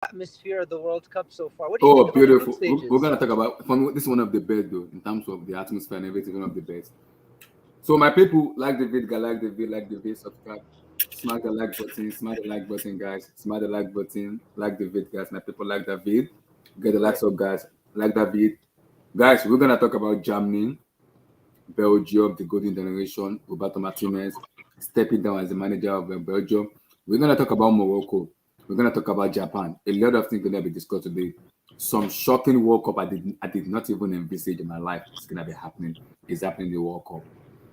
atmosphere of the World Cup so far? What do you think Oh, about the group beautiful. We're stages? gonna talk about this is one of the best though, in terms of the atmosphere and everything, one of the best. So my people, like the video, like the video, subscribe, smash the like button, guys, smash the like the video, guys. My people like that video, get the likes Right. up, guys, like that video, guys. We're gonna talk about Germany, Belgium, the golden generation, Roberto Martinez stepping down as the manager of Belgium. We're gonna talk about Morocco. We're gonna talk about Japan. A lot of things gonna be discussed today. Some shocking World Cup I did not even envisage in my life is gonna be happening. Is happening in the World Cup.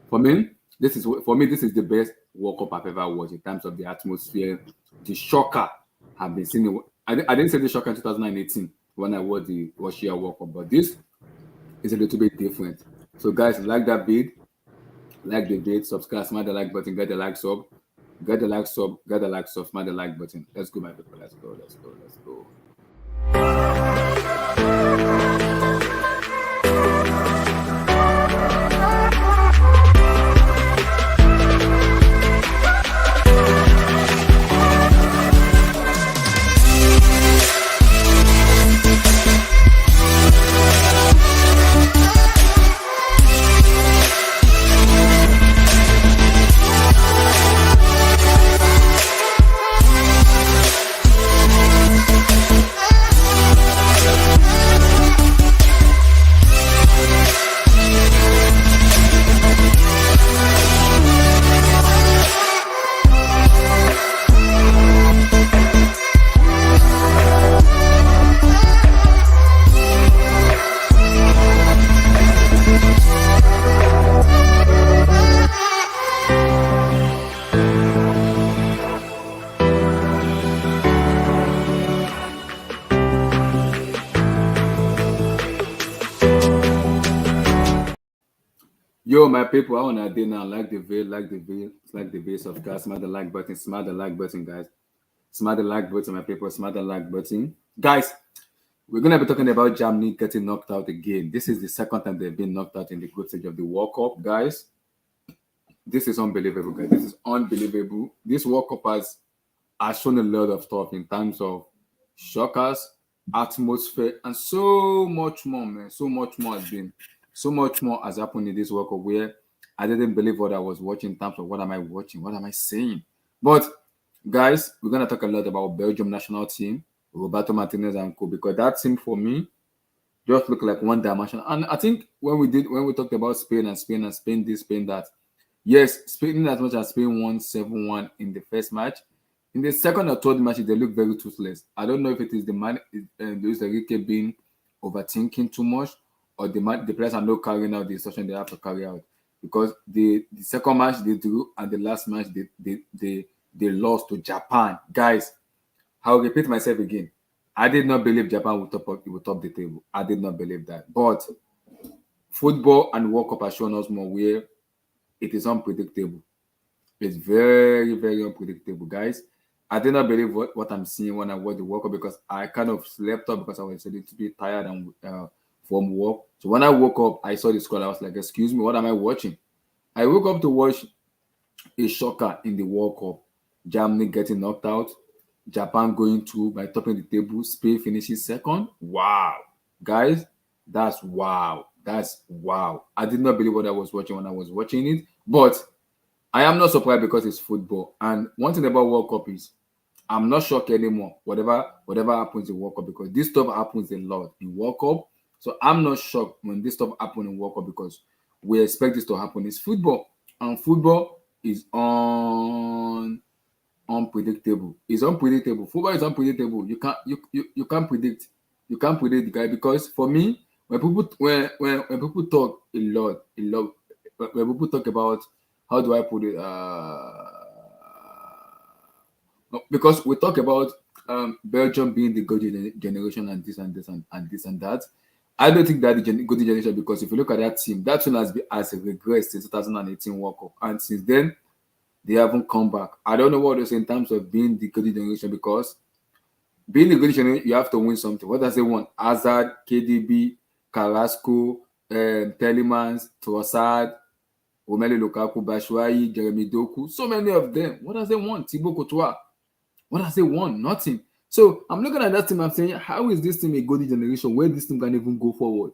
For me, this is the best World Cup I've ever watched in terms of the atmosphere. The shocker have been seen. I didn't say the shocker in 2018 when I watched the Russia World Cup, but this is a little bit different. So, guys, like the vid, subscribe, smash the like button, get the like sub, smash the like button. Let's go, my people. Let's go. Yo, my people, I wanna do now. Like the video, subscribe, smash the like button, guys. Smash the like button, my people, smash the like button. Guys, we're gonna be talking about Germany getting knocked out again. This is the second time they've been knocked out in the group stage of the World Cup, guys. This is unbelievable, guys. This is unbelievable. This World Cup has shown a lot of stuff in terms of shockers, atmosphere, and so much more, man. So much more has happened in this World Cup where I didn't believe what I was watching in terms of what am I watching, what am I saying. But guys, we're gonna talk a lot about Belgium national team, Roberto Martinez and co, because that team for me just look like one dimension. And I think when we talked about Spain this, Spain that, yes, Spain as much as Spain won 7-1 in the first match. In the second or third match, they look very toothless. I don't know if it is the man, Luis Enrique being overthinking too much, or the players are not carrying out the instruction they have to carry out. Because the second match they drew, and the last match they lost to Japan. Guys, I'll repeat myself again. I did not believe Japan would top the table. I did not believe that. But football and World Cup has shown us more where it is unpredictable. It's very, very unpredictable, guys. I did not believe what I'm seeing when I watch the World Cup because I kind of slept up because I was a little bit tired and from work. So when I woke up, I saw the score. I was like, "Excuse me, what am I watching?" I woke up to watch a shocker in the World Cup. Germany getting knocked out, Japan going through by topping the table, Spain finishing second. Wow, guys, that's wow. That's wow. I did not believe what I was watching when I was watching it, but I am not surprised because it's football. And one thing about World Cup is I'm not shocked anymore. Whatever happens in World Cup because this stuff happens a lot in World Cup. So I'm not shocked when this stuff happens in World Cup because we expect this to happen. It's football, and football is unpredictable. It's unpredictable. Football is unpredictable. You can't predict. You can't predict the guy because for me, when people talk a lot, when people talk about how do I put it? Because we talk about Belgium being the golden generation and this and this and this and that. I don't think that the golden generation because if you look at that team has regressed since 2018 World Cup, and since then they haven't come back. I don't know what to say in terms of being the golden generation because being the golden generation you have to win something. What does it want? Hazard, KDB, Carrasco, Telemans, Trossard, Romelu Lukaku, Batshuayi, Jeremy Doku, so many of them. What does they want? Thibaut Courtois. What does they want? Nothing. So I'm looking at that team. I'm saying, how is this team a golden generation where this team can even go forward?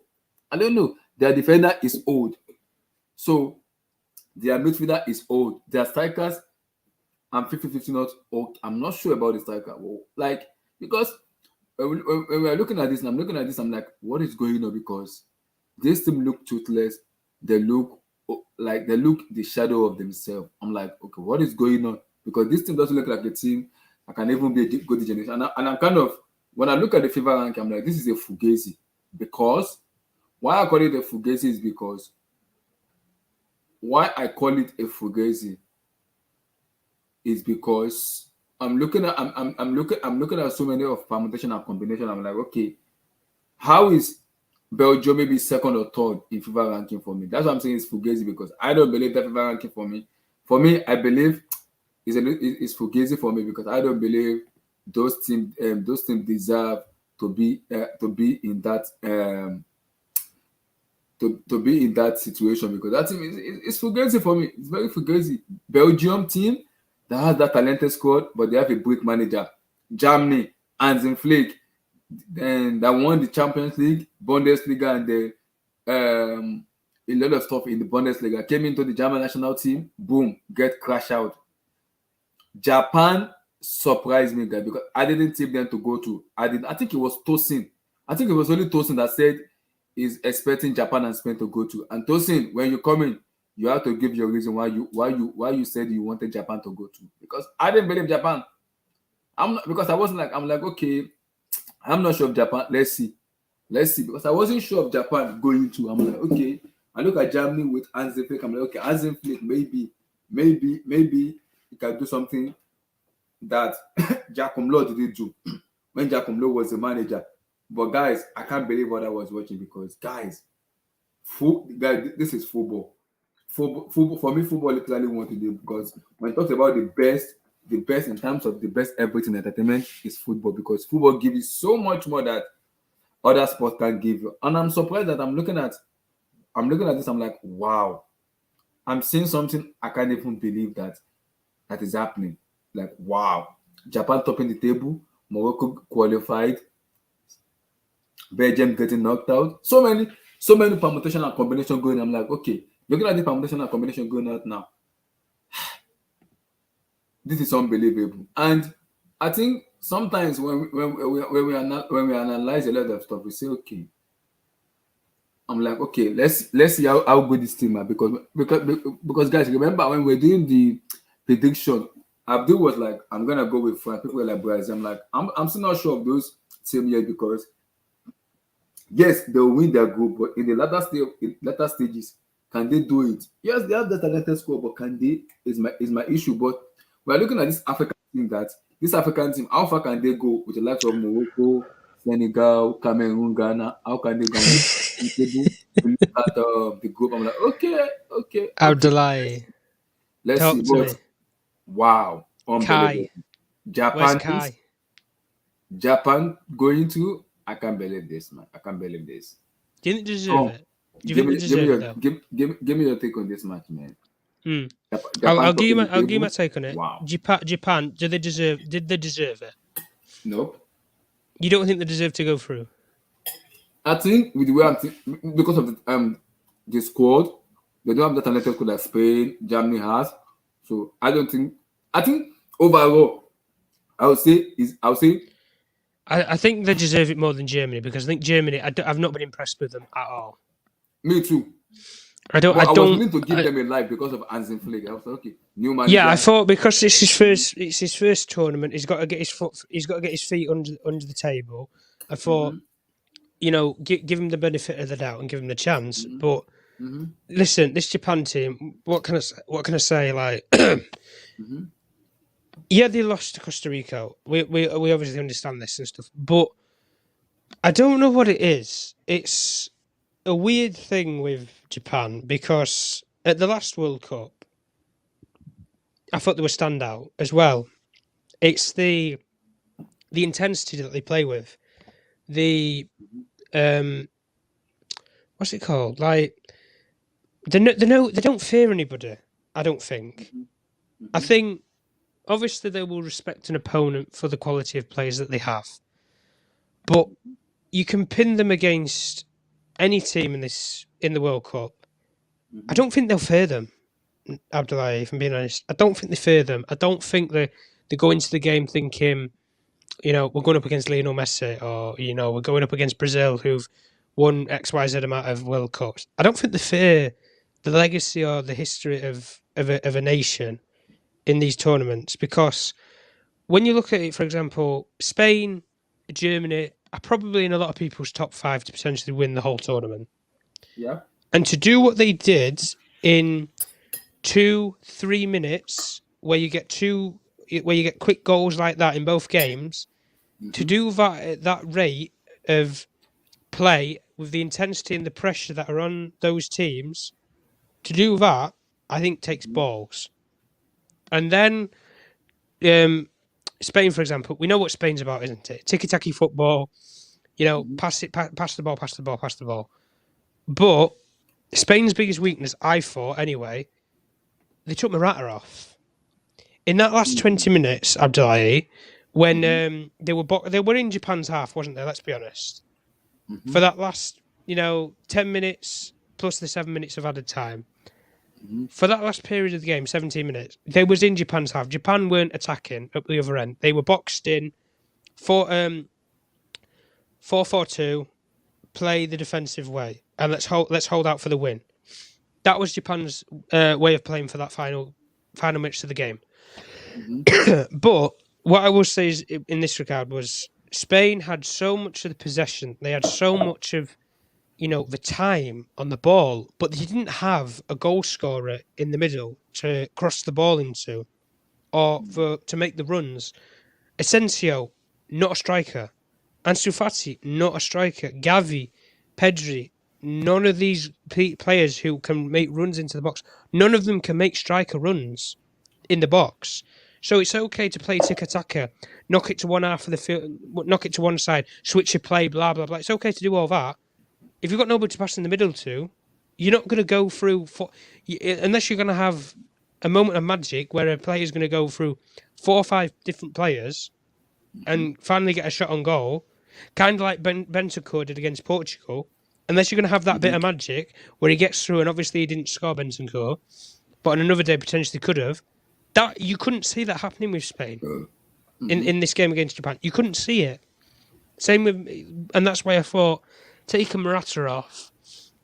I don't know. Their defender is old, so their midfielder is old. Their strikers, I'm 50-50 not old. I'm not sure about the striker. Like, because when we're looking at this, and I'm looking at this, I'm like, what is going on? Because this team look toothless. They look like they look the shadow of themselves. I'm like, okay, what is going on? Because this team doesn't look like a team that can even be a good generation. And I'm kind of, when I look at the FIFA rank, I'm like, this is a fugazi. Because why I call it a fugazi is because why I call it a fugazi is because I'm looking at so many of permutation and combination. I'm like, okay, how is Belgium maybe second or third in FIFA ranking for me? That's what I'm saying is fugazi, because I don't believe that FIFA ranking for me. For me, I believe it's fugazi for me, because I don't believe those teams deserve to be in that to be in that situation, because that team is fugazi for me. It's very fugazi. Belgium team that has that talented squad, but they have a brick manager. Germany, Hansi Flick, then that won the Champions League, Bundesliga, and the a lot of stuff in the Bundesliga. Came into the German national team, boom, get crashed out. Japan surprised me, guys, because I didn't tip them to go to. I think it was Tosin. I think it was only Tosin that said is expecting Japan and Spain to go to. And Tosin, when you come in, you have to give your reason why you said you wanted Japan to go to. Because I didn't believe Japan. I'm like, okay, I'm not sure of Japan. Let's see. Because I wasn't sure of Japan going to. I'm like, okay. I look at Germany with Hansi Flick. I'm like, okay, Hansi Flick, maybe he can do something that Giacomo Low didn't do when Giacomo Low was the manager. But guys, I can't believe what I was watching, because guys, this is football. Football for me, football literally what to do, because when it talks about the best in terms of the best everything entertainment is football, because football gives you so much more that other sports can give you. And I'm surprised that I'm looking at this. I'm like, wow, I'm seeing something I can't even believe that is happening. Like, wow, Japan topping the table, Morocco qualified, Belgium getting knocked out. So many permutation and combination going. I'm like, okay, looking at the permutation and combination going out now, this is unbelievable. And I think sometimes when we analyze a lot of stuff, we say, okay, I'm like, okay, let's see how good this team are, because guys, remember when we're doing the prediction, Abdul was like, I'm gonna go with France. People were like Brazil. I'm like, I'm still not sure of those team yet, because yes, they'll win their group, but in the latter stages, can they do it? Yes, they have the talented squad, but can they? Is my issue. But we're looking at this African team. How far can they go with the likes of Morocco, Senegal, Cameroon, Ghana? How can they go? We look at the group. I'm like, okay. Abdullahi, Let's talk see. to But me. wow, unbelievable. Where's Kai? Japan going to. I can't believe this, man. I can't believe this. Do you think they deserve it? Do you think they deserve it, though? Give me your take on this match, man. I'll give you my take on it. Wow. Japan, did they deserve it? Nope. You don't think they deserve to go through? I think with the way I'm thinking, because of the squad, they don't have the talented squad that Spain, Germany has. So I think overall, I would say I think they deserve it more than Germany, because I think Germany, I've not been impressed with them at all. Me too. I was willing to give them a life because of Hansi Flick. I was like, okay, new manager. Yeah, I thought because it's his first tournament, he's got to get his feet under the table. I thought, give him the benefit of the doubt and give him the chance. But listen, this Japan team, what can I say? Like, yeah, they lost to Costa Rica. We obviously understand this and stuff, but I don't know what it is. It's a weird thing with Japan, because at the last World Cup, I thought they were standout as well. It's the intensity that they play with. The what's it called? Like they don't fear anybody. I don't think. I think obviously they will respect an opponent for the quality of players that they have, but you can pin them against any team in the World Cup. I don't think they'll fear them, Abdullahi, if I'm being honest. I don't think they fear them. I don't think they go into the game thinking, we're going up against Lionel Messi, or, we're going up against Brazil, who've won XYZ amount of World Cups. I don't think they fear the legacy or the history of a nation in these tournaments, because when you look at it, for example, Spain, Germany are probably in a lot of people's top 5 to potentially win the whole tournament. Yeah. And to do what they did in 2-3 minutes, where you get quick goals like that in both games, to do that at that rate of play with the intensity and the pressure that are on those teams, to do that, I think takes balls. And then Spain, for example, we know what Spain's about, isn't it? Tiki-taki football, pass the ball. But Spain's biggest weakness, I thought, anyway, they took Morata off. In that last 20 minutes, Abdullahi, when they were in Japan's half, wasn't they? Let's be honest. For that last, 10 minutes plus the 7 minutes of added time, for that last period of the game, 17 minutes, they was in Japan's half. Japan weren't attacking up the other end. They were boxed in, 4-4-2, play the defensive way, and let's hold out for the win. That was Japan's way of playing for that final minutes of the game. But what I will say is, in this regard, was Spain had so much of the possession. They had so much of, the time on the ball, but they didn't have a goal scorer in the middle to cross the ball into, or to make the runs. Asensio, not a striker. Ansu Fati, not a striker. Gavi, Pedri, none of these players who can make runs into the box, none of them can make striker runs in the box. So it's okay to play tiki-taka, knock it to one half of the field, knock it to one side, switch your play, blah, blah, blah. It's okay to do all that. If you've got nobody to pass in the middle to, you're not going to go through, unless you're going to have a moment of magic where a player's going to go through 4 or 5 different players and finally get a shot on goal, kind of like Bentancur did against Portugal. Unless you're going to have that bit of magic where he gets through, and obviously he didn't score, Bentancur, but on another day potentially could have. That you couldn't see that happening with Spain in this game against Japan. You couldn't see it. Same with, and that's why I thought taking Morata off,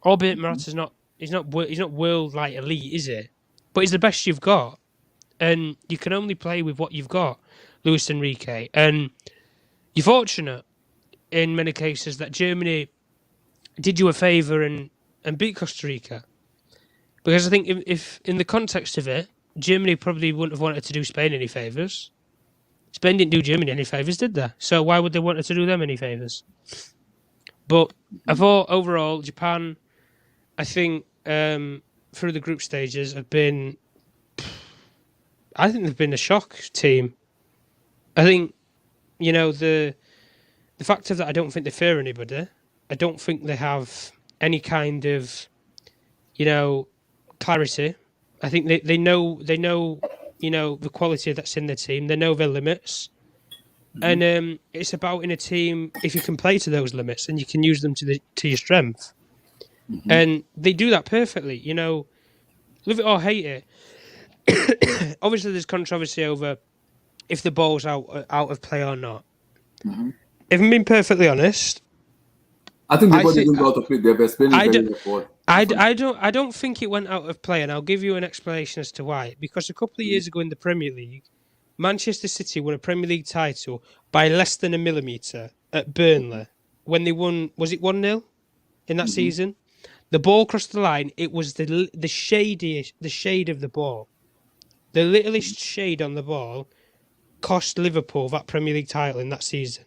albeit Morata's he's not world like elite, is he? But he's the best you've got, and you can only play with what you've got, Luis Enrique. And you're fortunate in many cases that Germany did you a favour and beat Costa Rica, because I think if in the context of it, Germany probably wouldn't have wanted to do Spain any favours. Spain didn't do Germany any favours, did they? So why would they want to do them any favours? But I thought overall, Japan, I think through the group stages have been, I think they've been a shock team. I think, the fact of that, I don't think they fear anybody. I don't think they have any kind of, clarity. I think they know, the quality that's in their team. They know their limits. And it's about in a team, if you can play to those limits and you can use them to your strength. And they do that perfectly. Love it or hate it. Obviously, there's controversy over if the ball's out of play or not. If I'm being perfectly honest, I think the ball didn't go out of play. They're spinning very well. I don't think it went out of play, and I'll give you an explanation as to why. Because a couple of years ago in the Premier League, Manchester City won a Premier League title by less than a millimetre at Burnley when they won. Was it 1-0 in that season? The ball crossed the line. It was the shade of the ball, the littlest shade on the ball, cost Liverpool that Premier League title in that season.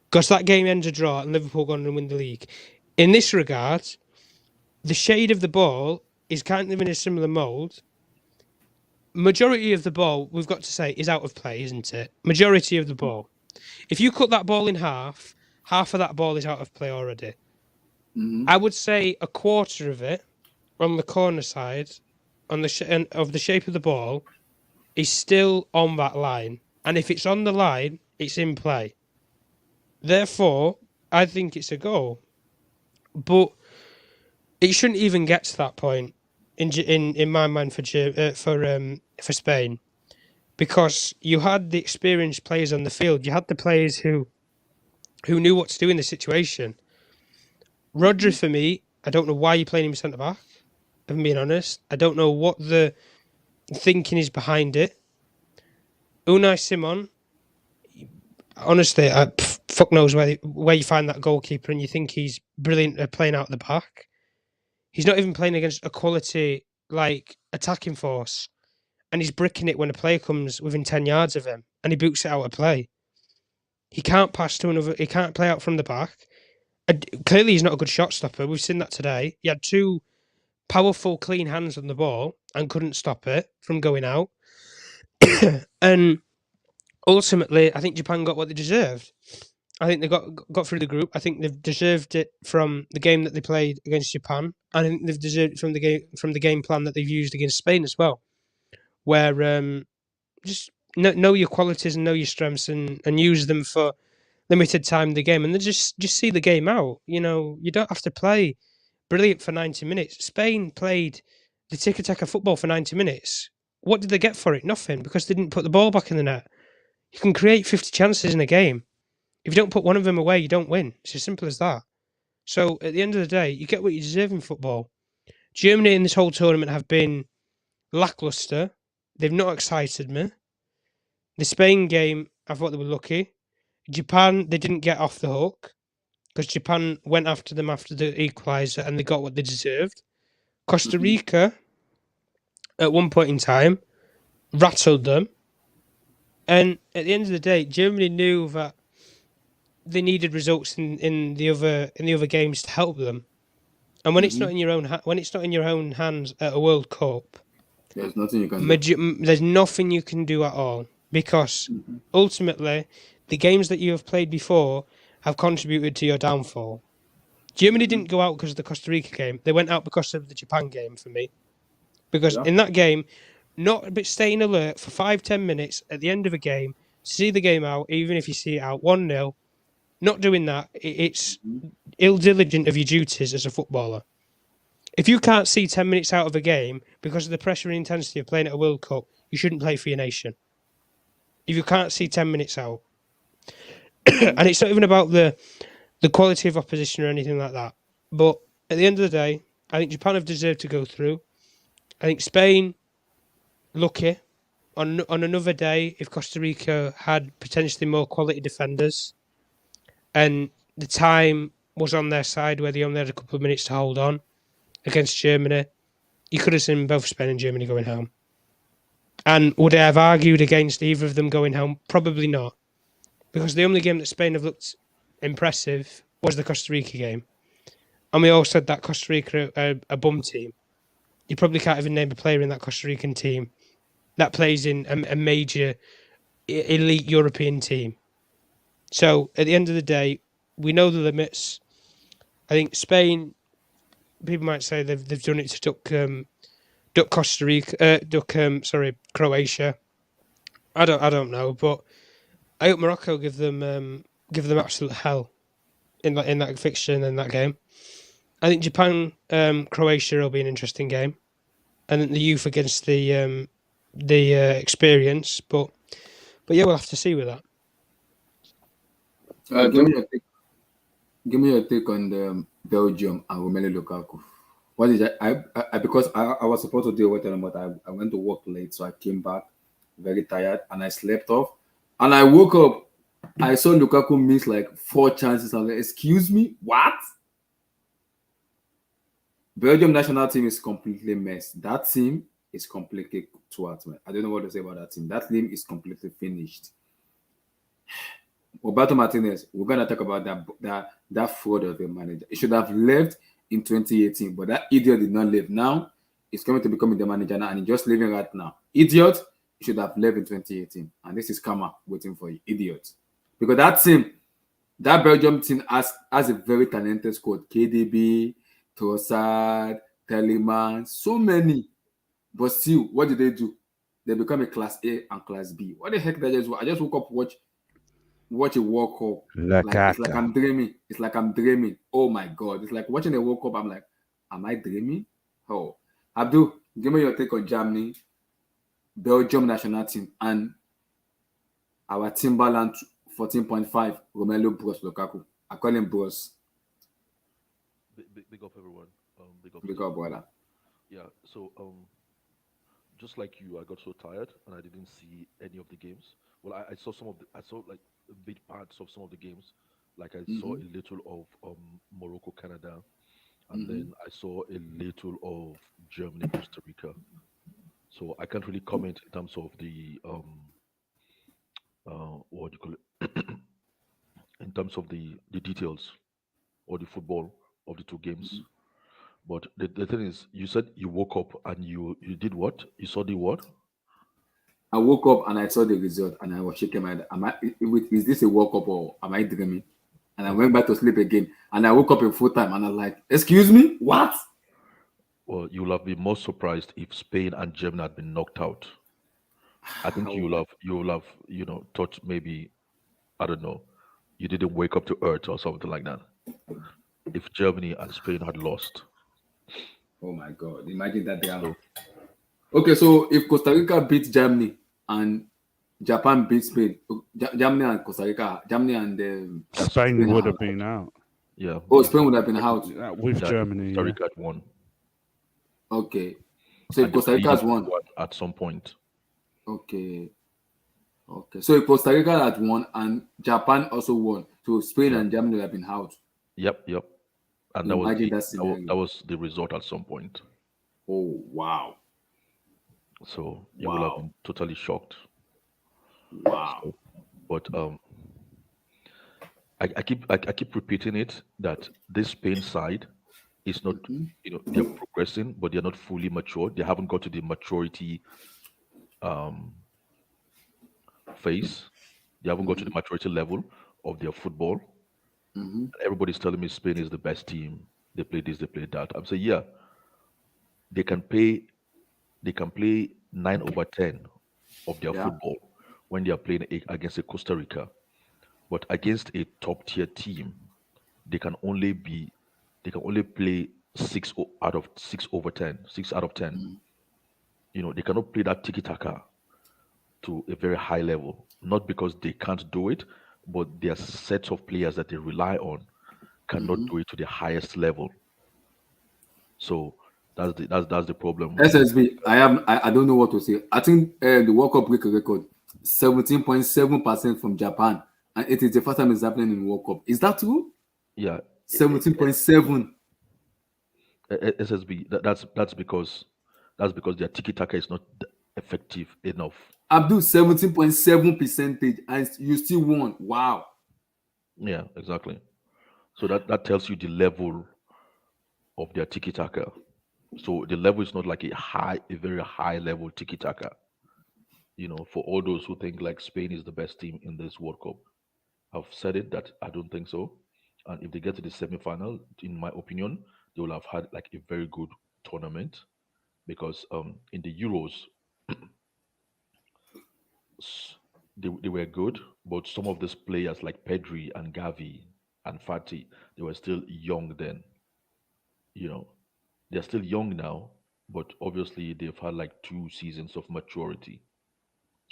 Because that game ended a draw and Liverpool gone and win the league. In this regard, the shade of the ball is kind of in a similar mould. Majority of the ball, we've got to say, is out of play, isn't it? Majority of the ball. If you cut that ball in half of that ball is out of play already. I would say a quarter of it on the corner side, of the shape of the ball, is still on that line. And if it's on the line, it's in play. Therefore, I think it's a goal. But it shouldn't even get to that point in my mind for Spain, because you had the experienced players on the field. You had the players who knew what to do in the situation. Rodri, for me, I don't know why you're playing him centre back. If I'm being honest, I don't know what the thinking is behind it. Unai Simon, honestly, fuck knows where you find that goalkeeper, and you think he's brilliant at playing out the back. He's not even playing against a quality attacking force, and he's bricking it when a player comes within 10 yards of him, and he boots it out of play. He can't pass to another. He can't play out from the back. Clearly, he's not a good shot stopper. We've seen that today. He had two powerful, clean hands on the ball and couldn't stop it from going out. And ultimately, I think Japan got what they deserved. I think they got through the group. I think they've deserved it from the game that they played against Japan. I think they've deserved it from the game plan that they've used against Spain as well, where just know your qualities and know your strengths and use them for limited time in the game, and then just see the game out. You know, you don't have to play brilliant for 90 minutes. Spain played the tiki-taka football for 90 minutes. What did they get for it? Nothing, because they didn't put the ball back in the net. You can create 50 chances in a game. If you don't put one of them away, you don't win. It's as simple as that. So at the end of the day, you get what you deserve in football. Germany in this whole tournament have been lackluster. They've not excited me. The Spain game, I thought they were lucky. Japan, they didn't get off the hook, because Japan went after them after the equaliser and they got what they deserved. Costa Rica, at one point in time, rattled them. And at the end of the day, Germany knew that they needed results in the other games to help them. And when it's not in your own hands at a World Cup, there's nothing you can do. There's nothing you can do at all, because ultimately, the games that you have played before have contributed to your downfall. Germany didn't go out because of the Costa Rica game. They went out because of the Japan game for me. Because in that game, not staying alert for 5-10 minutes at the end of a game, see the game out, even if you see it out 1-0, not doing that, it's ill-diligent of your duties as a footballer. If you can't see 10 minutes out of a game because of the pressure and intensity of playing at a World Cup, you shouldn't play for your nation. If you can't see 10 minutes out. And it's not even about the quality of opposition or anything like that. But at the end of the day, I think Japan have deserved to go through. I think Spain, lucky. On another day, if Costa Rica had potentially more quality defenders and the time was on their side, where they only had a couple of minutes to hold on against Germany, you could have seen both Spain and Germany going home. And would I have argued against either of them going home? Probably not. Because the only game that Spain have looked impressive was the Costa Rica game. And we all said that Costa Rica are a bum team. You probably can't even name a player in that Costa Rican team that plays in a major elite European team. So at the end of the day, we know the limits. I think Spain, people might say they've done it to duck Costa Rica, Croatia. I don't know, but I hope Morocco give them absolute hell in that fixture and in that game. I think Japan Croatia will be an interesting game. I think the youth against the experience, but yeah, we'll have to see with that. Give me your take on the Belgium and Romelu Lukaku. What is that? I because I was supposed to do it, but I went to work late, so I came back very tired and I slept off. And I woke up, I saw Lukaku miss like 4 chances. I was like, excuse me, what? Belgium national team is completely messed. That team is completely twat, man. I don't know what to say about that team. That team is completely finished. Roberto Martinez, we're gonna talk about that fraud of a manager. He should have left in 2018, but that idiot did not leave. Now he's coming to become the manager now, and he's just leaving right now. Idiot, he should have left in 2018, and this is karma waiting for you, idiot. Because that team, that Belgium team has a very talented squad. KDB, Trossard, Telemann, so many. But still, what did they do? they become a class A and class B. What the heck did I just I just woke up, watch a World Cup. La Like it's like Caca. I'm dreaming. It's like I'm dreaming. Oh my god. It's like watching a World Cup. I'm like, am I dreaming? Oh. Abdul, give me your take on Germany, Belgium national team, and our Timberland 14.5 Romelu Bros Lukaku. I call him Bros. Big up everyone. Big up Big Steve. up, brother. Yeah. So just like you, I got so tired and I didn't see any of the games. Well, I saw some of the, I saw like big parts of some of the games. Like I saw a little of Morocco, Canada, and then I saw a little of Germany, Costa Rica. So I can't really comment in terms of the what do you call it, in terms of the details or the football of the two games. But the thing is, you said you woke up and you did what? You saw the what? I woke up and I saw the result and I was shaking my head. Is this a World Cup or am I dreaming? And I went Okay. back to sleep again. And I woke up in full time and I was like, excuse me? What? Well, you'll have been more surprised if Spain and Germany had been knocked out. I think Oh, you'll have thought maybe, I don't know, you didn't wake up to earth or something like that. If Germany and Spain had lost. oh my god. Imagine that drama. So Okay, so if Costa Rica beats Germany and Japan beats Spain, Germany and Costa Rica, Germany and that's Spain Spain would are have out. been out yeah, Oh, if Spain would have been Costa out. with Rica, if Germany. Costa Yeah. Rica had won, Okay. So if and they Costa were Rica leading has won, 2-1 at some point. okay. Okay. So if Costa Rica had won and Japan also won, so Spain Yeah, and Germany would have been out. yep. And that was Imagine that that scenario. was the result at some point. Oh wow. So you will have Wow. been totally shocked. Wow. So, but I keep repeating it that this Spain side is not, they're progressing, but they're not fully mature. They haven't got to the maturity um, phase. They haven't got to the maturity level of their football. Everybody's telling me Spain is the best team. They play this, they play that. I'm saying, yeah, they can play, they can play 9/10 of their Yeah. football when they are playing against a Costa Rica, but against a top tier team, they can only be, they can only play out of 6/10, 6 out of 10. They cannot play that tiki taka to a very high level, not because they can't do it, but their sets of players that they rely on cannot do it to the highest level. So that's the problem with SSB, I don't know what to say. I think the World Cup record 17.7% from Japan, and it is the first time it's happening in World Cup. Is that true? yeah. 17.7. SSB. That's because their tiki taka is not effective enough. Abdul 17.7%, and you still won. Wow. Yeah, exactly. So that tells you the level of their tiki taka. So the level is not like a very high level tiki taka. For all those who think like Spain is the best team in this World Cup, I've said it that I don't think so. And if they get to the semi-final, in my opinion, they will have had like a very good tournament because in the Euros they were good, but some of these players like Pedri and Gavi and Fati, they were still young then. You know, they're still young now, but obviously they've had like 2 seasons of maturity.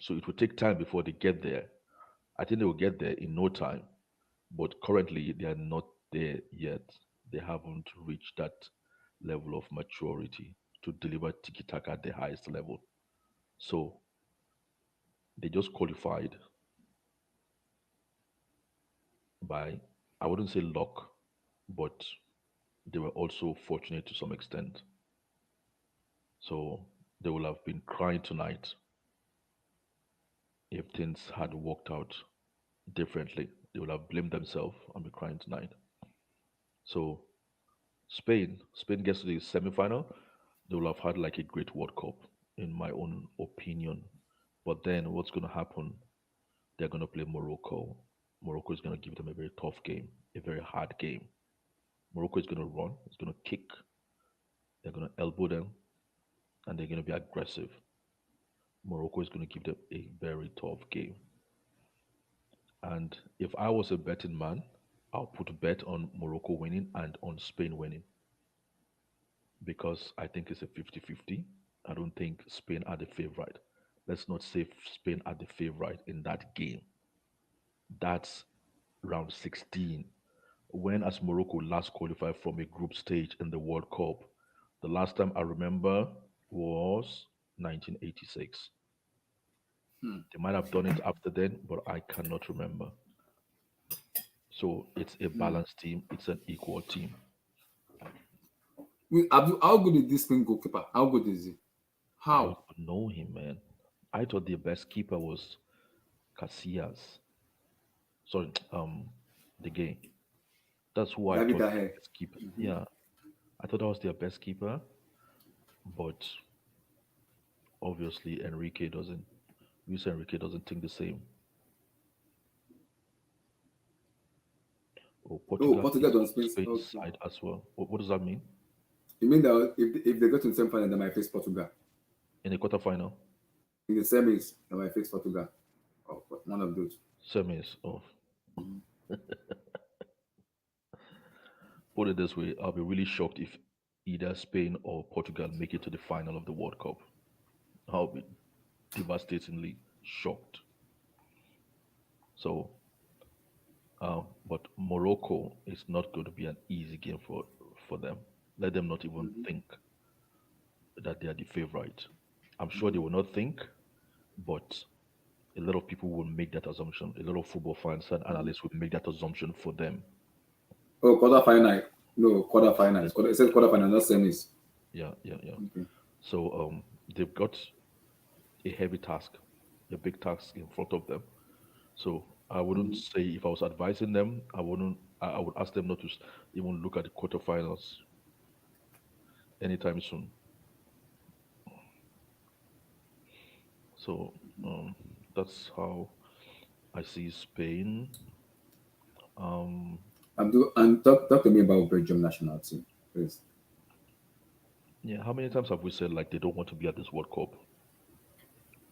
So it will take time before they get there. I think they will get there in no time, but currently they are not there yet. They haven't reached that level of maturity to deliver tiki taka at the highest level. So they just qualified by, I wouldn't say luck, but they were also fortunate to some extent. So they will have been crying tonight if things had worked out differently. They will have blamed themselves and be crying tonight. So Spain gets to the semi-final. They will have had like a great World Cup, in my own opinion. But then what's going to happen? They're going to play Morocco. Morocco is going to give them a very tough game, a very hard game. Morocco is going to run, it's going to kick, they're going to elbow them, and they're going to be aggressive. Morocco is going to give them a very tough game. And if I was a betting man, I'll put a bet on Morocco winning and on Spain winning because I think it's a 50-50. I don't think Spain are the favorite. Let's not say Spain are the favorite in that game. That's round 16. When has Morocco last qualified from a group stage in the World Cup? The last time I remember was 1986. Hmm. They might have done it after then, but I cannot remember. So it's a Hmm. balanced team, it's an equal team. How good is this Spain goalkeeper? How good is he? I don't How? know him, man. I thought their best keeper was Casillas. Sorry, the game. That's who I David thought their Ahe. best keeper. Yeah, I thought that was their best keeper, but obviously Enrique doesn't. Luis Enrique doesn't think the same. Oh, Oh, Portugal Portugal is don't on Spain. Spain's Okay. side as well. What does that mean? You mean that if they go to the semi-final, they might face Portugal. In the quarterfinal, In the semis, they might face Portugal. Oh, one of those. semis. Oh, put it this way, I'll be really shocked if either Spain or Portugal make it to the final of the World Cup. I'll be devastatingly shocked. So, but Morocco is not going to be an easy game for them. Let them not even Mm-hmm. think that they are the favorite. I'm sure they will not think, but a lot of people will make that assumption. A lot of football fans and analysts will make that assumption for them. Oh, quarterfinal. No, quarterfinal. It says quarterfinal, not semis. Yeah, yeah, yeah. Okay. So they've got a heavy task, a big task in front of them. So I wouldn't Mm-hmm. say if I was advising them, I wouldn't. I would ask them not to even look at the quarterfinals anytime soon. So that's how I see Spain. Um, And talk to me about Belgium national team, please. yeah, how many times have we said like they don't want to be at this World Cup?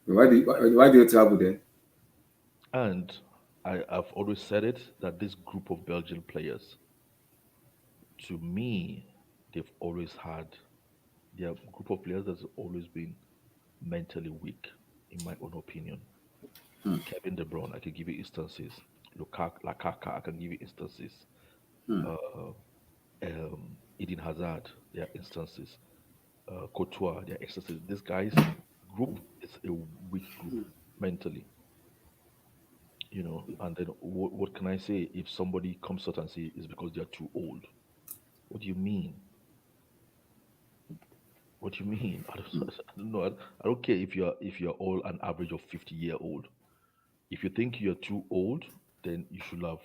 Why do you travel there? And I've always said it that this group of Belgian players, to me, they've always had their group of players that's always been mentally weak, in my own opinion. Hmm. Kevin De Bruyne, I can give you instances. Lukaku, Lakaka, I can give you instances. Hmm. Uh, Eden Hazard, there are instances. Couture, there are instances. This guy's group is a weak group mentally, And then what can I say if somebody comes out and say it's because they're too old? What do you mean? What do you mean? I don't know. I don't care if you're all an average of 50-year old. If you think you're too old, then you should have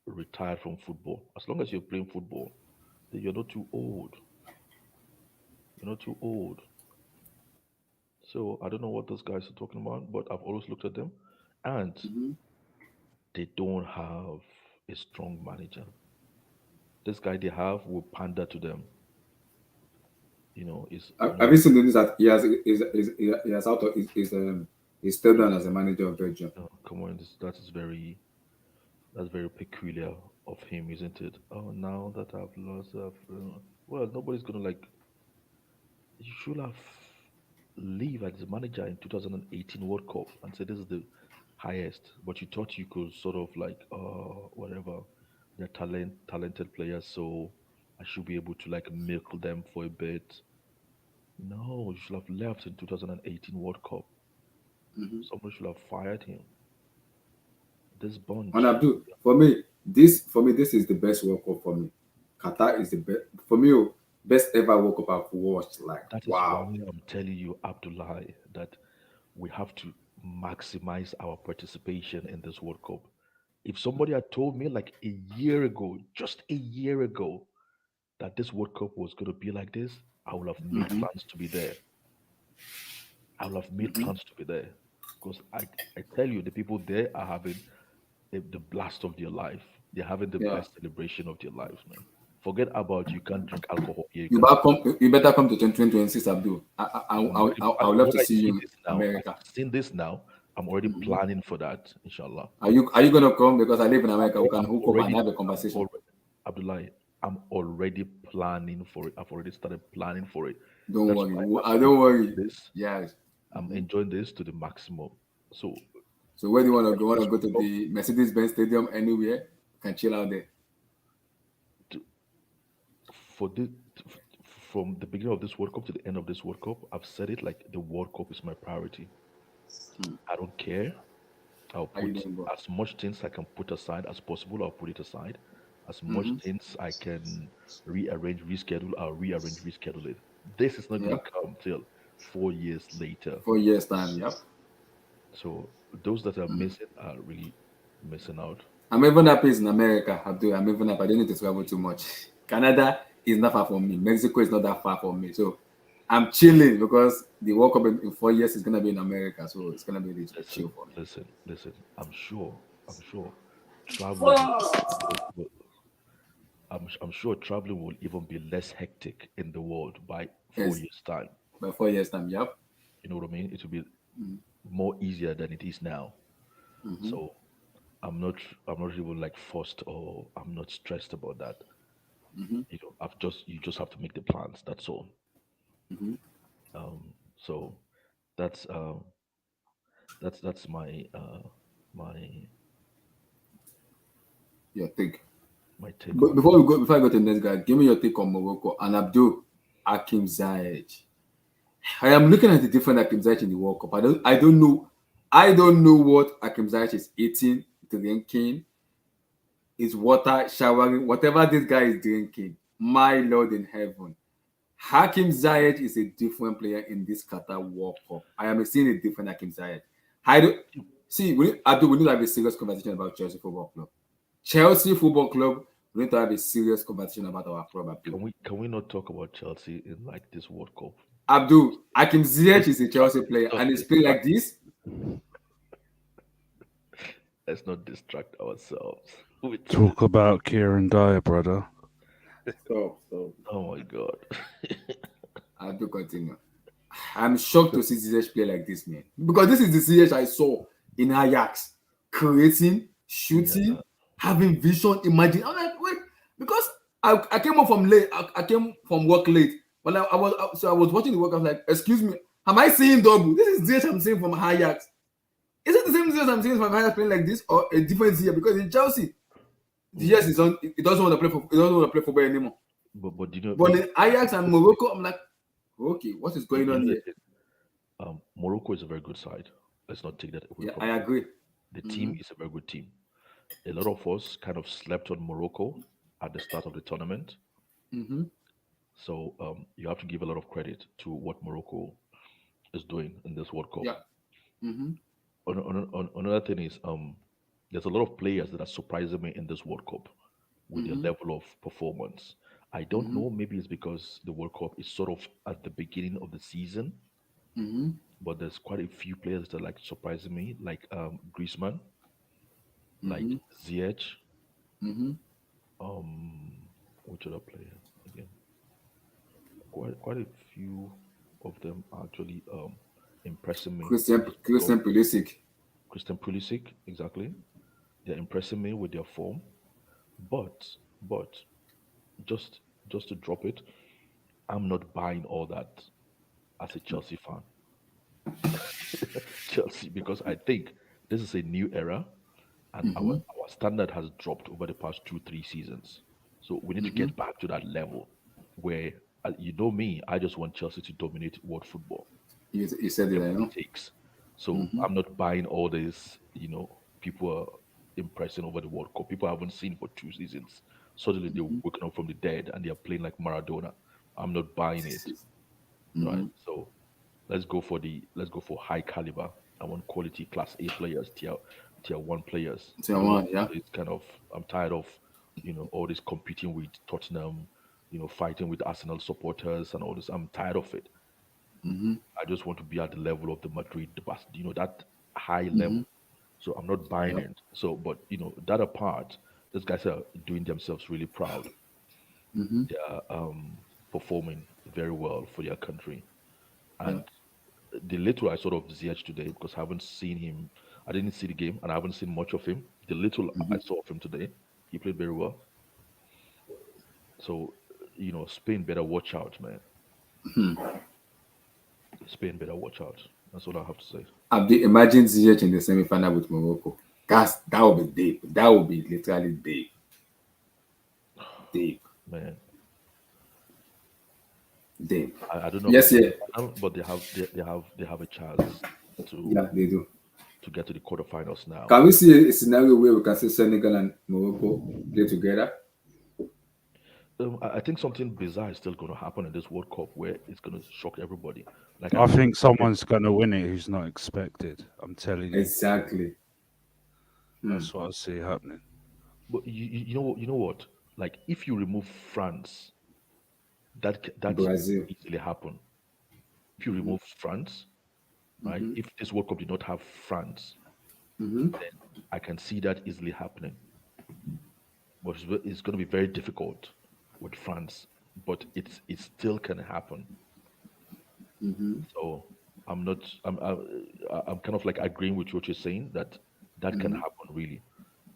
retired from football. As long as you're playing football, then you're not too old. You're not too old. So I don't know what those guys are talking about, but I've always looked at them, and Mm-hmm. they don't have a strong manager. This guy they have will pander to them. Is Have more. you seen the news that he has out of he's stepped down as a manager of Belgium? Come on, that's very peculiar of him, isn't it? Oh, now that I've lost, well, nobody's gonna like. You should have leave as a manager in 2018 World Cup and say this is the highest, but you thought you could sort of like, whatever, they're talented players, so I should be able to like milk them for a bit. No, you should have left in 2018 World Cup. Mm-hmm. Somebody should have fired him. This And bunch. Abdul, for me, this is the best World Cup for me. Qatar is the best for me. Best ever World Cup I've watched. Like That is why wow. I'm telling you, Abdullah, that we have to maximize our participation in this World Cup. If somebody had told me like a year ago, just a year ago, that this World Cup was going to be like this, I would have made Mm-hmm. plans to be there. I would have made Mm-hmm. plans to be there. Because I tell you, the people there are having the blast of their life. They're having the Yeah. best celebration of their lives, man. Forget about you can't drink alcohol here. You better come. You better come to 2026, Abdul. I would love When to I see see you in this now, as America. I've seen this now, I'm already planning for that, inshallah. Are you gonna come? Because I live in America. We I'm can hook up and already, have a I'm conversation. already, Abdullah, I'm already planning for it. I've already started planning for it. Don't That's worry. why I don't worry. this. Yes. I'm enjoying this to the maximum. So So where do you want to go? Want this to go to World Cup, the Mercedes-Benz Stadium anywhere? You can chill out there. to- for this, from the beginning of this World Cup to the end of this World Cup, I've said it like the World Cup is my priority. I don't care. I'll How you put doing, bro? as much things I can put aside as possible. I'll put it aside. As much things I can rearrange, reschedule, I'll rearrange, reschedule it. This is not going to Yep. come till 4 years later. 4 years time. Yep. So those that are missing are really missing out. I'm even happy it's in America, Abdul. I'm even happy. I don't need to travel too much. Canada is not far from me. Mexico is not that far from me. So I'm chilling because the World Cup in 4 years is gonna be in America. So it's gonna be really chill Listen, for me. listen. I'm sure, traveling. Will, I'm sure traveling will even be less hectic in the world by four Yes. years time. By 4 years time. Yep. You know what I mean? It will be more easier than it is now. So I'm not even like forced or I'm not stressed about that. You just have to make the plans. That's all. So that's that's my Your take. my take But on it. before I go to the next guy, give me your take on Morocco and Abdul Hakim Ziyech. I am looking at the different Hakim Ziyech in the World Cup. I don't know what Hakim Ziyech is eating, drinking, is water, showering, whatever this guy is drinking. My Lord in heaven. Hakim Ziyech is a different player in this Qatar World Cup. I am seeing a different Hakim Ziyech. I don't see. Abdul, we need to have a serious conversation about Chelsea Football Club. Chelsea Football Club. We need to have a serious conversation about our club, Abdul. Can we not talk about Chelsea in like this World Cup? Abdul, Hakim Ziyech is a Chelsea Let's player, not and he's playing like this. let's not distract ourselves with Talk about Kieran Dyer, brother. Stop. oh my god. Abdul, continue. I'm shocked to see Ziyech play like this, man. Because this is the Ziyech I saw in Ajax, creating, shooting, having vision. Imagine, I'm like, wait, because I came home from late. I came from work late. But I was watching the work. I was like, excuse me, am I seeing double? This is Ziyech I'm seeing from Ajax. Is it the same Ziyech I'm seeing from Ajax playing like this, or a different Ziyech? Because in Chelsea, Ziyech is on. He doesn't want to play for. He doesn't want to play football anymore. But you know, But in Ajax and Morocco, I'm like, okay, what is going on here? Morocco is a very good side. Let's not take that away Yeah, from I agree. the team is a very good team. A lot of us kind of slept on Morocco at the start of the tournament. So you have to give a lot of credit to what Morocco is doing in this World Cup. Yeah. Another thing is there's a lot of players that are surprising me in this World Cup with their level of performance. I don't know, maybe it's because the World Cup is sort of at the beginning of the season, but there's quite a few players that are like surprising me, like Griezmann, like Ziyech, which other player again? Quite a few of them are actually impressing me. Christian Pulisic. Christian Pulisic, exactly. They're impressing me with their form, but just just to drop it, I'm not buying all that as a Chelsea fan. Chelsea, because I think this is a new era and our standard has dropped over the past 2 3 seasons. So we need to get back to that level where you know me, I just want Chelsea to dominate world football. He said it, I Whatever know. it takes. So I'm not buying all this, people are impressing over the World Cup. People I haven't seen for 2 seasons. Suddenly they're waking up from the dead and they're playing like Maradona. I'm not buying it. Right. So let's go for high caliber. I want quality class A players, tier one players. I Tier don't want one, yeah. all this kind of I'm tired of, all this competing with Tottenham, fighting with Arsenal supporters and all this. I'm tired of it. I just want to be at the level of the Madrid, that high level. So I'm not buying Yep. it. So, but that apart, these guys are doing themselves really proud. Mm-hmm. They are performing very well for their country. Yeah. And the little I sort of Ziyech today, because I haven't seen him, I didn't see the game and I haven't seen much of him. The little I saw of him today, he played very well. So, Spain better watch out, man. Spain better watch out. That's what I have to say. Abdi, imagine Ziyech in the semi-final with Morocco. That would be deep. That would be literally deep. Deep. Man, Deep. I don't know Yes, about yeah. but they have a chance to Yeah, they do. to get to the quarterfinals now. Can we see a scenario where we can see Senegal and Morocco play together? I think something bizarre is still going to happen in this World Cup where it's going to shock everybody. Like I think someone's going to win it who's not expected. I'm telling you. Exactly. That's what I see happening. But you know what? Like if you remove France, that Brazil. easily happen. If you remove France, right? If this World Cup did not have France, then I can see that easily happening. But it's going to be very difficult with France, but it still can happen. So I'm not. I'm kind of like agreeing with what you're saying that can happen really,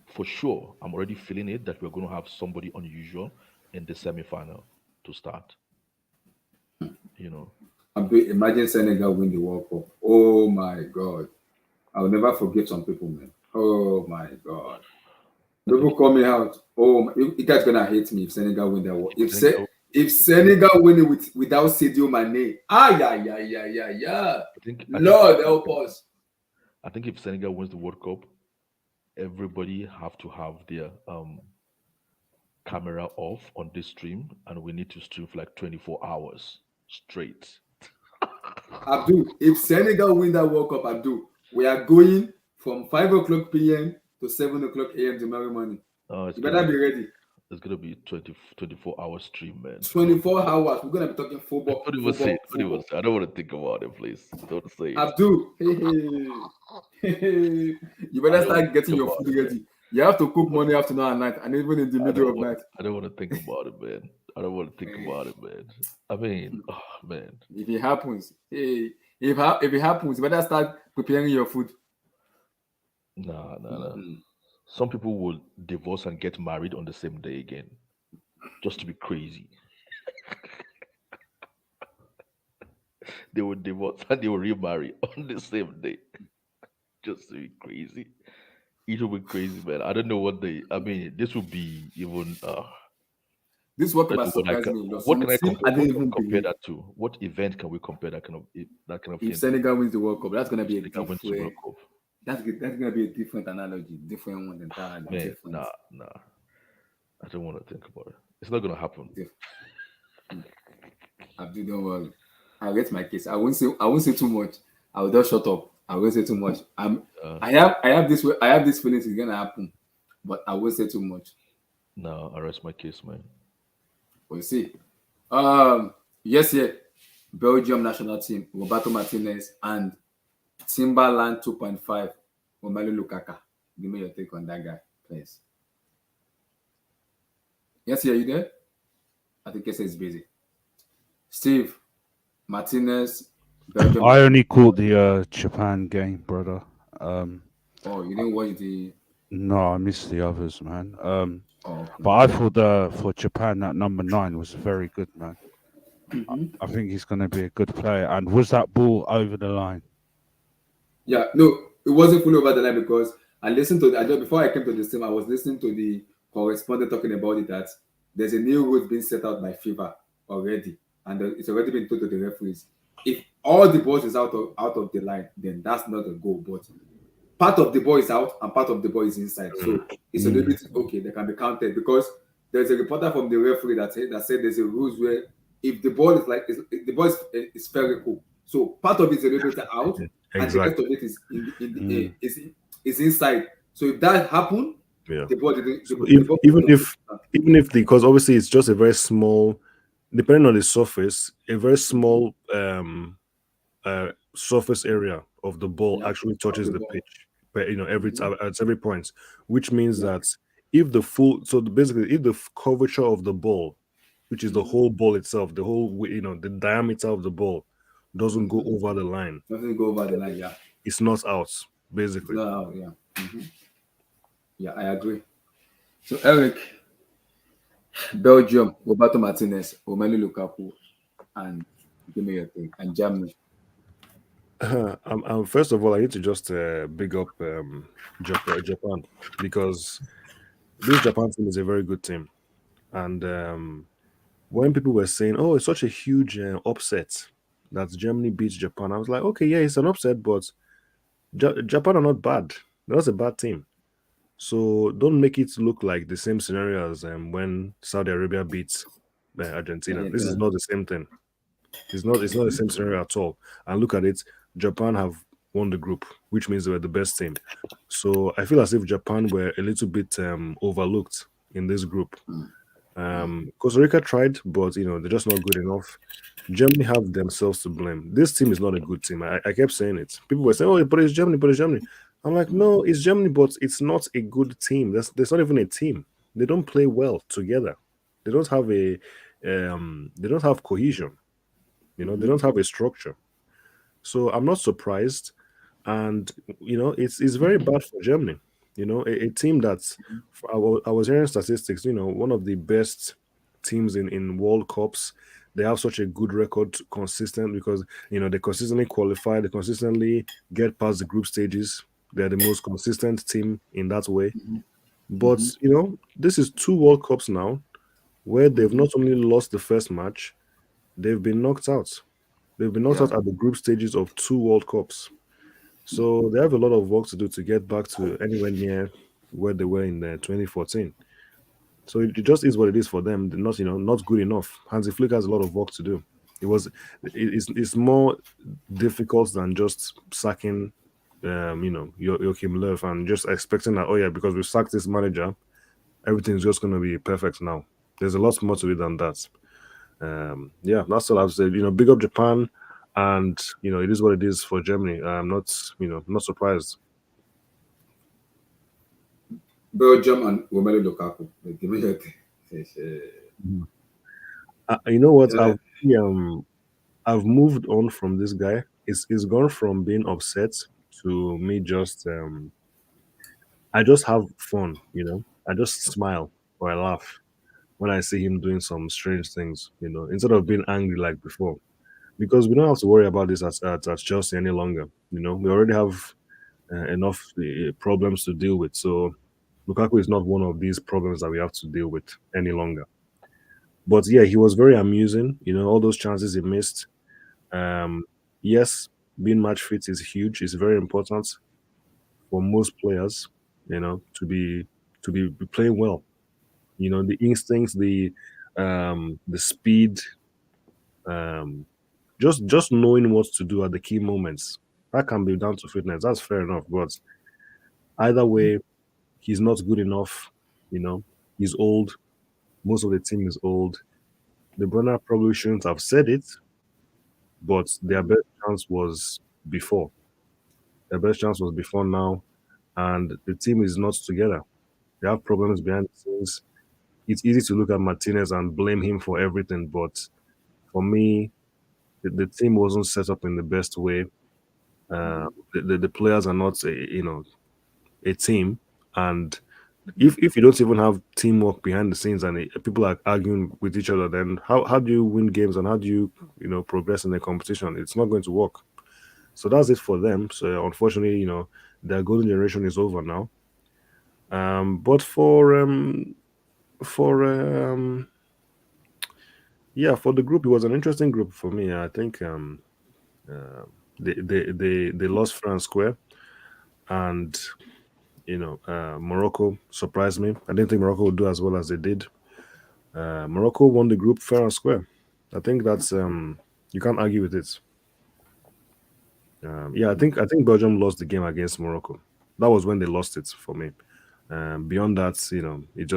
for sure. I'm already feeling it that we're going to have somebody unusual in the semi-final to start. Imagine Senegal win the World Cup. Oh my God. I'll never forget some people, man. Oh my God. People call me out. Oh, you guys gonna hate me if Senegal win that World. If Senegal win it without Sadio Mane, yeah. Lord help us. I think if Senegal wins the World Cup, everybody have to have their camera off on this stream, and we need to stream for like 24 hours straight. Abdul, if Senegal win that World Cup, Abdul, we are going from 5 o'clock p.m. to 7 o'clock a.m. tomorrow morning. You better be ready. It's gonna be 24-hour stream, man. 24 hours. We're gonna be talking football. Football. I don't want to think about it, please. Don't say it. Abdul, hey. You better start getting your food ready. You have to cook morning, afternoon, and night, and even in the middle of night. I don't want to think about it, man. I mean, oh, man. If it happens, if it happens, you better start preparing your food. Nah. Some people will divorce and get married on the same day again, just to be crazy. They will divorce and they will remarry on the same day, just to be crazy. It will be crazy, man. I don't know what this will be even. This World Cup has surprised me. What can I compare that to? What event can we compare that kind of If thing? Senegal wins the World Cup, that's gonna be a different. World Cup. That's gonna be a different analogy, different one entirely. Man, nah. I don't want to think about it. It's not gonna happen. Abdul, don't worry. I'll get my case. I won't say too much. I will just shut up. I won't say too much. I have this feeling it's gonna happen, but I won't say too much. No, I rest my case, man. We'll see. Yes, Belgium national team, Roberto Martinez and Timberland 2.5, Romelu Lukaku. Give me your take on that guy, please. Yes, are you there? I think Kesa is busy. Steve, Martinez, Belgium. I only caught the Japan game, brother. You didn't watch the... No, I missed the others, man. Okay. But I thought for Japan, that number 9 was very good, man. I think he's going to be a good player. And was that ball over the line? Yeah, no, it wasn't fully over the line because I listened to before I came to this team, I was listening to the correspondent talking about it that there's a new rule being set out by FIFA already, and it's already been told to the referees. If all the balls is out of the line, then that's not a goal. But part of the ball is out and part of the ball is inside, so it's a little bit okay. They can be counted because there's a reporter from the referee that said there's a rules where if the ball is spherical, so part of it is a little bit out. And the rest of it is in the air, is inside. So if that happen, the ball because obviously it's just a very small, depending on the surface, a very small surface area of the ball actually touches the pitch, but at every point, which means that if the curvature of the ball which is the whole ball itself, the whole the diameter of the ball doesn't go over the line. Nothing go over the line. Yeah, It's not out, basically. no, yeah, yeah. I agree. So Eric, Belgium, Roberto Martinez, Romelu Lukaku, and give me your thing. And Germany. First of all, I need to just big up Japan, because this Japan team is a very good team. And when people were saying, "Oh, it's such a huge upset that Germany beats Japan," I was like, "Okay, yeah, it's an upset, but Japan are not bad. They're not a bad team. So don't make it look like the same scenario as when Saudi Arabia beats Argentina. This is not the same thing. It's not the same scenario at all. And look at it, Japan have won the group, which means they were the best team. So I feel as if Japan were a little bit overlooked in this group. Costa Rica tried, but they're just not good enough. Germany have themselves to blame. This team is not a good team. I kept saying it. People were saying, "Oh, but it's Germany, but it's Germany." I'm like, no, it's Germany, but it's not a good team. There's not even a team. They don't play well together. They don't have they don't have cohesion. They don't have a structure. So I'm not surprised, and it's very bad for Germany. A team that's I was hearing statistics. One of the best teams in World Cups. They have such a good record, consistent, because they consistently qualify. They consistently get past the group stages. They're the most consistent team in that way. But this is 2 World Cups now where they've not only lost the first match, they've been knocked out. They've been knocked out at the group stages of 2 World Cups. So they have a lot of work to do to get back to anywhere near where they were in 2014. So it just is what it is for them. They're not good enough. Hansi Flick has a lot of work to do. It's more difficult than just sacking Joachim Löw and just expecting that, oh yeah, because we sacked this manager, everything's just going to be perfect now. There's a lot more to it than that. Yeah, that's all I've said. Big up Japan, and it is what it is for Germany. I'm not surprised. Belgium and Romelu Lukaku. Give me your thing. You know what? Yeah. I've moved on from this guy. It's gone from being upset to me just I just have fun, I just smile or I laugh when I see him doing some strange things, instead of being angry like before. Because we don't have to worry about this at Chelsea any longer. We already have enough problems to deal with. So Lukaku is not one of these problems that we have to deal with any longer. But yeah, he was very amusing. All those chances he missed. Yes, being match fit is huge. It's very important for most players, to be playing well. The instincts, the speed, just knowing what to do at the key moments. That can be down to fitness. That's fair enough. But either way, he's not good enough. He's old. Most of the team is old. The Brunner probably shouldn't have said it, but their best chance was before. Their best chance was before now, and the team is not together. They have problems behind the scenes. It's easy to look at Martinez and blame him for everything, but for me, the team wasn't set up in the best way. The players are not a team, and if you don't even have teamwork behind the scenes and people are arguing with each other, then how do you win games and how do you progress in the competition? It's not going to work. So that's it for them. So unfortunately, their golden generation is over now. But for the group, it was an interesting group for me. I think they lost fair and square, and Morocco surprised me. I didn't think Morocco would do as well as they did. Morocco won the group fair and square. I think that's you can't argue with it. I think Belgium lost the game against Morocco. That was when they lost it for me. Beyond that, it's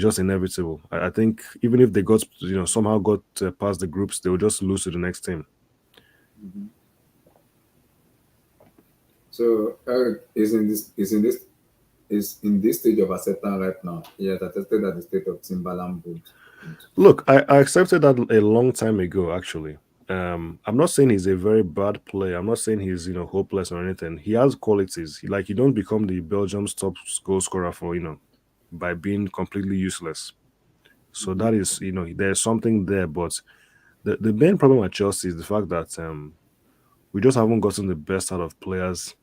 just inevitable. I think even if they got somehow got past the groups, they will just lose to the next team. So Eric is in this is in this stage of acceptance right now. He has attested that the state of Timberland board. Look, I accepted that a long time ago, actually. I'm not saying he's a very bad player. I'm not saying he's hopeless or anything. He has qualities. Like, you don't become the Belgium's top goal scorer for by being completely useless. So that is there's something there, but the main problem at Chelsea is the fact that we just haven't gotten the best out of players,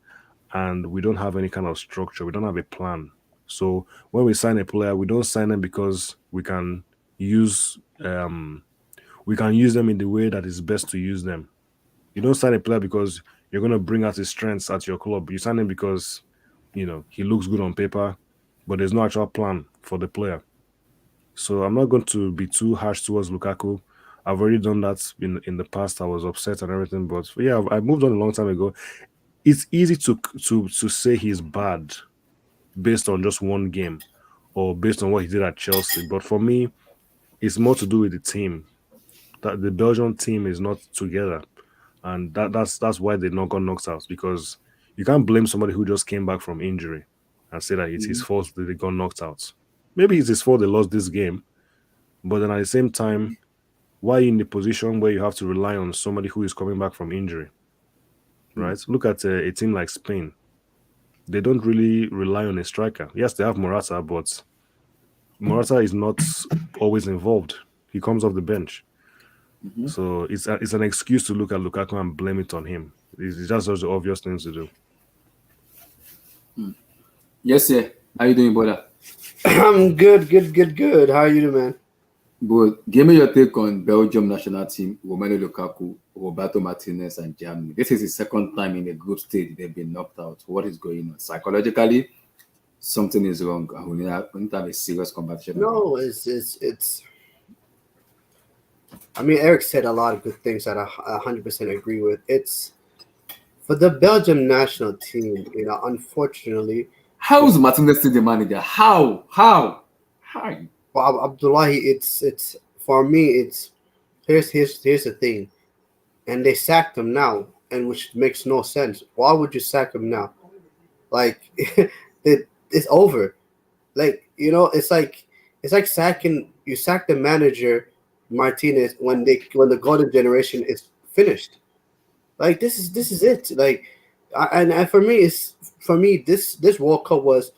and we don't have any kind of structure. We don't have a plan. So when we sign a player, we don't sign them because we can use them in the way that is best to use them. You don't sign a player because you're going to bring out his strengths at your club. You sign him because he looks good on paper, but there's no actual plan for the player. So I'm not going to be too harsh towards Lukaku. I've already done that in the past. I was upset and everything, but yeah, I moved on a long time ago. It's easy to say he's bad based on just one game or based on what he did at Chelsea. But for me, it's more to do with the team. That the Belgian team is not together, and that's why they not got knocked out. Because you can't blame somebody who just came back from injury and say that it's his fault that they got knocked out. Maybe it's his fault they lost this game, but then at the same time, why are you in the position where you have to rely on somebody who is coming back from injury? Right? Look at a team like Spain. They don't really rely on a striker. Yes, they have Morata, but Morata is not always involved. He comes off the bench. So it's an excuse to look at Lukaku and blame it on him. It's just such the obvious things to do. Yes, sir. How you doing, brother? I'm good. How are you doing, man? But give me your take on Belgium national team, Romelu Lukaku, Roberto Martinez, and Germany. This is the second time in a group stage they've been knocked out. What is going on? Psychologically, something is wrong. We need to have a serious conversation. No, it's. I mean, Eric said a lot of good things that I 100% agree with. It's for the Belgium national team. Unfortunately, how is Martinez still the manager? How? Well, Abdullahi, it's for me. It's here's the thing, and they sacked him now, and which makes no sense. Why would you sack him now? Like, it's over. Like, it's like sacking. You sack the manager Martinez when the golden generation is finished. Like, this is it. Like, and for me this World Cup was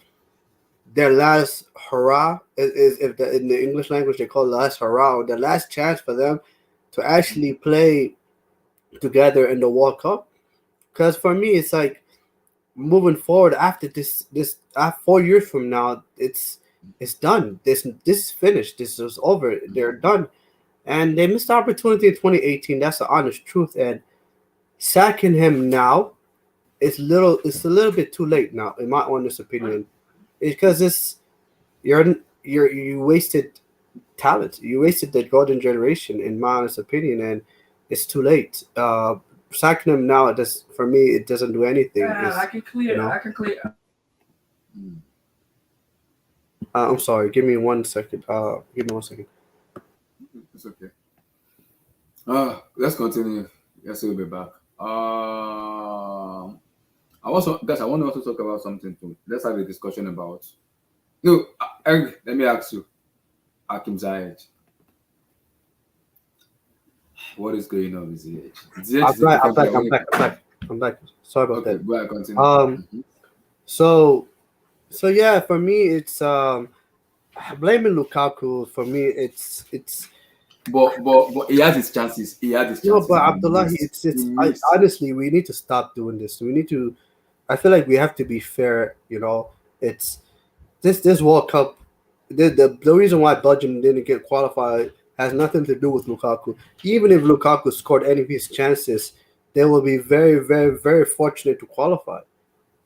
their last hurrah. Is if in the English language they call it last hurrah, or the last chance for them to actually play together in the World Cup. Because for me, it's like moving forward after this 4 years from now, it's done. This is finished. This is over. They're done, and they missed the opportunity in 2018. That's the honest truth. And sacking him now, it's a little bit too late now, in my honest opinion. Because you wasted talent. You wasted the golden generation, in my honest opinion, and it's too late. Sacking him now, for me, it doesn't do anything. I can clear. I'm sorry. Give me 1 second. It's okay. Let's continue. Yes, we'll be back. I want to also talk about something too. Let's have a discussion about. No, Eric, let me ask you, Hakim Ziyech. What is going on with Ziyech? I'm back. Sorry about that. Go ahead, continue. So yeah, for me, it's blaming Lukaku. For me, it's. But he has his chances. No, but Abdullahi, honestly, we need to stop doing this. We need to. I feel like we have to be fair. It's this World Cup. The reason why Belgium didn't get qualified has nothing to do with Lukaku. Even if Lukaku scored any of his chances, they will be very, very, very fortunate to qualify.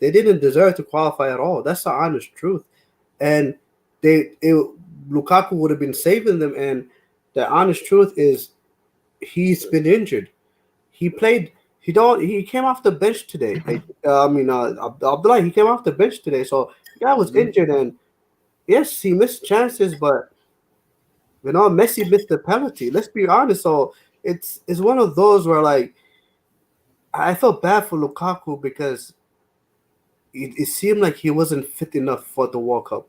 They didn't deserve to qualify at all. That's the honest truth. And Lukaku would have been saving them. And the honest truth is, he's been injured. He played. He came off the bench today. Abdullah, he came off the bench today. So the guy was injured, and yes, he missed chances, but Messi missed the penalty. Let's be honest. So it's one of those where, like, I felt bad for Lukaku because it seemed like he wasn't fit enough for the World Cup.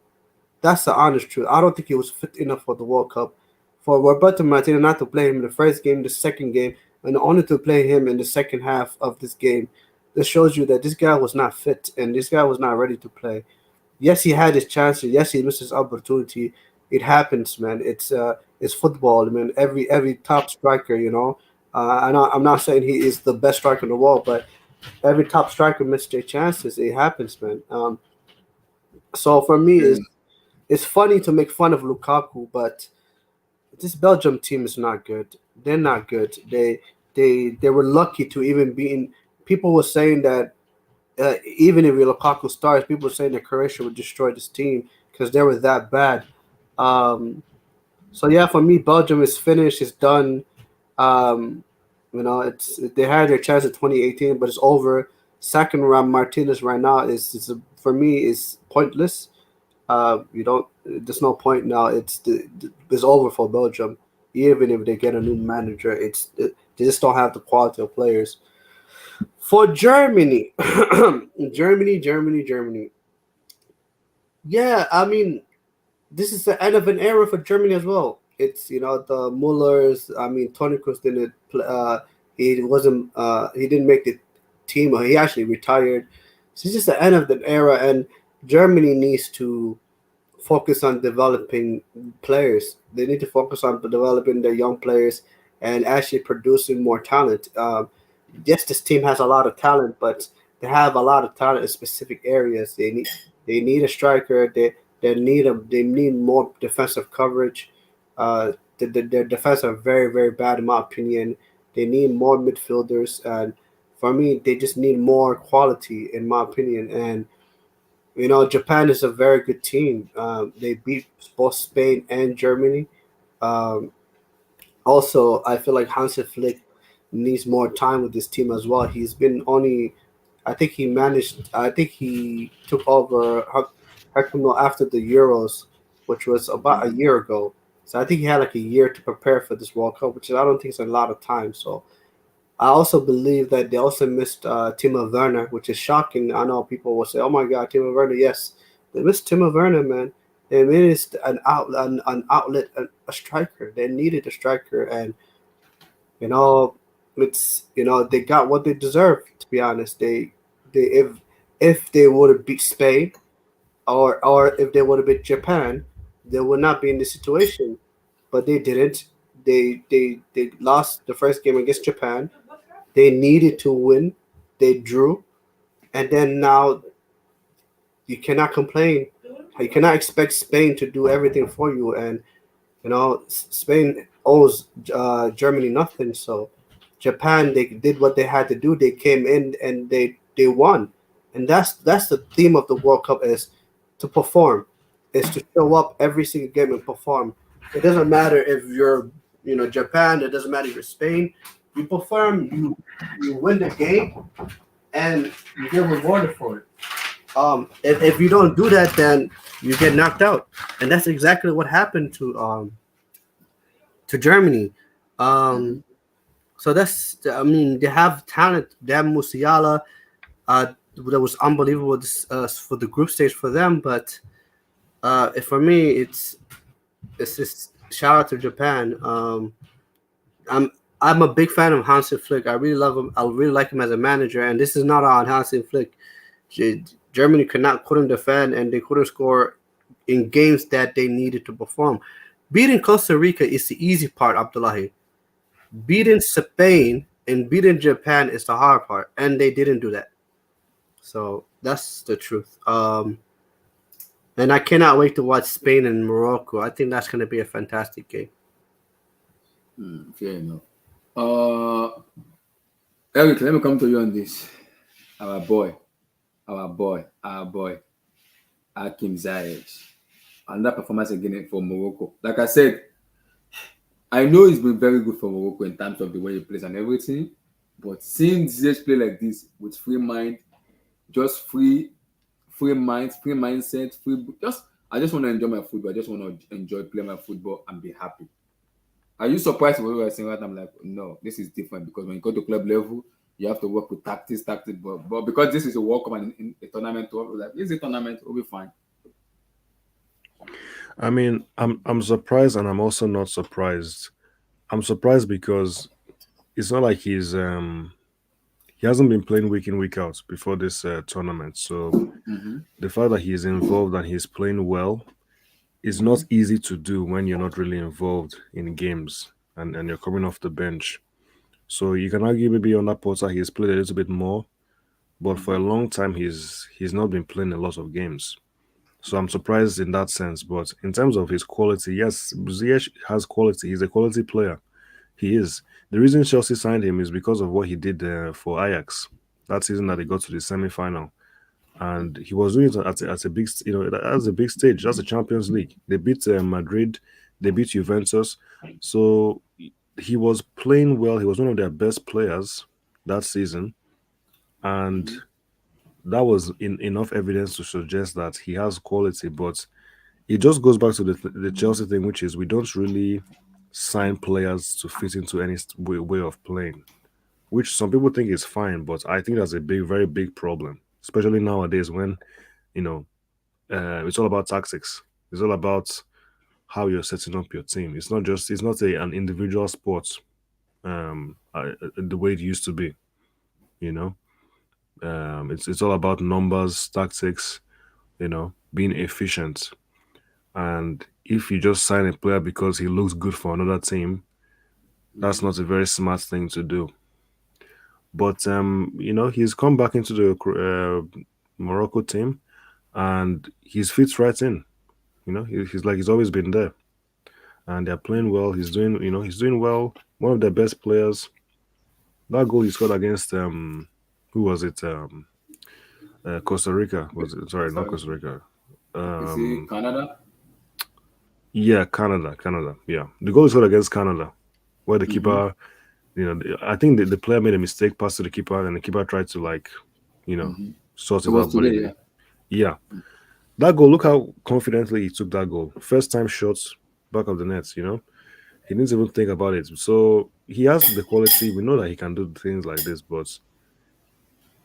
That's the honest truth. I don't think he was fit enough for the World Cup. For Roberto Martinez not to play him in the first game, the second game, and only to play him in the second half of this game, this shows you that this guy was not fit and this guy was not ready to play. Yes, he had his chances. Yes, he missed his opportunity. It happens, man. It's football, man. Every top striker, I'm not saying he is the best striker in the world, but every top striker missed their chances. It happens, man. So for me, it's funny to make fun of Lukaku, but this Belgium team is not good. They're not good. They were lucky to even be in. People were saying that even if Lukaku starts, people were saying that Croatia would destroy this team because they were that bad. So yeah, for me, Belgium is finished. It's done. They had their chance in 2018, but it's over. Second round Martinez right now is for me is pointless. There's no point now. It's over for Belgium. Even if they get a new manager, they just don't have the quality of players. For Germany, Germany. Yeah, I mean, this is the end of an era for Germany as well. It's the Mullers. I mean, Toni Kroos didn't play. He wasn't. He didn't make the team. He actually retired. So it's just the end of an era, and Germany needs to focus on developing players. They need to focus on developing their young players and actually producing more talent. Yes, this team has a lot of talent, but they have a lot of talent in specific areas. They need a striker. They need more defensive coverage. Their defense are very, very bad in my opinion. They need more midfielders, and for me, they just need more quality in my opinion. And Japan is a very good team. They beat both Spain and Germany. Also, I feel like Hansi Flick needs more time with this team as well. He's been only, I think he took over Hekuno after the Euros, which was about a year ago. So I think he had like a year to prepare for this World Cup, which I don't think is a lot of time. So I also believe that they also missed Timo Werner, which is shocking. I know people will say, "Oh my God, Timo Werner!" Yes, they missed Timo Werner, man. They missed an outlet, a striker. They needed a striker, and they got what they deserved. To be honest, if they would have beat Spain, or if they would have beat Japan, they would not be in this situation. But they didn't. They lost the first game against Japan. They needed to win. They drew. And then now you cannot complain. You cannot expect Spain to do everything for you. And, Spain owes Germany nothing. So Japan, they did what they had to do. They came in and they won. And that's the theme of the World Cup is to perform, is to show up every single game and perform. It doesn't matter if you're, Japan. It doesn't matter if you're Spain. You perform, you win the game, and you get rewarded for it. If you don't do that, then you get knocked out, and that's exactly what happened to Germany. So they have talent. They have Musiala. That was unbelievable for the group stage for them, but for me, it's just shout out to Japan. I'm a big fan of Hansi Flick. I really love him. I really like him as a manager. And this is not on Hansi Flick. Germany couldn't defend, and they couldn't score in games that they needed to perform. Beating Costa Rica is the easy part, Abdullahi. Beating Spain and beating Japan is the hard part, and they didn't do that. So that's the truth. And I cannot wait to watch Spain and Morocco. I think that's going to be a fantastic game. Fair enough. Eric, let me come to you on this. Our boy, Hakim Ziyech. And that performance again for Morocco. Like I said, I know he's been very good for Morocco in terms of the way he plays and everything. But seeing Ziyech play like this with free mind, just free mind, free mindset, I just want to enjoy my football. I just want to enjoy playing my football and be happy. Are you surprised with what we were saying right now? I'm like, no, this is different because when you go to club level, You have to work with tactics, but because this is a World Cup and in a tournament, like it's a tournament, we'll be fine. I mean, I'm surprised, and I'm also not surprised. I'm surprised because it's not like he hasn't been playing week in week out before this tournament. So the fact that he's involved and he's playing well is not easy to do when you're not really involved in games and you're coming off the bench. So you can argue maybe on that Porter he's played a little bit more, but for a long time he's not been playing a lot of games. So I'm surprised in that sense. But in terms of his quality, yes, Ziyech has quality. He's a quality player. He is. The reason Chelsea signed him is because of what he did for Ajax that season that they got to the semi-final, and he was doing it at a big, that's a big stage. That's the Champions League. They beat Madrid, they beat Juventus, so he was playing well. He was one of their best players that season, and that was enough evidence to suggest that he has quality. But it just goes back to the Chelsea thing, which is we don't really sign players to fit into any way of playing, which some people think is fine, but I think that's a very big problem, especially nowadays when it's all about tactics. It's all about how you're setting up your team. It's not an individual sport the way it used to be. It's all about numbers, tactics, being efficient. And if you just sign a player because he looks good for another team, that's not a very smart thing to do. But he's come back into the Morocco team, and he's fits right in. He's like he's always been there, and they're playing well. He's doing well. One of their best players. That goal he scored against who was it? Costa Rica. Was it? Sorry, not Costa Rica. Is it Canada? Yeah, Canada. Yeah, the goal he scored against Canada, where the keeper, I think the player made a mistake, passed to the keeper, and the keeper tried to sort it out. Today, yeah. That goal, look how confidently he took that goal. First time shots, back of the net, He didn't even think about it. So he has the quality. We know that he can do things like this, but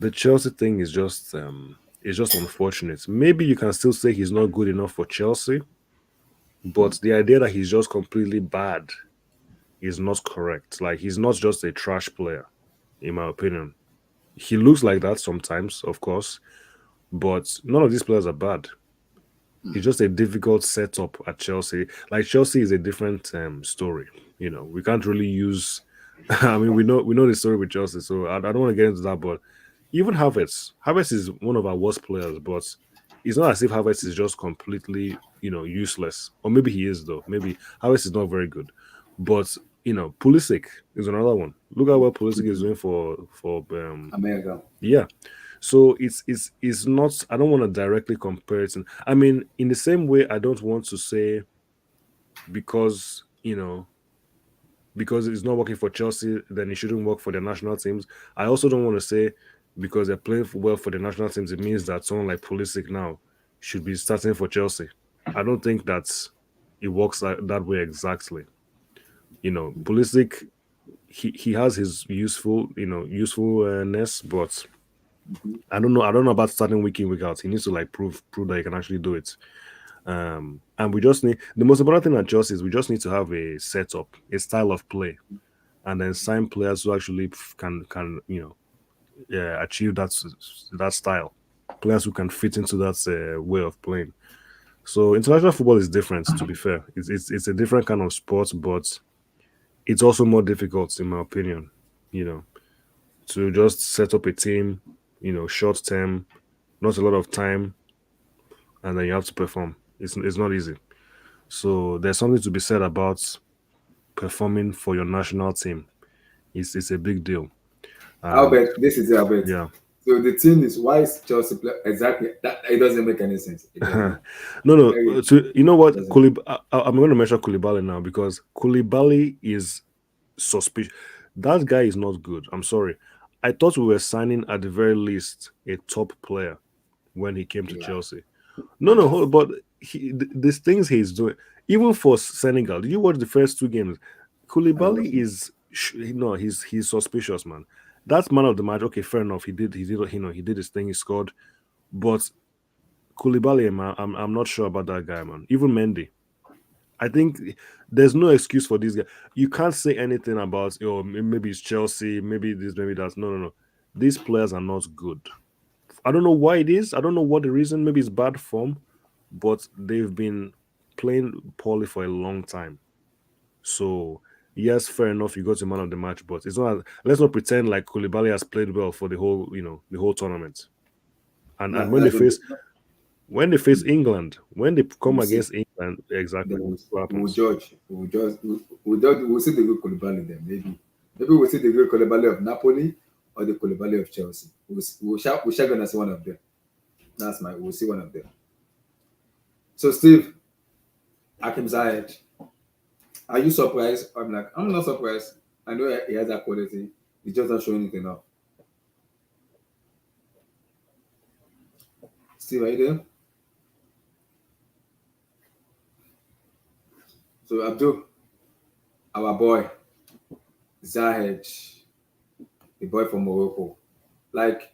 the Chelsea thing is just unfortunate. Maybe you can still say he's not good enough for Chelsea, but the idea that he's just completely bad is not correct. Like, he's not just a trash player, in my opinion. He looks like that sometimes, of course, but none of these players are bad. It's just a difficult setup at Chelsea. Like, Chelsea is a different story. We can't really use. I mean, we know the story with Chelsea, so I don't want to get into that. But even Havertz is one of our worst players. But it's not as if Havertz is just completely, useless. Or maybe he is though. Maybe Havertz is not very good. But Pulisic is another one. Look at what Pulisic is doing for America. Yeah. So it's not. I don't want to directly compare it. I mean, in the same way, I don't want to say because it's not working for Chelsea, then it shouldn't work for their national teams. I also don't want to say because they're playing well for the national teams, it means that someone like Pulisic now should be starting for Chelsea. I don't think that it works that way exactly. Pulisic, he has his usefulness, but I don't know about starting week in, week out. He needs to prove that he can actually do it. And we just need, the most important thing at Chelsea is we just need to have a setup, a style of play, and then sign players who actually can achieve that style. Players who can fit into that way of playing. So international football is different. To be fair, it's a different kind of sport, but it's also more difficult, in my opinion. To just set up a team, short term, not a lot of time, and then you have to perform. It's not easy. So there's something to be said about performing for your national team. It's a big deal. Albert, this is Albert. Yeah. So the thing is, why is Chelsea play exactly that? It doesn't make any sense. No. So you know what? I'm going to mention Koulibaly now because Koulibaly is suspicious. That guy is not good. I'm sorry. I thought we were signing at the very least a top player when he came to Chelsea. No, but these things he's doing, even for Senegal. Did you watch the first two games? Koulibaly is he's suspicious, man. That's man of the match. Okay, fair enough. He did he did his thing. He scored, but Koulibaly, man, I'm not sure about that guy, man. Even Mendy. I think there's no excuse for this guy. You can't say anything about maybe it's Chelsea, maybe this, maybe that. No, no, no. These players are not good. I don't know why it is. I don't know what the reason. Maybe it's bad form, but they've been playing poorly for a long time. So yes, fair enough. You got to man of the match, but it's not. Let's not pretend like Koulibaly has played well for the whole, the whole tournament. And Nah, and when they face England, when they come we'll see. against England, exactly, Then we'll see what we'll happens. judge. We'll see the good Koulibaly then. Maybe we'll see the good Koulibaly of Napoli or the Koulibaly of Chelsea. We're gonna see one of them. We'll see one of them. So Steve, Hakim Ziyech, are you surprised? I'm not surprised. I know he has that quality. He's just not showing it enough. Steve, are you there? So Abdul, our boy, Ziyech, the boy from Morocco. Like,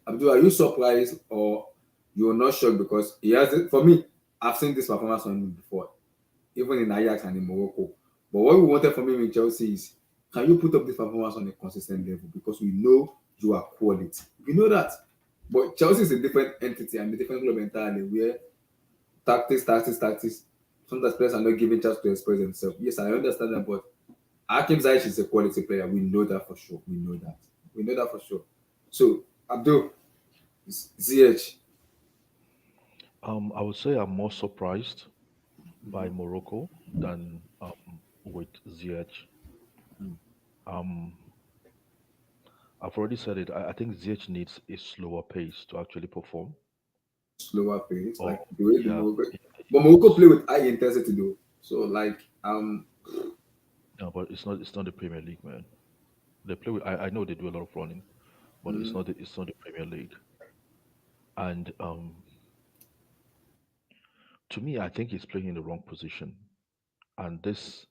Abdul, are you surprised or you're not shocked because he has it? For me, I've seen this performance on him before, even in Ajax and in Morocco. But what we wanted from him in Chelsea is, can you put up this performance on a consistent level? Because we know you are quality. We know that. But Chelsea is a different entity and a different club entirely where tactics. Sometimes players are not given chance to express themselves. Yes, I understand that, but Hakim Ziyech is a quality player. We know that for sure. We know that for sure. So, Abdul, Ziyech. I would say I'm more surprised by Morocco than with Ziyech. Um, I've already said it. I think Ziyech needs a slower pace to actually perform. Slower pace, Or like the way the yeah, Morocco. yeah, But Morocco play with high intensity though. So like no, but it's not the Premier League, man. They play with. I know they do a lot of running, but mm, it's not the Premier League. And to me, I think he's playing in the wrong position. And this,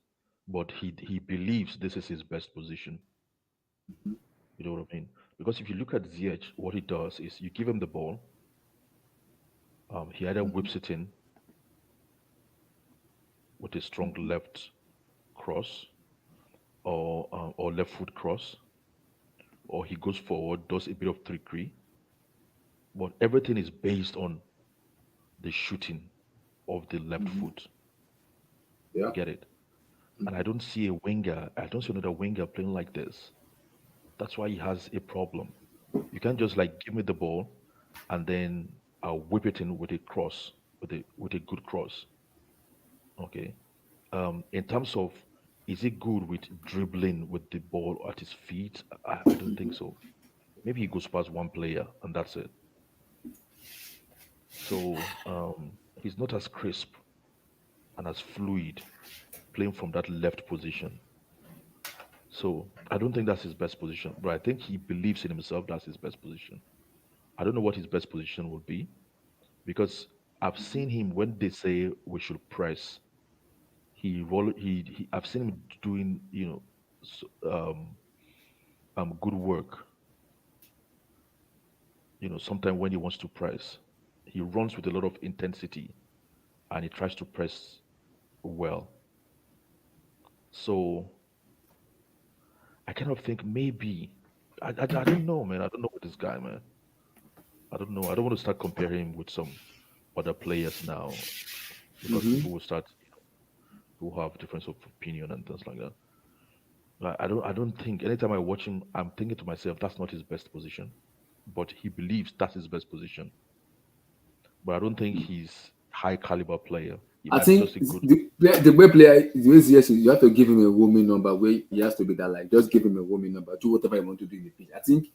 but he believes this is his best position. You know what I mean? Because if you look at Ziyech, what he does is you give him the ball, he either whips it in with a strong left cross or left foot cross, or he goes forward, does a bit of trickery, but everything is based on the shooting of the left foot. yeah. You get it? And I don't see a winger, I don't see another winger playing like this. That's why he has a problem. You can't just like give me the ball and then I'll whip it in with a cross, with a good cross. Okay. In terms of is he good with dribbling with the ball at his feet? I don't think so. Maybe he goes past one player and that's it. So he's not as crisp and as fluid playing from that left position. So I don't think that's his best position, but I think he believes in himself that's his best position. I don't know what his best position would be because I've seen him when they say we should press. I've seen him doing good work. Sometimes when he wants to press, he runs with a lot of intensity and he tries to press well. So I kind of think maybe I don't know, man. I don't know with this guy, man. I don't know. I don't want to start comparing him with some other players now because people will start who have difference of opinion and things like that. I don't think anytime I watch him, I'm thinking to myself, that's not his best position. But he believes that's his best position. But I don't think he's high caliber player. He I might be think just a good. the way player the way Ziyech is, you have to give him a roaming number where he has to be that like just give him a roaming number, do whatever you want to do in the pitch. I think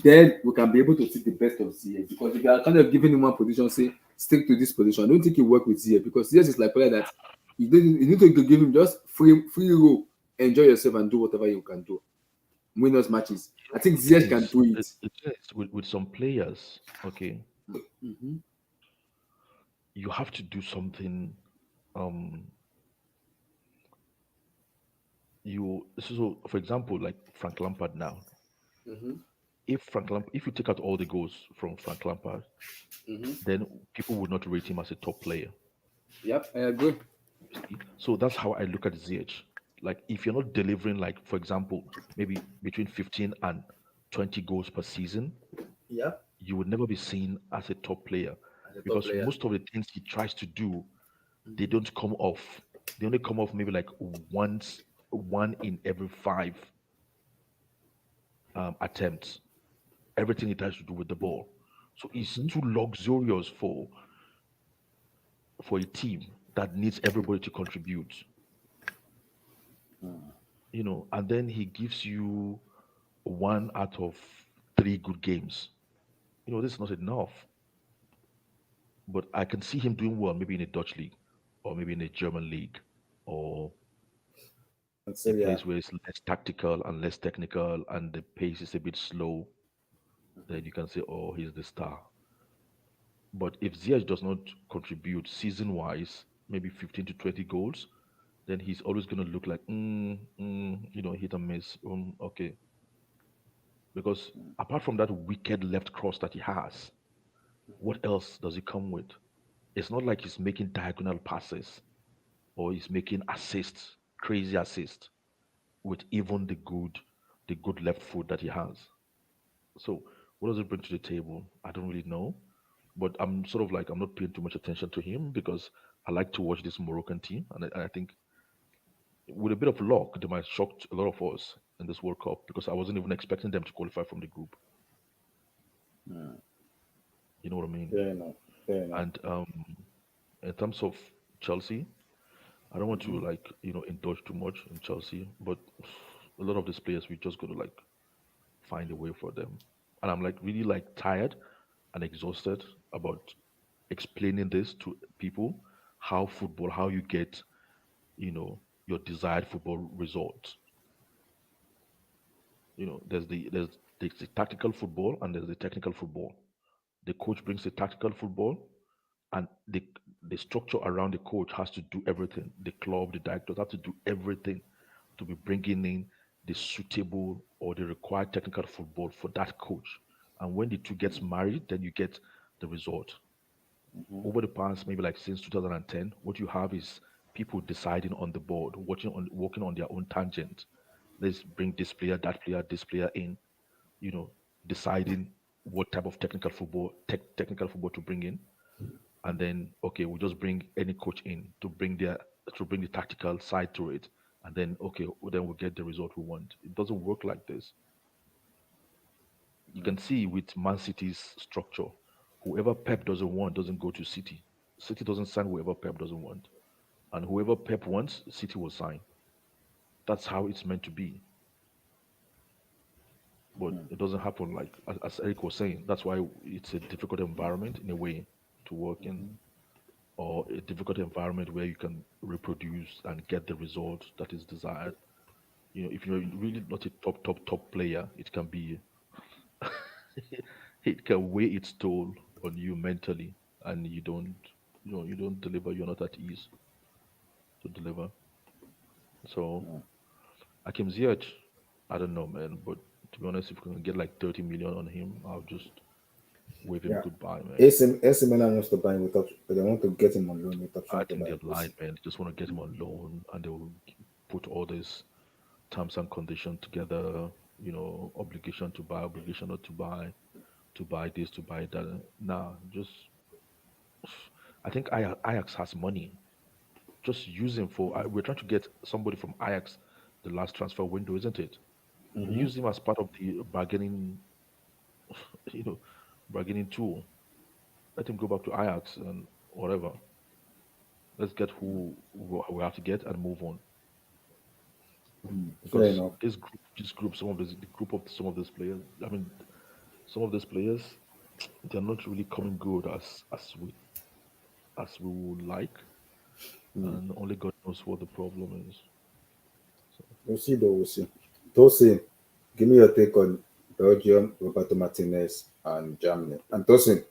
then we can be able to see the best of Ziyech because if you are kind of giving him one position, say stick to this position. I don't think he work with Ziyech because Ziyech is like player that you need to give him just free roll, enjoy yourself and do whatever you can do. Win us matches. I think The thing Ziyech can is, do it. it is with some players, okay, Mhm. you have to do something. Um, for example, like Frank Lampard now, Mm-hmm. If you take out all the goals from Frank Lampard, Mm-hmm. then people would not rate him as a top player. Yep, I agree. You see? So that's how I look at Ziyech. Like if you're not delivering, like for example, maybe between 15 and 20 goals per season, Yeah. you would never be seen as a top player As a top because player. most of the things he tries to do, they don't come off. They only come off maybe like one in every five attempts. Everything he tries to do with the ball, so it's too luxurious for a team that needs everybody to contribute. And then he gives you one out of three good games. This is not enough. But I can see him doing well, maybe in a Dutch league, or maybe in a German league, or And so a yeah, place where it's less tactical and less technical, and the pace is a bit slow. Then you can say, "Oh, he's the star." But if Ziyech does not contribute season-wise, maybe 15 to 20 goals, then he's always going to look like, hit and miss. Okay. Because apart from that wicked left cross that he has, what else does he come with? It's not like he's making diagonal passes or he's making assists, crazy assists with even the good left foot that he has. So what does it bring to the table? I don't really know. But I'm sort of like I'm not paying too much attention to him because I like to watch this Moroccan team, and I think with a bit of luck, they might shock a lot of us in this World Cup because I wasn't even expecting them to qualify from the group. You know what I mean? fair enough. Fair enough. And in terms of Chelsea, I don't want to indulge too much in Chelsea, but a lot of these players we just got to like find a way for them. And I'm like really like tired and exhausted about explaining this to people how you get your desired football result. There's the tactical football and there's the technical football. The coach brings the tactical football, and the structure around the coach has to do everything. The club, the directors have to do everything to be bringing in the suitable or the required technical football for that coach. And when the two gets married, then you get the result. Over the past maybe like since 2010, what you have is people deciding on the board, working on their own tangent. Let's bring this player in, you know, deciding what type of technical football to bring in, and then okay, we'll just bring any coach in to bring the tactical side to it, and then okay, then we'll get the result we want. It doesn't work like this. You can see with Man City's structure, whoever Pep doesn't want doesn't go to City. City doesn't sign whoever Pep doesn't want, and whoever Pep wants, City will sign. That's how it's meant to be. But it doesn't happen like as Eric was saying. That's why it's a difficult environment in a way to work in, or a difficult environment where you can reproduce and get the result that is desired. If you're really not a top player, it can be it can weigh its toll on you mentally, and you don't deliver. You're not at ease to deliver. So Akim Ziyech, I don't know, man. But to be honest, if we can get like 30 million on him, I'll just wave him Yeah. goodbye, man. AC Milan wants to buy him without, but they want to get him on loan with I option to think buy they're him. lying, man. They just want to get him on loan, and they will put all this terms and conditions together. Obligation to buy, obligation not to buy this, to buy that. Nah, just I think Ajax has money. Just use him for. We're trying to get somebody from Ajax the last transfer window, isn't it? Use him as part of the you know, bargaining tool. Let him go back to Ajax and whatever. Let's get who we have to get and move on. Fair Because enough. this group, the group of some of these players. I mean, some of these players, they're not really coming good as we would like, and only God knows what the problem is. So, We'll see though, we'll see. Tosin, give me your take on Belgium, Roberto Martinez, and Germany. And Tosin,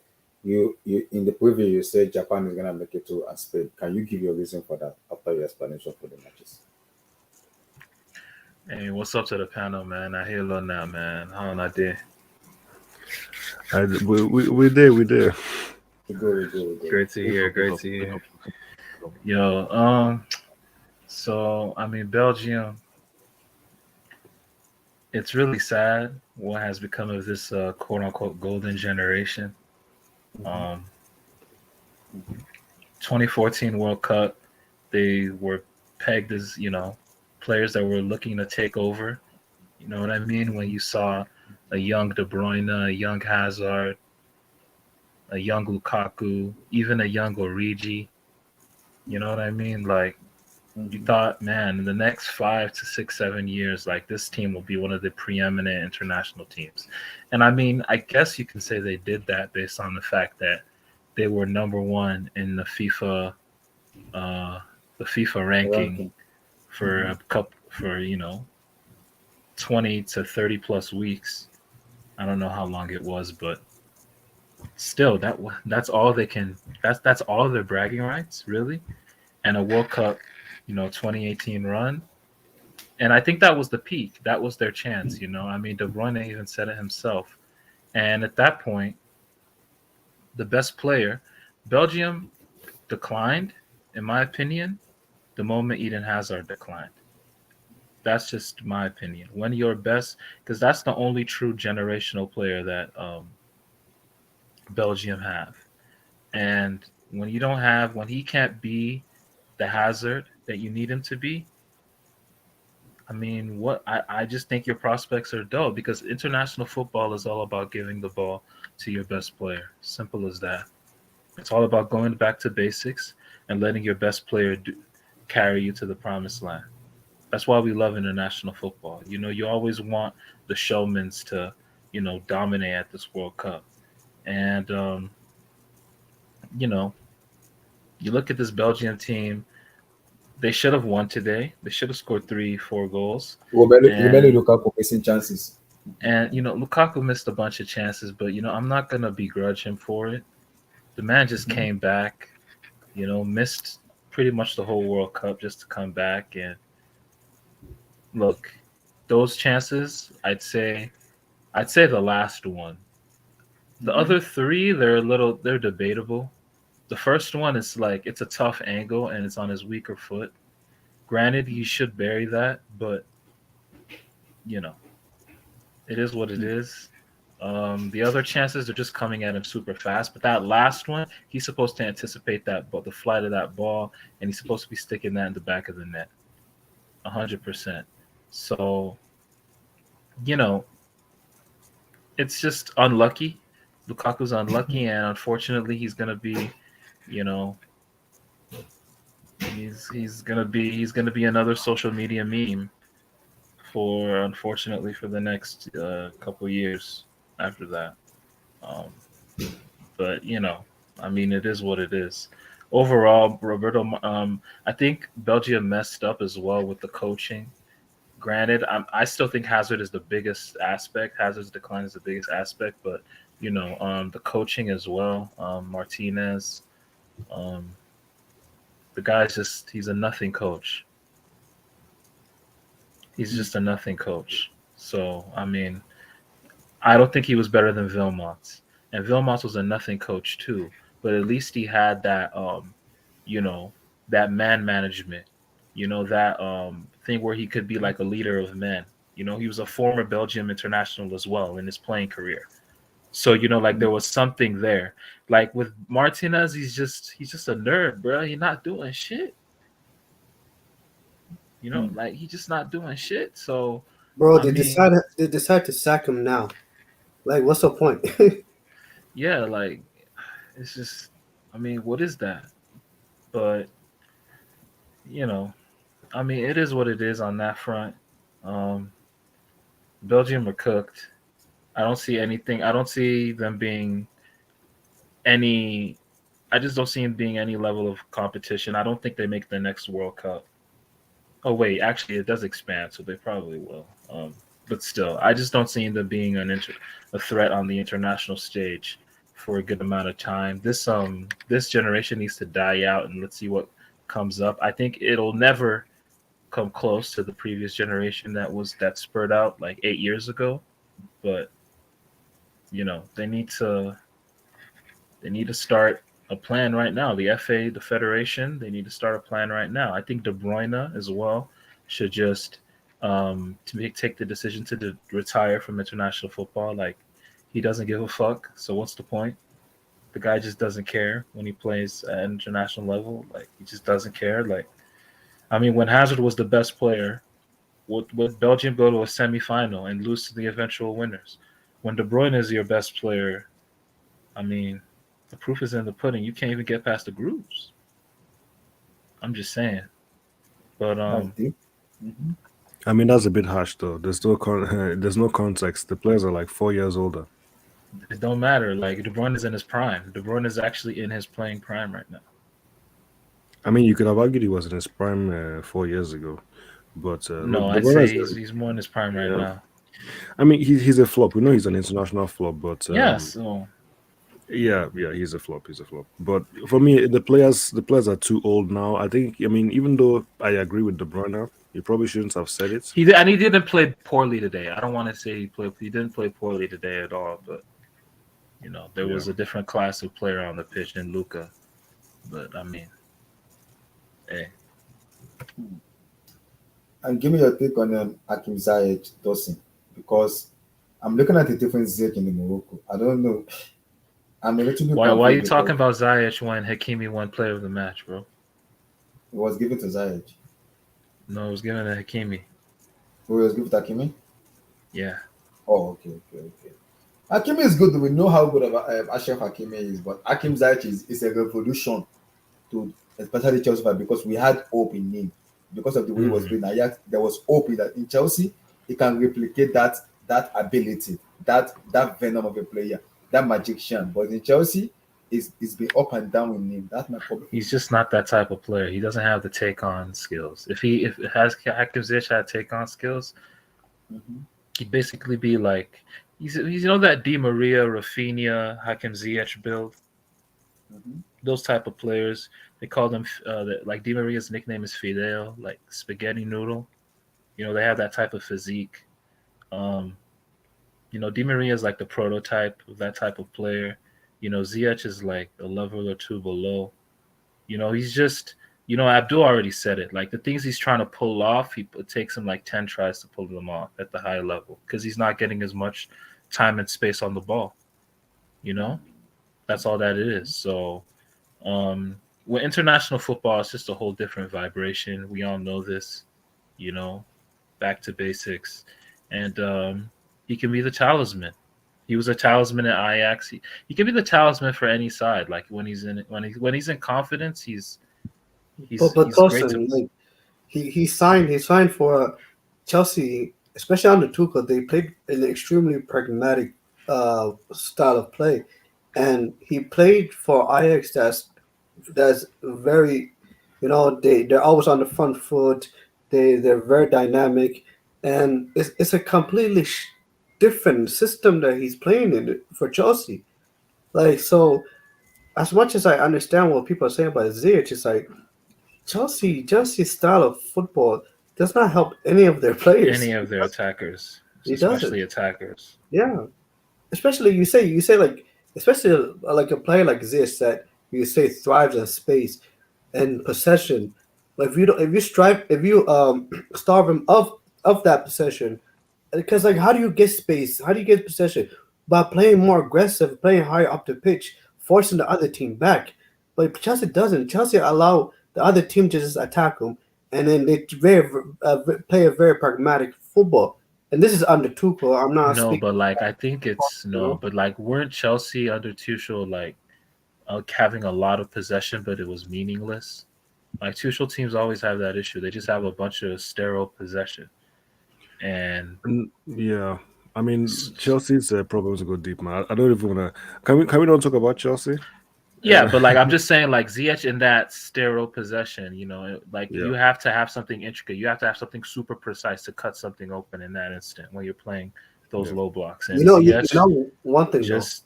you in the preview you said Japan is gonna make it to and Spain. Can you give your reason for that after your explanation for the matches? Hey, what's up to the panel, man? I hear a now, man. How on I did? We there, we there. We go. Great to hear. Big Great up, to big hear. up, big up. Yo, so I mean, Belgium. It's really sad what has become of this quote unquote golden generation. Um, 2014 World Cup, they were pegged as players that were looking to take over. You know what I mean? When you saw a young De Bruyne, a young Hazard, a young Lukaku, even a young Origi. You know what I mean? Like you thought, man, in the next 5 to 6, 7 years, like this team will be one of the preeminent international teams. And I mean, I guess you can say they did that based on the fact that they were number one in uh, the FIFA ranking for a couple for 20 to 30 plus weeks. I don't know how long it was, but still, that's all they can. That's all their bragging rights, really. And a World Cup, 2018 run. And I think that was the peak. That was their chance. I mean, De Bruyne even said it himself. And at that point, the best player, Belgium declined, in my opinion, the moment Eden Hazard declined. That's just my opinion. When you're best, because that's the only true generational player that Belgium have. And when he can't be the Hazard that you need him to be, I mean, I just think your prospects are dull because international football is all about giving the ball to your best player. Simple as that. It's all about going back to basics and letting your best player carry you to the promised land. That's why we love international football. You always want the showmans to, dominate at this World Cup. And, you know, you look at this Belgian team, they should have won today. They should have scored 3, 4 goals. Remember Lukaku missing chances. And Lukaku missed a bunch of chances, but I'm not gonna begrudge him for it. The man just came back, missed pretty much the whole World Cup just to come back and look. Those chances, I'd say the last one. The other three, they're debatable. The first one is like it's a tough angle and it's on his weaker foot. Granted, he should bury that, but you know, it is what it is. The other chances are just coming at him super fast, but that last one, he's supposed to anticipate that, but the flight of that ball, and he's supposed to be sticking that in the back of the net, 100%. So you know, it's just unlucky. Lukaku's unlucky, and unfortunately, he's gonna be, you know, he's gonna be another social media meme for unfortunately for the next couple years after that. Um, but I mean, it is what it is. Overall, Roberto, I think Belgium messed up as well with the coaching. Granted, I still think Hazard is the biggest aspect. Hazard's decline is the biggest aspect, but the coaching as well. Martinez, um, the guy's he's a nothing coach. He's just a nothing coach. So I mean, I don't think he was better than Vilmot, and Vilmot was a nothing coach too. But at least he had that, you know, that man management. That thing where he could be like a leader of men. He was a former Belgium international as well in his playing career. So like there was something there. Like with Martinez, he's just a nerd, bro. He's not doing shit. Like he's just not doing shit. So Bro, I mean, they decide to sack him now. Like, what's the point? yeah, like it's just, I mean, what is that? But you know, I mean, it is what it is on that front. Um, Belgium are cooked. I don't see anything. I don't see them being any. I just don't see them being any level of competition. I don't think they make the next World Cup. Oh wait, actually, it does expand, so they probably will. But still, I just don't see them being a threat on the international stage for a good amount of time. This generation needs to die out, and let's see what comes up. I think it'll never come close to the previous generation that spurred out like 8 years ago. But they need to start a plan right now. The FA, the federation, they need to start a plan right now. I think De Bruyne as well should just take the decision to retire from international football. Like, he doesn't give a fuck. So what's the point? The guy just doesn't care when he plays at international level. Like, he just doesn't care. Like, I mean, when Hazard was the best player, would Belgium go to a semi-final and lose to the eventual winners? When De Bruyne is your best player, I mean, the proof is in the pudding. You can't even get past the groups. I'm just saying. But I mean, that's a bit harsh, though. There's no context. The players are like 4 years older. it don't matter. Like, De Bruyne is in his prime. De Bruyne is actually in his playing prime right now. I mean, you could have argued he was in his prime 4 years ago, but No, De I'd Bruyne say is- he's more in his prime right now. I mean, he's a flop. We know he's an international flop, but Yeah, so yeah, he's a flop. He's a flop. But for me, the players are too old now. I think. I mean, even though I agree with De Bruyne, you probably shouldn't have said it. he didn't play poorly today. I don't want to say he didn't play poorly today at all, but there was a different class of player on the pitch than Luka. But I mean, hey. And give me your take on Hakim Ziyech Dawson, because I'm looking at the different Ziyech in the Morocco. I don't know. I'm a little bit. Why are you confused talking because about Ziyech when Hakimi won Player of the Match, bro? It was given to Ziyech. No, it was given to Hakimi. Who was given to Hakimi? Yeah. Oh, okay. Hakimi is good. We know how good Ashraf Hakimi is, but Hakim Ziyech is a revolution to especially Chelsea fan, because we had hope in him because of the way he was playing. Ajax, there was hope in Chelsea. He can replicate that ability, that venom of a player, that magician. But in Chelsea, it's been up and down with him. That's my problem. He's just not that type of player. He doesn't have the take-on skills. If Hakim Ziyech had take-on skills, he'd basically be like he's that Di Maria, Rafinha, Hakim Ziyech build. Those type of players. They call them like Di Maria's nickname is Fidel, like spaghetti noodle. They have that type of physique. Di Maria is like the prototype of that type of player. Ziyech is like a level or two below. He's just, Abdul already said it. Like, the things he's trying to pull off, it takes him like 10 tries to pull them off at the high level, because he's not getting as much time and space on the ball. That's all that it is. So, with international football, it's just a whole different vibration. We all know this, back to basics. And he can be the talisman. He was a talisman at Ajax. He can be the talisman for any side. Like, when he's in confidence, he's But Dawson, like, he signed for Chelsea, especially under Tuchel. They played an extremely pragmatic style of play, and he played for Ajax. That's very, they're always on the front foot. They're very dynamic, and it's a completely different system that he's playing in for Chelsea. Like, so, as much as I understand what people are saying about Ziyech, it's like Chelsea's style of football does not help any of their players. Any of their attackers, He doesn't. especially attackers. Yeah, especially you say like, especially like a player like this that you say thrives in space and possession. Like, if you starve him of that possession, because like, how do you get space? How do you get possession? By playing more aggressive, playing higher up the pitch, forcing the other team back. But Chelsea doesn't. Chelsea allow the other team to just attack them, and then they play a very pragmatic football. And this is under Tuchel. I'm not. No, speaking but like, I think it's but like, weren't Chelsea under Tuchel like having a lot of possession, but it was meaningless? Like, Tuchel teams always have that issue. They just have a bunch of sterile possession. And yeah, I mean, Chelsea's problems go deep, man. I don't even want to. Can we not talk about Chelsea? yeah, but like, I'm just saying, like, Ziyech in that sterile possession, like, you have to have something intricate. You have to have something super precise to cut something open in that instant when you're playing those low blocks. And you one thing. just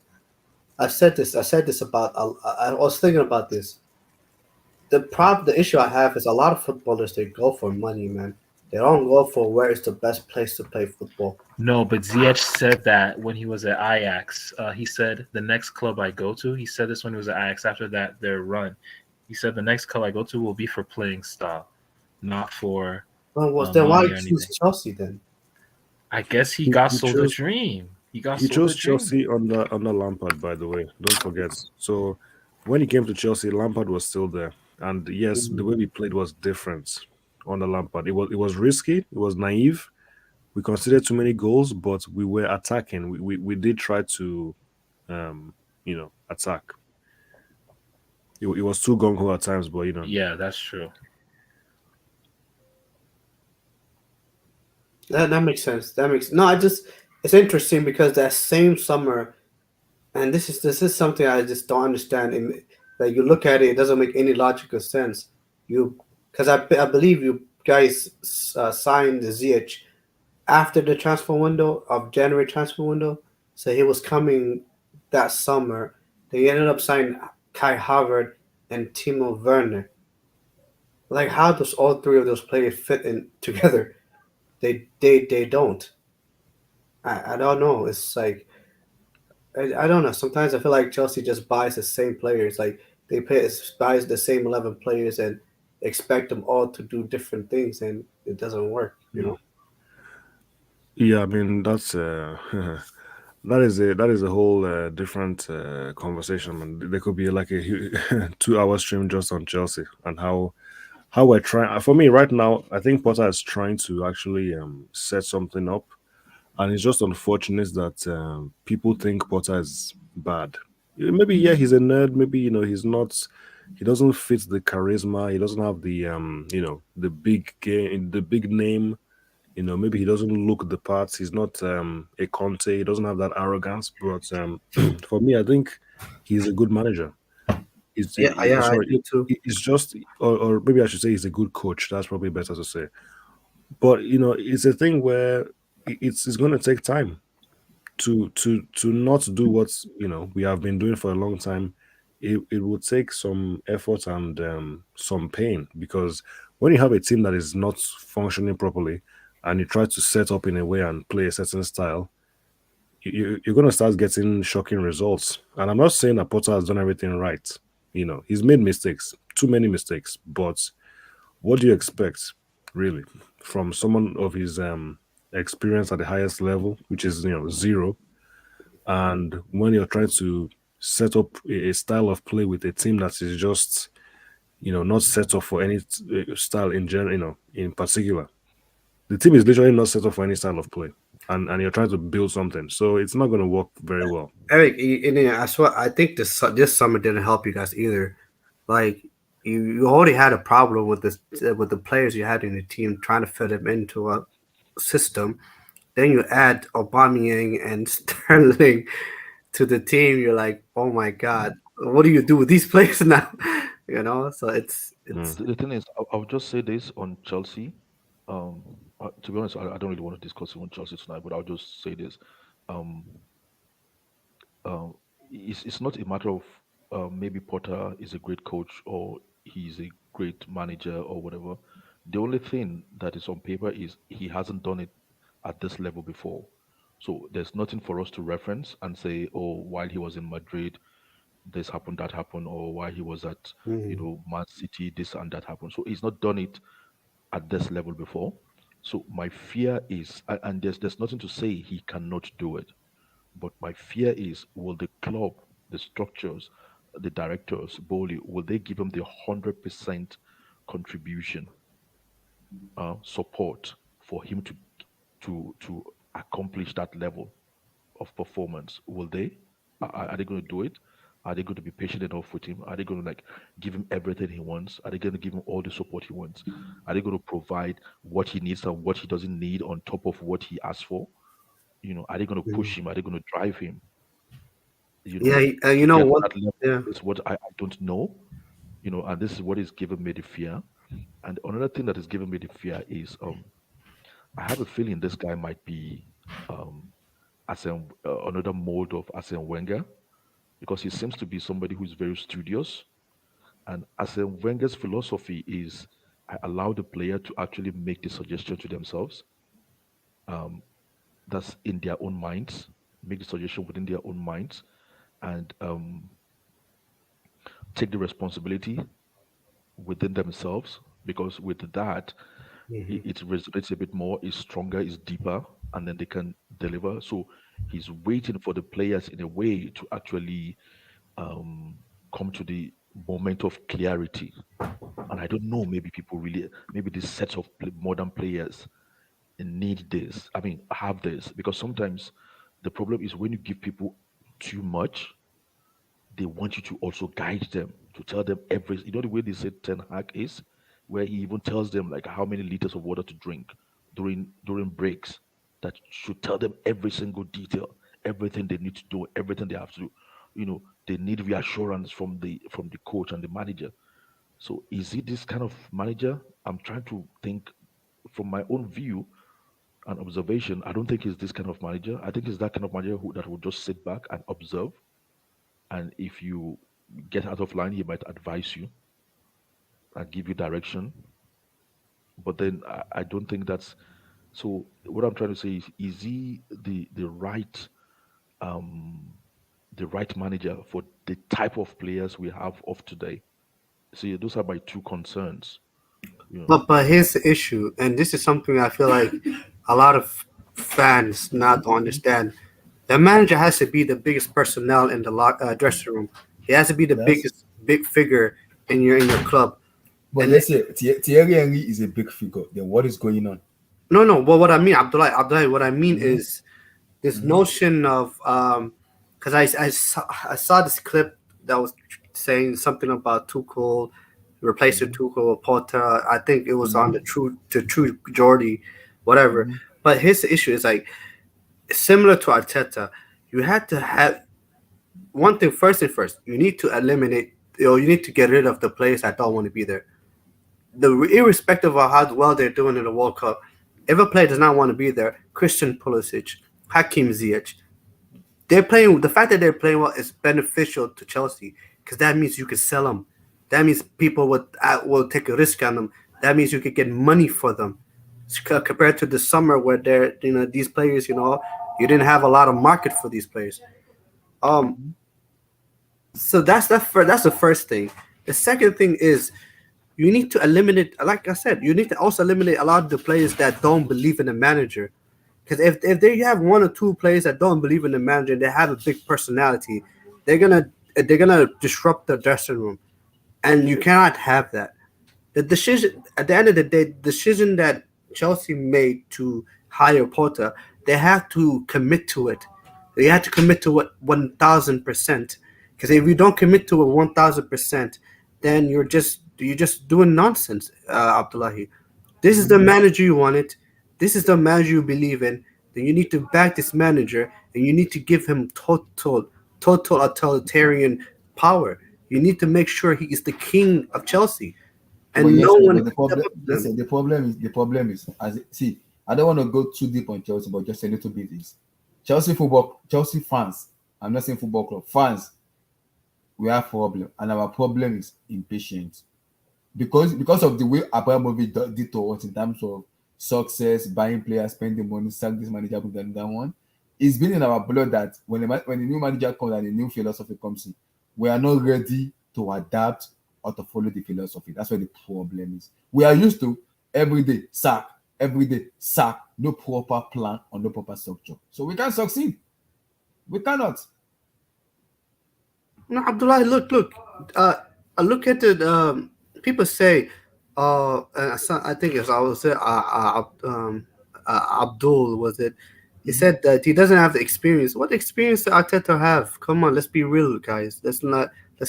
I said this about. I was thinking about this. the issue I have is a lot of footballers they go for money, man. They don't go for where is the best place to play football. No, but Ziyech said that when he was at Ajax. He said the next club I go to. He said this when he was at Ajax. After that, their run, he said the next club I go to will be for playing style, not for Well, then why money or choose anything. Chelsea then? I guess he He, got he sold a chose dream. He got he sold a chose dream. Chelsea under Lampard, by the way. Don't forget. So when he came to Chelsea, Lampard was still there, and yes, the way we played was different under Lampard. It was risky. It was naive. We conceded too many goals, but we were attacking. We did try to, attack. It was too gung ho at times, but Yeah, that's true. That makes sense. That makes no. It's interesting because that same summer, and this is something I just don't understand. Like you look at it, it doesn't make any logical sense. Because I believe you guys signed Ziyech after the transfer window of January transfer window, so he was coming that summer. They ended up signing Kai Havertz and Timo Werner. Like how does all three of those players fit in together? They don't. I don't know. It's like I don't know. Sometimes I feel like Chelsea just buys the same players. Like they buys the same 11 players and expect them all to do different things, and it doesn't work. You know. yeah. I mean, that's that is a whole different conversation, and there could be like a 2 hour stream just on Chelsea and how we're trying. For me, right now, I think Potter is trying to actually set something up, and it's just unfortunate that people think Potter is bad. Maybe yeah, he's a nerd. Maybe he's not. He doesn't fit the charisma. He doesn't have the the big game, the big name. Maybe he doesn't look the parts. He's not a Conte. He doesn't have that arrogance. But for me, I think he's a good manager. Yeah, I Sorry, do too. it's just, or maybe I should say he's a good coach. That's probably better to say. But it's a thing where it's going to take time to not do what we have been doing for a long time. It will take some effort and some pain, because when you have a team that is not functioning properly and you try to set up in a way and play a certain style, you're going to start getting shocking results. And I'm not saying that Potter has done everything right. He's made mistakes, too many mistakes. But what do you expect, really, from someone of his experience at the highest level, which is zero? And when you're trying to set up a style of play with a team that is just not set up for any style in general, in particular, the team is literally not set up for any style of play, and you're trying to build something, so it's not going to work very well. Eric, I swear, I think this summer didn't help you guys either. Like you already had a problem with this with the players you had in the team trying to fit them into a system. Then you add Aubameyang and Sterling to the team. You're like, oh my god, what do you do with these players now? So it's The thing is, I'll just say this on Chelsea. To be honest, I don't really want to discuss it on Chelsea tonight, but I'll just say this. Um, it's not a matter of maybe Potter is a great coach or he's a great manager or whatever. The only thing that is on paper is he hasn't done it at this level before. So there's nothing for us to reference and say, oh, while he was in Madrid, this happened, that happened, or while he was at Man City, this and that happened. So he's not done it at this level before. So my fear is, and there's nothing to say he cannot do it. But my fear is, will the club, the structures, the directors, Bowley, will they give him the 100% contribution, support for him to accomplish that level of performance? Will they? Are they going to do it? Are they going to be patient enough with him? Are they going to give him everything he wants? Are they going to give him all the support he wants? Are they going to provide what he needs and what he doesn't need on top of what he asked for? Are they going to push him? Are they going to drive him? yeah. To You know get to what? that level Yeah. is what I don't know. And this is what is giving me the fear. And another thing that is giving me the fear is I have a feeling this guy might be another mold of Arsene Wenger, because he seems to be somebody who's very studious And as a Wenger's philosophy is, I allow the player to actually make the suggestion to themselves. Um, that's in their own minds, make the suggestion within their own minds, and take the responsibility within themselves. Because with that, it resonates a bit more, is stronger, is deeper, and then they can deliver. So he's waiting for the players in a way to actually come to the moment of clarity. And I don't know, maybe people really, maybe this set of modern players need this. I mean, have this, because sometimes the problem is when you give people too much, they want you to also guide them, to tell them every, you know, the way they say Ten Hag is, where he even tells them like how many liters of water to drink during breaks, that should tell them every single detail, everything they need to do, everything they have to do. You know, they need reassurance from the coach and the manager. So is he this kind of manager? I'm trying to think from my own view and observation. I don't think he's this kind of manager. I think he's that kind of manager that will just sit back and observe. And if you get out of line, he might advise you and give you direction. But then I don't think that's so. What I'm trying to say is he um, the right manager for the type of players we have of today? See, those are my two concerns. You know. But here's the issue, and this is something I feel like a lot of fans not understand. The manager has to be the biggest personnel in the dressing room. He has to be the biggest big figure in your club. But let's say Thierry Henry is a big figure. Then what is going on? No. But what I mean, Abdullah, what I mean is this notion of because I saw this clip that was saying something about Tuchel replacing Tuchel with Porter. I think it was on the True Jordy, whatever. But here's the issue: is like similar to Arteta, you had to have one thing first. You need to eliminate, you need to get rid of the players that don't want to be there. Irrespective of how well they're doing in the World Cup, if a player does not want to be there, Christian Pulisic, Hakim Ziyech, they're playing. The fact that they're playing well is beneficial to Chelsea because that means you can sell them. That means people will take a risk on them. That means you could get money for them. Compared to the summer where these players, you didn't have a lot of market for these players. So that's the first thing. The second thing is you need to eliminate, like I said, you need to also eliminate a lot of the players that don't believe in the manager. Because if they have one or two players that don't believe in the manager and they have a big personality, they're gonna disrupt the dressing room, and you cannot have that. The decision at the end of the day, the decision that Chelsea made to hire Porter, they have to commit to it. They have to commit to it 1,000%. Because if you don't commit to it 1,000%, then you're just doing nonsense, Abdullahi. This is the manager you wanted. This is the manager you believe in. Then you need to back this manager, and you need to give him total totalitarian power. You need to make sure he is the king of Chelsea. And But no yes, one. but the problem is I don't want to go too deep on Chelsea, but just a little bit is Chelsea fans. I'm not saying football club fans. We have problem, and our problem is impatience because of the way Abramovich did to us in terms of success, buying players, spending money, sack this manager, put that one. It's been in our blood that when the new manager comes and a new philosophy comes in, we are not ready to adapt or to follow the philosophy. That's where the problem is. We are used to every day sack, no proper plan or no proper structure. So we can't succeed. We cannot. No, Abdullah, look. I look at it. People say, I think it's I was Abdul was it? He said that he doesn't have the experience. What experience does Arteta have? Come on, let's be real, guys. Let's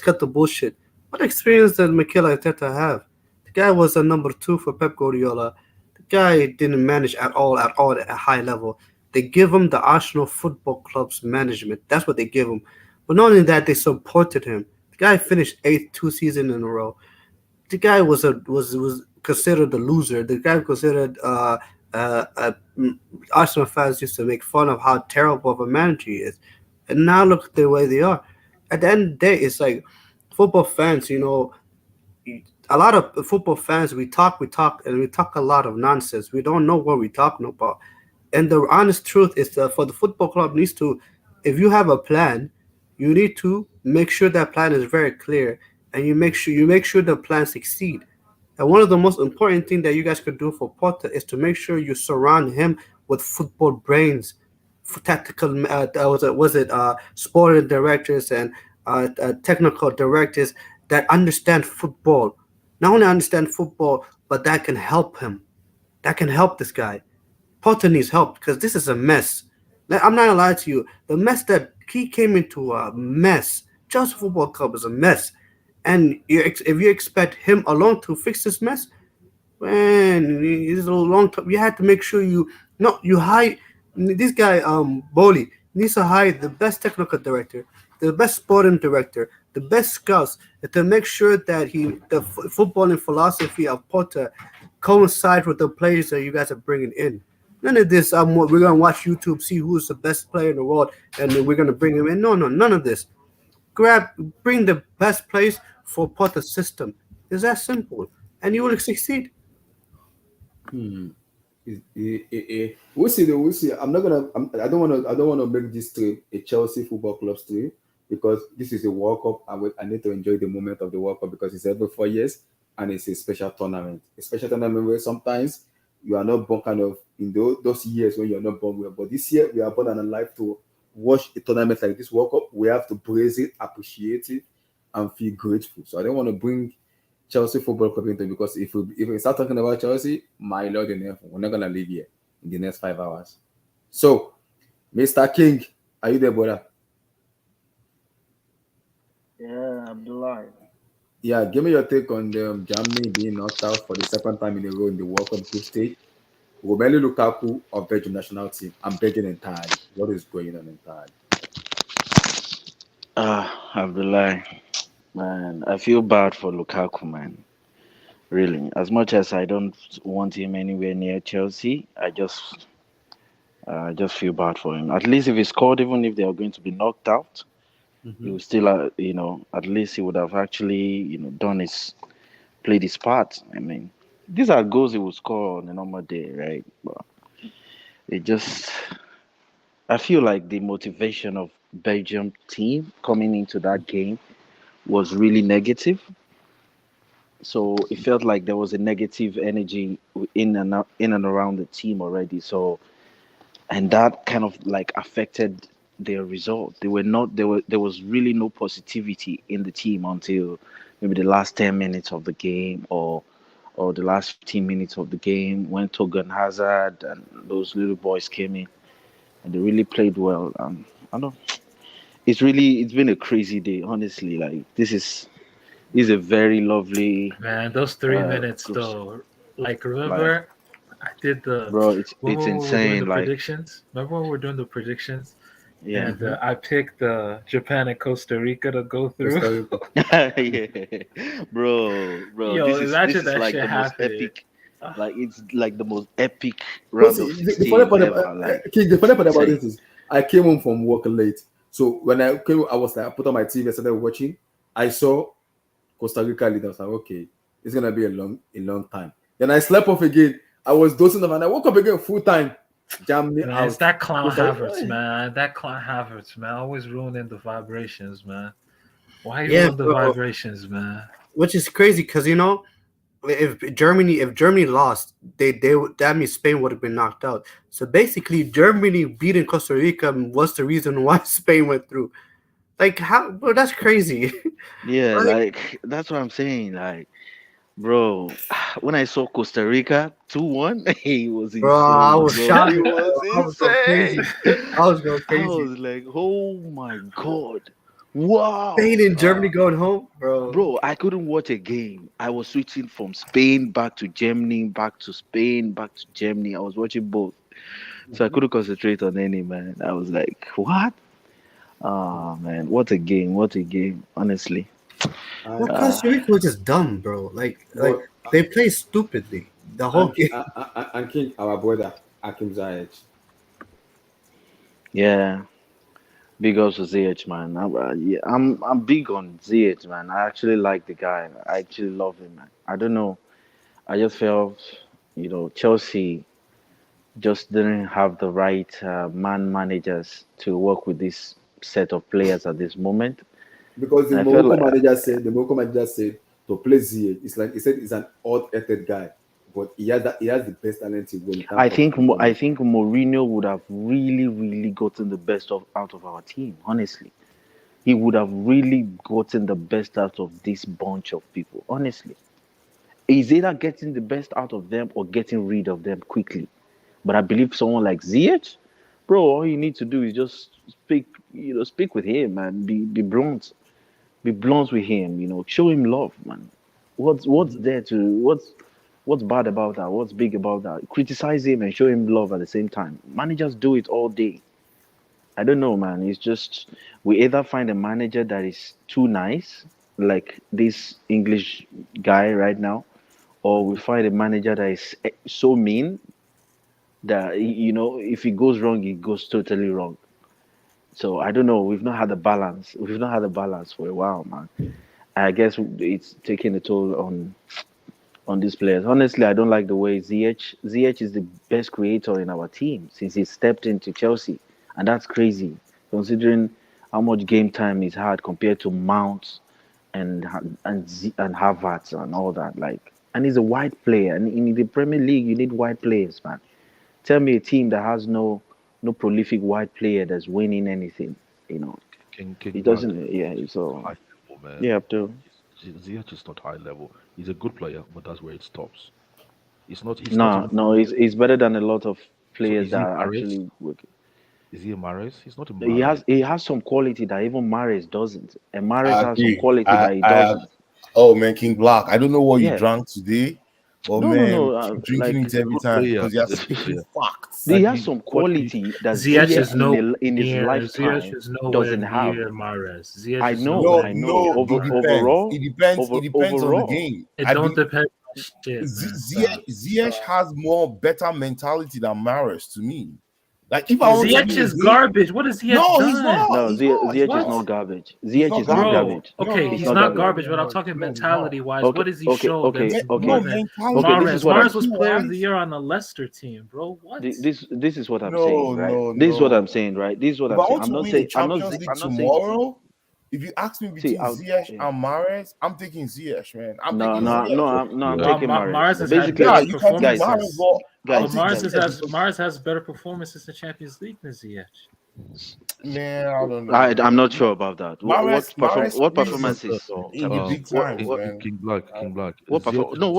cut the bullshit. What experience does Mikel Arteta have? The guy was a number 2 for Pep Guardiola. The guy didn't manage at all at a high level. They give him the Arsenal Football Club's management. That's what they give him. But not only that, they supported him. The guy finished 8th 2 seasons in a row. The guy was considered a loser. The guy considered Arsenal fans used to make fun of how terrible of a manager he is. And now look at the way they are. At the end of the day, it's like football fans, a lot of football fans, we talk, and we talk a lot of nonsense. We don't know what we're talking about. And the honest truth is that for the football club needs to, if you have a plan, you need to make sure that plan is very clear, and you make sure the plan succeed. And one of the most important things that you guys could do for Potter is to make sure you surround him with football brains, for tactical, sporting directors and technical directors that understand football. Not only understand football, but that can help him. That can help this guy. Potter needs help because this is a mess. I'm not gonna lie to you. The mess that he came into a mess. Chelsea Football Club is a mess, and if you expect him alone to fix this mess, man, it's a long time. You had to make sure you hire this guy. Bowley needs to hire the best technical director, the best sporting director, the best scouts to make sure that the footballing philosophy of Potter coincides with the players that you guys are bringing in. None of this. We're gonna watch YouTube, see who's the best player in the world, and then we're gonna bring him in. No, none of this. Bring the best players for Potter's system. It's that simple, and you will succeed. We'll see. Though, we'll see. I'm not gonna. I don't want to. I don't want to make this stream a Chelsea Football Club stream because this is a World Cup. I need to enjoy the moment of the World Cup because it's every 4 years and it's a special tournament. A special tournament where sometimes you are not born kind of in those years when you're not born well. But this year we are born and alive to watch a tournament like this World Cup. We have to praise it, appreciate it, and feel grateful. So I don't want to bring Chelsea Football Club into because if we start talking about Chelsea, my lord in heaven, we're not gonna leave here in the next 5 hours. So, Mr. King, are you there, brother? Yeah, Abdullah. Yeah, give me your take on Germany being knocked out for the second time in a row in the World Cup group stage. Romelu Lukaku of Belgium national team. I'm begging entirely. What is going on entirely? Abdullah, man, I feel bad for Lukaku, man. Really, as much as I don't want him anywhere near Chelsea, I just feel bad for him. At least if he scored, even if they are going to be knocked out, he would still, at least he would have actually, played his part. I mean, these are goals he would score on a normal day, right? But I feel like the motivation of Belgium team coming into that game was really negative. So it felt like there was a negative energy in and around the team already. So, and that kind of like affected their result. There was really no positivity in the team until maybe the last 10 minutes of the game or the last 15 minutes of the game when Togan Hazard and those little boys came in and they really played well. I don't. It's been a crazy day, honestly. Like this is a very lovely Man, those 3 minutes group. though. Like remember, I did the Bro, it's when we were doing insane. the Like predictions. Remember when we were doing the predictions? yeah, And I picked Japan and Costa Rica to go through. yeah, bro. Yo, This imagine is that like shit the most happening. epic. Like it's like the most epic Well, round see, of the 16 funny part ever. Like King, the funny part about say, this is I came home from work late. So when I came, I was like, I put on my TV, I started watching. I saw Costa Rica lead. I was like, okay, it's gonna be a long time. Then I slept off again. I was dozing off and I woke up again full time. Germany Man, out. it's that clown Costa Rica- Havertz, man. That clown Havertz, man. Always ruining the vibrations, man. Why you Yeah, ruin the bro. vibrations, man? Which is crazy because if Germany lost, that means Spain would have been knocked out. So basically, Germany beating Costa Rica was the reason why Spain went through. Like how? Bro, that's crazy. yeah, Like, like that's what I'm saying. Like, bro, when I saw Costa Rica 2-1, it was bro, I insane, was bro. shocked. It was I was going crazy. insane. I was going I crazy. was like, oh my god, wow. Spain and Germany going home, bro. Bro, I couldn't watch a game. I was switching from Spain back to Germany, back to Spain, back to Germany. I was watching both. So I couldn't concentrate on any, man. I was like, what? Oh, man. What a game. What a game. Honestly. Well, Costa Rica was just dumb, bro. Like they play stupidly the whole game. and King, our brother, Akim Ziyech. Yeah. Big ups to ZH, man. I'm big on ZH, man. I actually like the guy. I actually love him, man. I don't know. I just felt, Chelsea just didn't have the right managers to work with this set of players at this moment. Because And I felt like The Morocco manager said to play Ziyech, it's like he said he's an odd-headed guy, but he has the best talent in the I think Mourinho would have really, really gotten the best out of our team. Honestly, he would have really gotten the best out of this bunch of people. Honestly, he's either getting the best out of them or getting rid of them quickly. But I believe someone like Ziyech, bro, all you need to do is just speak with him, man. Be blunt with him. Show him love, man. What's bad about that? What's big about that? Criticize him and show him love at the same time. Managers do it all day. I don't know, man. It's just we either find a manager that is too nice, like this English guy right now, or we find a manager that is so mean that if it goes wrong, it goes totally wrong. So I don't know. We've not had a balance. We've not had a balance for a while, man. I guess it's taking a toll on these players. Honestly, I don't like the way ZH is the best creator in our team since he stepped into Chelsea, and that's crazy considering how much game time he's had compared to Mount and Havertz and all that. And he's a wide player, and in the Premier League, you need wide players, man. Tell me a team that has no prolific wide player that's winning anything. King He doesn't. Yeah, so high level, man. yeah, Abdul. Ziyech is not high level. He's a good player, but that's where it stops. He's not. No, he's better than a lot of players is that he are Mahrez? actually working. Is he a Mahrez? He's not a He Mahrez. has some quality that even Mahrez doesn't, and Mahrez I has some agree. quality that he I doesn't. oh man, King Black. I don't know what you Yeah. drank today, but No, man, keep drinking like it every good time player. because you're He's a good speaking player. facts. he Like, has some quality that Ziyech Ziyech is no in his near. lifetime Ziyech is nowhere doesn't have. near Mahrez. Ziyech I is know, nowhere I know. No, near it depends. Overall, It depends. It depends on the overall. game. It I don't believe depend on shit, man. Ziyech has more better mentality than Mahrez to me. Like if I want to Ziyech be a is game, garbage. What has Ziyech no, done? he's not. No, He's not. Ziyech is What? not garbage. He's Ziyech not is not Bro, garbage. okay, He's he's not not garbage. garbage, but I'm talking No, he's not. mentality wise. Okay, What does he okay, show okay, that's okay. No more than mentality. Okay, this is what I'm- Mahrez was player of the Wise. year on a Leicester team, bro. What? This is what I'm No, saying, right? no, This is what no. I'm saying, right? This is what If I'm I saying. want I'm to not win saying. the Champions League tomorrow, if you ask me between Ziyech yeah. and Mahrez, I'm taking Ziyech, man. I'm No, taking no, Ziyech. no, I'm Yeah. taking Mahrez Mahrez. has But had basically, Yeah, better you can take guys, Mahrez, but guys, I'll take Ziyech because, Mahrez has better performances in the Champions League than Ziyech. man, I don't know. I'm not sure about that. Mahrez What plays performances? in the big times, man. King Black. What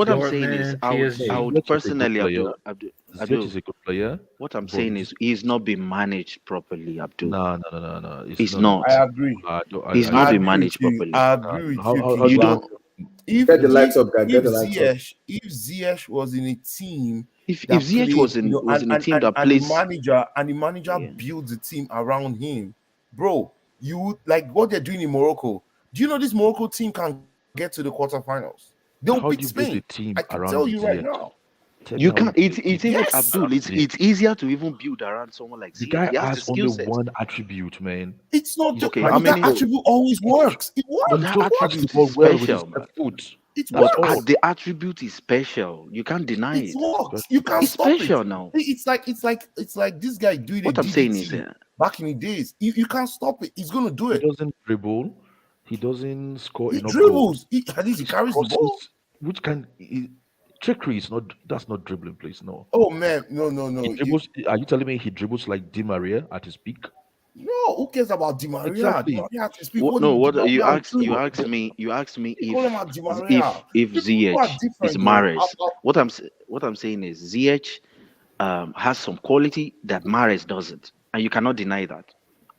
I'm saying is, Dortmund, PSG. I would Ziyech is a good personally, player. Abdul, Ziyech is a good player. what I'm but saying is, he's not being managed properly, Abdul. No. He's not. I agree. He's I not being agree managed with you. properly. I agree with How- you, how- King how You Black. don't. If Get the lights up, guys. Get the lights up. If Ziyech was in a team If that Ziyech played, was in a team that plays, and the manager Yeah. builds the team around him, bro, you would like what they're doing in Morocco. Do you know this Morocco team can get to the quarterfinals? They'll How beat do you build a Spain. team I can around tell you right Ziyech? now. Tell me you how can't. you It's build a even Yes. Abdul. team. It's easier to even build around someone like The Ziyech. guy He has the has skill only set. one attribute, man. It's not He's just Okay, like how but that many? attribute always works. It But works. that He just attribute catches the ball is well with his special, man. left foot. It But works. That's all. the attribute is special. You can't deny It it. works. You can't It's stop it. special now. It's like this guy doing What a I'm saying is, DDT back in the days. You can't stop it. He's gonna do He it. doesn't dribble. He doesn't score He enough goals. dribbles. At least he carries the ball. Crosses, which can trickery is not. That's not dribbling, please. No. Oh man, no. He dribbles. Are you telling me he dribbles like Di Maria at his peak? No, who cares about Di Maria? Exactly. Di Maria has to speak. What, What no, did what Di you Maria asked do? you asked me You call him out Di Maria. if People are Ziyech is different, man. Mahrez. What I'm saying is Ziyech has some quality that Mahrez doesn't, and you cannot deny that.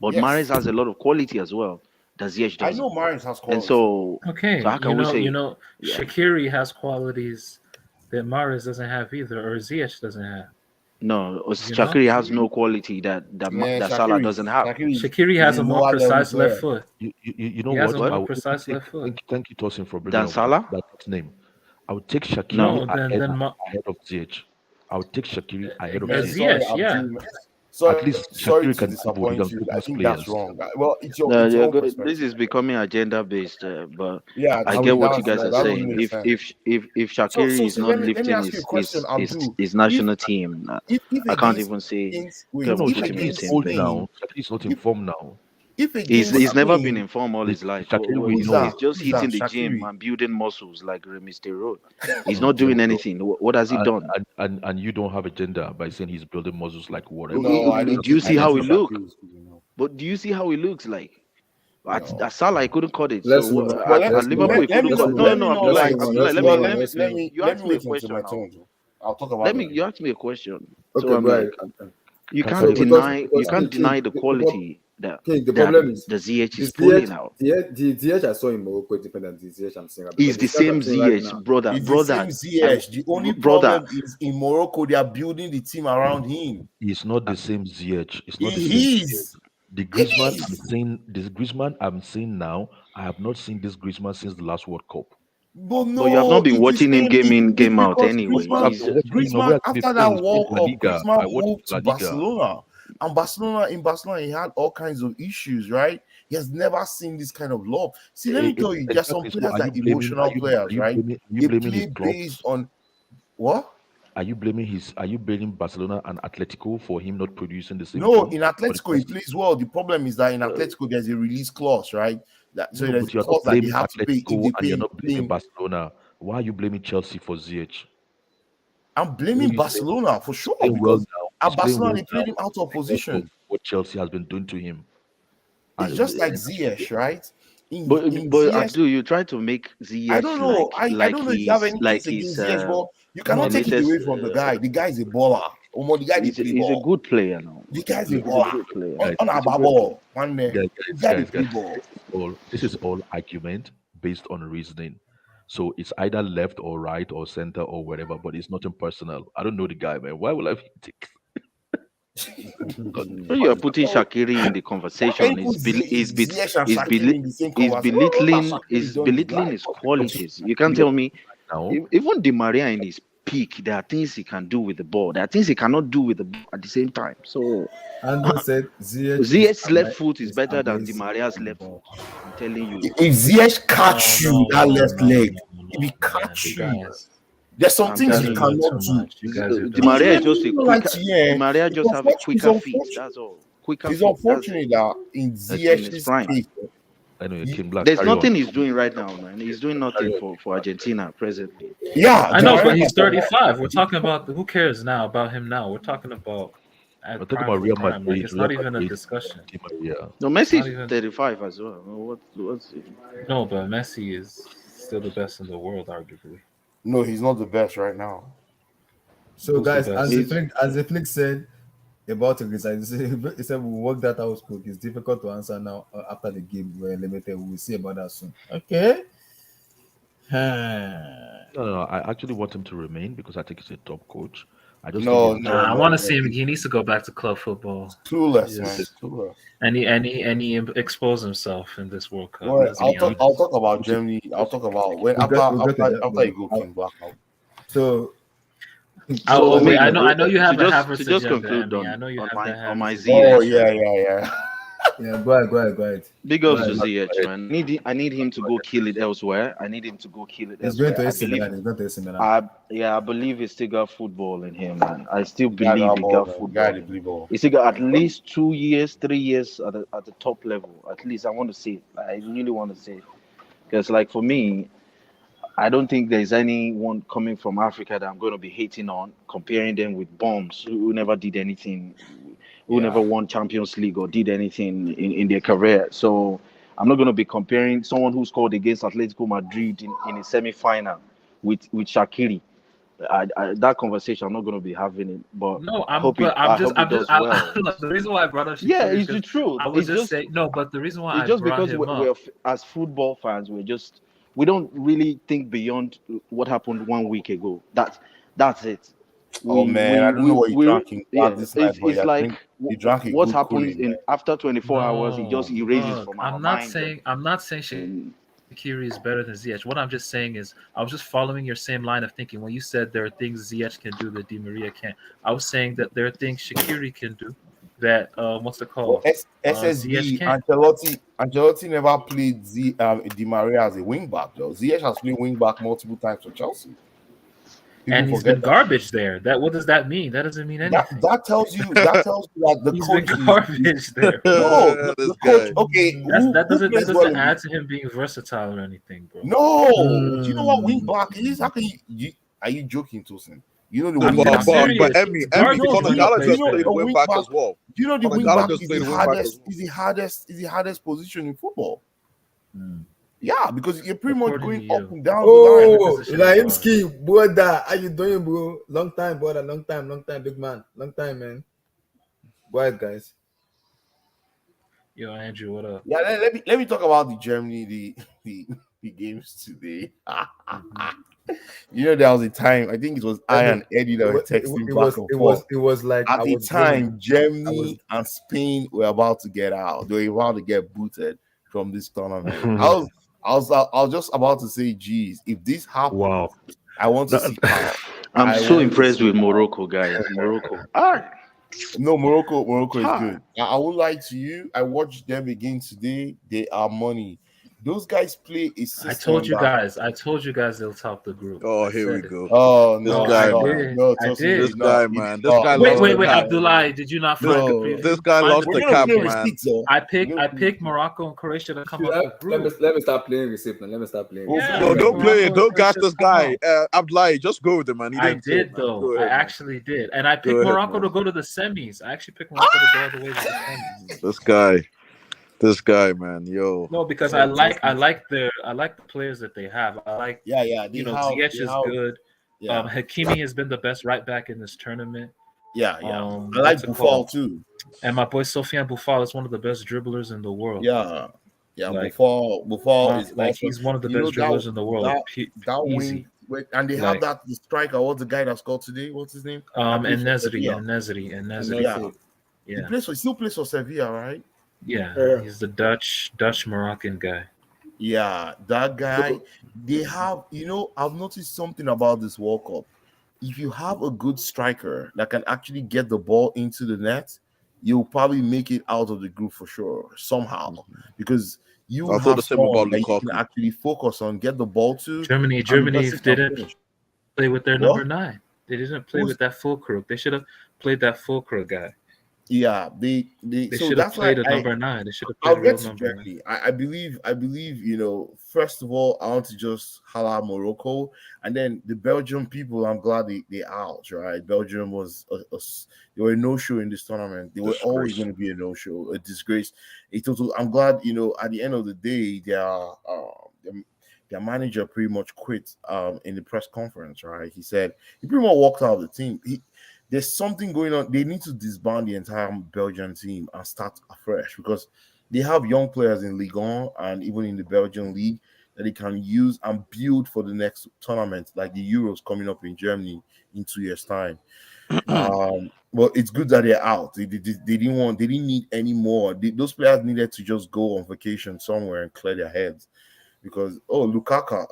But Yes. Mahrez has a lot of quality as well that Ziyech I doesn't. know Mahrez has quality. And so, Okay, so how can we say? Yeah. Shaqiri has qualities that Mahrez doesn't have either, or Ziyech doesn't have. No, Shaqiri has no quality that Salah doesn't have. Shaqiri has a more precise left foot. You know He has what? a more precise left foot. Thank you, Tosin, for bringing Dan up Salah? that name. I would take Shaqiri No, ahead of Ziyech. I would take Shaqiri ahead of Ziyech. Ziyech, yeah. At least Sorry Shaqiri to can disappoint you. I most think players. that's wrong. Well, it's your No, own this perspective. is becoming agenda based, but Yeah, I to get me, what you guys that are don't saying. make sense. If So, Shaqiri is not let me lifting ask you a question, Abdul. his If national team, if I can't against even say against No, wait, can no, if put him in Shaqiri the is against same old vein. Spain, now. Shaqiri is not in if form now. if against He's never been Spain, in form all his life. Shaqiri, we who's know. that? He's just Who's that? hitting the gym Shaqiri. and building muscles like Mr. Road. He's Okay, not doing so, anything. What has he done? and you don't have a gender by saying he's building muscles like whatever. No, I Do don't. you I see don't how he think look? Shaqiri is good enough. But do you see how he looks like? No. At Salah, I couldn't cut it. Let's So move on. Well, at Liverpool, he couldn't cut it. No, let no, me not Abdullah, like let's let move me, on. let me, Let's move on. you let asked me me a wait until question my now. turn. I'll talk about it. You asked me a question. So Okay, I'm go like, ahead. you Can can't say- deny King, the quality that the problem is the ZH the is pulling out. the ZH I saw in Morocco is different than the ZH I'm saying. It's the same ZH, brother. It's the same ZH. The only problem is in Morocco they are building the team around him. It's not the same ZH. It's not the same. He is. The Griezmann I'm seeing now. I have not seen this Griezmann since the last World Cup. But no, But you have not been it's the watching him same. game in, It's game out because anyway. Griezmann after that World Cup, I Griezmann watched moved La to Liga. Barcelona. And in Barcelona, he had all kinds of issues, right? He has never seen this kind of love. See, let me tell you, there's some Exactly. So players are that you blaming- emotional are you- players, are you right? blaming- are you They blaming play his clubs? based on what? Are you blaming Barcelona and Atletico for him not producing the same No, thing? in Atletico, he plays well. The problem is that in Atletico, there's a release clause, right? So No, there's but a you're not clause that they blaming have to pay if Atletico they and you're pay not blaming him. Barcelona. Why are you blaming Chelsea for ZH? I'm blaming He's Barcelona for sure playing well because now. at He's playing Barcelona well they played now him out of because position. what Chelsea has been doing to him. It's just like Ziyech, right? But Ziyech, Abdul, you try to make ZH I don't know. I don't know if you have he's anything against Ziyech, but you the cannot take it latest. away from the guy. The guy is a baller. The guy is He's a good player now. The guy's a He's a baller. good player. On a ball, one day. Guys, this is all argument based on reasoning. So it's either left or right or center or whatever, but it's nothing personal. I don't know the guy, man. Why will I take? When you are putting Shaqiri in the conversation, he's belittling his qualities. You can't tell me. Even Di Maria in his peak, there are things he can do with the ball. There are things he cannot do with the ball at the same time. So Andrew said Ziyech's left foot is better than Di Maria's left foot. I'm telling you. If Ziyech catch you that left leg, if he catch you, there's some things he cannot do. Di Maria is just a quicker. Di Maria just have a quicker feet. That's all. It's unfortunate that in Ziyech's case, I know King Black. There's nothing he's doing right now, man. He's doing nothing for Argentina presently. Yeah, I know, but he's 35. We're talking about who cares now about him now. We're talking about We're talking about Real Madrid. Like, it's not even a discussion. No, Messi is 35 as well. What's it? No, but Messi is still the best in the world, arguably. No, he's not the best right now. So, guys, as the flick said about it, he said we'll work that out quick. It's difficult to answer now after the game. We're limited. We'll see about that soon. Okay. No. I actually want him to remain because I think he's a top coach. I just I want to see him. He needs to go back to club football. Clueless, man. Clueless. And he exposed himself in this World Cup. Well, I'll talk about Germany. I'll talk about when after you go King Black out. So. Wait, I know you have a Havertz to just agenda, conclude I know you have on my Havertz. ZH. Oh yeah. Yeah, go ahead. Big ups to ZH, man. I need him to go kill it elsewhere. He's going to AC Milan. I believe he's still got football in him, man. I still believe he got football. He's still got at least 2 years, 3 years at the top level. At least I want to see it. I really want to see it. Because like for me, I don't think there's anyone coming from Africa that I'm going to be hating on, comparing them with bombs who never did anything, who never won Champions League or did anything in their career. So I'm not going to be comparing someone who scored against Atletico Madrid in a semi-final with Shaqiri. That conversation, I'm not going to be having it. But no, the reason why I brought up Shaqiri it's the truth. I was just saying no, but the reason why it's just because we're as football fans, we don't really think beyond what happened 1 week ago. That's it. I don't know what you're drinking. It's like what happens after 24 hours. It just erases from our mind. I'm not saying Shaqiri is better than Ziyech. What I'm just saying is I was just following your same line of thinking when you said there are things Ziyech can do that Di Maria can't. I was saying that there are things Shaqiri can do that what's it called? SSB, Ziyech can't. Ancelotti never played Di Maria as a wing back though. Ziyech has played wing back multiple times for Chelsea. People And he's forget been that. garbage there. What does that mean? That doesn't mean anything. That tells you that the He's coach been garbage there. No, This the coach. guy. Okay, That who plays well in add to him being versatile or anything, bro. No, do you know what wing back is? How can you are you joking, Tosin? You know the I'm wing being back. serious. But Emmy, Conor Gallagher played wing back as well. Do you know the Conor wing back Gallagher's is played the wing back as hardest? well. Is the hardest position in football? Yeah, because you're pretty much going up and down the Oh, line. Raimski, brother, how you doing, bro? Long time, brother. Long time, big man. Long time, man. Go ahead, guys. Yo, Andrew, what up? Yeah, let me talk about the Germany the games today. You know, there was a time, I think it was I and Eddie that were texting back and forth. It was like at the time, Germany and Spain were about to get out. They were about to get booted from this tournament. I was just about to say, geez, if this happens, I want to see power. I'm so impressed with Morocco, guys. Morocco. No, Morocco is good. I won't lie to you. I watched them again today. They are money. Those guys play a system. I told you guys they'll top the group. Oh, here we go. Oh, this no, guy, man. This guy, man. This guy. Wait, Abdullah, did you not find the preview? This guy lost the cap, man. I picked Morocco and Croatia to come up the group. Let me start playing receipt, man. Let me start playing. No, don't play it. Don't gas this guy. Abdullah, just go with him, man. I did, though. I actually did. And I picked Morocco to go to the semis. I actually picked Morocco to go all the way to the semis. This guy, man, yo. No, because I like the players that they have. I like Ziyech is good. Yeah. Hakimi has been the best right back in this tournament. Yeah. I like Buffal too. And my boy Sofiane Buffal is one of the best dribblers in the world. Yeah. Buffal is like he's one of the best dribblers in the world. That wing, and they have the striker. What's the guy that scored today? What's his name? And Nesri. Yeah. He still plays for Sevilla, right? Yeah, he's the Dutch Moroccan guy. Yeah, that guy. They have, I've noticed something about this World Cup. If you have a good striker that can actually get the ball into the net, you'll probably make it out of the group for sure, somehow. Because you have someone that you can actually focus on, get the ball to. Germany didn't play with their number 9. They didn't play with that Fulkrug. They should have played that Fulkrug guy. Yeah, they should have played a number 9. They should have played a real number 9. I believe, first of all, I want to just holla at Morocco, and then the Belgium people, I'm glad they out, right? Belgium was they were a no-show in this tournament. They were always going to be a no-show, a disgrace, a total. I'm glad, at the end of the day, their manager pretty much quit in the press conference, right? He said he pretty much walked out of the team. There's something going on. They need to disband the entire Belgian team and start afresh because they have young players in Ligue 1 and even in the Belgian league that they can use and build for the next tournament, like the Euros coming up in Germany in 2 years' time. But it's good that they're out. They didn't need any more. Those players needed to just go on vacation somewhere and clear their heads because Lukaku,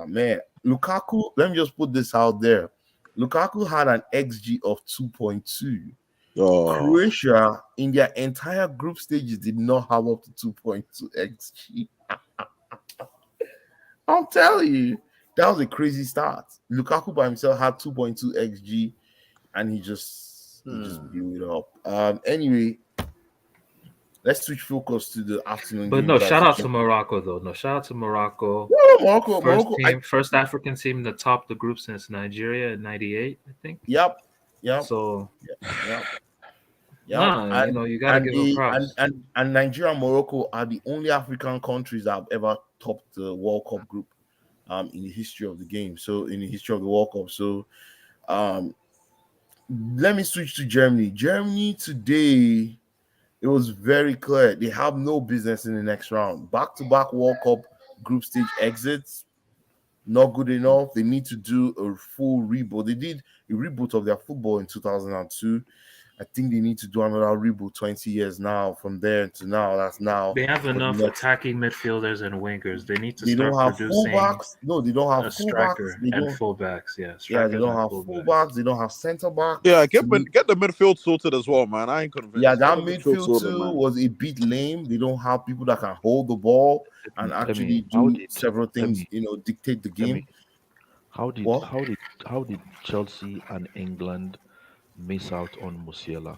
man, Lukaku. Let me just put this out there. Lukaku had an XG of 2.2. Croatia, in their entire group stages, did not have up to 2.2 XG. I'm telling you, that was a crazy start. Lukaku by himself had 2.2 XG, and he just blew it up. Anyway, let's switch focus to the afternoon. But no, shout out to Morocco, though. No, shout out to Morocco. Yeah, Morocco. First African team to top the group since Nigeria in '98, I think. Yep. So, yeah. You gotta give them props. And Nigeria and Morocco are the only African countries that have ever topped the World Cup group in the history of the game. So in the history of the World Cup. So let me switch to Germany. Germany today. It was very clear they have no business in the next round. Back-to-back World Cup group stage exits, not good enough. They need to do a full reboot. They did a reboot of their football in 2002. I think they need to do another reboot 20 years now. From there to now, that's now. They have for the enough next- attacking midfielders and wingers. They need to They start don't have producing fullbacks. No, they don't have a fullbacks. striker They and don't. fullbacks. Yeah, Yeah, strikers they don't and have fullbacks. fullbacks. They don't have centre backs. Yeah, get the midfield sorted as well, man. I ain't convinced. Yeah, that Get the midfield sorted, too man. was a bit lame. They don't have people that can hold the ball and actually do several things. Dictate the game. How did What? how did Chelsea and England miss out on Musiala?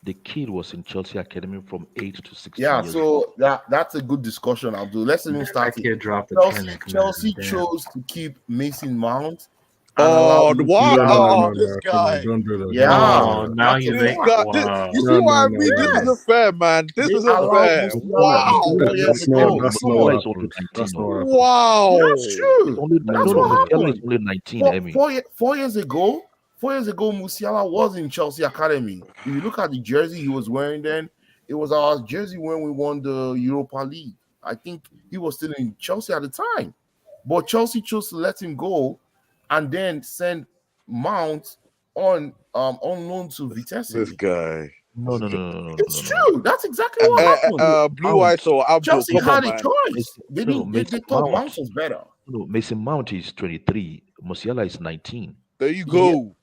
The kid was in Chelsea academy from 8 to 16 Yeah, years. so that's a good discussion, Abdul. Let's even start That kid dropped the Chelsea, clinic, man. Chelsea Damn. chose to keep Mason Mount. Oh, and allow what? Musiala- Oh, this guy. Don't do that. Yeah, Oh, now that's you a make fact. wow. You see what I mean? This isn't fair, man. This They isn't allowed fair. Musiala Wow. 4 years That's not ago. that's Come not on. what Musiala is only happened. 19. That's not oh. what happened. Wow. That's true. It's only, That's no, what Musiala is happened. only 19, Four, Emmy. 4 years ago, 4 years ago, Musiala was in Chelsea Academy. If you look at the jersey he was wearing then, it was our jersey when we won the Europa League. I think he was still in Chelsea at the time. But Chelsea chose to let him go and then send Mount on loan to Vitesse. This guy. No. It's true. That's exactly what happened. Blue Eyes or Abdul, Chelsea come on, had a man. choice. They thought Mount was better. No, Mason Mount is 23. Musiala is 19. There you go.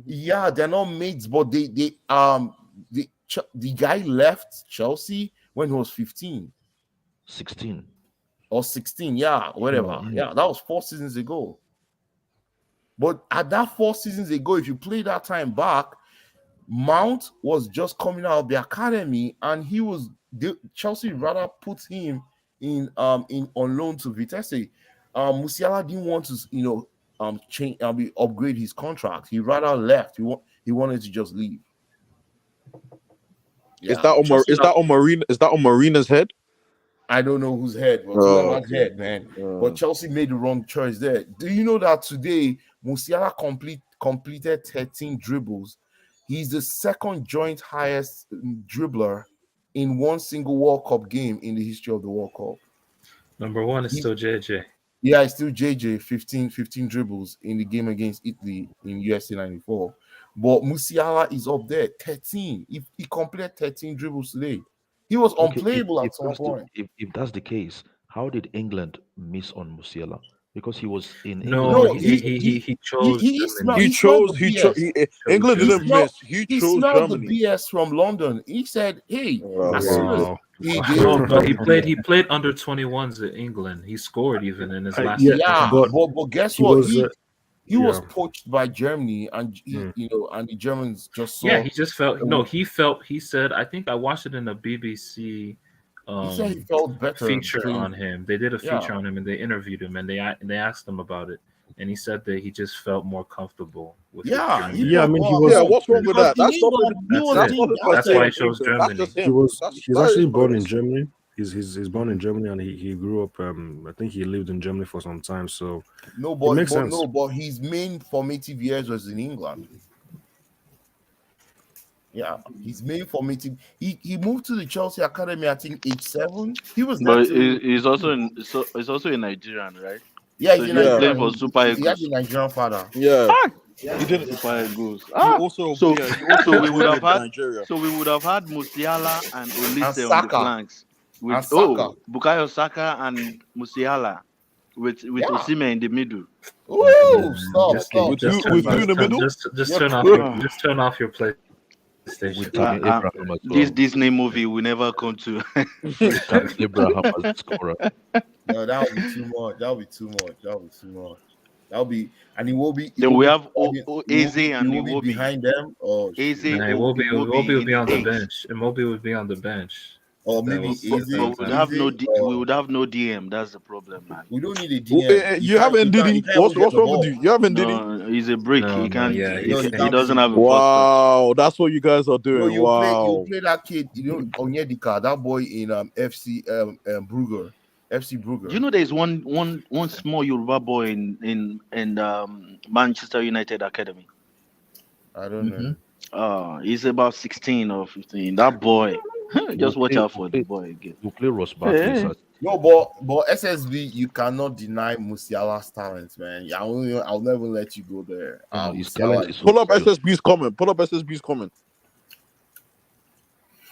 Yeah, they're not mates, but the guy left Chelsea when he was 15 16. or 16. Yeah, whatever. Yeah, that was 4 seasons ago. But at that 4 seasons ago, if you play that time back, Mount was just coming out of the academy, and Chelsea rather put him in on loan to Vitesse. Musiala didn't want to change upgrade his contract. He rather left. He wanted to just leave. Yeah. Is that on Marina's head? I don't know whose head, but whoever's head, man. But Chelsea made the wrong choice there. Do you know that today Musiala completed 13 dribbles? He's the second joint highest dribbler in one single World Cup game in the history of the World Cup. Number one is still JJ. Yeah, it's still JJ, 15 dribbles in the game against Italy in USA 94. But Musiala is up there, 13. He completed 13 dribbles today. He was unplayable at some point. If that's the case, how did England miss on Musiala? Because he was in No, England. he chose. England didn't miss. He chose smelled Germany. the BS from London. He said, "Hey, as soon as he did, No, but he played under 21s at England. He scored even in his last. but guess what? He was yeah. poached by Germany, and and the Germans just saw. Yeah, he just felt. No, he felt. He said, I think I watched it in a BBC. He said he felt better feature on him. They did a feature Yeah. on him, and they interviewed him, and they asked him about it, and he said that he just felt more comfortable with. Yeah, his German. Yeah, I mean, he was. Yeah, what's wrong with that? That's That's why he chose Germany. He's actually born in Germany. He's born in Germany, and he grew up. I think he lived in Germany for some time. So it makes sense. But his main formative years was in England. Yeah, his main formative. He moved to the Chelsea Academy, I think, age 7. He was. But he's also a Nigerian, right? Yeah, so he's he Nigerian. played for Super He has Eagles. a Nigerian father. Yeah. He did Super Eagles. So we would have had. Nigeria. So we would have had Musiala and Olise on the Saka. flanks. And Saka. Bukayo Saka and Musiala with Osimhen in the middle. Ooh, stop. Just turn off your PlayStation. This Disney movie will never come to. Abraham as the scorer. No, that would be too much. That'll be, and he will be. Then we have Eze and he will be behind them, or Eze. Iwobi would be on the bench. Iwobi would be on the bench. Or maybe Eze. We would have no DM. That's the problem, man. We don't need a DM. You have Ndidi. What's wrong with you? You have Ndidi. No, he's a brick. No, he can't. yeah, he doesn't have a Wow, that's what you guys are doing. You play that kid, Onyedika, that boy in FC Brugger. FC Brugger. You know, there's one small Yoruba boy in Manchester United Academy. I don't know. He's about 16 or 15. That boy. Just watch out for the boy again. You play Ross Barkley. No, but SSB, you cannot deny Musiala's talent, man. I'll never let you go there. His talent is Pull up SSB's comment.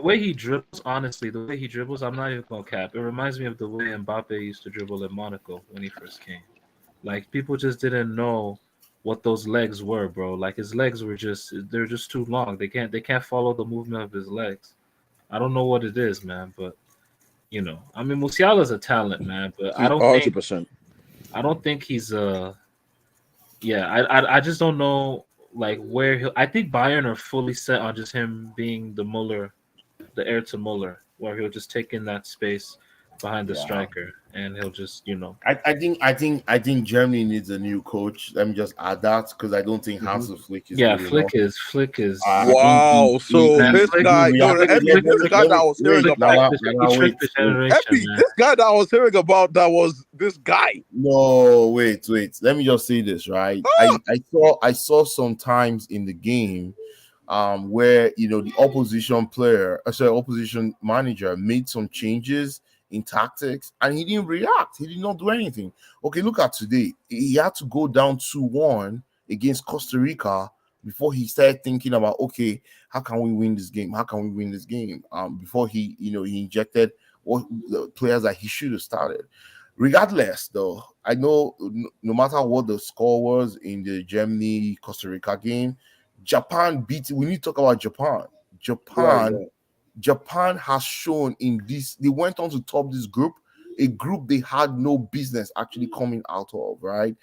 The way he dribbles, honestly, the way he dribbles, I'm not even gonna cap. It reminds me of the way Mbappe used to dribble in Monaco when he first came. Like people just didn't know what those legs were, bro. Like his legs were they're just too long. They can't follow the movement of his legs. I don't know what it is, man, but I mean, Musiala's a talent, man, but I don't think 100%. he's yeah, I just don't know like where he'll. I think Bayern are fully set on just him being the heir to Muller, where he'll just take in that space behind the striker, and he'll just I think Germany needs a new coach. Let me just add that because I don't think Hansi Flick is. Flick is. Wow. So this guy, this guy that I was hearing about. This guy that I was hearing about, that was this guy. No, wait. Let me just say this, right? I saw sometimes in the game where the opposition manager made some changes in tactics and he didn't react. He did not do anything. Okay, look at today. He had to go down 2-1 against Costa Rica before he started thinking about, okay, how can we win this game? Before he injected what the players that he should have started. Regardless, though, I know no matter what the score was in the Germany-Costa Rica game, Japan beat. We need to talk about Japan. Japan has shown in this. They went on to top this group, a group they had no business actually coming out of. Right?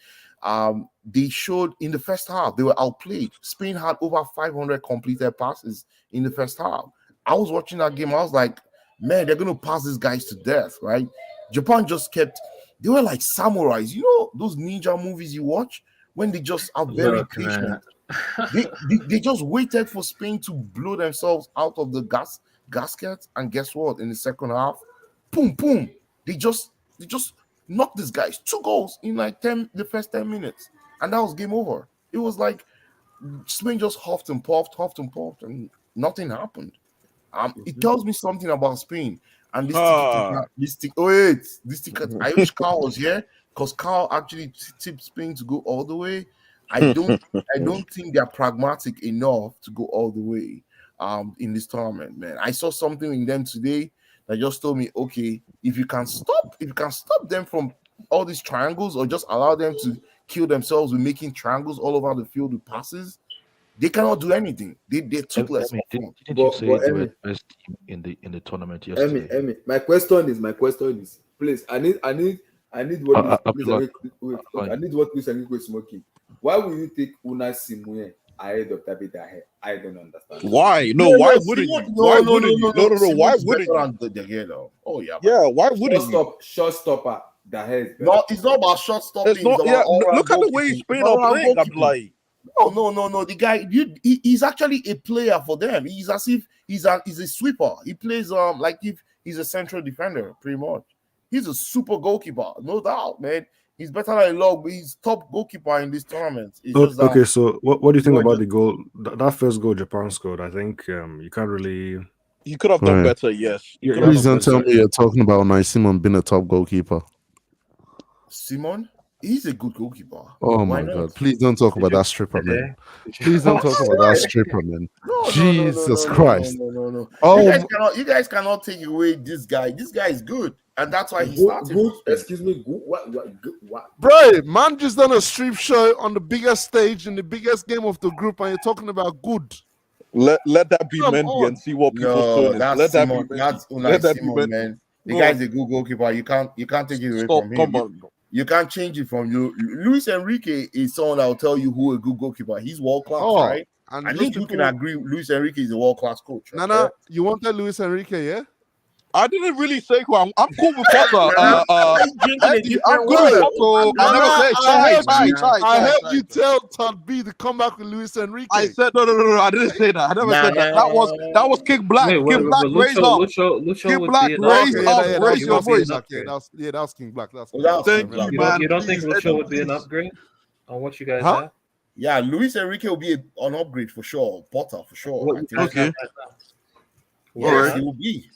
They showed in the first half they were outplayed. Spain had over 500 completed passes in the first half. I was watching that game. I was like, man, they're going to pass these guys to death. Right? Japan just kept. They were like samurais. You know those ninja movies you watch when they just are very patient. They just waited for Spain to blow themselves out of the gasket, and guess what? In the second half, boom, they just knocked these guys 2 goals in like the first 10 minutes, and that was game over. It was like Spain just huffed and puffed, and nothing happened. It tells me something about Spain and this I wish Carl was here because Carl actually tipped Spain to go all the way. I don't think they're pragmatic enough to go all the way in this tournament, man. I saw something in them today that just told me, okay, if you can stop them from all these triangles or just allow them to kill themselves with making triangles all over the field with passes, they cannot do anything. They took less. Didn't you say they were the best team in the tournament yesterday? Emmy, my question is, please, I need what Luis Enrique is smoking. Why will you take Una Simue ahead of David Ahe? I don't understand. Why? No, why wouldn't you? Why wouldn't you? No. Why wouldn't you? Oh yeah. Yeah, why wouldn't you? Short stopper. No, it's not about short stopping. It's not. Yeah, look at the way Spain are playing. I'm like, no. The guy, he's actually a player for them. He's as if he's a sweeper. He plays like if he's a central defender, pretty much. He's a super goalkeeper, no doubt, man. He's better than a lot. He's top goalkeeper in this tournament. Okay, so what do you think about the goal? That first goal Japan scored, I think you can't really. You could have done better, yes. Please don't tell me you're talking about Unai Simon being a top goalkeeper. Simon? He's a good goalkeeper. Oh my God. Please don't talk about that stripper, man. Please don't talk about that stripper, man. Jesus Christ. No. You guys cannot take away this guy. This guy is good. And that's why he started. Good. Excuse me. What? Bro, man just done a strip show on the biggest stage in the biggest game of the group, and you're talking about good. Let that be Mendy and see what people say. That's Unai Simon, man. The guy's a good goalkeeper. You can't take it away from him. Come on. You can't change it from you. Luis Enrique is someone that will tell you who a good goalkeeper. He's world class, right? I think you can agree. Luis Enrique is a world class coach. Right? Nana, you wanted Luis Enrique, yeah? I didn't really say who I'm cool with Potter. Eddie, I'm good with Potter. I heard you tell Todd B to come back with Luis Enrique. I said no. I didn't say that. I never said that. That was King Black. King Black raised up. King Black raised your voice. Yeah, that was King Black. Thank you, man. You don't think Lucho would be an upgrade on what you guys have? Yeah, Luis Enrique will be an upgrade for sure. Potter for sure. Okay. Yes, he will be.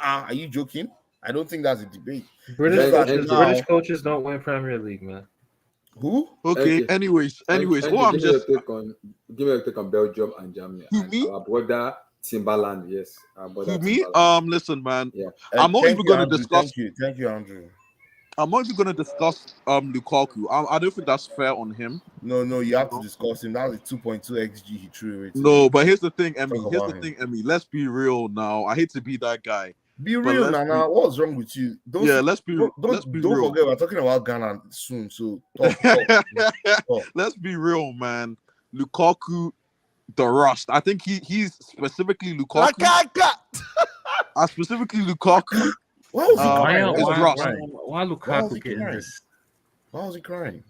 Are you joking? I don't think that's a debate. British coaches don't win Premier League, man. Who? Okay. Anyways. I'm just give me a take on Belgium and Germany. Who, me? Our brother Timberland, yes. Who, me? Listen, man. Yeah. I'm not even going to discuss. Thank you, Andrew. I'm not even going to discuss Lukaku. I don't think that's fair on him. No, you have to discuss him. That was a 2.2 xG he threw away. No, but here's the thing, Emmy. Talk Here's about the him. thing, Emmy. Let's be real now. I hate to be that guy. Be but real, let's Nana. What's wrong with you? let's be Don't real. forget, we're talking about Ghana soon. So talk. Let's be real, man. Lukaku, the rust. I think he's specifically Lukaku. Specifically Lukaku. Why was he crying? Why Lukaku getting this? Why was he crying?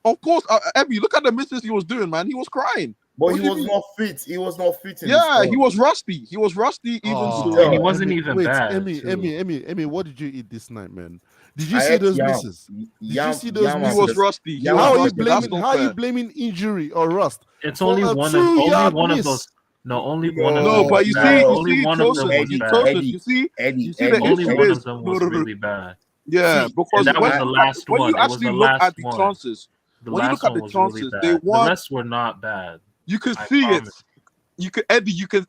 Of course, Emmy, look at the misses he was doing, man. He was crying. But he was not fit. He was not fit. Yeah, he was rusty. He was rusty even so. And he wasn't even bad. Emmy, what did you eat this night, man? Did you see those misses? Did you see those misses? He was rusty. How are you blaming injury or rust? It's only one of those. No, only one of them. No, but you see, only one of them was bad. You see, only one of them was really bad. Yeah, because that was the last one. When you actually look at the chances, when you look at the chances, they won. The rest were not bad. You can see it. You can, Eddie. You can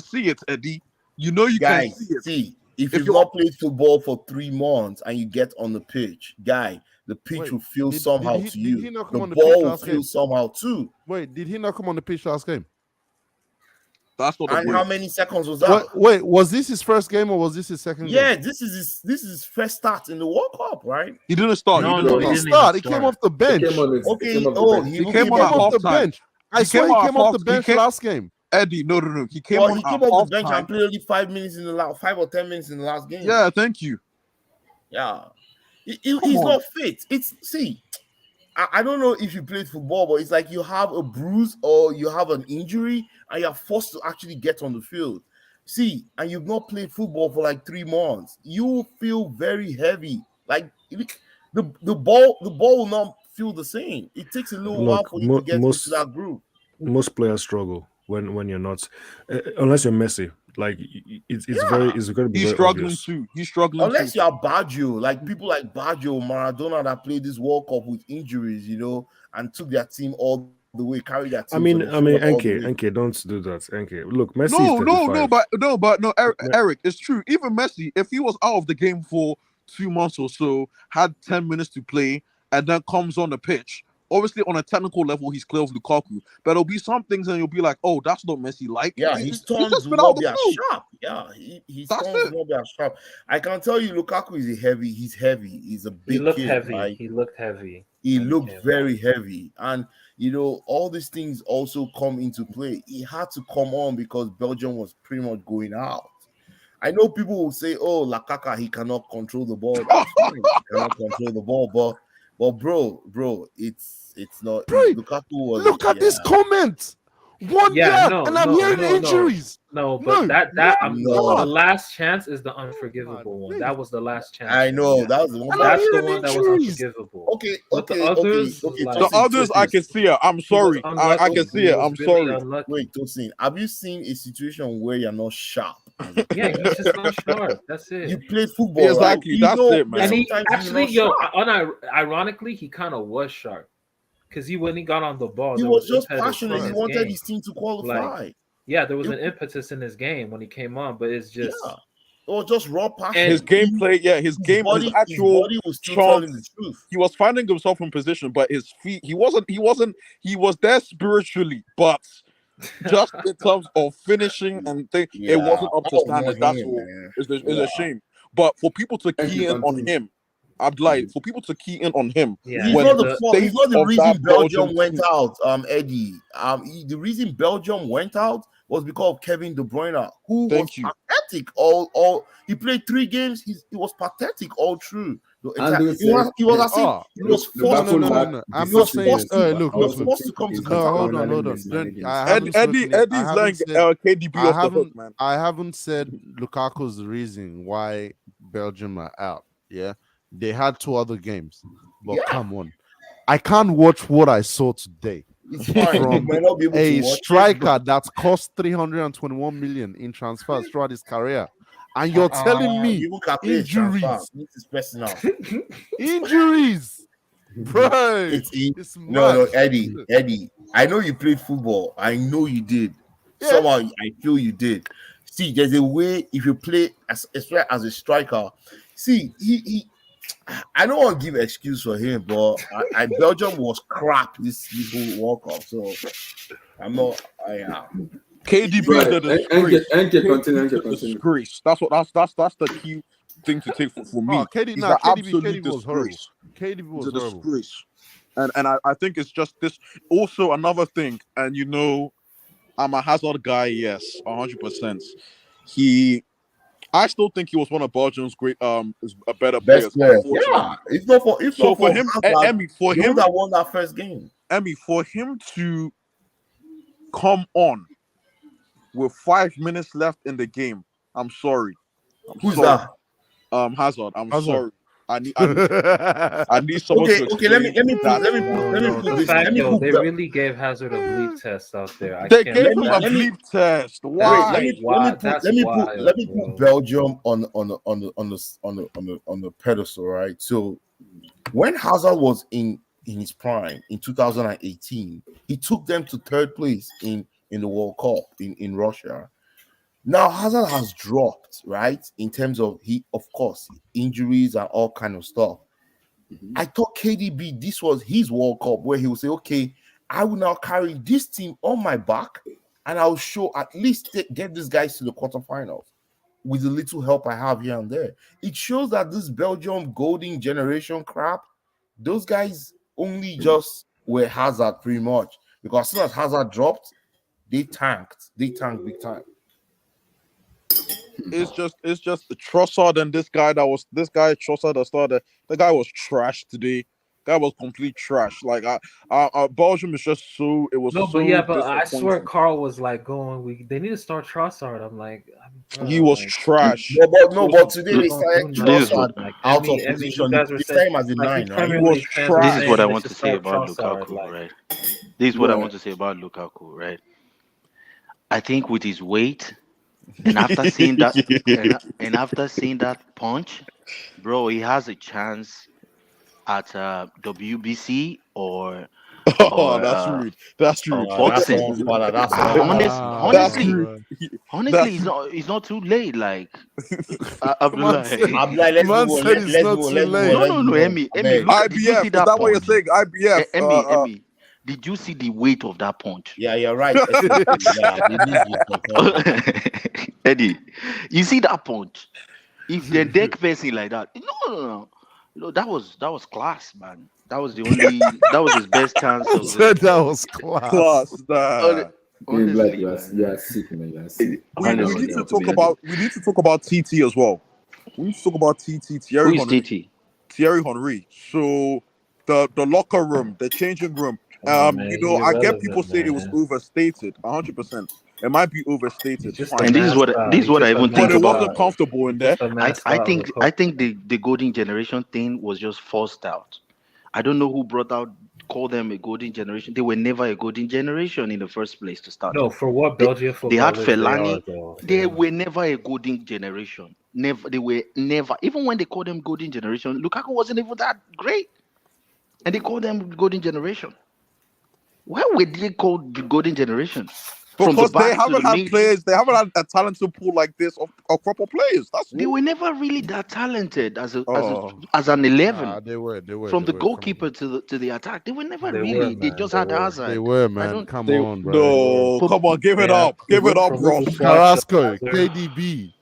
see it, Eddie. You know you Guys, can see it. See, if you've not played football for 3 months and you get on the pitch, the pitch will feel somehow to you. The ball will feel somehow too. Wait, did he not come on the pitch last game? That's not. And how many seconds was that? Wait, was this his first game or was this his second game? Yeah, this is his first start in the World Cup, right? He didn't start. No, he didn't start. He came off the bench. He came off the bench. I swear he came off the bench last game. Eddie, no. He came off the bench and played only 5 minutes in the last 5 or 10 minutes in the last game. Yeah, thank you. Yeah, he's not fit. I don't know if you played football, but it's like you have a bruise or you have an injury and you're forced to actually get on the field. See, and you've not played football for like 3 months. You feel very heavy. Like the ball will not feel the same. It takes a little while for you to get into that groove. Most players struggle when you're not, unless you're Messi. Like it's going to be. He's struggling obvious. too. He's struggling. Unless you're Baggio, like people like Baggio, Maradona that played this World Cup with injuries, and took their team all the way, carried their team. I mean, Enke, don't do that. Enke, look, Messi. No, Eric, it's true. Even Messi, if he was out of the game for 2 months or so, had 10 minutes to play, and then comes on the pitch. Obviously, on a technical level, he's clear of Lukaku, but there'll be some things, and you'll be like, "Oh, that's not Messi like." Yeah, his turns will not be as sharp. Yeah, his turns will not be as sharp. I can tell you, Lukaku is heavy. He's heavy. He's a big. He looked kid, heavy. right? He looked heavy. He looked very heavy, and all these things also come into play. He had to come on because Belgium was pretty much going out. I know people will say, "Oh, Lakaka, he cannot control the ball." That's fine. He cannot control the ball, but bro, it's not. Bro, Lukaku was. Look at this comment. 1 year, and I'm hearing injuries. No, but the last chance is the unforgivable one. That was the last chance. I know that was the one. That's the one that was unforgivable. Okay. The others, I can see it. I'm sorry. I can see it. I'm sorry. Wait, Tosin, have you seen a situation where you're not sharp? Yeah, he's just not sharp. That's it. You played football, exactly. Right? That's it, man. And he actually, ironically, he kind of was sharp because when he got on the ball, he was just passionate. He wanted his team to qualify. There was an impetus in his game when he came on, but it's just. Or just raw passion. And his gameplay, his game, his actual was still telling the truth. He was finding himself in position, but his feet, he was there spiritually, but just in terms of finishing and things, it wasn't up to standard. That's all. It's a shame. But for people to key in on him, Abdullahi, for people to key in on him, he's not the reason Belgium went out, Eddie. The reason Belgium went out was because of Kevin De Bruyne, who was pathetic. He played 3 games. He was pathetic all through. He was forced to come to hold on. Eddie's like KDB off the hook, man. I haven't said Lukaku's the reason why Belgium are out. Yeah, they had 2 other games, but come on, I can't watch what I saw today. From a striker that's cost 321 million in transfers throughout his career, and you're telling me injuries, injuries, bro. No, Eddie. I know you played football. I know you did. Somehow, I feel you did. See, there's a way if you play as a striker. See, I don't want to give excuse for him, but Belgium was crap this whole World Cup. So I'm not. KDB Right. is a disgrace. Continue. KDB is a disgrace. That's the key thing to take for me. He's an absolute disgrace. KDB was He's a horrible. disgrace. And I think it's just this. Also, another thing, and you know, I'm a Hazard guy. Yes, 100%. I still think he was one of Belgium's great, a better Best players. player. Yeah, if not for him, Emmy, for him that won that first game. Emmy, for him to come on with 5 minutes left in the game, I'm sorry. Who's that? Hazard. I'm Hazard. sorry. I need someone to explain. Let me put this. They really gave Hazard a bleep test out there. They gave him a bleep test. Why? Let me put Belgium on the pedestal, right? So when Hazard was in his prime in 2018, he took them to third place in the World Cup in Russia. Now Hazard has dropped, right? In terms of of course, injuries and all kind of stuff. I thought KDB, this was his World Cup where he would say, okay, I will now carry this team on my back and I'll show at least get these guys to the quarterfinals with the little help I have here and there. It shows that this Belgium golden generation crap, those guys only just were Hazard pretty much. Because as soon as Hazard dropped, they tanked big time. It's just the Trossard and this guy Trossard that started. The guy was trash today. Guy was complete trash. Like Belgium is just so. It was but I swear Carl was like going. They need to start Trossard. I'm like, he was trash. But today they started Trossard out of position. This time as a 9, right? He was trash. This is what I want to say about Lukaku, right? This is what I want to say about Lukaku, right? I think with his weight. And after seeing that, and after seeing that punch, bro, he has a chance at WBC or that's rude. That's rude. Boxing. Honestly, it's not too late. Like, Abdullah, let's move. No, Emmy. IBF. Is that what you're saying? IBF. Emmy. Did you see the weight of that punch? Yeah, you're right. Eddie, you see that punch? If the deck person like that, no, that was class, man. That was his best chance. That was class. Honestly, you are sick, man. You are sick. We need to talk about TT as well. We need to talk about TT. Who is TT? Thierry Henry. So the locker room, the changing room. I get people say it was overstated, 100%. It might be overstated. And this is what I even think but it about. wasn't comfortable in there. I think the golden generation thing was just forced out. I don't know who called them a golden generation. They were never a golden generation in the first place to start. No, for what Belgium they had Fellaini. They were never a golden generation. They were never. Even when they called them golden generation, Lukaku wasn't even that great, and they called them golden generation. Why were they called the golden generation? Because they haven't had players. They haven't had a talented pool like this of proper players. They were never really that talented as an 11. They were from the goalkeeper to the attack. They were never really. They just had Hazard. They were, man. Come on, bro. No, come on, give it up. Give it up, bro. Carrasco, KDB,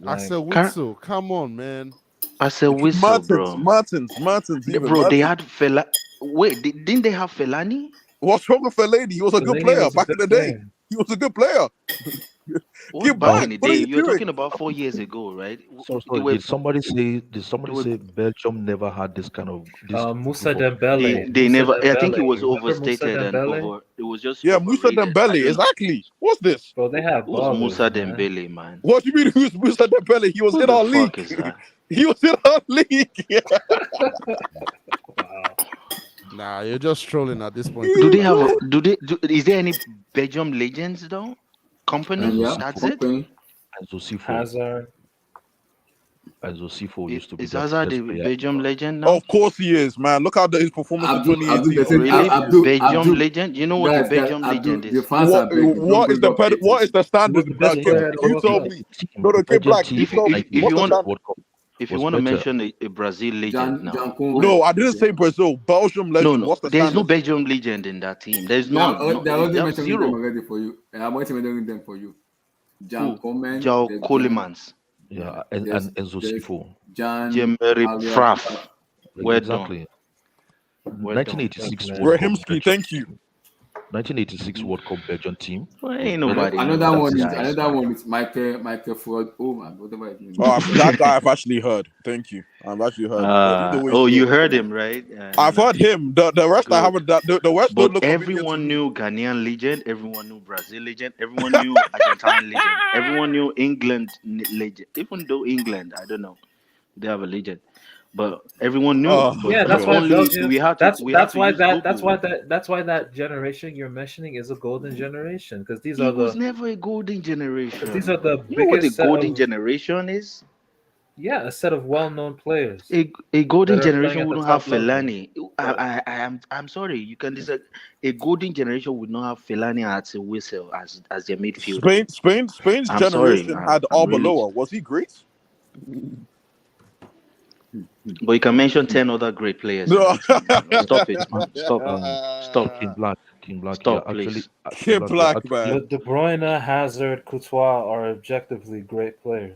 Axel Witsel. Come on, man. Axel Witsel, bro. Martins. Bro, they had Fellaini. Wait, didn't they have Fellaini? What's wrong with Fellaini? He was a good player back in the day. He was a good player. Back in the day, you're talking about 4 years ago, right? So did somebody say Belgium never had this kind of Moussa Dembele? They never. I think it was overstated and over. It was just Moussa Dembele. Exactly. What's this? Bro, they have who's Moussa Dembele, man? What do you mean? Who's Moussa Dembele? He was in our league. He was in our league. Wow. Nah, you're just trolling at this point. Is there any Belgium legends though? Company? That's it. Hazard. Sifo used to be. Is Hazard a Belgium legend now? Of course he is, man. Look at his performance in 2018. Really? Belgium legend? You know what the Belgium legend is? What is the standard? You tell me. No, Black. If you want, If you was want to better. mention a Brazil legend now, No, I didn't say Brazil. Belgium legend. no, What's the there's no standard? Belgium legend in that team. There's none. No, They're already they have mentioning them zero. already for you. I'm already mentioning them for you. Jan Who? Komen, João there's Jan, Colemans, Yeah, and Enzo there's Sifo. Jan Jemery Alia. Fraf. Well done. Exactly. Well done. 1986 man. World Cup. Rahimski, thank you. 1986 World Cup Belgian team. Well, was ain't better nobody than know Another that one is guy. Michael Ford. Oh man, whatever his name Oh, is. that guy I've actually heard. Thank you. I've actually heard. But either way, Oh, still. you heard him, right? I've heard him. The rest I Good. haven't. The rest don't But look familiar to everyone me. knew Ghanaian legend, everyone knew Brazil legend, everyone knew Argentine legend, everyone knew England legend. Even though England, I don't know, they have a legend, but everyone knew. Oh, But Yeah, that's we why only Belgium. we had That's to why use Google. that's why that generation you're mentioning is a golden generation because these are It was the never a golden because generation. these are the You know what a biggest set golden of generation is? a set of well-known players A golden that are playing generation at the wouldn't have top level. Fellaini. I'm sorry, you can disagree. A golden generation would not have Fellaini at a whistle as their midfielder. Spain's I'm sorry, generation had I'm really. Arbeloa. Was he great? But you can mention 10 other great players. In No. that team, man. Stop it, man. Stop. King Black. Stop, Yeah, please. Kid Black, man. De Bruyne, Hazard, Courtois are objectively great players.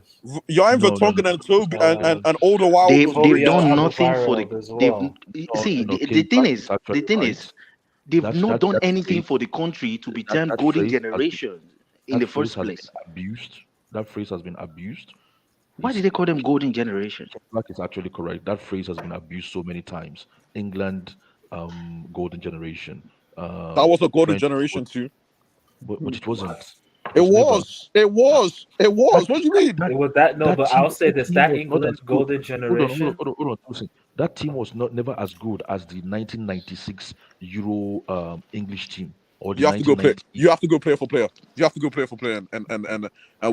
Jan Vertonghen and Toby and older Wild They've was Toby great. done nothing for the. as They've well. see No, the King thing Black is actually the thing right. is they've not done anything phrase, for the country to be termed golden phrase has been- generation in the first has place. been abused. That phrase has been abused. Why did they call them golden generation? Black is actually correct. That phrase has been abused so many times. England, golden generation. That was a golden French, generation too. but it wasn't. It never. was. It was. It was. What do you mean? It was that no, That but team- I'll say this: team that was not England as good. golden generation. Hold on. Listen. That team was never as good as the 1996 Euro English team or the You have to go play. 1990. You have to go player for player. You have to go player for player, and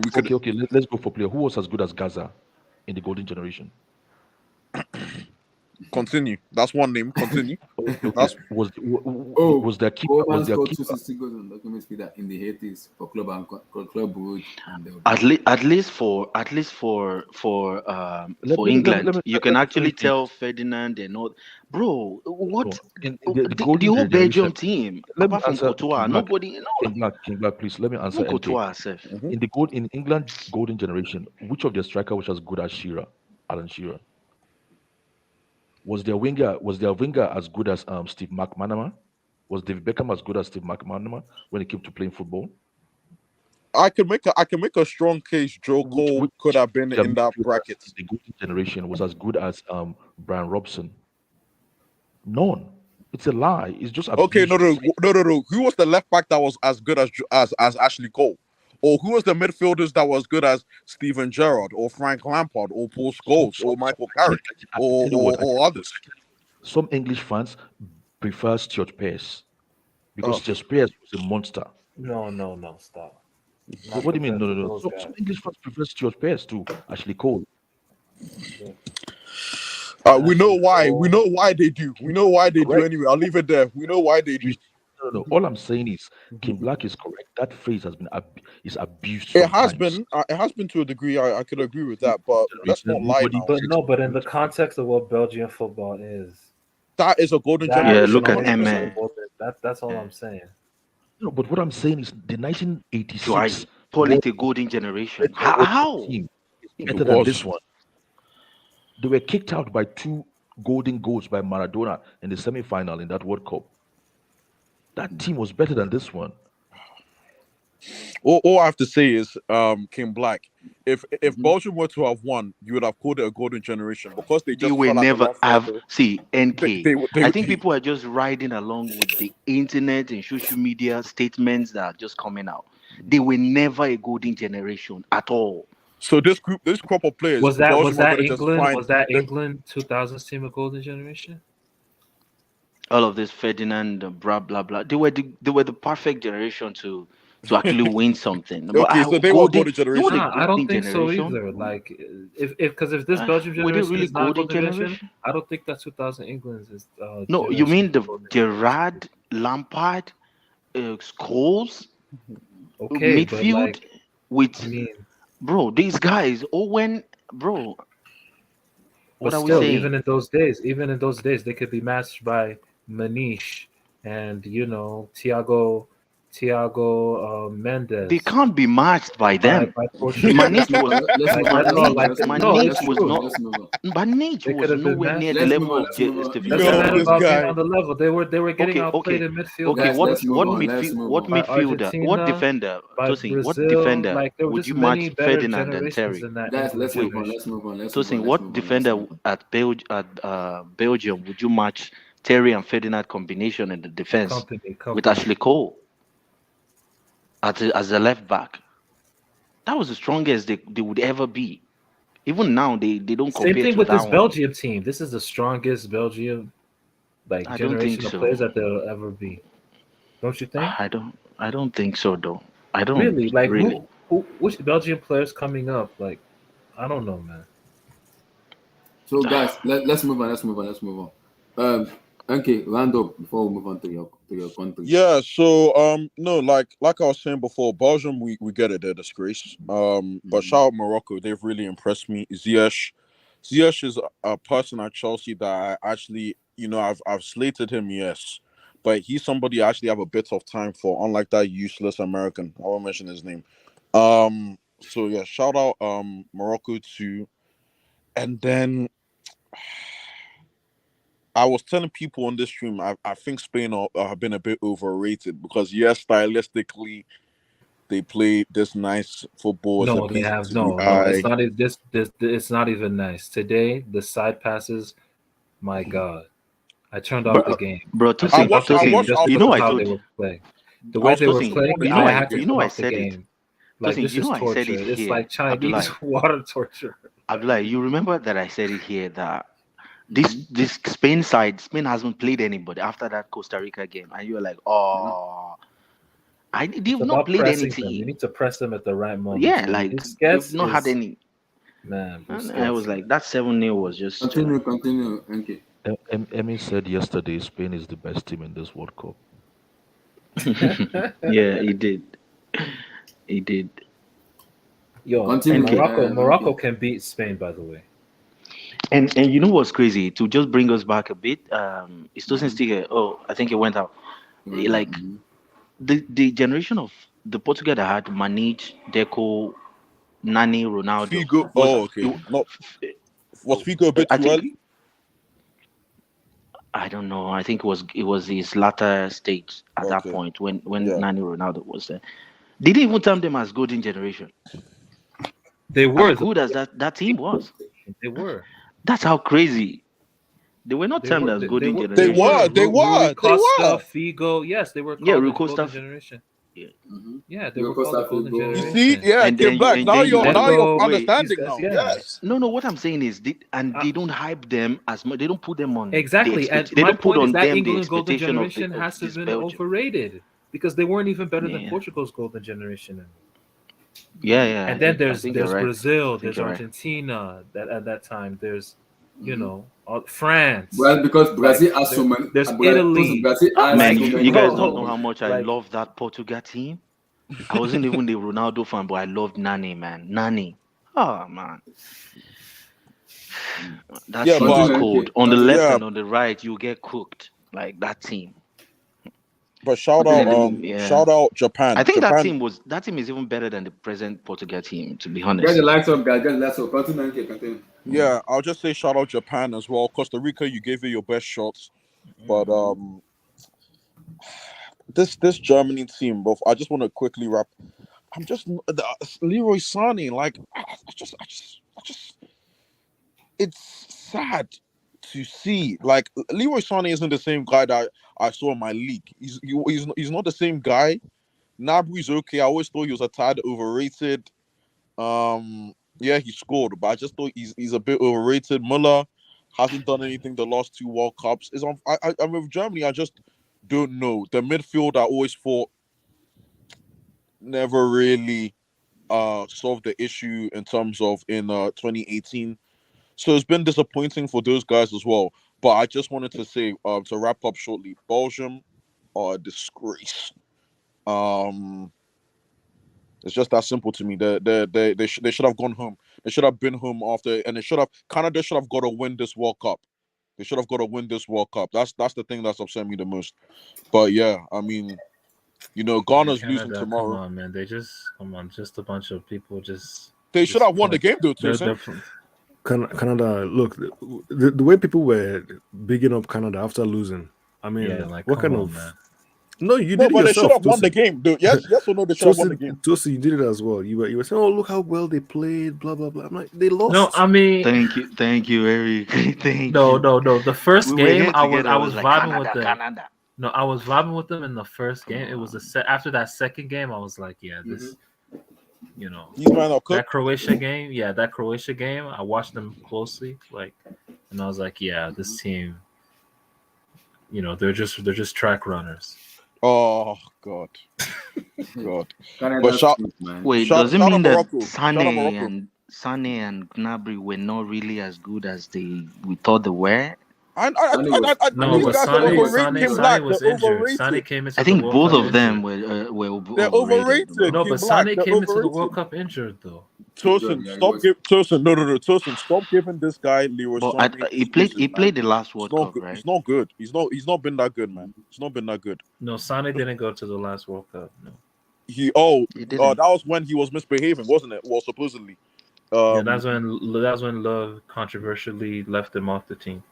we could. Okay. Let's go for player. Who was as good as Gaza in the golden generation? Continue. That's one name. Continue. That's was their keeper? Coleman Was their scored keeper? 260 goals on document speed in the 80s for club and club Brugge, and At least for England, you can actually tell Ferdinand and all. Bro, what In the golden whole Belgium generation. team Let me apart from answer Courtois, King Black. nobody. No, King Black, please let me answer. even NK. Courtois self. In England golden generation, which of their striker was as good as Shearer, Alan Shearer? Was their winger as good as Steve McManaman? Was David Beckham as good as Steve McManaman when it came to playing football? I can make a strong case. Joe Cole could have been in that bracket. The golden generation was as good as Brian Robson. None. It's a lie. It's just Okay, abuse. no. Who was the left back that was as good as Ashley Cole? Or who was the midfielders that was good as Steven Gerrard or Frank Lampard or Paul Scholes or Michael Carrick or others? Some English fans prefer Stuart Pearce because Stuart Pearce was a monster. No, stop. What do you mean? No. Some English fans prefer Stuart Pearce to Ashley Cole. We know why. We know why they do. We know why they do anyway. I'll leave it there. We know why they do. No. All I'm saying is, King Black is correct. That phrase has been abused. It has been. It has been to a degree. I could agree with that, but let's not lie now. But in the context of what Belgian football is, that is a golden Yeah, generation. look at Emma. That's all I'm saying. No, but what I'm saying is the 1986. Do I call it a golden generation? How? Team is better than this one. They were kicked out by 2 golden goals by Maradona in the semi-final in that World Cup. That team was better than this one. All I have to say is, King Black, if Belgium were to have won, you would have called it a golden generation because they just will fell at the never last have. level. See, NK. They- I think people are just riding along with the internet and social media statements that are just coming out. They were never a golden generation at all. So this crop of players Was that Belgium are gonna just England? find- Was that England 2000s team a golden generation? All of this Ferdinand, blah blah blah. They were the perfect generation to actually win something. Okay, so they were golden generation. I don't think so either. Like, if this Belgium were they generation really is not golden golden generation? I don't think that 2000 England is. No, you mean the Gerrard, Lampard, Scholes, Okay, but, midfield like, with I mean, bro. These guys, Owen, bro. What But are we still, saying? even in those days, they could be matched by Manish and Thiago Mendes. They can't be matched by them. By Portugal. Manich was Manich They was could have been nowhere near matched. the level of Doesn't Steven matter Gerrard. about being on the level. They were getting Okay, outplayed in midfield. okay. by What Portugal, what by midfielder? What Argentina, defender? by Tosin, what Brazil. defender Like there were would just you many match better Ferdinand and generations Terry? in that Guys, England let's move on. generation. Let's move on. Tosin, what defender at Belgium would you match Terry and Ferdinand combination in the defense with Ashley Cole as a left back? That was the strongest they would ever be. Even now, they don't Same compare thing to with that this one. Belgium team. This is the strongest Belgium I don't think generation of so. players that there'll ever be. Don't you think? I don't think so though. I don't Really? Like really. which Belgian players coming up? Like I don't know, man. So guys, let's move on. Let's move on. Okay, round up before we move on to your country. Yeah, so no, like I was saying before, Belgium we get it, they're disgrace. But shout out Morocco, they've really impressed me. Ziyech is a person at Chelsea that I actually, I've slated him, yes, but he's somebody I actually have a bit of time for, unlike that useless American. I won't mention his name. So yeah, shout out Morocco too, and then I was telling people on this stream, I think Spain have been a bit overrated because yes, stylistically they play this nice football. It's No, they appeasing have to no. the No, eye. it's not. This. It's not even nice. Today, the side passes. My God, I turned off the game. Bro, I turned off the game just because of how they were playing. The way they were playing, I had to turn off the game. Like this is torture. It's like Chinese water torture. Abdullah, you remember that I said it here that this Spain hasn't played anybody after that Costa Rica game, and you were like, oh, they've not played any team. You need to press them at the right moment. Yeah, like they've not had any. Man, and I was like, that 7-0 was just continue. Thank you. Emmy said yesterday Spain is the best team in this World Cup. Yeah, he did. He did. Yo, and Morocco can beat Spain, by the way. And you know what's crazy? To just bring us back a bit, it doesn't still here. Oh, I think it went out. Like the generation of the Portugal that had Manich, Deco, Nani, Ronaldo. Figo. Okay. Was Figo a bit too early? I don't know. I think it was his latter stage at that point when Nani Ronaldo was there. They didn't even term them as golden generation. They were as good as that team was. They were. That's how crazy. They were not termed as golden generation. They were. Costa, Figo. Yes, they were called Rui Costa, golden generation. Yeah. Yeah, they were called the golden generation. You see, came back. Now you're understanding now. Yes. No. What I'm saying is, they don't hype them as much. They don't put them on. Exactly, and they my don't put point on is that them England the golden expectation generation of has to this have been Belgium. overrated because they weren't even better than Portugal's golden generation. Yeah. And then there's right. Brazil, there's Argentina. That at that time there's France. Well, because Brazil has so many. There's Italy. Man, you guys don't know how much I love that Portugal team. I wasn't even a Ronaldo fan, but I loved Nani, man. Nani. Oh, man. That team was cold. On the left and on the right, you get cooked. Like that team. But shout out Japan. I think Japan, that team is even better than the present Portugal team, to be honest. Get the lights up, guys. Get the lights up. Continue. Yeah, I'll just say shout out Japan as well. Costa Rica, you gave it your best shots, but this Germany team, but I just want to quickly wrap. I'm just Leroy Sané. Like I just, it's sad to see. Like Leroy Sané isn't the same guy that I saw in my league. He's not the same guy. Gnabry's okay. I always thought he was a tad overrated. Yeah, he scored, but I just thought he's a bit overrated. Muller hasn't done anything the last 2 World Cups. I'm with Germany. I just don't know. The midfield I always thought never really solved the issue in terms of in 2018. So it's been disappointing for those guys as well. But I just wanted to say to wrap up shortly, Belgium are a disgrace. It's just that simple to me. They should have gone home. They should have been home after, and Canada should have got to win this World Cup. They should have got to win this World Cup. That's the thing that's upset me the most. But yeah, I mean, Ghana's losing Canada, tomorrow. come on, man. Just a bunch of people just. They should have won the game, though, too. Canada, look, the way people were bigging up Canada after losing. I mean, Yeah, like, what come kind on, of? man. No, you No, did it but they yourself. should have won the Tosin. game, dude. Yes or no? They should have won the game. Tosin, you did it as well. You were saying, "Oh, look how well they played." Blah blah blah. I'm like, they lost. No, I mean, Thank you, Eric. Thank no. you. The first We were game, here I together, was like, vibing with Canada, them. Canada. No, I was vibing with them in the first game. It was after that second game, I was like, yeah, this, These men are cooked. that Croatia game, I watched them closely, and I was like, yeah, this team, they're just track runners. Oh God, God. Canada's team, man. Wait, Shout- does it shout out mean that Morocco. Shout out Morocco. Sane and Gnabry were not really as good as we thought they were? No, these but guys are overrated. Sane Black, was they're injured. overrated. Sane came into I think the World both Cup of them injured. were They're overrated. overrated. No, King but Black, Sane they're came into the overrated. World Cup injured though. Tosin, Yeah, Tosin, no, Tosin, stop giving this guy Leroy But Sané he excuses, played man. the last He's World not Cup, good. right? He's not good. He's not been that good, man. He's not been that good. No, Sane didn't go to the last World Cup. No. He didn't. That was when he was misbehaving, wasn't it? Well, supposedly. Yeah, that's when Love controversially left him off the team.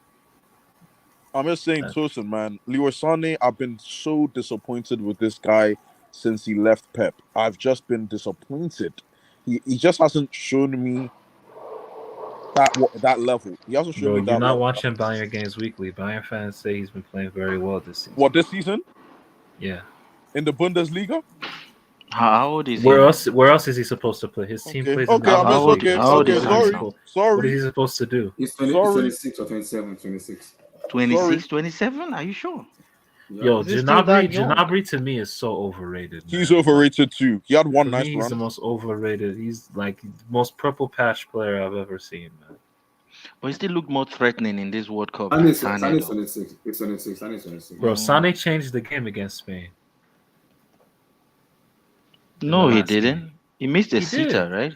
I'm just saying, Tosin, man. Leroy Sané, I've been so disappointed with this guy since he left Pep. I've just been disappointed. He just hasn't shown me that level. He hasn't shown Bro, me you're that not level. watching Bayern games weekly. Bayern fans say he's been playing very well this season. What, this season? Yeah. In the Bundesliga? How old is he? Where else is he supposed to play? His team plays in the Bundesliga. Sorry. What is he supposed to do? He's 26 or 27, 26. 26, 27? Are you sure? Yo, Is he still that young? Janabry to me is so overrated. He's overrated too. He had one For nice me, he's run. the most overrated. He's like the most purple patch player I've ever seen, man. But he still looked more threatening in this World Cup And than it's Sane, 26. It's 26. And it's 26. Bro, Sane changed the game against Spain. No, he last game. didn't. He missed a He sitter, did. right?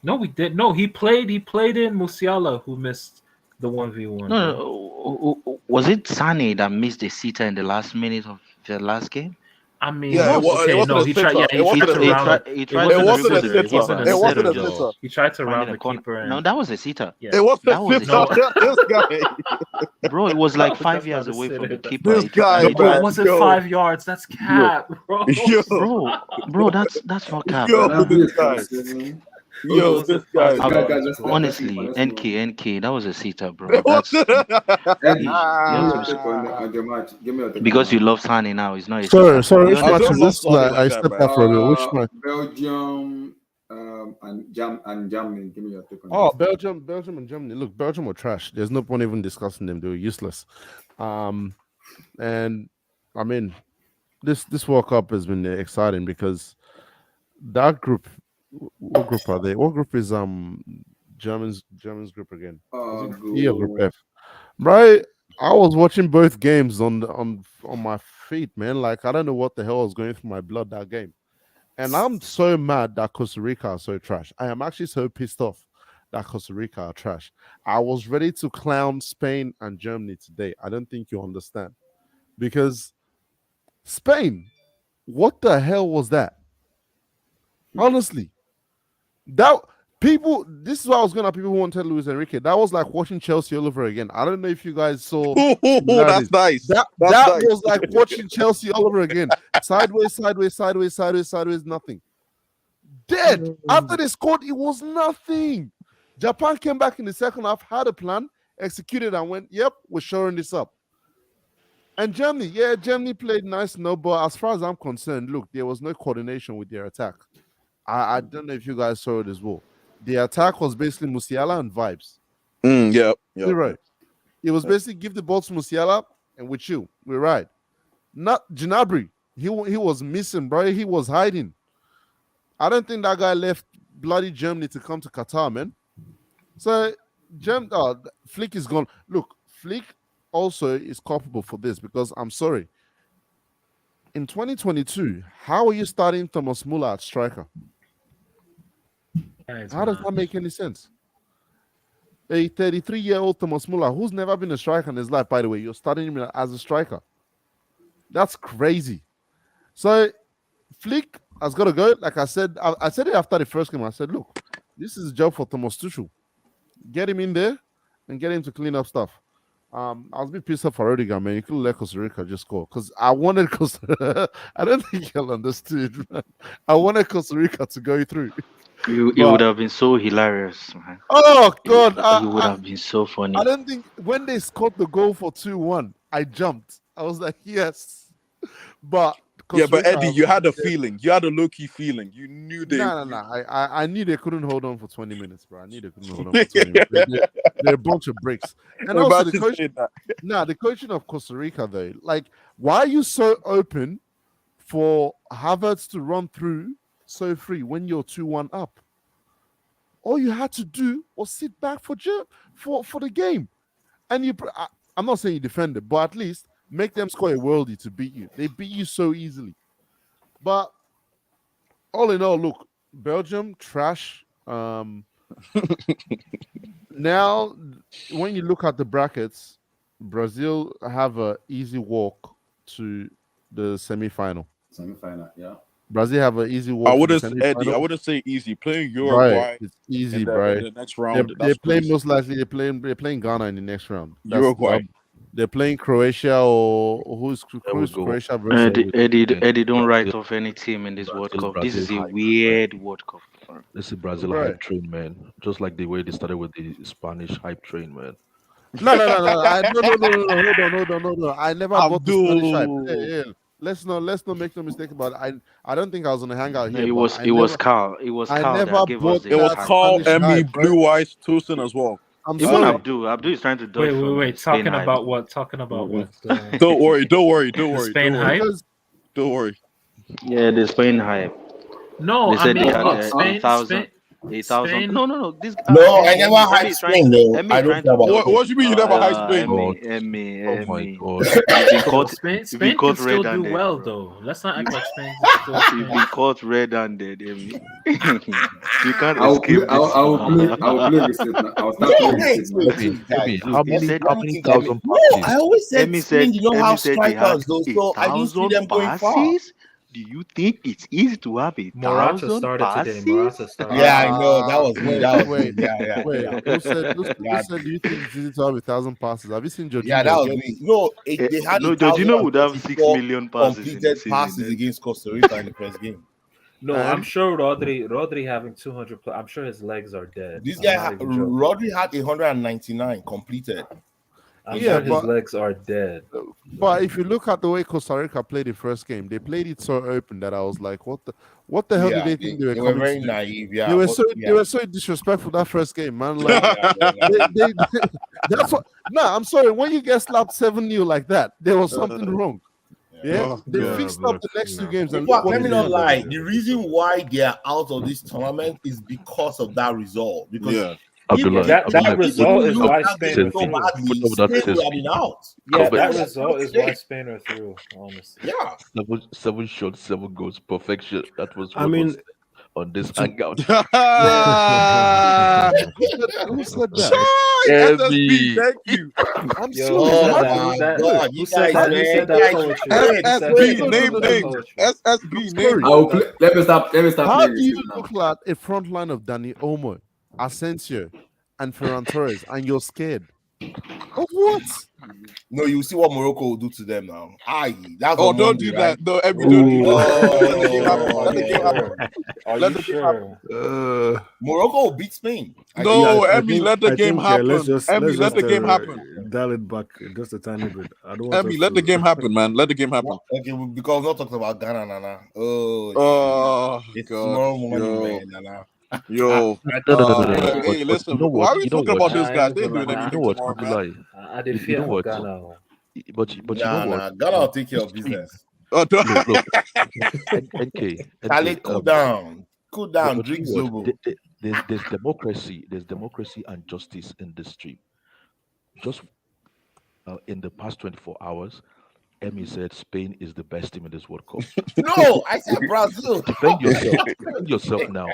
No, he did. No, he played in Musiala, who missed the 1v1. No, was it Sane that missed a sitter in the last minute of the last game? I mean, Yeah, it wasn't a he sitter. tried. Yeah, It wasn't a to sitter. round. He It tried to wasn't a dribble sitter. the- It wasn't a It wasn't sitter, a though. sitter. He tried to Finding round a the corner. keeper. No, that was a sitter. Yeah. It wasn't That was a a sitter. sitter. This guy. Bro, it was like That's 5 not yards a away from sitter. the keeper. This He guy, tried- Bro, man. it wasn't Yo. 5 yards. That's cap, bro. Yo, Bro, that's not cap. yo, bro. this guy. Yo, this guy. Honestly, NK, that was a sitter, bro. It That's wasn't. Eddie, Yeah. give me your take on the match. Give me your take because on you the love Sane now. It's not a Sorry, sitter. which I match don't is love this? Sane Like, like I that, stepped man. out from it. Which match? Belgium and Germany. Give me your take on Oh, that. Belgium and Germany. Look, Belgium were trash. There's no point even discussing them. They were useless. And I mean, this World Cup has been exciting because that group. What group are they? What group is Germans group again? Is it E or Group F? Right. I was watching both games on my feet, man. Like I don't know what the hell was going through my blood that game. And I'm so mad that Costa Rica are so trash. I am actually so pissed off that Costa Rica are trash. I was ready to clown Spain and Germany today. I don't think you understand. Because Spain, what the hell was that? Honestly. This is what I was gonna people who want to tell Luis Enrique. That was like watching Chelsea all over again. I don't know if you guys saw. That's nice. That nice. was like watching Chelsea all over again. Sideways, nothing. Dead. After they scored, it was nothing. Japan came back in the second half, had a plan, executed, and went, yep, we're shoring this up. And Germany played nice, but as far as I'm concerned, look, there was no coordination with their attack. I don't know if you guys saw it as well. The attack was basically Musiala and vibes. Yep. You're right. It was basically give the ball to Musiala and with you. We're right. Not Gnabry. He was missing, bro. He was hiding. I don't think that guy left bloody Germany to come to Qatar, man. So Flick is gone. Look, Flick also is culpable for this because I'm sorry. in 2022, how are you starting Thomas Muller at striker? How does that make any sense? A 33-year-old Thomas Muller who's never been a striker in his life, by the way, you're starting him as a striker. That's crazy. So Flick has got to go. Like I said it after the first game. I said, look, this is a job for Thomas Tuchel. Get him in there and get him to clean up stuff. I was a bit pissed off for Rudiger, man. You couldn't let Costa Rica just score because I wanted Costa. I don't think you'll understood, man. I wanted Costa Rica to go through. It would have been so hilarious, man. Oh God! It would have been so funny. I don't think when they scored the goal for 2-1, I jumped. I was like, yes, but yeah, but Eddie, you had a feeling. You had a low-key feeling. You knew they. No. I knew they couldn't hold on for 20 minutes, bro. I knew they couldn't hold on for 20 minutes. They're a bunch of bricks. And also the coaching of Costa Rica, though, like, why are you so open for Havertz to run through so free when you're 2-1 up? All you had to do was sit back for the game, and I'm not saying you defend it, but at least make them score a worldie to beat you. They beat you so easily. But all in all, look, Belgium trash. Now, when you look at the brackets, Brazil have an easy walk to the semi-final. Yeah. Brazil have an easy walk. I wouldn't say easy. Playing Uruguay, right. It's easy, bro. In the next round, they're playing most likely. They're playing Ghana in the next round. Uruguay. They're playing Croatia or who's Croatia versus Eddie, don't write off any team in this World Cup. This is a weird World Cup. This is Brazil hype train, man. Just like the way they started with the Spanish hype train, man. No. Hold on. I never bought the Spanish hype. Yeah. Let's not make no mistake about it. I don't think I was on a hangout here. It was Carl. It was Carl that gave us the It was Carl, Emmy, Blue Eyes, Tosin as well. Even Abdul is trying to dodge. Wait. Talking about what? Don't worry. Spain hype. Don't worry. Yeah, the Spain hype. No, they said I mean, they had Spain. 8,000. No. This. No, I never hyped Spain though. I don't know about. What do you mean you never hyped Spain? Emmy. Oh my God. Spain can still do well though. Let's not act like Spain. You've been caught red-handed, Emmy. You can't escape. I'll play this. I'll start playing this. How many thousand passes? I always said Spain, you don't have strikers though, so I didn't see them going far. Do you think it's easy to have a Morrocco started today? Morrocco started. Yeah, I know. That was me. Wait. Who said do you think it's easy to have 1,000 passes? Have you seen Jorginho? Yeah, that was me. No, they had Jorginho would have 6 million passes. Completed passes against Costa Rica in the first game. No, I'm sure Rodri having 200. I'm sure his legs are dead. This guy, Rodri had 199 completed. I'm sure his legs are dead. But if you look at the way Costa Rica played the first game, they played it so open that I was like, what the hell did they think they were coming? They were very naive. Yeah, they were so disrespectful that first game, man. Like, that's what. No, I'm sorry. When you get slapped 7-0 like that, there was something wrong. Yeah, they fixed up the next 2 games. And let me not lie. The reason why they are out of this tournament is because of that result. Because that result is why Spain are out. Yeah, that result is why Spain are through. Honestly, yeah. 7 shots, 7 goals, perfection. That was. On this hangout. Who said that? SSB, thank you. I'm sorry. Who said that? SSB, name names. SSB, name. Let me stop. How do you look like a front line of Dani Olmo, Asensio, and Ferran Torres, and you're scared? Of what? No, you see what Morocco will do to them now. Don't do that. No, Emmy, don't do that. Let the game happen. Morocco will beat Spain. No, Emmy, let the game happen. Emmy, let the game happen. Dial it back just a tiny bit. I don't want Emmy, let the game happen, man. Let the game happen. Okay, because we're not talking about Ghana, Nana. It's tomorrow morning, man, Nana. Yo, hey, listen. Why are we talking about those guys? They doing anything tomorrow, man. I did feel Ghana. But you know what? Ghana will take care of business. Look. NK. Cool down. Drink Zobo. There's democracy and justice in this stream. Just in the past 24 hours, Emmy said Spain is the best team in this World Cup. No, I said Brazil. Defend yourself. Defend yourself now.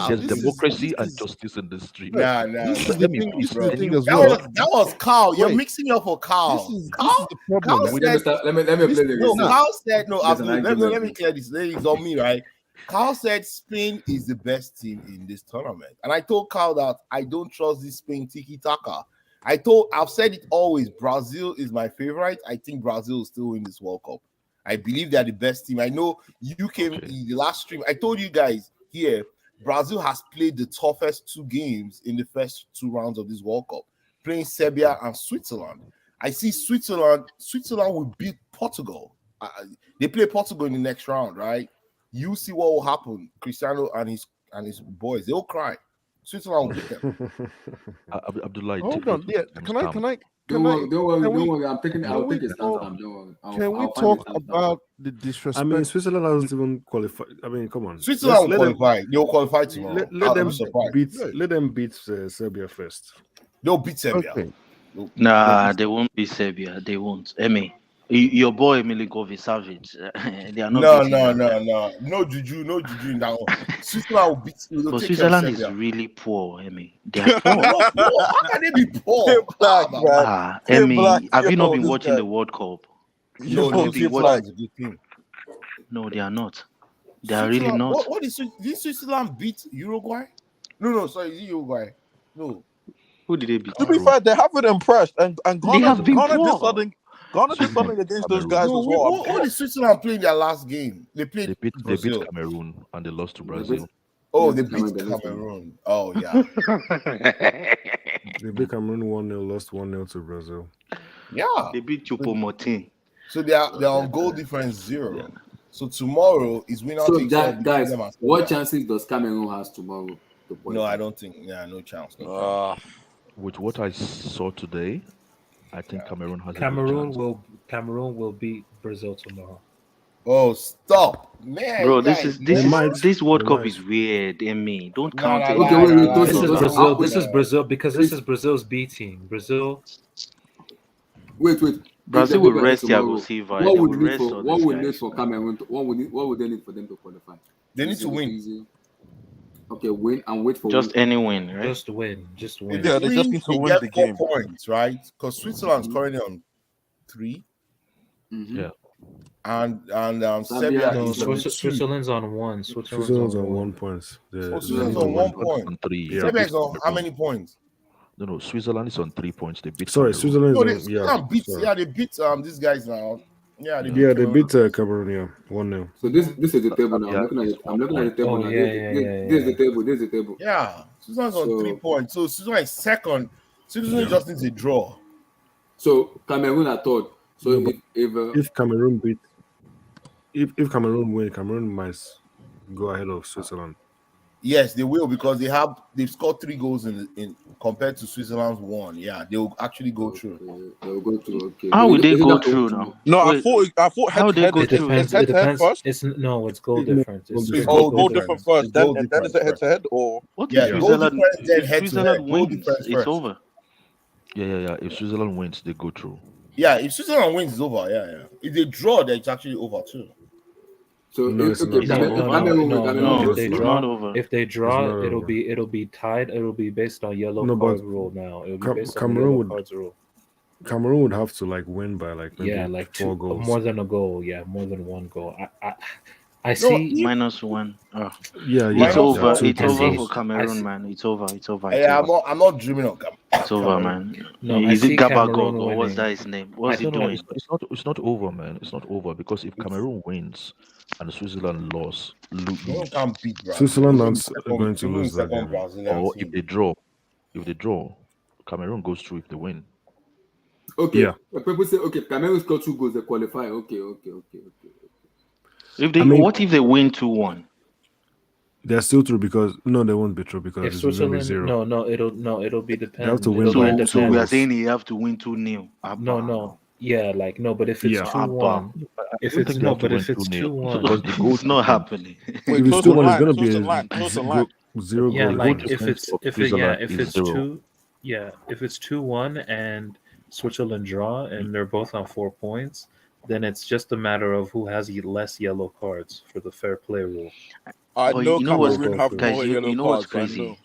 There's this democracy and is justice in this street. Nah. this is the Emmy, thing. please, This is the can thing you as That well. was Carl. You're Wait. mixing up for Carl. This is Carl the problem. Wait, let me said, start. Let me play the no, receipt. Carl said, no, There's an Abdul, let me argument. clear this. It's on me, right? Carl said Spain is the best team in this tournament. And I told Carl that I don't trust this Spain tiki-taka. I've said it always. Brazil is my favorite. I think Brazil will still win this World Cup. I believe they're the best team. I know you came in the last stream. I told you guys here, Brazil has played the toughest 2 games in the first 2 rounds of this World Cup, playing Serbia and Switzerland. I see Switzerland will beat Portugal. They play Portugal in the next round, right? You see what will happen. Cristiano and his boys, they'll cry. Switzerland will beat them. Abdullah, Hold on. Yeah. Can I? Don't worry. Can we- I'll take his talk- time. Don't worry. Can we I'll find talk his time. about the disrespect? I mean, Switzerland hasn't even qualified. I mean, come on. Switzerland will Let them- qualify. They'll qualify tomorrow. Let them I'm surprised. beat Serbia first. They'll beat Serbia. Okay. Nah, they won't be Serbia. They won't. Emmy, your boy Milinkovic Savic. They are not. No juju in that one. Switzerland will beat. But Switzerland is really poor, Emmy. They are poor. How can they be poor? Emmy, have you not been watching the World Cup? No, Switzerland is a good team. No, they are not. They are really not. What is did Switzerland beat Uruguay? No, sorry, is it Uruguay? No. Who did they beat? To be fair, they haven't impressed, and They have been Ghana did poor. something against those guys No, as well. what did Switzerland play in their last game? They They beat Cameroon and they lost to Brazil. Oh, they beat Cameroon. Oh, yeah. They beat Cameroon 1-0, lost 1-0 to Brazil. Yeah. They beat Choupo-Moting. So they're on goal difference 0. Yeah. So tomorrow is winner So takes all. guys, what chances does Cameroon has tomorrow? No, I don't think. Yeah, no chance. With what I saw today, I think Cameroon has Cameroon will beat Brazil tomorrow. Oh, stop, man! Bro, guys. this World Cup is weird. Emmy, don't count it. This is Brazil. This is Brazil because this is Brazil's B team. Brazil. Wait. Brazil will rest Thiago Silva. What would need for Cameroon? What would they need for them to qualify? They need to win. Okay, win and wait for just any win, right? Just win. Yeah, they just need to win the game. 4 points, right? Because Switzerland's currently on 3. Mm-hmm. Yeah. And Serbia No, is on 2. Switzerland's on 1. Switzerland's on 1 point. Switzerland's on 1 point. On 3. Serbia is on how many points? No, Switzerland is on 3 points. They beat. Sorry, Cameroon. Switzerland is They beat these guys now. Yeah, they beat Cameroon, 1-0. So this is the table now. I'm looking at the table now. This is the table. This is the table. Yeah, Switzerland's on 3 points. So Switzerland is second. Switzerland just needs a draw. So Cameroon are third. So if Cameroon if Cameroon win, Cameroon might go ahead of Switzerland. Yes, they will because they've scored 3 goals in compared to Switzerland's 1. Yeah, they will actually go through. They will go through. Okay. How would they go through now? No, I thought How they go through? It's head first. It's goal difference. It's goal difference first. Then is it head to head or? What Yeah, if goal difference, then head to head. Switzerland Goal wins? difference It's first. over. Yeah. If Switzerland wins, they go through. Yeah, if Switzerland wins, it's over. Yeah. If they draw, then it's actually over too. So No, if they draw, it'll be tied. It'll be based on yellow card rule now. It'll be based on yellow cards rule. Cameroon would have to win by maybe 4 goals. More than a goal. Yeah, more than 1 goal. I see -1. Oh. Yeah, it's over. It's over goals. for Cameroon, man. It's over. Yeah, I'm not dreaming of Cameroon. It's over, man. No, is it Gabagog or winning. what's that his name? What's he doing? It's not over, man. It's not over because if Cameroon wins and Switzerland lost, can't beat Brazil. Switzerland are going to lose that game. Or if they draw, Cameroon goes through if they win. Okay. Yeah. People say Cameroon score 2 goals, they qualify. Okay. What if they win 2-1? They're still through because they won't be through because If it's going to be Switzerland, 0. it'll be dependent. They have to win by 2 So we are goals. saying you have to win 2-0. No. Yeah, but if it's 2-1, if it's 2-1, it's not happening. If it's 2-1, it's going to be a 0 yeah, goal. like if it's Switzerland if it's 2-1 and Switzerland draw and they're both on 4 points, then it's just a matter of who has less yellow cards for the fair play rule. I But know you know what's Cameroon have guys? more You yellow know what's cards. I know. crazy?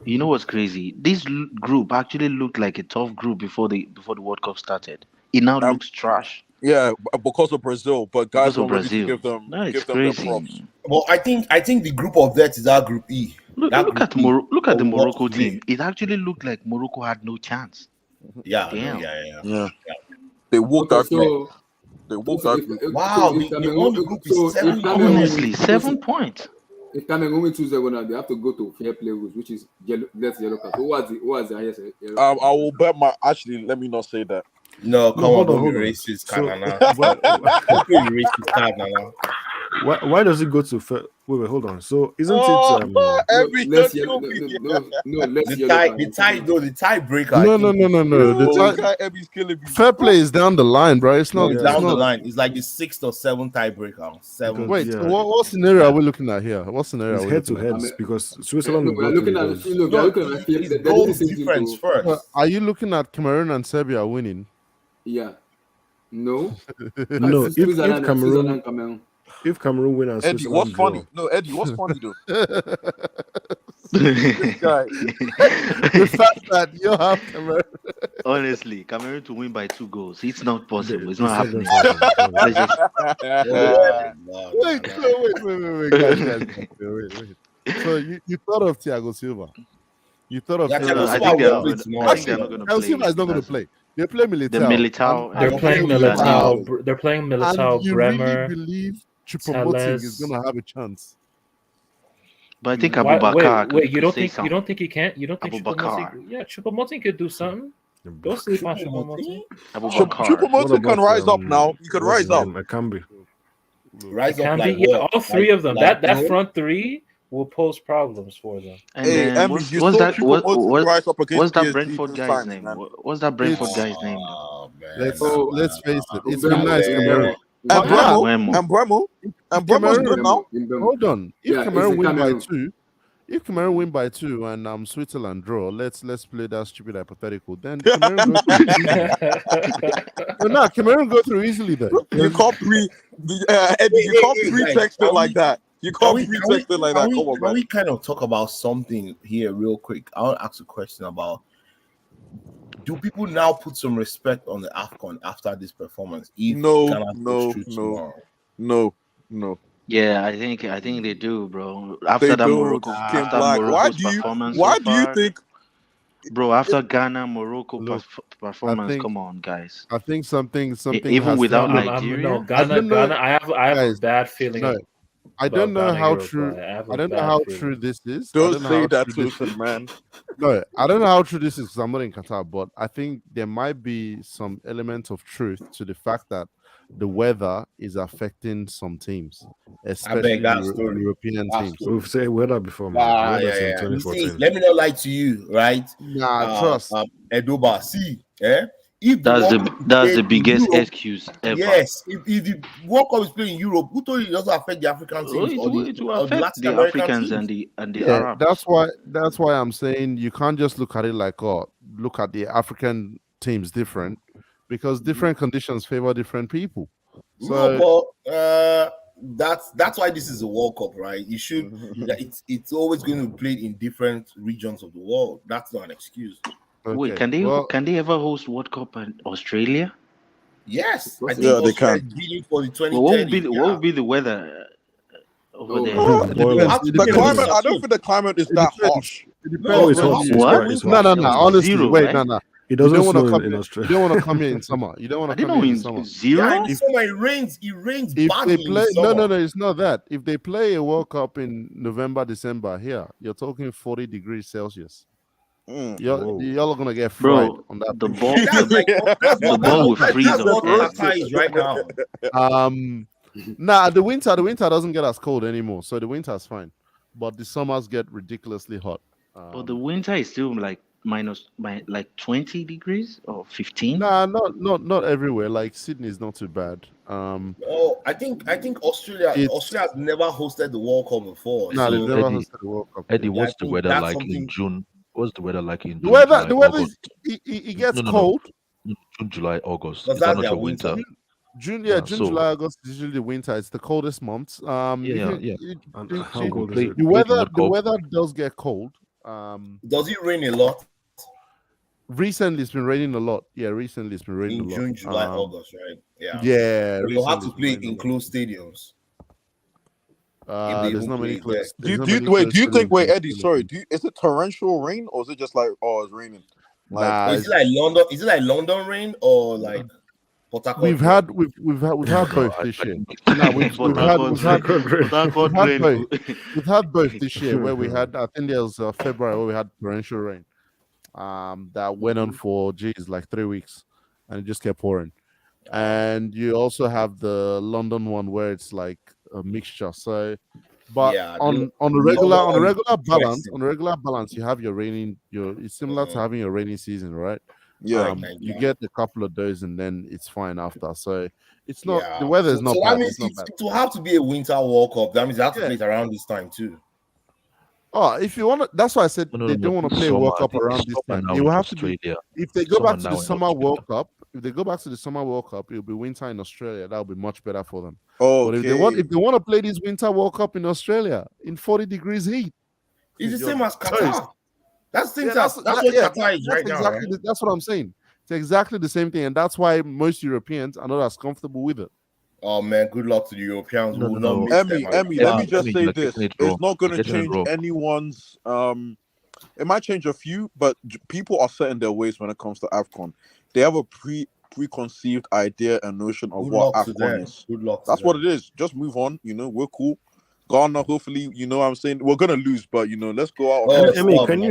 You know what's crazy? This group actually looked like a tough group before the World Cup started. It now looks trash Yeah, because of Brazil, but guys because of are ready to Brazil. give them No, it's their props. crazy. Well, I think the group of death is our Group E. Look That at Group E. look at the Or what Morocco to team. me. It actually looked like Morocco had no chance. Yeah, Damn. yeah. They walked Okay, that group. so They walked so that if, group. if Wow, so if they Cameroon won the group so with 7 if Cameroon Honestly, so 7 points. if Cameroon win 2-0 now, they have to go to fair play rules, which is less yellow card. So who has the highest yellow card? I will bet my. Actually, let me not say that. No, come on, hold on, don't be hold on. racist, So Kanana. why, Don't be racist, Kanana. why does it go to wait, hold on. So isn't it Every less you yellow, kill me. less The yellow card. the tiebreaker. I No. think, This guy Ebbie's killing me. Fair play is down the line, bro. It's not. it's It's down the not. line. It's like the 6th or 7th tiebreaker. 7. Wait. So what scenario are we looking at here? What scenario it's are we head to looking at? heads because Switzerland No, will we are go looking to at those. we are looking at It's they're goal doing the same thing difference to first. Are you looking at Cameroon and Serbia winning? yeah. No. No, Switzerland, Cameroon. if Cameroon win and Eddie, what's Switzerland funny? draw, No, Eddie, what's funny though? This guy. The fact that you have Cameroon. Honestly, Cameroon to win by 2 goals. It's not possible. It's it's not not going happening. to happen. Let's just Wait, guys. Wait. So you thought of Thiago Silva? You thought of Yeah, Thiago I Silva think they're will not play going. tomorrow. I think they're not going to Thiago play. Silva is not going to play. They play Militao. The Militao. They're and playing Militao. Militao. They're playing And Militao, you Bremer. really believe Choupo-Moting is Telles. going to have a chance? But I think Why, Abubakar wait, you could don't say think something. he can't? You don't think Abubakar. Choupo-Moting? Yeah, Choupo-Moting could do something. Don't sleep on Choupo-Moting. Abubakar. Choupo-Moting can rise up now. He could rise up. Akambi. Rise up Can like be, yeah, what? all three of them. Like That what? front three will pose problems for them. And Hey, then Emmy, what's you saw that? Choupo-Moting rise up against What's that PSG Brentford this guy's time, name? man. What's that Brentford guy's name? Oh, man. Let's face it. It's Mbemo, been nice, Cameroon. And Mbemo. Bremo is good now. Hold on. If Yeah, Cameroon it's win by Cameroon. 2, if Cameroon win by 2 and Switzerland draw, let's play that stupid hypothetical. Then Cameroon go through easily. No, Cameroon go through easily then. You can't Eddie, you can't pretext it like that. You can't pretext it like that. Come on, Can man. we kind of talk about something here real quick? I want to ask a question about: do people now put some respect on the AFCON after this performance? If Ghana goes through tomorrow? No. Yeah, I think they do, bro. After They that do. Morocco, King after Black. Morocco's performance, Why so do you far, think, bro? After Ghana Morocco Look, performance, think- come on, guys. I think something Even has without to- Nigeria. No, Ghana. I have a Guys, bad feeling. no, I don't know Ghana, how Uruguay. true. have a I don't know bad how feeling. true this is. I don't don't know say how that true to this is. him, man. No, I don't know how true this is because I'm not in Qatar, but I think there might be some element of truth to the fact that the weather is affecting some teams, especially that story. European That teams. story. We've said weather before, man. Weather Yeah. since You see, 2014. let me not lie to you, right? Nah, trust. Edoba, see, if That's World Cup is the played in biggest Europe, excuse ever. yes, if the World Cup is playing in Europe, who told you it doesn't affect the African Oh, teams it or will the affect Latin the American Africans teams? and the Yeah, Arabs. that's why I'm saying you can't just look at it like, oh, look at the African teams different, because different conditions favor different people. So No, but that's why this is a World Cup, right? You should. It's always going to be played in different regions of the world. That's not an excuse. Wait, okay, can they ever host World Cup in Australia? Yes, I think Yeah, they Australia can. is bidding for the Well, what 2030. would be the weather over there? The climate, I don't think the climate is that harsh. It depends. No, it's when hot. you- It's hot. It's hot. No. Honestly, Zero, wait, right? no. It You doesn't don't want to snow come in in. Australia. You don't want to come here in summer. You don't want I to didn't come know here in in summer. zero. Yeah, in the summer it rains. It rains If badly they play, in the summer. no, it's not that. If they play a World Cup in November, December here, you're talking 40 degrees Celsius. Y'all are gonna get fried Bro, on that. the pitch. ball, That's the ball will freeze That's what on Earth. Qatar is right now. The winter doesn't get as cold anymore, so the winter is fine. But the summers get ridiculously hot. But the winter is still like like 20 degrees or 15. Nah, not everywhere. Like Sydney is not too bad. Oh, I think Australia has never hosted the World Cup before. Nah, they've So never Eddie, hosted the World Cup. Eddie, what's the think weather that's like something- in June? What's the weather like in June? The weather, July, is, August? it gets No. cold. June, July, August. Because Is that that's not their your winter? June, Yeah, June, so July, August is usually the winter. It's the coldest months. And how cold is it? The weather does get cold. Does it rain a lot? Recently, it's been raining a lot. Yeah, recently it's been raining In a lot. June, July, August, right? Yeah. Yeah, So you'll have to recently it's been play raining in a lot. closed stadiums. There's not many close. Do you think? Wait, Eddie, sorry. Is it torrential rain or is it just like, oh, it's raining? Like, Nah, is it like London? Is it like London rain or like Port Harcourt we've rain? had both this year. Nah, we've had both this year where we had, I think there was February where we had torrential rain. That went on for like 3 weeks, and it just kept pouring. And you also have the London one where it's like a mixture. So, but on a regular balance, you have your raining. It's similar to having a rainy season, right? Yeah, you get a couple of days and then it's fine after. So it's not the weather is not so bad. that means It's not bad. it will have to be a winter World Cup. That means they have to play it around this time too. Oh, if you want to, that's why I said they don't want to play World Cup around this time. It will have to be if they go back to the Summer World Cup. If they go back to the Summer World Cup, it'll be winter in Australia. That'll be much better for them. But if they want to play this Winter World Cup in Australia in 40 degrees heat, it's the same as Qatar. That's what Qatar is right now. Right? That's what I'm saying. It's exactly the same thing, and that's why most Europeans are not as comfortable with it. Oh man, good luck to the Europeans. Emmy, let me just say this: it's not going to change anyone's. It might change a few, but people are set in their ways when it comes to AFCON. They have a preconceived idea and notion of what AFCON is. That's what it is. Just move on. We're cool. Ghana, hopefully, what I'm saying, we're gonna lose, but let's go out. Can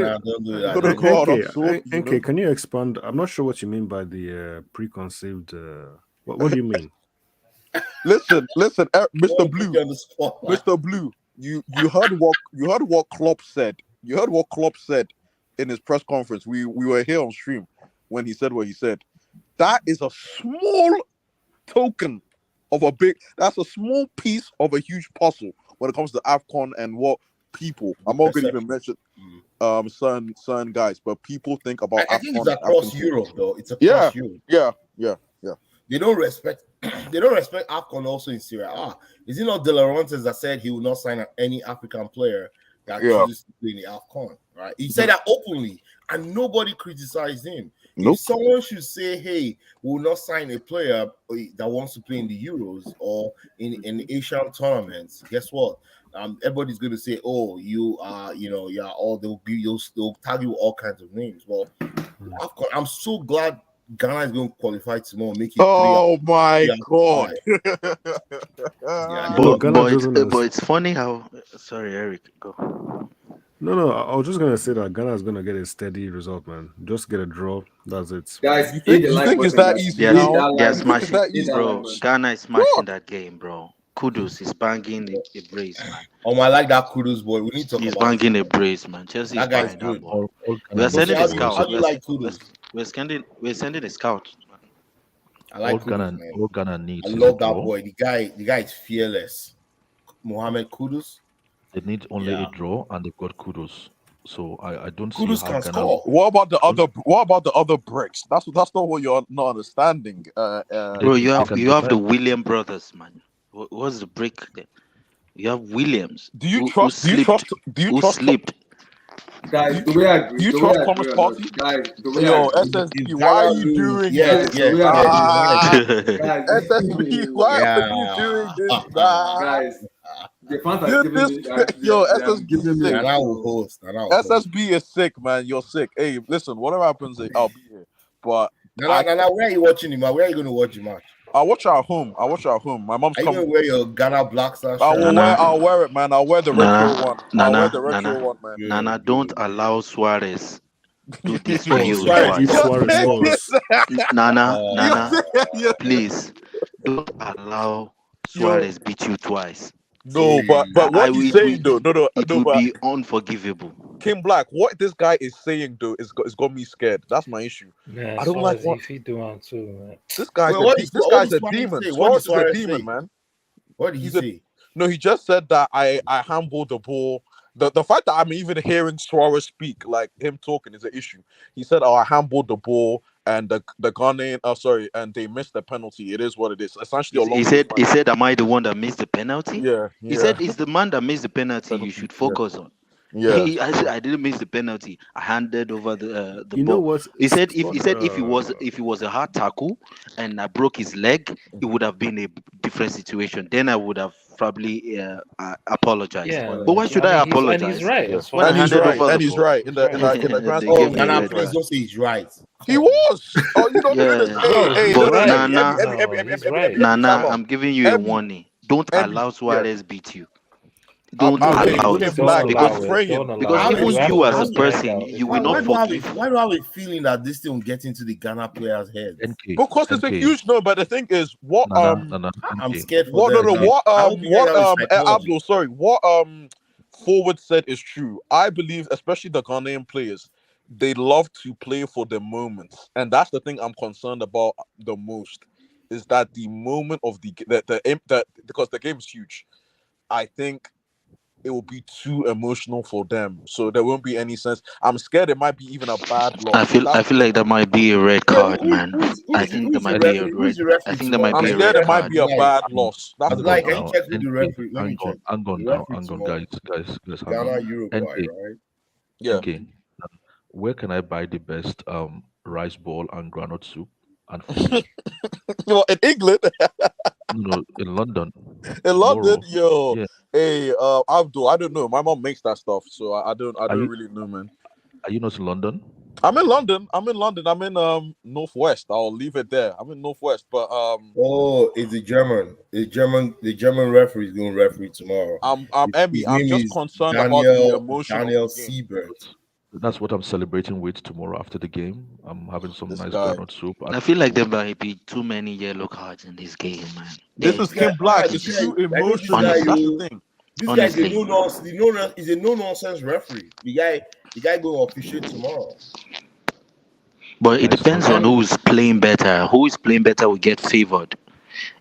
you expand? I'm not sure what you mean by the preconceived. What do you mean? Listen, Mr. Blue, you heard what Klopp said. You heard what Klopp said in his press conference. We were here on stream when he said what he said. That is a small token of a big. That's a small piece of a huge puzzle when it comes to AFCON and what people. I'm not going to even mention certain guys, but people think about. I think it's across Europe, though. It's across Europe. Yeah. They don't respect AFCON also in Syria. Is it not De Laurentiis that said he will not sign any African player that chooses to play in the AFCON? Right? He said that openly, and nobody criticized him. Nope. If someone should say, "Hey, we will not sign a player that wants to play in the Euros or in Asian tournaments," guess what? Everybody's going to say, "Oh, you are, all they'll tag you all kinds of names." Well, I'm so glad Ghana is going to qualify tomorrow. Make it. Oh my God! But it's funny how. Sorry, Eric, go. No, I was just gonna say that Ghana is gonna get a steady result, man. Just get a draw. That's it. Guys, you think it's that easy? They're smashing, bro. Ghana is smashing that game, bro. Kudus is banging a brace, man. Oh, I like that Kudus boy. We need to. He's banging a brace, man. Chelsea is banging that ball. We're sending a scout. How do you like Kudus? We're sending a scout. I like all Ghana needs. I love that boy. The guy is fearless. Mohamed Kudus. They need only a draw, and they've got Kudus. So I don't see Kudus how can Ghana. score. What about the other bricks? That's not what you're not understanding. Bro, you have the William brothers, man. What's the break there? You have Williams. Do you trust? Guys, the way I agree. You trust Thomas Partey? Guys, the way Yo, I agree. SSB, why are you doing this? SSB, why are you doing this? Guys, the fans are giving me. Yo, SSB is sick. And I will host. SSB is sick, man. You're sick. Hey, listen, whatever happens, I'll be here. But now, where are you watching him? Where are you going to watch him at? I watch at home. My mom's coming. Are you going to wear your Ghana Black Star shirt? I'll wear it, man. I'll wear the retro one. I'll wear the retro one, man. Nana, don't allow Suarez do this to you. Nana, please don't allow Suarez beat you twice. No, but what he's saying though, it will be unforgivable. King Black, what this guy is saying though is got me scared. That's my issue. Man, I don't like what if he do on too, man. This guy's a demon. Suarez is a demon, man. What did he say? No, he just said that I handballed the ball. The fact that I'm even hearing Suarez speak, like him talking, is an issue. He said, "Oh, I handballed the ball and the Ghanaian, and they missed the penalty. It is what it is. Essentially, He said, "Am I the one that missed the penalty?" Yeah, He said, "It's the man that missed the penalty. You should focus on." Yeah. I said, "I didn't miss the penalty. I handed over the You know ball." what? He said, if it was a hard tackle and I broke his leg, it would have been a different situation. Then I would have probably apologized. Yeah, But why should I and apologize? he's right. As When I far as handed right. over And the he's ball. right in the They Oh, gave me a Nana, red please card. don't say he's right. He was. Oh, you don't do this. Hey, But look, Nana, time out. Nana, I'm giving you a Emmy, warning. Don't Emmy, allow yeah. Suarez beat you. I'm Don't allow King it Black. because I'm praying. even you as a person, you will not forgive. Why do I have a feeling that this thing will get into the Ghana players' heads? Because it's a huge no, but the thing is, what I'm scared for what them. no, I hope you guys have psychology. Abdul, sorry, what Forward said is true. I believe, especially the Ghanaian players, they love to play for the moments, and that's the thing I'm concerned about the most. Is that the moment of the because the game is huge. I think it will be too emotional for them, so there won't be any sense. I'm scared it might be even a bad loss. I feel like that might be a red card, man. I think there might be a red. I think there might I'm be a scared red it might card. be a bad loss. That's the Like, thing. can you check who the referee? Let me check. Hang on The now, referee hang on, tomorrow. guys, hang Ghana, on. Uruguay, NK, right? Yeah. NK, where can I buy the best rice ball and granite soup and food? Well, in England, No, in London. in London, Tomorrow. yo, Yeah. hey, Abdul, I don't know. My mom makes that stuff, so I don't you- really know, man. Are you not in London? I'm in London. I'm in Northwest. I'll leave it there. I'm in Northwest, but Oh, it's the German. The German referee is going to referee tomorrow. I'm His Emmy. I'm name just is concerned about the Daniel emotion Daniel of the game. Siebert. That's what I'm celebrating with tomorrow after the game. I'm having some This nice guy. granite soup. I feel like there might be too many yellow cards in this game, man. This is Kim Black. It's too emotional. That's the thing. This guy is a no-nonsense. He's a no-nonsense referee. The guy going to officiate tomorrow. But it depends on who's playing better. Who is playing better will get favored.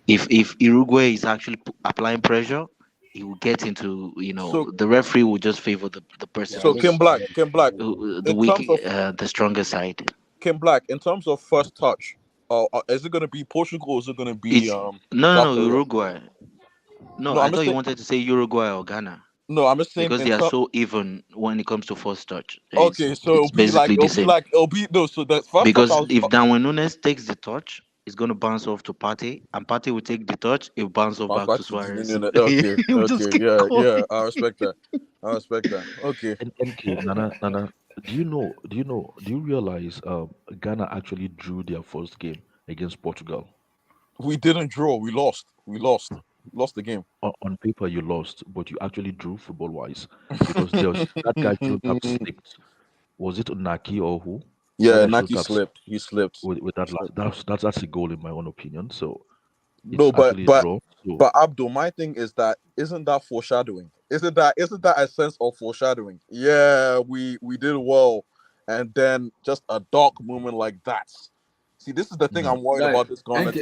If Uruguay is actually applying pressure, he will get into the referee will just favor the person. So Kim Black, the weak, the stronger side. Kim Black, in terms of first touch, is it going to be Portugal or is it going to be No, Uruguay. No, I I'm thought you saying, wanted to say Uruguay or Ghana. No, I'm just saying because they are so even when it comes to first touch. Okay, so it'll be like so the first because touch if Darwin Nunes takes the touch, it's going to bounce off to Partey, and Partey will take the touch, it will bounce off back to Suarez. Okay, yeah, I respect that. Okay. NK, Nana, do you realize Ghana actually drew their first game against Portugal? We didn't draw. We lost the game. On paper, you lost, but you actually drew football-wise because there was that guy showed up slipped. Was it Naki or who? Yeah, Naki slipped. He slipped with that. That's a goal in my own opinion. So no, but Abdul, my thing is that isn't that foreshadowing? Isn't that a sense of foreshadowing? Yeah, we did well, and then just a dark moment like that. See, this is the thing I'm worried about this comment.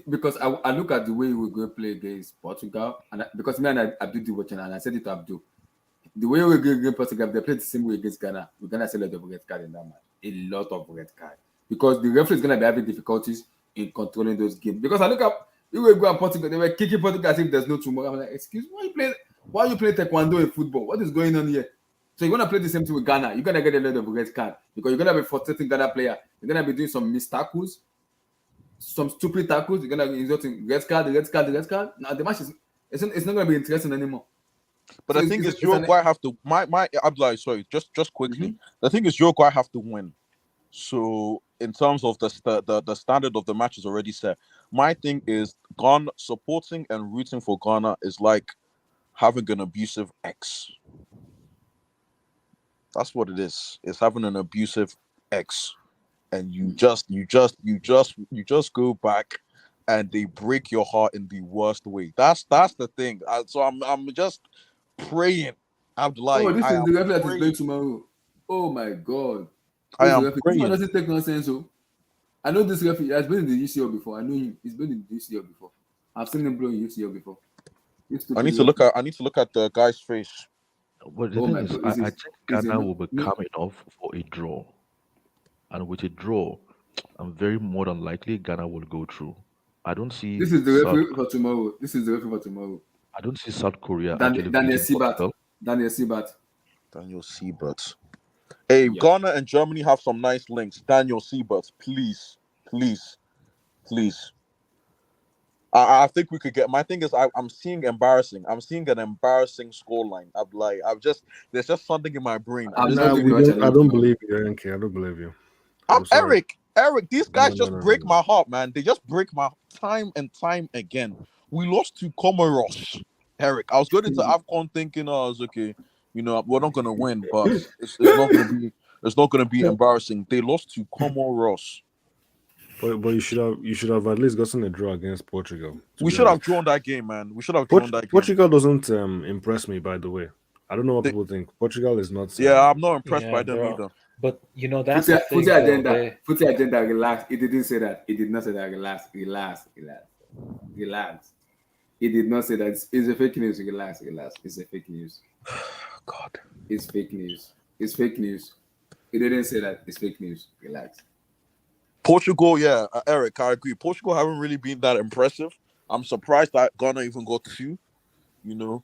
Because I look at the way we're going to play against Portugal, and because me and Abdul do watching, and I said it to Abdul, the way we're going against Portugal, they played the same way against Ghana. We're gonna see a lot of red card in that match, a lot of red card, because the referee is gonna be having difficulties in controlling those games. Because I look up, we were going Portugal, they were kicking Portugal as if there's no tomorrow. I'm like, excuse me, why are you playing taekwondo in football? What is going on here? So you're gonna play the same thing with Ghana. You're gonna get a lot of red card because you're gonna be frustrating Ghana player. You're gonna be doing some missed tackles, some stupid tackles. You're gonna be insulting red card. Now the match it's not gonna be interesting anymore. But the thing is, Uruguay have to. My Abdullah, sorry, just quickly. Mm-hmm. The thing is, Uruguay have to win. So in terms of the standard of the match is already set. My thing is, Ghana supporting and rooting for Ghana is like having an abusive ex. That's what it is. It's having an abusive ex, and you just go back, and they break your heart in the worst way. That's the thing. So I'm just praying. Abdullah. Oh, this is the referee that is playing tomorrow. Oh my God! I am praying. This one doesn't take nonsense. So I know this referee. He has been in the UCL before. I know him. He's been in the UCL before. I've seen him blow in UCL before. I need to look at the guy's face. Well, the thing is, I think Ghana will be coming off for a draw, and with a draw, I'm very more than likely Ghana will go through. I don't see This is the South. referee for tomorrow. This is the referee for tomorrow. I don't see South Korea actually Daniel beating Sibat. Portugal. Daniel Sibat. Daniel Siebert. Hey, Yeah. Ghana and Germany have some nice links. Daniel Siebert, please, please, please. I think we could get. My thing is, I'm seeing embarrassing. I'm seeing an embarrassing scoreline. There's just something in my brain. I'm This not is- doing I Croatia. don't believe you, NK. I don't believe you. I'm sorry. Eric, these guys just No. break my heart, man. They just break my time and time again. We lost to Comoros. Eric, I was going into AFCON thinking, oh, it's okay. You know, we're not gonna win, but it's not gonna be embarrassing. They lost to Comoros. But you should have at least gotten a draw against Portugal. We should have drawn that game, man. We should have drawn that game. Portugal doesn't impress me, by the way. I don't know what people think. Portugal is not. Yeah, I'm not impressed Yeah, by them bro. either. But you know that's Footy the thing. agenda. Footy agenda. Relax. It didn't say that. It did not say that. Relax. It did not say that. It's a fake news. Relax. It's a fake news. God. It's fake news. It's fake news. It didn't say that. It's fake news. Relax. Portugal, yeah, Eric, I agree. Portugal haven't really been that impressive. I'm surprised that Ghana even got 2. You know,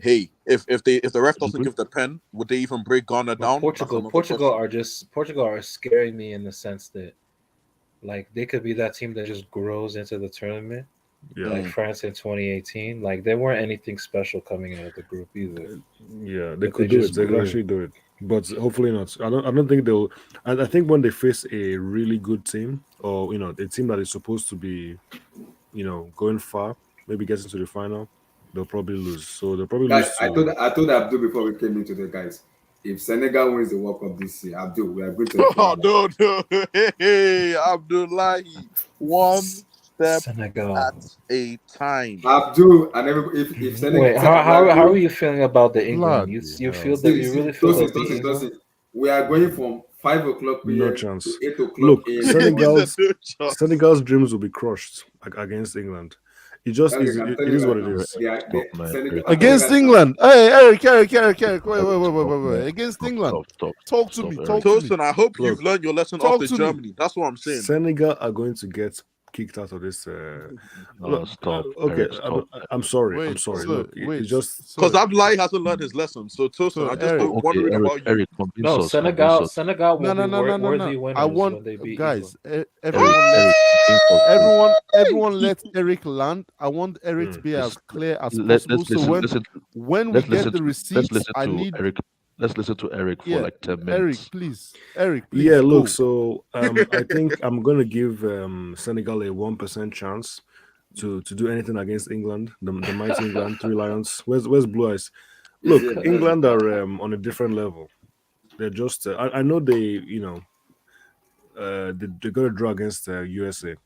hey, if the ref doesn't give the pen, would they even break Ghana down? Portugal are scaring me in the sense that, like, they could be that team that just grows into the tournament, like France in 2018. Like, there weren't anything special coming out of the group either. Yeah, they could do it. They could actually do it, but hopefully not. I don't think they'll. I think when they face a really good team, or a team that is supposed to be, going far, maybe getting to the final, they'll probably lose. So they'll probably Guys, lose. I told Abdul before we came into the guys. If Senegal wins the World Cup this year, Abdul, we are going to. Oh no! Hey, Abdullahi, one step Senegal at a time. Abdul, and if Senegal. Wait, how are you feeling about the England? You feel that you really feel that the England? We are going from 5 o'clock PM No chance. to 8 o'clock. Look, Senegal's dreams will be crushed against England. It just is. It is what it is. Against England. Hey, Eric. Wait. Against England. Talk to me. Tosin, I hope you've learned your lesson after Germany. That's what I'm saying. Senegal are going to get kicked out of this. Stop. Okay, Eric, stop. I'm sorry. I'm Wait, sorry. sir, Look, wait, it's just because Abdullahi hasn't learned his lesson. So Tosin, I just wondering Eric, about you. Eric, No, Senegal will be worthy winners I want when they beat guys. England. Everyone let Eric land. I want Eric to be as clear as possible. So when we get the receipts, I need Eric. Let's listen to Eric for like 10 minutes. Eric, please. Yeah, look. go. So I think I'm gonna give Senegal a 1% chance to do anything against England, the mighty England, 3 Lions. Where's Blue Eyes? Look, England are on a different level. They're just. I know they they got a draw against USA,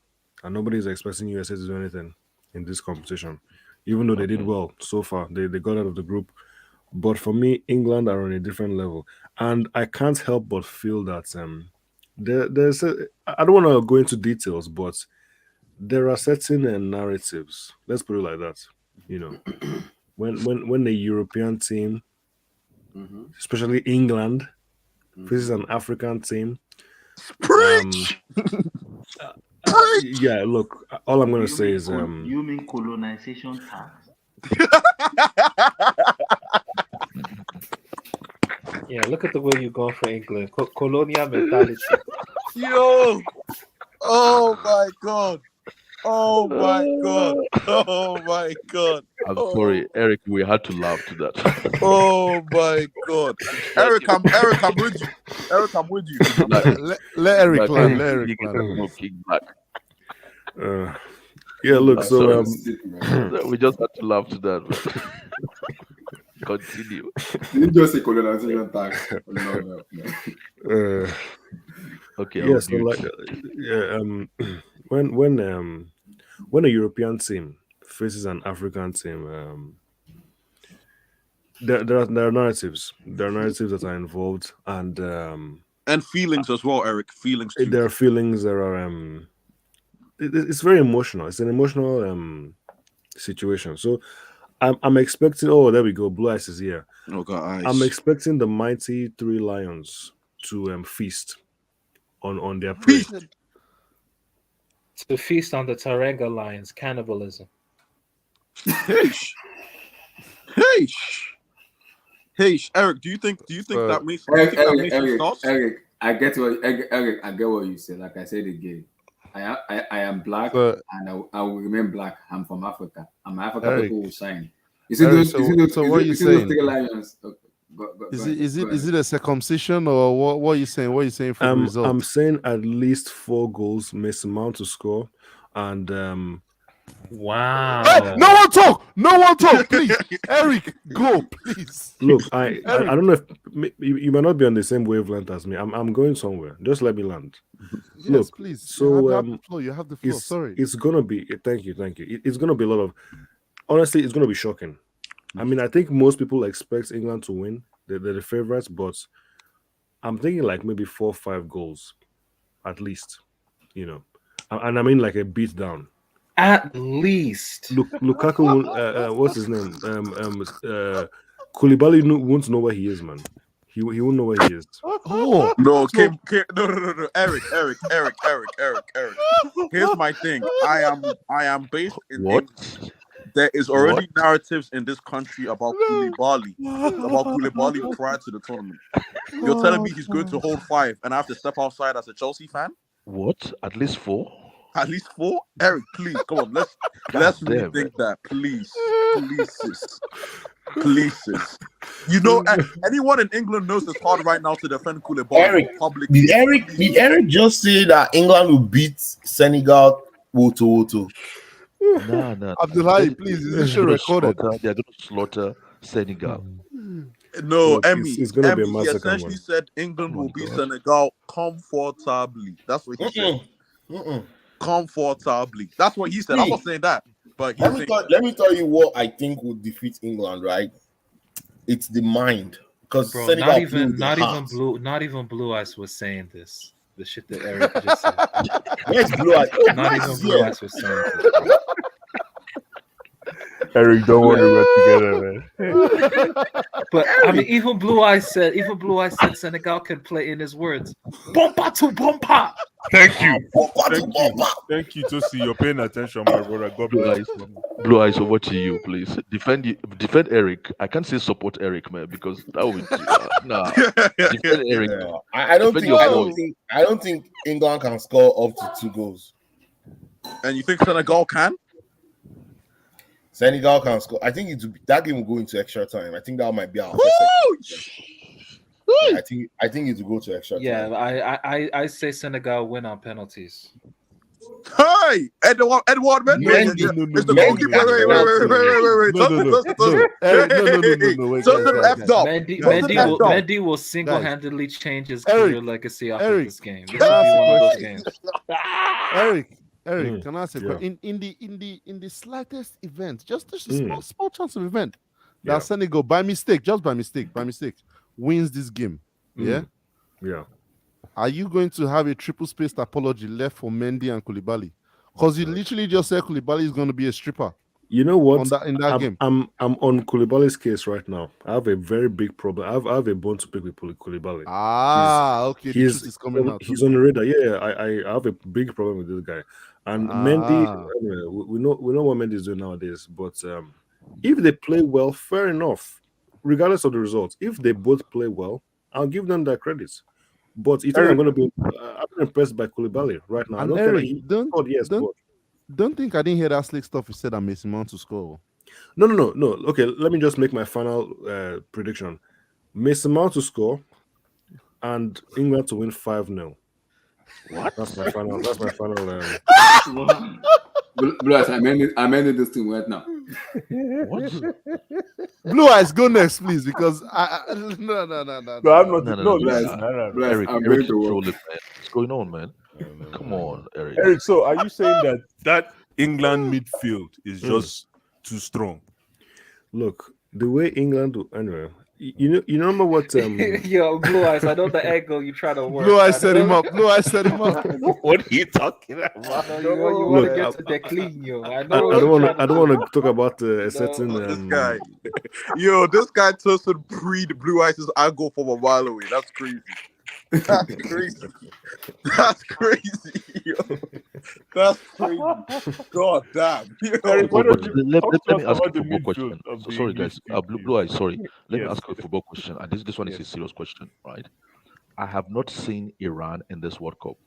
and nobody's expecting USA to do anything in this competition, even though they did well so far. They got out of the group. But for me, England are on a different level, and I can't help but feel that there's I don't want to go into details, but there are certain narratives. Let's put it like that. When a European team, especially England, faces an African team. Yeah, look. All I'm gonna say is you mean colonization tax? Yeah, look at the way you're going for England. Colonial mentality. Yo! Oh my god! Oh my god! Oh my god! I'm sorry, Eric. We had to laugh to that. Oh my god! Eric, I'm with you. Eric, I'm with you. Let Eric land. Let Eric land. Yeah, look. So we just had to laugh to that. Continue. You just say colonization tax. No. Okay. Yeah. So when a European team faces an African team, there are narratives. There are narratives that are involved, and feelings as well, Eric. Feelings too. There are feelings. There are it's very emotional. It's an emotional situation. So I'm expecting. Oh, there we go. Blue Eyes is here. Oh God, I'm expecting the mighty 3 Lions to feast. on their prey. To feast on the Tarenga lions, cannibalism. Hey, Eric, do you think that makes Eric, I get what you said. Like I said again, I am black and I will remain black. I'm from Africa. I'm African. Eric, people will shine. What are you saying? Lions? Is it a circumcision or what are you saying? What are you saying for the result? I'm saying at least 4 goals, Mason Mount to score, and wow. Hey, no one talk, please. Eric, go, please. Look, I don't know if you might not be on the same wavelength as me. I'm going somewhere. Just let me land. Yes, Look, please. So you have the floor. Sorry. It's gonna be. Thank you. It's gonna be a lot of. Honestly, it's gonna be shocking. I mean, I think most people expect England to win. They're the favorites, but I'm thinking like maybe 4 or 5 goals, at least. You know, and I mean like a beat down. At least. Lukaku, what's his name? Koulibaly won't know where he is, man. He won't know where he is. Oh no, no, Eric. Here's my thing. I am based in England. There is already narratives in this country about Koulibaly prior to the tournament. You're telling me he's going to hold 5 and I have to step outside as a Chelsea fan? What? At least 4? At least 4? Eric, please, come on. Let's rethink that, please, sis. You know, anyone in England knows it's hard right now to defend Koulibaly publicly. Did Eric just say that England will beat Senegal 2-2? No. Abdullahi, please, is this recorded? They're going to slaughter Senegal. No, Look, it's gonna be a he massacre, essentially man. said England will beat Senegal comfortably. That's what he said. Comfortably. That's what he said. I'm not saying that, but let me tell you what I think would defeat England. Right? It's the mind, because not even Blue Eyes was saying this. The shit that Eric just said. Where's Blue Eyes? Not even Blue Eyes was saying this. Eric, don't worry, we're together, man. But I mean, even Blue Eyes said Senegal can play in his words. Bomba to bomba. Thank you. Thank you, Tosi. You're paying attention, my brother. God bless you. Blue Eyes, over to you, please. Defend Eric. I can't say support Eric, man, because that would defend Eric. I don't think England can score up to 2 goals. And you think Senegal can? Senegal can score. I think that game will go into extra time. I think that might be our first. I think it will go to extra time. Yeah, I say Senegal win on penalties. Hey, Edward Mendy. It's the goalkeeper. Wait. Mendy will single-handedly change his career legacy after this game. This will be one of those games. Eric, can I say, in the slightest event, just a small chance of event, that Senegal by mistake, wins this game, yeah. Are you going to have a triple-spaced apology left for Mendy and Koulibaly? Because you literally just said Koulibaly is going to be a stripper. You know what? In that game, I'm on Koulibaly's case right now. I have a very big problem. I have a bone to pick with Koulibaly. Okay. The truth is coming out. He's on the radar. Yeah, I have a big problem with this guy. And Mendy, anyway, we know what Mendy is doing nowadays. But if they play well, fair enough. Regardless of the results, if they both play well, I'll give them their credits. But you think I'm going to be? I'm impressed by Koulibaly right now. And Eric, don't think I didn't hear that slick stuff you said that Mason Mount to score. No. Okay, let me just make my final prediction. Mason Mount to score, and England to win 5-0. What? That's my final. Blue Eyes, I'm ending this thing right now. What? Blue Eyes, go next, please, because no. I'm not. No, Eric, Eric, what's going on, man? Come on, Eric. Eric, so are you saying that England midfield is just too strong? Look, the way England anyway. You remember what? Yo, Blue Eyes, I know the angle you try to work. Blue Eyes set him up. What are you talking about? You want to get to the clean, yo. I don't want to talk about a certain this guy. Yo, this guy Tosin pre the Blue Eyes' angle from a mile away. That's crazy. That's crazy. That's crazy. Yo. That's crazy. God damn. Yo. Eric, why don't But you let talk to me us ask about a the football midfield question. of the Sorry, English guys. people? Blue Eyes, sorry. Let me Yes. ask a football question. And this one is a Yes. serious question, right? I have not seen Iran in this World Cup.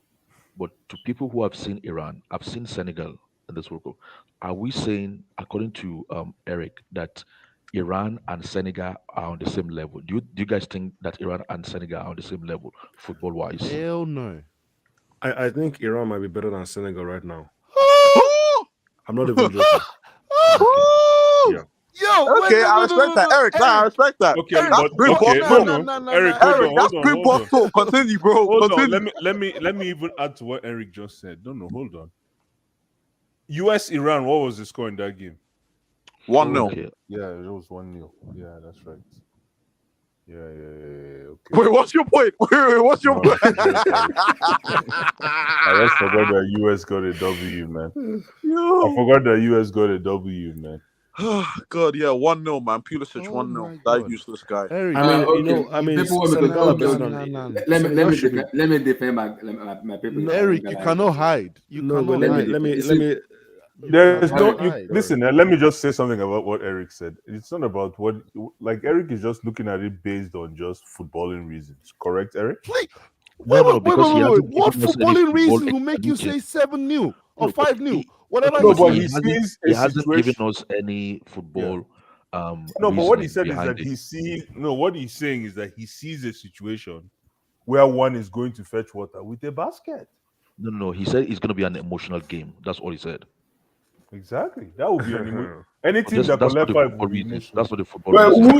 But to people who have seen Iran, I've seen Senegal in this World Cup. Are we saying, according to Eric, that Iran and Senegal are on the same level? Do you guys think that Iran and Senegal are on the same level, football wise? Hell no. I think Iran might be better than Senegal right now. I'm not even joking. Yeah. Yo, okay, I respect that. Eric, I respect that. Okay, Eric, but big boss talk. Eric, Eric, that's big boss talk. Continue, bro. Hold on. Continue. Let me even add to what Eric just said. No, hold on. US Iran, what was the score in that game? 1-0. Okay. Yeah, it was 1-0. Yeah, that's right. Yeah. Okay. Wait, what's your point? Wait, what's your point? I just forgot that US got a W, man. I forgot that US got a W, man. God, yeah, 1-0, man. Pulisic 1-0. That useless guy. Eric, people want me to Senegal are better talk. than Let me defend my people. Eric, you cannot hide. You cannot hide. Let me. There's no. Listen, let me just say something about what Eric said. It's not about what. Like Eric is just looking at it based on just footballing reasons. Correct, Eric? Wait. What footballing reason will make you say 7-0 or 5-0? Whatever No, but he sees he a hasn't given situation. us any football. No, but what he reasoning said is behind that it. he sees. No, what he's saying is that he sees a situation where one is going to fetch water with a basket. No. He said it's going to be an emotional game. That's all he said. Exactly. That would be any team That's that not collect the 5 football will be reasons. emotional. That's not the football reasons.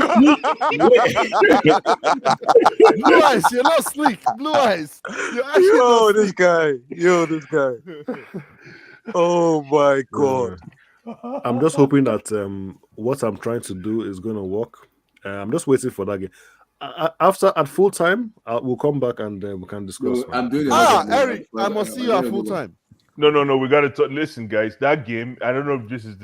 Blue Eyes, you're not slick. Blue Eyes. You're actually not this slick. guy. This guy. Oh my God. I'm just hoping that what I'm trying to do is going to work. I'm just waiting for that game. After at full time, we'll come back and we can discuss. I'm doing Eric, I must see you at full time. No. We got to listen, guys. That game. I don't know if this is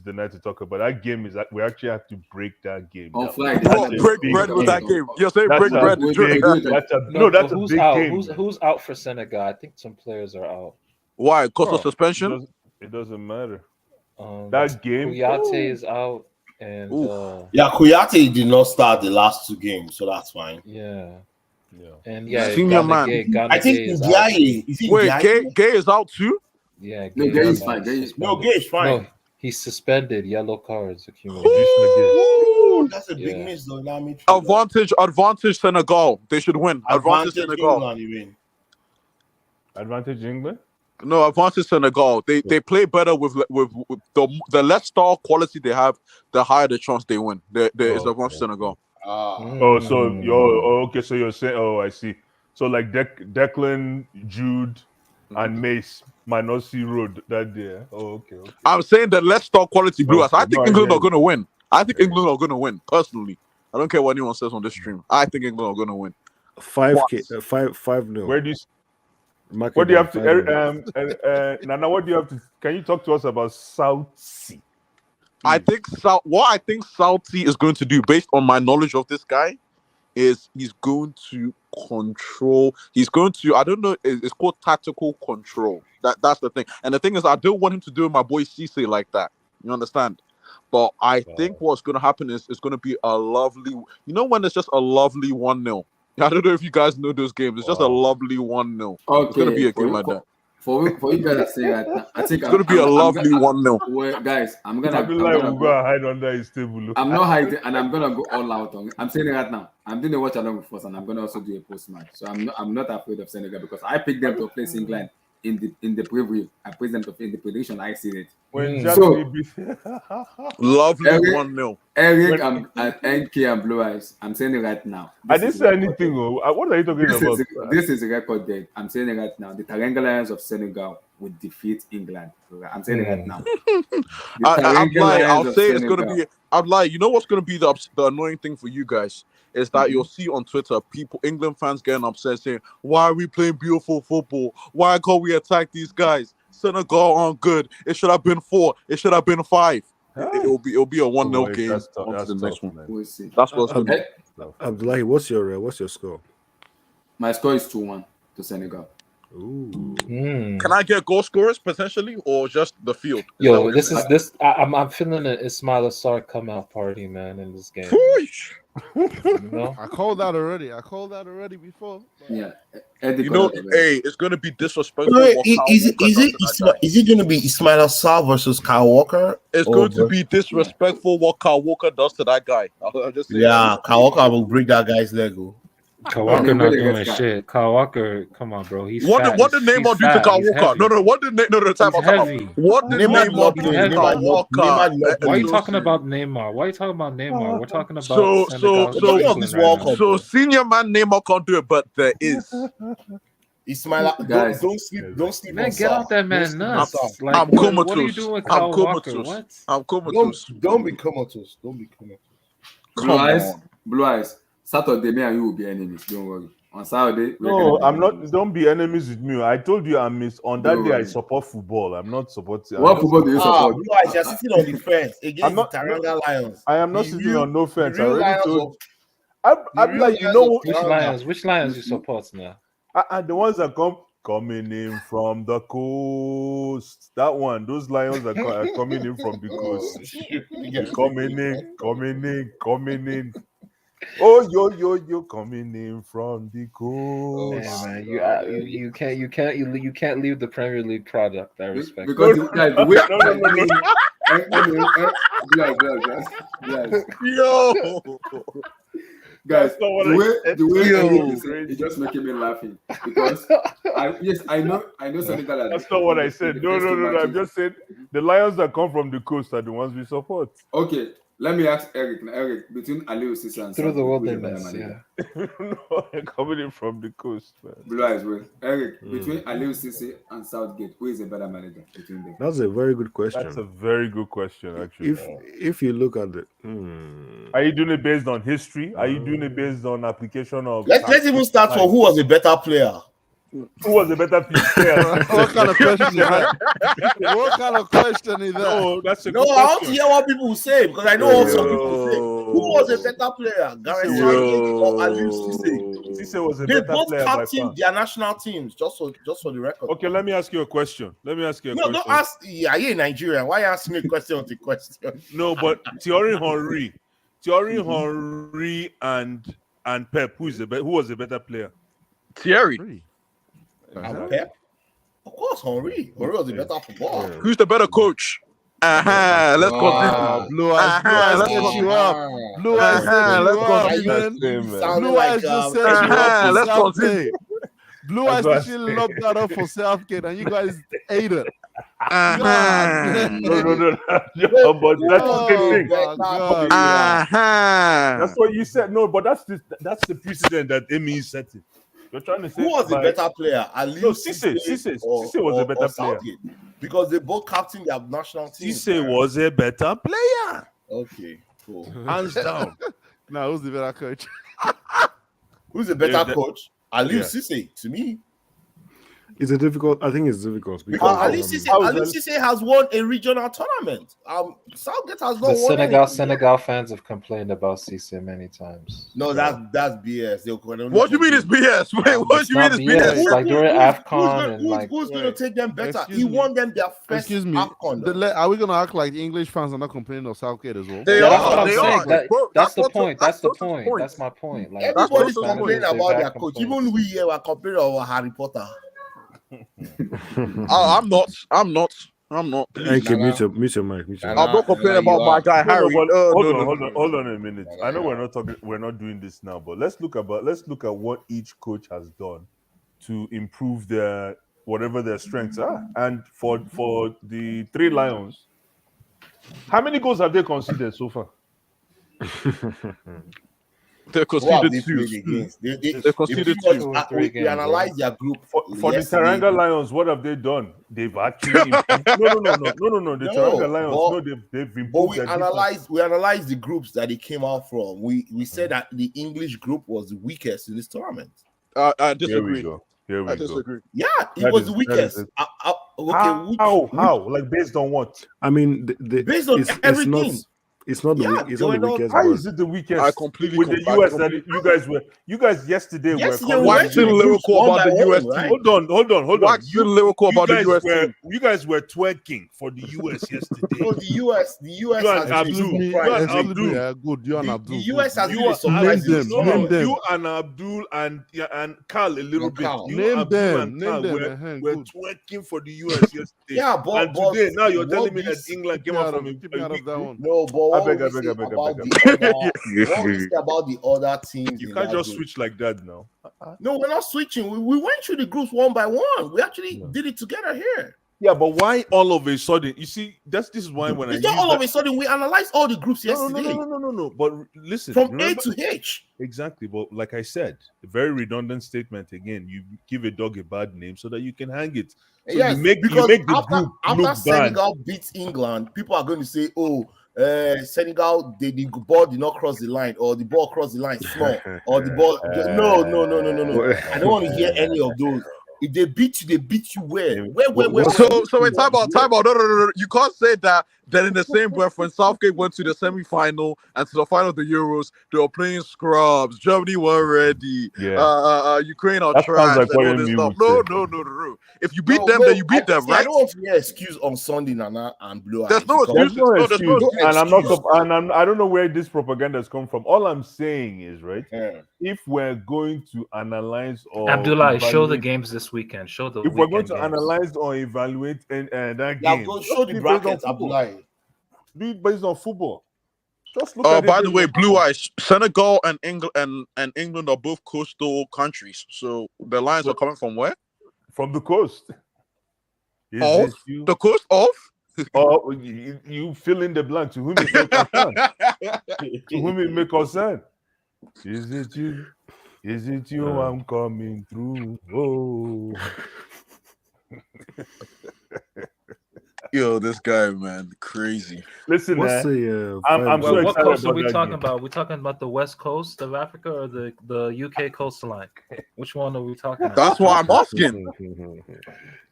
the night to talk about. That game is that we actually have to break that game. On Friday. Break bread with that game. You're saying break bread. That's a big game. Who's out for Senegal? I think some players are out. Why? Because of suspension? It doesn't matter. That game. Kouyaté is out, and Kouyaté did not start the last 2 games, so that's fine. And Senior man. I think Gay. Wait, Gay is out too? Yeah, No, Gay is fine. Gay is fine. No, he's suspended. Yellow cards accumulated. Ooh, that's a big miss though. Advantage Senegal. They should win. Advantage Senegal. England, you mean? Advantage England? No, advantage Senegal. They play better with the less star quality they have, the higher the chance they win. There is advantage Senegal. Okay, so you're saying, I see. So like Declan, Jude, and Mace might not see road that day. Okay. I'm saying the less star quality Blue Eyes. I think England are going to win. I think England are going to win personally. I don't care what anyone says on this stream. I think England are going to win. 5-0. Where do you? What do you have to? Nana, what do you have to? Can you talk to us about South Sea? What I think Southie is going to do, based on my knowledge of this guy, is he's going to control. He's going to, I don't know, it's called tactical control. That's the thing. And the thing is, I don't want him to do my boy Cisse like that. You understand? But I think what's going to happen is it's going to be a lovely. You know when it's just a lovely 1-0. I don't know if you guys know those games. It's just a lovely 1-0. Okay, it's going to be a game like that. For you guys to say that, I think it's going to be a lovely 1-0. Well, guys, I'm gonna hide under his table. I'm not hiding, and I'm gonna go all out on it. I'm saying it right now. I'm doing a watch along with us, and I'm gonna also do a post match. So I'm not afraid of Senegal because I picked them to place England in the preview. I placed them to in the prediction. I see it. Lovely 1-0. Eric and NK and Blue Eyes. I'm saying it right now. I didn't say anything. What are you talking about? This is a record date. I'm saying it right now. The Teranga Lions of Senegal would defeat England. I'm saying it right now. I'll say it's going to be. I'd lie. You know what's going to be the annoying thing for you guys is that you'll see on Twitter England fans getting upset saying, "Why are we playing beautiful football? Why can't we attack these guys? Senegal aren't good. It should have been 4. It should have been 5." It'll be a 1-0 game. That's the next one. We'll see. That's what's going to be. Abdullahi, what's your score? My score is 2-1 to Senegal. Ooh. Can I get goal scorers potentially, or just the field? Yo, I'm feeling an Ismail Assar come out party, man, in this game. You know? I called that already. Before. Yeah. You know, hey, it's gonna be disrespectful. Wait, what Kyle is Walker does to that guy. it going to be Ismail Assar versus Kyle Walker? It's going to be disrespectful what Kyle Walker does to that guy. I'll just say Yeah, Kyle Walker will break that guy's leg. Kyle Walker not doing shit. Kyle Walker, come on, bro. He's what fat. did Neymar do to Kyle Walker? No, what did time out? Heavy. What did Neymar do to Kyle Walker? Why are you talking about Neymar? We're talking about so senior man Neymar can't do it, but there is. Ismail, guys, don't sleep. Man, get off that man nuts. I'm comatose. What are you doing with Kyle Walker? What? I'm comatose. Don't be comatose. Blue eyes. Saturday, me and you will be enemies. Don't worry. On Saturday, no, I'm not. Don't be enemies with me. I told you on that day I support football. I'm not supporting. What football do you support? Blue eyes, you're sitting on the fence against the Taranga Lions. I am not sitting on no fence. I already told. I'm like, you know, which Lions you support now? The ones that coming in from the coast. That one, those Lions are coming in from the coast. Coming in. Oh, yo, coming in from the coast. Yeah, man, you can't leave the Premier League product. I respect because guys, it's just making me laughing because I know Senegal. That's not what I said. No. I'm just saying the Lions that come from the coast are the ones we support. Okay, let me ask Eric. Eric, between Aliou Cisse and through the wilderness, yeah. No, coming in from the coast, man. Blue eyes, well. Eric, between Aliou Cisse and Southgate, who is a better manager between them? That's a very good question. That's a very good question, actually. If you look at it, are you doing it based on history? Are you doing it based on application of? Let's even start for who was a better player. Who was a better player? What kind of question is that? What kind of question is that? No, that's a no. I want to hear what people will say because I know what some people say. Who was a better player, Gareth Southgate or Aliou Cisse? Cisse was a they better both player. captained their national teams. Just for the record. Okay, let me ask you a question. No, don't ask. Yeah, you're in Nigeria. Why are you asking me question on the question? No, but Thierry Henry and Pep. Who was a better player? Thierry. Pep? Of course, Henry. Henry was a better footballer. Who's the better coach? Let's continue. Blue eyes set you up. Blue eyes just set you up. Let's continue. Blue eyes actually locked that up for Southgate, and you guys ate it. No, but that's the thing. That's what you said. No, but that's the precedent that Emi is setting. You're trying to say who was a better player? Cisse was a better player because they both captained their national team. Cisse was a better player. Okay, cool. Hands down. Now, who's the better coach? Who's the better coach? Aliou Cisse, to me. I think it's difficult because Aliou Cisse has won a regional tournament. Southgate has not won. Senegal fans have complained about Cisse many times. No, that's BS. What do you mean it's BS? Wait, what do you mean it's BS? Like during AFCON who's going to take them better? He won them their first AFCON. Are we going to act like the English fans are not complaining of Southgate as well? They are. That's the point. That's my point. Like, everybody's complaining about their coach. Even we here are complaining about Harry Potter. I'm not. Okay, mute your mic. I'm not complaining about my guy Harry. Hold on a minute. I know we're not doing this now, but let's look at what each coach has done to improve whatever their strengths are. And for the three Lions, how many goals have they conceded so far? They conceded two. They conceded two. We analyze their group for the Taranga Lions. What have they done? They've actually no. The Taranga Lions, they've improved. But we analyzed the groups that they came out from. We said that the English group was the weakest in this tournament. I disagree. Here we disagree. Yeah, it was the weakest. How? Like based on what? I mean, based on everything. It's not the weak. It's not the weakest. How but is it the weakest? I completely with the US that you guys yesterday were waxing lyrical about the US team. Hold on. Waxing lyrical about the US team. You guys were twerking for the US yesterday. No, the US You and Abdul. You and Abdul. The US has been a Name surprise. them. Name them. You and Abdul and Carl a little bit. You, Name Abdul them. and Carl Name them. were twerking for the US yesterday. Yeah, but and today now you're what telling me this- that England came out from a weak group. No, but what we say about the other teams? You in can't that just group? switch like that now. No, we're not switching. We went through the groups one by one. We actually did it together here. Yeah, but why all of a sudden? You see, this is why when It's not all of a sudden we analyzed all the groups yesterday. No. But listen, From remember, A to H. Exactly. But like I said, a very redundant statement again. You give a dog a bad name so that you can hang it. So Yes, you make the group after look Senegal bad. beats England, people are going to say, "Oh, Senegal, the ball did not cross the line, or the ball crossed the line small, or the ball." No. I don't want to hear any of those. If they beat you where? So wait, time out. No. You can't say that. Then in the same breath, when Southgate went to the semi-final and to the final of the Euros, they were playing scrubs. Germany weren't ready. Yeah. Ukraine are That trash. sounds like and what all this Emi stuff. would No. If you beat them, then you beat them, I right? don't want to hear excuse on Sunday, Nana and Blue. There's no There's excuses. no No, there's no excuse, and excuse. I don't know where this propaganda has come from. All I'm saying is, right, if we're going to analyze or Abdullah, show the evaluate- games this weekend. Show the. if we're going weekend to games. analyze or evaluate that Yeah, game, go just show be the based on brackets, football. Abdullah. Do it based on football. Just look at it By the based way, on Blue football. Eyes, Senegal and England are both coastal countries. So the lines are coming from where? From the coast. Is Off? it you? The coast off? Oh, you fill in the blank. To whom it may concern. To whom it may concern. Is it you? Is it you? I'm coming through. Oh. Yo, this guy, man, crazy. Listen, What's man. the I'm so What excited coast are about we that talking game. about? We talking about the west coast of Africa or the UK coastline? Which one are we talking about? That's why I'm asking.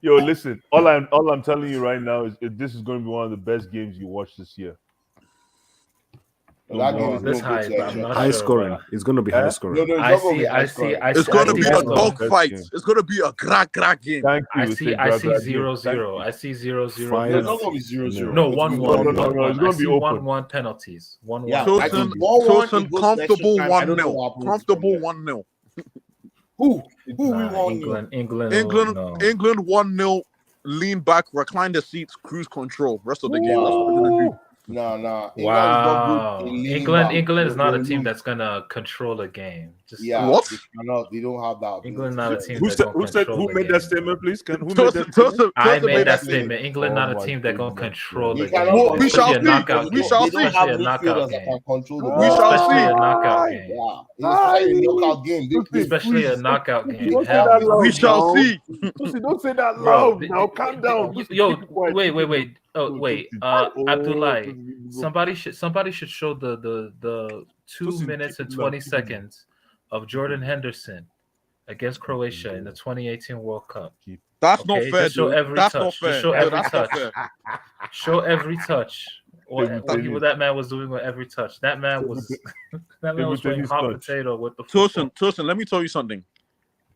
Yo, listen. All I'm telling you right now is this is going to be one of the best games you watch this year. That game is This no good high, to but I'm not High sure, scoring. bro. It's going to be high scoring. No, I see. It's going to be a Best dog game. fight. It's going to be a crack game. Thank you. I It's see a great game. 0-0. I see 0-0. Five. It's not going to be 0-0. No, It's 1-1. going to be 1-1. No, it's gonna be open. 1-1 penalties. 1-1. Yeah, I Tosin, think 1-1 Tosin, it goes comfortable extra time. I don't know 1-0. what happens Comfortable from there. 1-0. Who we Nah, won? England 1-0. Lean back, recline the seats, cruise control. Rest of the game. That's what they're going to do. Nah. Wow. England is not a They'll team lose. that's gonna control a game. Just Yeah, What? They cannot. They don't have that. England not a team Who that's said? gonna Who said? control Who the made game. that statement, please? Who made that statement? I Tosin made that statement. statement. England not Oh a my team that gonna goodness. control You the game. cannot We control shall Especially a see. knockout We game. shall They don't have Especially a knockout midfielders that game. can control the We ball. shall Especially see. a knockout game. Yeah, especially in knockout game. Especially a knockout game. Don't say Hell that no. loud We shall now. see. Tosin, don't say that Bro, loud now. Calm down. Yo, Keep quiet. wait. Oh, wait. Abdullah, Tosin, somebody should show the 2 Tosin, minutes keep and it 20 loud, keep it seconds of Jordan Henderson against Croatia in the 2018 World Cup. That's not Okay, fair, just show dude. every That's touch. not fair. Just show No, every that's not touch. fair. Show every touch. What that man was doing with every touch. That man was playing hot potato with the football. Tosin, let me tell you something.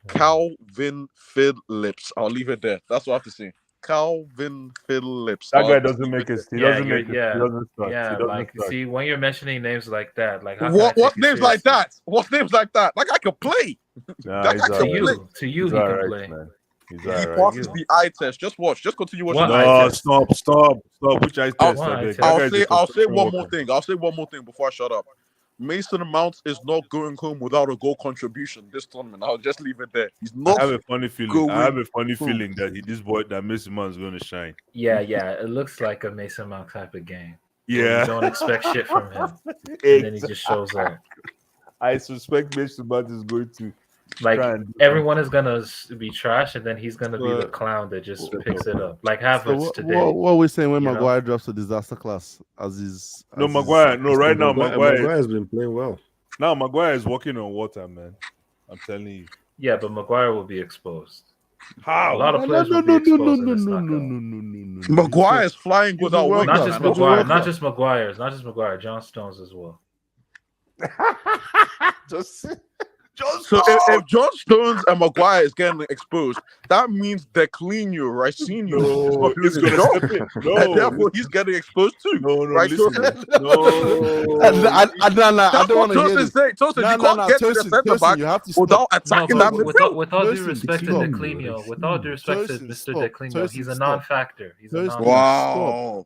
Calvin Phillips. I'll leave it there. That's what I have to say. Calvin Phillips. That guy doesn't make it. He doesn't make it. Yeah, He doesn't start. yeah. He doesn't Like, start. see, when you're mentioning names like that, like, how can I What take you names like seriously? that? What names like that? That guy can play. Nah, That he's guy To can alright. play. you, He's he can alright, play. man. He's He alright. passes the eye test. Just watch. Just continue watching. What the eye No, test? stop. Which eye test? What I eye beg? test? That guy is a I'll say construction one more worker. thing. I'll say one more thing before I shut up. Mason Mount is not going home without a goal contribution this tournament. I'll just leave it there. He's I not have a funny feeling. going I have a funny home. feeling that this boy, that Mason Mount is going to shine. Yeah. It looks like a Mason Mount type of game. Yeah. You don't expect shit from him, and then he just shows up. I suspect Mason Mount is going to Like, try and do everyone is gonna be trash, and then he's gonna be the clown that just picks it up, like Havertz today. What are we saying when you know? Maguire drops to disaster class as his? No, as Maguire. his- No, right now, Maguire Maguire. has been playing well. Now, Maguire is walking on water, man. I'm telling you. Yeah, but Maguire will be exposed. How? A lot of players will be exposed in this knockout. Maguire is flying without wings. Not just man. Maguire, not just Maguire, John Stones as well. So if John Stones and Maguire is getting exposed, that means Declinio, Ricinho is not doing his gonna job. step in. And therefore he's getting exposed too. No, right? listen. I don't want to hear this. Tosin, you can't get to the centre back you have to stop. without attacking that midfield. With all due respect to Declinio, Mr. Declinio, he's a non-factor. He's a non-factor. Wow.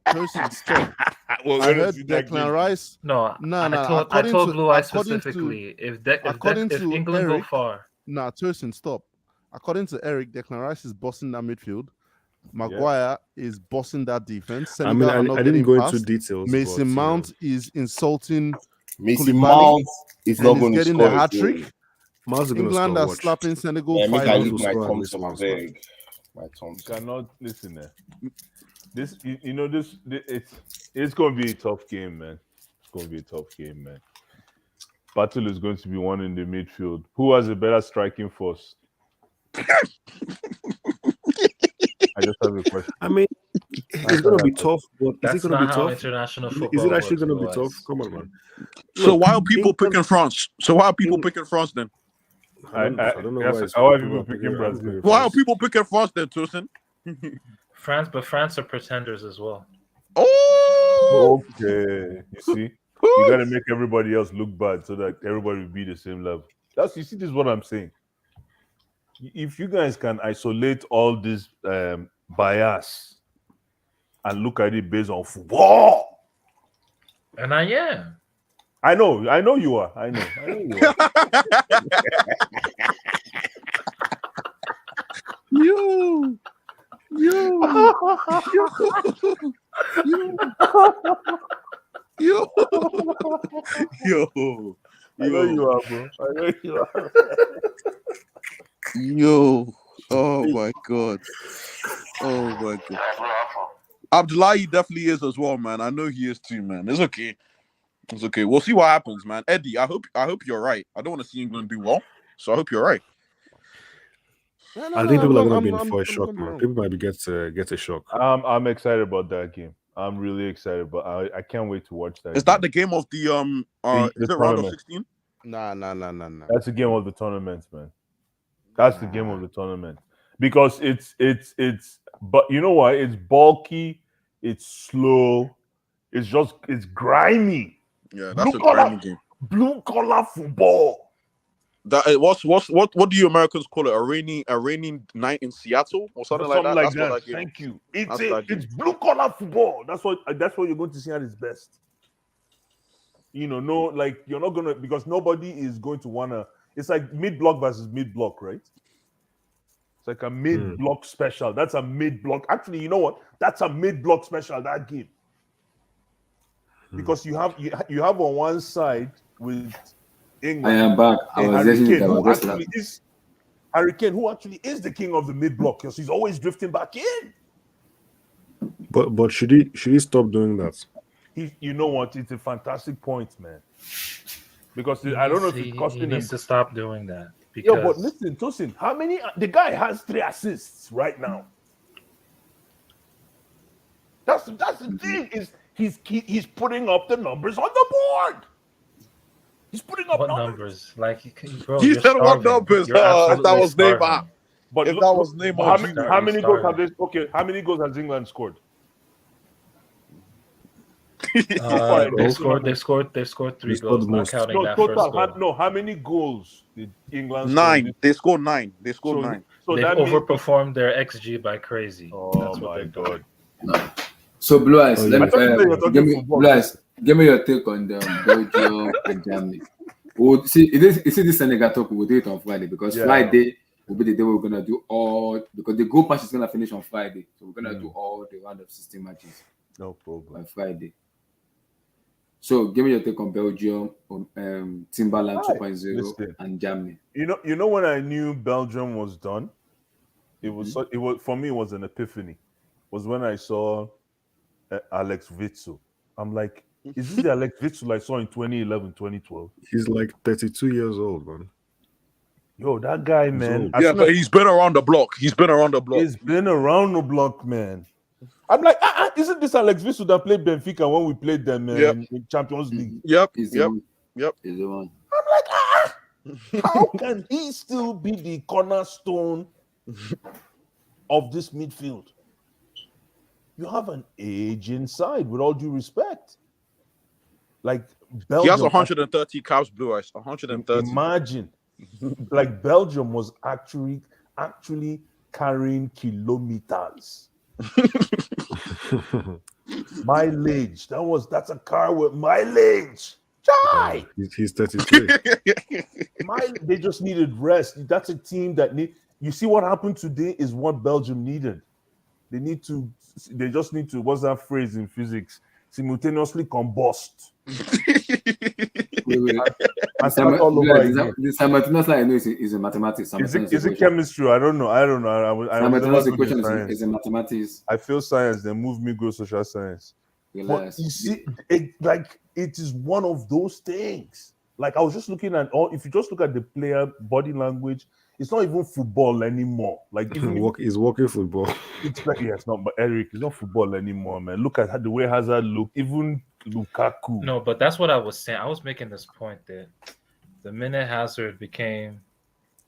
Stop. I heard Declan Rice. I told Blue Eye specifically if England go far. Tosin, stop. According to Eric, Declan Rice is bossing that midfield. Maguire is bossing that defense. Senegal I didn't go into details. Mason Mount is insulting. Mason Mount is not going to getting score a hat trick. England are slapping Senegal. Yeah, make I leave my 5-0. Thompson, my bag. My Thompson. Cannot listen there. This, it's going to be a tough game, man. It's going to be a tough game, man. Battle is going to be won in the midfield. Who has a better striking force? I just have a question. I mean, it's going to be tough, but is it going to be tough? International Is football it actually works, going to be boys. tough? Come on, man. So why are people picking France? Then? I don't know why. How are people picking Brazil? Why are people picking France then, Tosin? France are pretenders as well. Oh, okay. You see, you got to make everybody else look bad so that everybody will be the same level. You see, this is what I'm saying. If you guys can isolate all this bias and look at it based on football, and I am. I know you are. I know you are. Yo. I know you are, bro. I know you are. Yo. Oh my god. Abdullahi definitely is as well, man. I know he is too, man. It's okay. We'll see what happens, man. Eddie, I hope you're right. I don't want to see England do well, so I hope you're right. I think people are going to be in for a shock, man. People might get a shock. I'm excited about that game. I'm really excited, but I can't wait to watch that. Is that the game of the is it round of 16? Nah. That's the game of the tournament, man. That's the game of the tournament. Because it's but you know what? It's bulky, it's slow, it's grimy. Yeah, that's a grimy game. Blue collar football. That what do you Americans call it? A rainy night in Seattle or something like that? That's what that game. Thank you. It's blue collar football. That's what you're going to see at its best. You're not gonna, because nobody is going to wanna. It's like mid-block versus mid-block, right? It's like a mid-block special. That's a mid-block. Actually, you know what? That's a mid-block special, that game. Because you have on one side with England. I am back. Harry Kane, who actually is the king of the mid-block, because he's always drifting back in. But should he stop doing that? You know what? It's a fantastic point, man. Because I don't know if it's costing him. He needs to stop doing that. Because... Yeah, but listen, Tosin, how many? The guy has 3 assists right now. That's the thing. Is he's putting up the numbers on the board. He's putting up numbers. Like, bro, he said what numbers? If that was Neymar. But if that was Neymar, how many goals have they? Okay, how many goals has England scored? They've scored 3 goals, not counting that first goal. How many goals did England 9. score? They scored 9. They scored 9. So they've overperformed their XG by crazy. Oh my god. No. So Blue Eyes, give me your take on Belgium and Germany. We'll see this Senegal talk. We'll do it on Friday, because Friday will be the day we're gonna do all, because the group match is gonna finish on Friday, so we're gonna do all the round of 16 matches. No problem. On Friday. So give me your take on Belgium, Timberland 2.0, and Germany. You know when I knew Belgium was done, it was for me. It was an epiphany. Was when I saw Alex Witsel. I'm like, is this the Alex Witsel I saw in 2011, 2012? He's like 32 years old, man. Yo, that guy, man. Yeah, but he's been around the block. He's been around the block. He's been around the block, man. I'm like, isn't this Alex Visu that played Benfica when we played them in Champions League? Yep. He's yep. the one. I'm like, how can he still be the cornerstone of this midfield? You have an aging side, with all due respect. Like Belgium, He has 130 caps, Blue Eyes. 130. Imagine, like Belgium was actually carrying kilometers. Mileage. That's a car with mileage. Chai! He's 33. They just needed rest. That's a team that you see what happened today is what Belgium needed. They just need to, what's that phrase in physics? Simultaneously combust. And start all over again. The simultaneously, I know is in mathematics. Is it chemistry? I don't know. Simultaneous equation is in mathematics. I feel science, then move me go social science. But you see, it is one of those things. Like I was just looking at if you just look at the player body language, it's not even football anymore. Like he's walking football. It's like it's not. But Eric, it's not football anymore, man. Look at the way Hazard look. Even Lukaku. No, but that's what I was saying. I was making this point that the minute Hazard became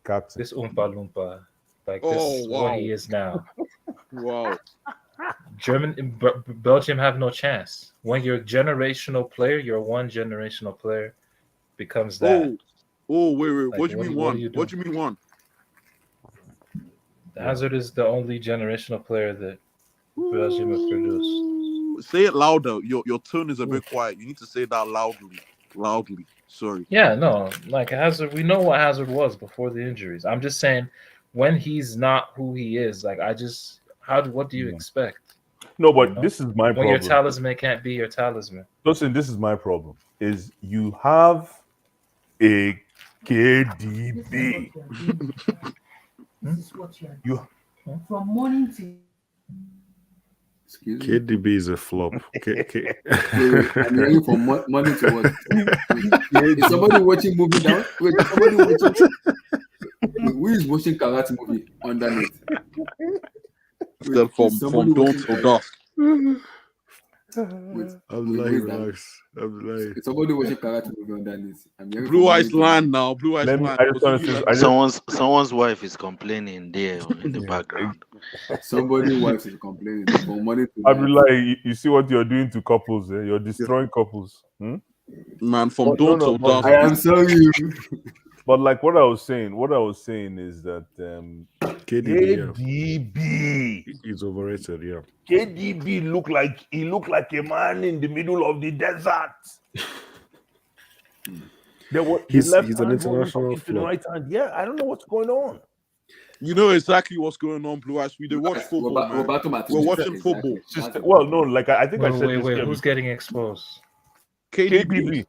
captain, this Oompa Loompa, like this is what he is now. Wow. Belgium have no chance. When you're a generational player, you're one generational player becomes that. Wait. Like, What do you mean one? What do you mean one? Hazard is the only generational player that Belgium has produced. Say it louder. Your tone is a bit quiet. You need to say that loudly. Sorry. Yeah, no, like Hazard. We know what Hazard was before the injuries. I'm just saying, when he's not who he is, like what do you expect? No, but this is my problem. When your talisman can't be your talisman. Listen, this is my problem. Is you have a KDB. This is what you from morning to. KDB is a flop. I'm hearing from morning to what? Is somebody watching movie now? Wait, is somebody watching? Who is watching karate movie underneath? Still from dawn to dusk. I'm lying. Somebody watching karate movie underneath. Blue Eyes land now. Blue Eyes land. Someone's wife is complaining there in the background. Somebody's wife is complaining from morning to night. I mean, like you see what you're doing to couples. You're destroying couples. Man, from dawn to dusk. I am sorry. But like what I was saying is that KDB is overrated. Yeah, KDB looked like a man in the middle of the desert. He's an international flop. Right hand. Yeah, I don't know what's going on. You know exactly what's going on, Blue Eyes. We watch football, man. We're watching football. Well, no, like I think I said this. Wait, who's getting exposed? KDB.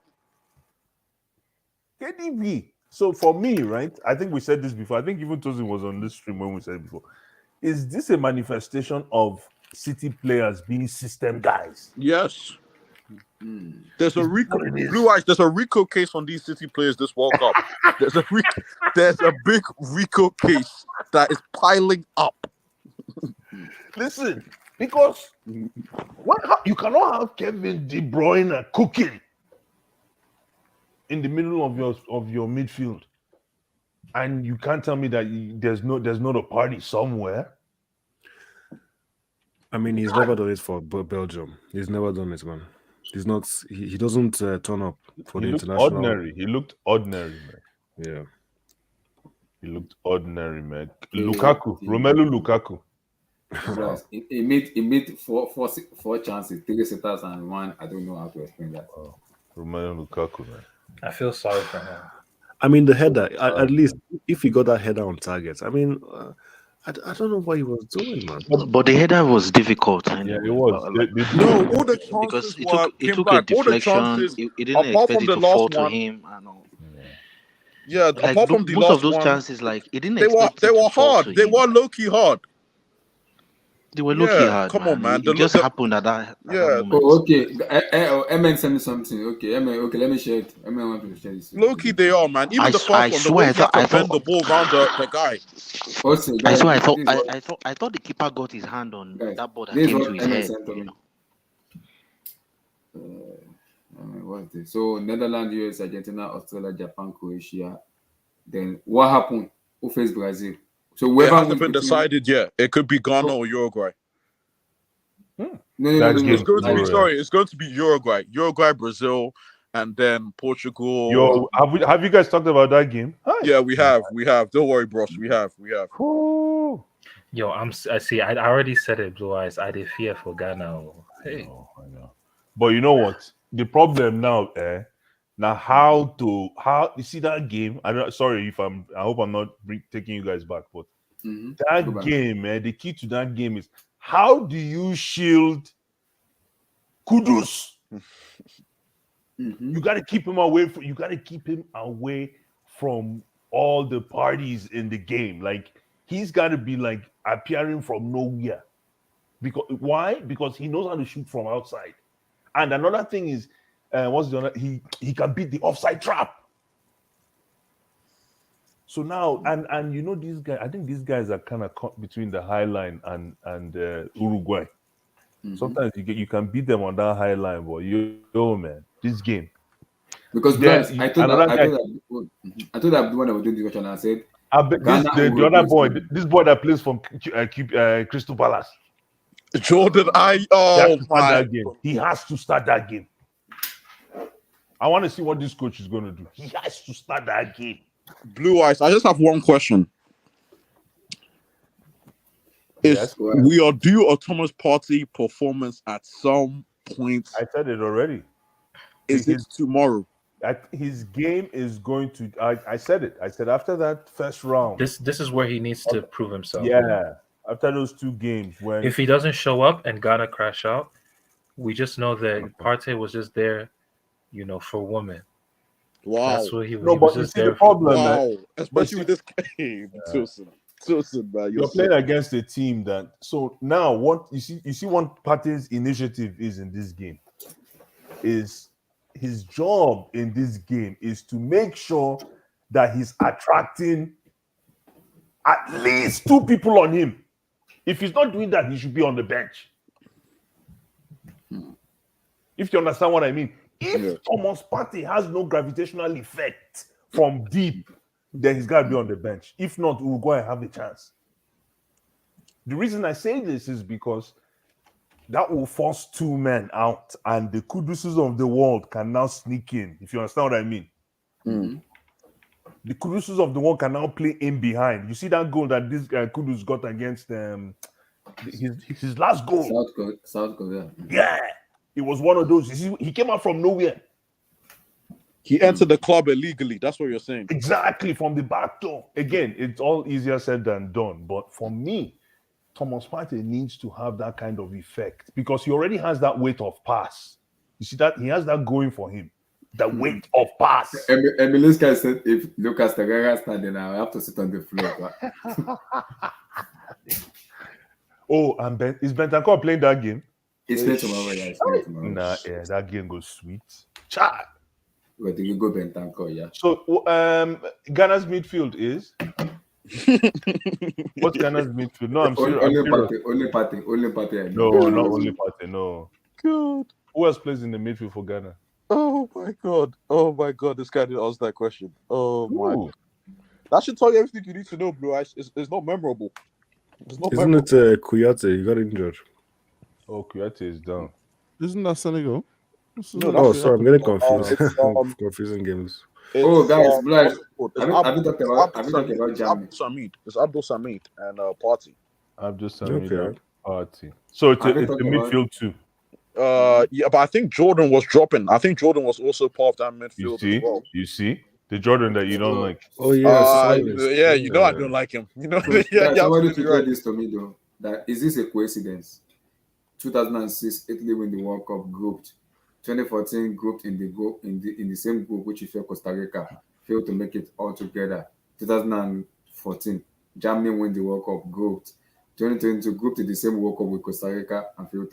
So for me, right, I think we said this before. I think even Tosin was on this stream when we said it before. Is this a manifestation of City players being system guys? Yes. There's a Rico Blue Eyes. There's a Rico case on these City players this World Cup. There's a big Rico case that is piling up. Listen, because you cannot have Kevin De Bruyne cooking in the middle of your midfield, and you can't tell me that there's not a party somewhere. I mean, he's never done it for Belgium. He's never done it, man. He's not. He doesn't turn up for the international. Ordinary. He looked ordinary, man. Yeah. He looked ordinary, man. Lukaku, Romelu Lukaku. He made four chances, 3 sitters and 1. I don't know how to explain that. Oh, Romelu Lukaku, man. I feel sorry for him. I mean, the header. At least if he got that header on target. I mean, I don't know what he was doing, man. But the header was difficult. Yeah, it was. No, all the chances because it took a deflection. He didn't expect it to fall to him. I know. Yeah, like, apart from the most last of those one, chances, like it didn't. They were hard. They were low key hard. They were low-key Yeah, hard, come on, man. It just happened at that yeah. moment. Oh, okay. MN sent me something. Okay, MN. Okay, let me share it. MN want to share this. Low key, they are, man. Even the I first one, the swear, way he had to bend the ball around the guy. Also, I guys, swear, this I thought the keeper got his hand on guys, that ball that this is came what to his MN head. sent to me. What's this? So Netherlands, US, Argentina, Australia, Japan, Croatia. Then what happened? Who faced Brazil? So It whoever hasn't wins been between decided yet. It could be Ghana or Uruguay. no, It's going to be tomorrow. It's going to be Uruguay, Brazil, and then Portugal. Yo, have you guys talked about that game? Yeah, we have. Don't worry, bros. We have. Yo, I see. I already said it, Blue Eyes. I did fear for Ghana. Hey, I know. But you know what? The problem now, now how you see that game? Sorry if I hope I'm not taking you guys back, but that Go back. game, man. The key to that game is how do you shield Kudus? You got to keep him away from. You got to keep him away from all the parties in the game. Like he's got to be like appearing from nowhere. Because why? Because he knows how to shoot from outside. And another thing is, what's the other? He can beat the offside trap. So now, and you know these guys. I think these guys are kind of caught between the high line and Uruguay. Sometimes you can beat them on that high line, but yo man, this game. Because Then guys, I told that one that was doing the question. I said, the other boy, this boy that plays from Crystal Palace, Jordan, he has to start that game. I want to see what this coach is going to do. He has to start that game. Blue Eyes, I just have one question. We are due a Thomas Partey performance at some point. I said it already. Is it tomorrow? His game is going to. I said it. I said after that first round. this is where he needs to prove himself. Yeah. After those two games, when If he doesn't show up and Ghana crash out, we just know that Partey was just there, for women. Wow. That's what he was. No, he but was you just see there the problem, for. man. Especially with this game, Tilson, man. You're playing against a team that. So now, what you see, what Partey's initiative is in this game is his job in this game is to make sure that he's attracting at least two people on him. If he's not doing that, he should be on the bench. If you understand what I mean. If Thomas Partey has no gravitational effect from deep, then he's got to be on the bench. If not, Uruguay have a chance. The reason I say this is because that will force two men out, and the Kuduses of the world can now sneak in. If you understand what I mean. The Kuduses of the world can now play in behind. You see that goal that this Kudus got against his last goal. South Korea. Yeah, it was one of those. You see, he came out from nowhere. He entered the club illegally. That's what you're saying. Exactly, from the back door. Again, it's all easier said than done. But for me, Thomas Partey needs to have that kind of effect because he already has that weight of pass. You see that? He has that going for him. The weight of pass. Emilinska said, if Lucas Torreira standing, I have to sit on the floor. Oh, and is Bentancur playing that game? He's playing tomorrow, yeah. Nah, yeah, that game goes sweet. Chat. Where do you go, Bentancur? Yeah. So, Ghana's midfield is. What's Ghana's midfield? No, I'm serious. Only Partey. No, not only Partey. No. Good. Who else plays in the midfield for Ghana? Oh my god! This guy didn't ask that question. Oh my! That should tell you everything you need to know, Blue Eyes. It's not memorable. Isn't it Kouyaté? He got injured. Oh, Kouyaté is down. Isn't that Senegal? No, sorry, I'm getting confused. Confusing games. Oh, guys, Blue Eyes. Have you talked about Germany? It's Abdul Samid and Partey. Abdul Samid and Partey. So it's a midfield too. Yeah, but I think Jordan was dropping. I think Jordan was also part of that midfield as well. You see the Jordan that you don't like. Oh yeah, yeah. You know I don't like him. You know. Somebody tweeted this to me though. That is this a coincidence? 2006, Italy win the World Cup grouped. 2014 grouped in the same group which is Costa Rica failed to make it all together. 2014 Germany win the World Cup grouped. 2022 group to the same World Cup with Costa Rica and failed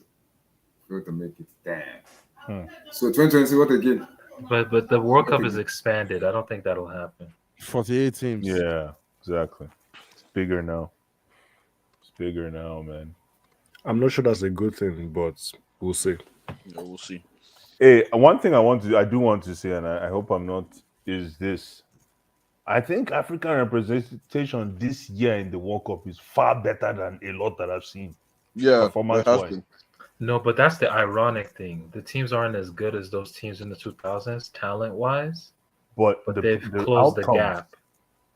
to make it. Damn. So 2023, what again? But the World Cup is expanded. I don't think that'll happen. 48 teams. Yeah, exactly. It's bigger now. It's bigger now, man. I'm not sure that's a good thing, but we'll see. Yeah, we'll see. Hey, one thing I do want to say, and I hope I'm not, is this. I think African representation this year in the World Cup is far better than a lot that I've seen. Yeah, performance-wise. No, but that's the ironic thing. The teams aren't as good as those teams in the 2000s, talent-wise. But they've closed the outcomes. gap.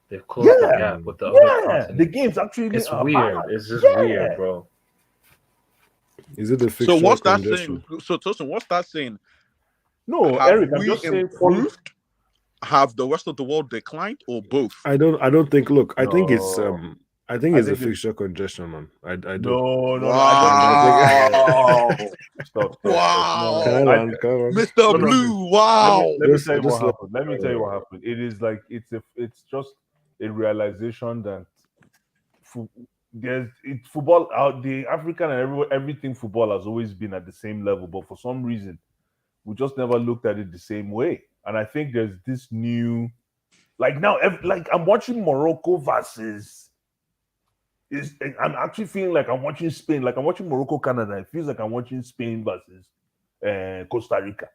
They've closed the gap with the other continents. The games actually It's are weird. bad. It's just weird, bro. Is it the fixture So what's that congestion? saying? So Tosin, what's that saying? No, Have Eric, I'm we just saying. improved? Have the rest of the world declined, or both? I don't think. Look, I think it's No. I think I it's the think it's- fixture congestion, man. I do. No, Wow. Stop. Wow. Can I land? Mr. Blue, wow. Let me Just- tell you just what let- happened. Let me tell you what happened. It is like it's just a realization that football out the African and everything football has always been at the same level, but for some reason we just never looked at it the same way. And I think there's this new, like now, like I'm watching Morocco versus. I'm actually feeling like I'm watching Spain, like I'm watching Morocco, Canada. It feels like I'm watching Spain versus Costa Rica.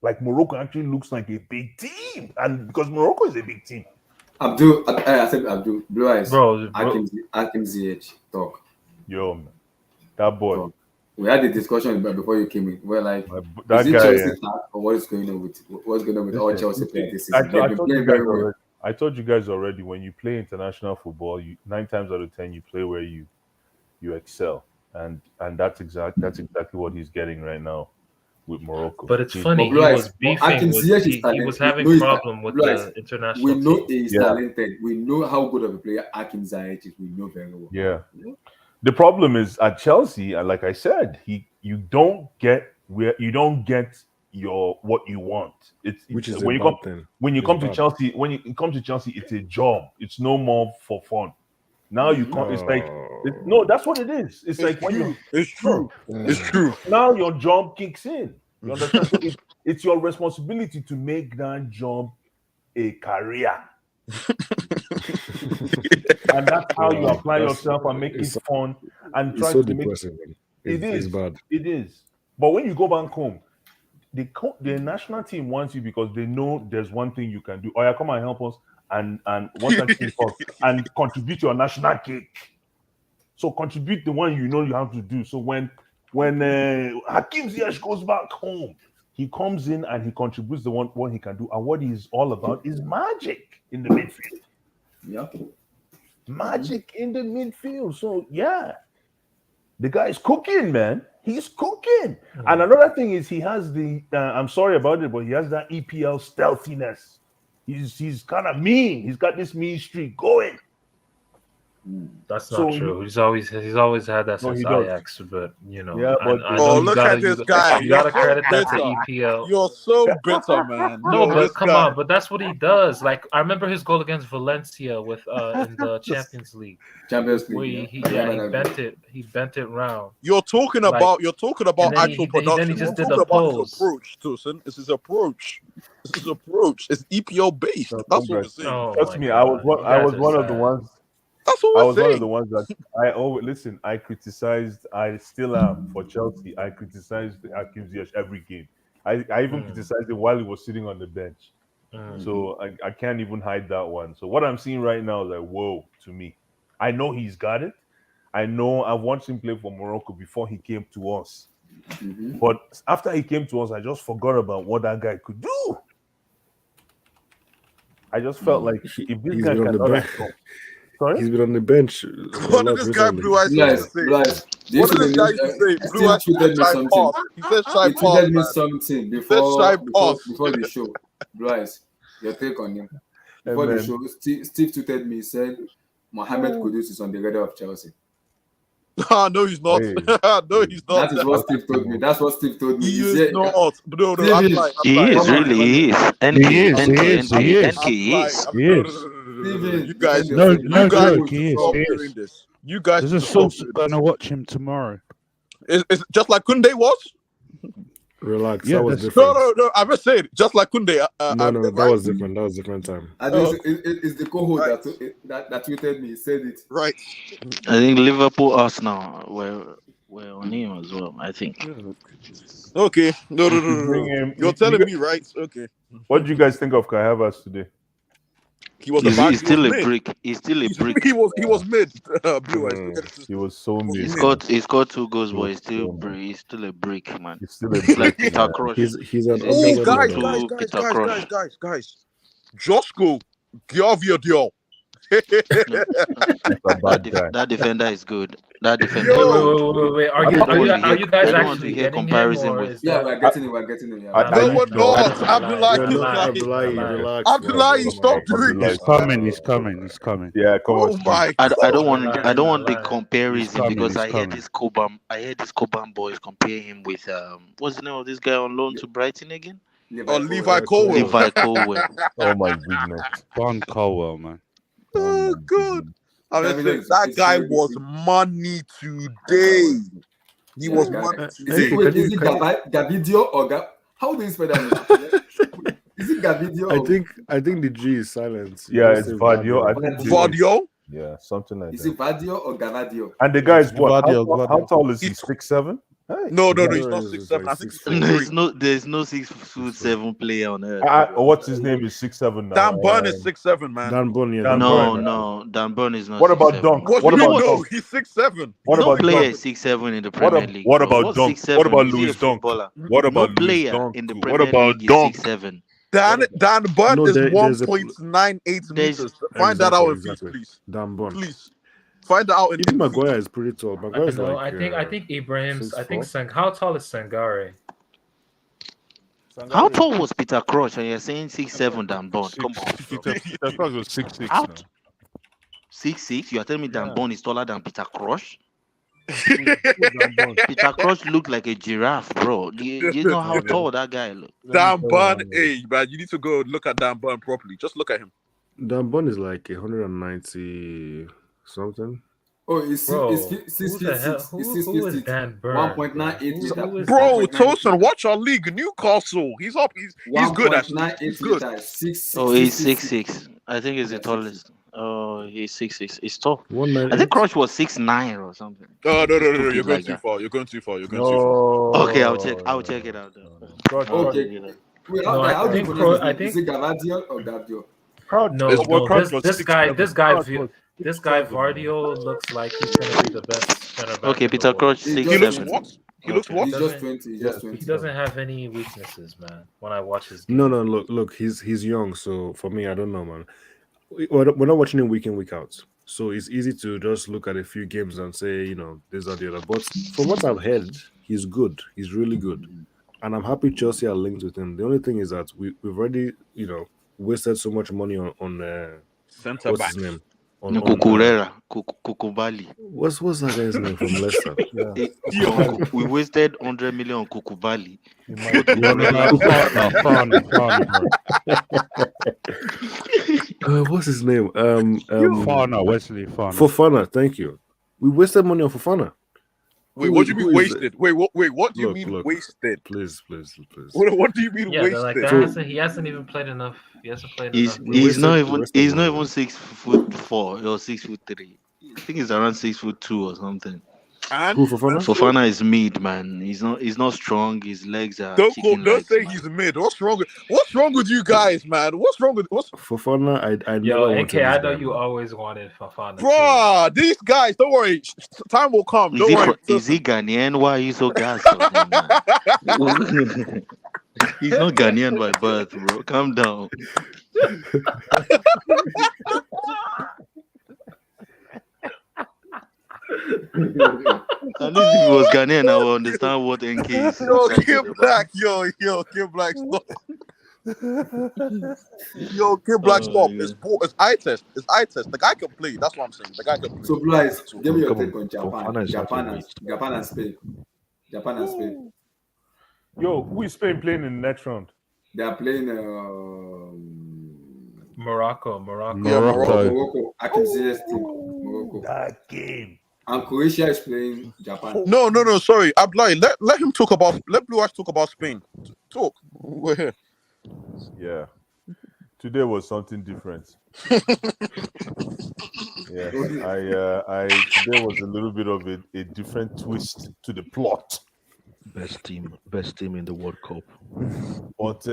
Like Morocco actually looks like a big team, and because Morocco is a big team. Abdul, I said Abdul, Blue Eyes, bro. Akim ZH, talk. Yo, man, that boy. Talk. We had a discussion before you came in. We're like, that is it guy, Chelsea or what is going on with all Chelsea players this season? They've been playing very well. I told you guys already, when you play international football, 9 times out of 10 you play where you excel, and that's exactly what he's getting right now with Morocco. But it's funny, he was beefing with, he was having problem with the international We know team. he's talented. We know how good of a player Akim Ziyech is. We know very well. Yeah. The problem is at Chelsea, and like I said, you don't get your what you want. Which is when a you bad come thing. when you It's come to bad. Chelsea, it's a job. It's no more for fun. Now you come, it's like no, that's what it is. It's like when you It's true. It's true. now your job kicks in. You understand? So it's your responsibility to make that job a career. And that's how you apply yourself and make it fun and It's try so to make depressing, man. it It's is bad. It is. But when you go back home, the national team wants you because they know there's one thing you can do. Oh yeah, come and help us and once that team talks and contribute your national cake. So contribute the one you know you have to do. So when Hakim Ziyech goes back home, he comes in and he contributes the what he can do. And what he's all about is magic in the midfield. Yeah. Magic in the midfield. So yeah, the guy is cooking, man. He's cooking. And another thing is he has the I'm sorry about it, but he has that EPL stealthiness. He's kind of mean. He's got this mean streak going. That's not true. He's always had that No, since he does. Ajax, but you know. Yeah, but I know look at this guy. You gotta You're so credit that to bitter. EPL. You're so bitter, man. No, Yo, but this come guy. on, but that's what he does. Like I remember his goal against Valencia with in the Champions League. Champions League. Where he bent it round. You're talking Like- about and then actual he production. just You're did talking the about his pose. approach, Tosin. This is approach. This is approach. It's EPL based. That's what we're saying. Oh Trust my me, God. I was You guys one are of the sad. ones. That's what I we're was one of saying. the ones that I always listen. I criticized. I still am for Chelsea. I criticized Hakim Ziyech every game. I even criticized him while he was sitting on the bench. So I can't even hide that one. So what I'm seeing right now is like, whoa, to me. I know he's got it. I know I've watched him play for Morocco before he came to us. But after he came to us, I just forgot about what that guy could do. I just felt like if this He's guy been on the cannot bench. have come- Sorry? He's been on the bench. What did this guy Blue Eyes used to say? What did this guy used to say? Blue Eyes tweeted me shy something. pass. He said shy He pass. tweeted me man. something He before said shy pass. before the show. Bryce, your take on him. Before the Amen. show, Steve tweeted me, said Mohamed Kudus is on the radar of Chelsea. No, he's not. Hey. No, he's not. That is what Steve told me. That's what Steve told me. He He's is here. not. No, Steve I'm is. like, He is, really, he is. NK, he is. You guys, No you guys joke, he is. stop He is. doing this. You guys There's a just so source good. gonna watch him tomorrow. It's just like Kunde was. Relax. Yeah, That was that's- different. No. I must say it. Just like Kunde. No, that was different. That was different time. I think it's the cohort that tweeted me, said it. Right. I think Liverpool, Arsenal were on him as well. I think. Okay. No. Bring him- You're telling me, right? Okay. What do you guys think of Kai Havertz today? He was He's still a mid. brick. He's still a brick. He was mid. Blue eyes. He was so mid. He scored 2 goals, but he's still a brick, man. He's like Peter Crouch. He's an Oh, guys. Josko Giovidio. That defender is good. That defender. Wait. Are you guys actually getting comparison him, or with? is Yeah, that... we're getting him. Yeah. No, we're not. Abdullahi, stop doing He's this. coming. Yeah, come on. Oh my I God. don't want the comparison because I hear coming. this Cobham boys compare him with what's the name of this guy on loan to Brighton again? Levi Colwell. Levi Colwell. Oh my goodness. Von Colwell, man. Oh God. I mean, that guy was money today. He was money Is today. it Gavidio or how do you spell that? Is it Gavidio? I think the G is silent. Yeah, it's Vadio. I think Vadio? Yeah, something like Is that. it Vadio or Gavadio? And the guy is what? Vadio. How tall is he? 6'7"? No, he's not 6'7". I think he's 6'3". There's no 6'7" player on earth. What's his name? Is 6'7" now. Dan Burn is 6'7", man. Dan Burn, yeah. No, Dan Burn is not. What about 6'7". Dunk? What What do you about know? Dunk? He's 6'7". What No about player Dunk? is 6'7" in the Premier League. What bro. about What's Dunk? 6'7"? What about Is he a Louis Dunk? footballer? What about No Louis player Dunk? in the What Premier about League Dunk? is 6'7". Dan Burn No, is there's a- 1.98 there's- meters. Find that out, Exactly. please. Dan Burn. Please. Find that out in Even feet. Maguire is pretty tall. Maguire is No, like. I think Ibrahim's. I think 6'4". how tall is Sangare? How tall was Peter Crouch? And you're saying 6'7" Dan Burn? Come on, bro. Peter Crouch was 6'6". How now. 6'6"? You are telling me Dan Burn is taller than Peter Crouch? Peter Crouch looked like a giraffe, bro. You know how tall that guy looked. Dan Burn, hey, man, you need to go look at Dan Burn properly. Just look at him. Dan Burn is like 190 something. Oh, it's Bro, 6 who feet the hell? 6. Who is Dan Burn? 1.98 Who meters. is Bro, 1.98 Tosin, watch our league. Newcastle. He's up. He's good, actually. 1.98 He's good. meters. 6. Oh, he's 6'6". I think he's the tallest. Oh, he's 6'6". He's tall. I 198. think Crouch was 6'9" or something. No. You're Stupid going like too that. far. You're going too far. Okay, I'll check it out. Okay. Wait, No, how I do you think pronounce I his name? Is think it Gavadio or Gavdio? no. This guy Vardio looks like he's gonna be the best center back. Okay, in the Peter world. Crouch He looks 6'7". what? He looks what? He's just 20. He's just 20. He doesn't have any weaknesses, man. When I watch his game. No. Look. He's young. So for me, I don't know, man. We're not watching him week in, week out. So it's easy to just look at a few games and say, this or the other. But from what I've heard, he's good. He's really good. And I'm happy Chelsea are linked with him. The only thing is that we've already, wasted so much money on Centre what's back. his name? Kukurera, Kukubali. What's that guy's name from Leicester? We wasted 100 million on Kukubali. What's his name? Wesley Fofana. Fofana, thank you. We wasted money on Fofana. Wait, what do you mean wasted? Wait, what do you mean wasted? Please. What do you mean Yeah, wasted? like that he hasn't even played enough. He hasn't played enough. He's not even 6'4" or 6'3". I think he's around 6'2" or something. And who, Fofana? Fofana is mid, man. He's not strong. His legs are Don't legs, say man. he's mid. What's wrong with you guys, man? What's wrong with Fofana? I Yo, never AK, I know wanted you always wanted Fofana. Bruh, these guys, don't worry. Time will come. Don't worry. Is he Ghanaian? Why are you so gassed on him, man? He's not Ghanaian by birth, bro. Calm down. At least if he was Ghanaian, I would understand what NK is. Yo, Kid Black, Kid Black, stop. Yo, Kid Black, stop. It's eye test. It's eye test. The guy can play. That's what I'm saying. The guy can play. So, Blythe, give me your take on Japan and Spain. Japan and Spain. Yo, who is Spain playing in the next round? They are playing Morocco. Yeah, Morocco. Akim Ziyech's team. Morocco. Morocco. That game. And Croatia is playing Japan. No. Sorry, Abdullah. Let him talk about. Let Blue Eyes talk about Spain. Talk. We're here. Yeah. Today was something different. Yeah. Today was a little bit of a different twist to the plot. Best team in the World Cup. But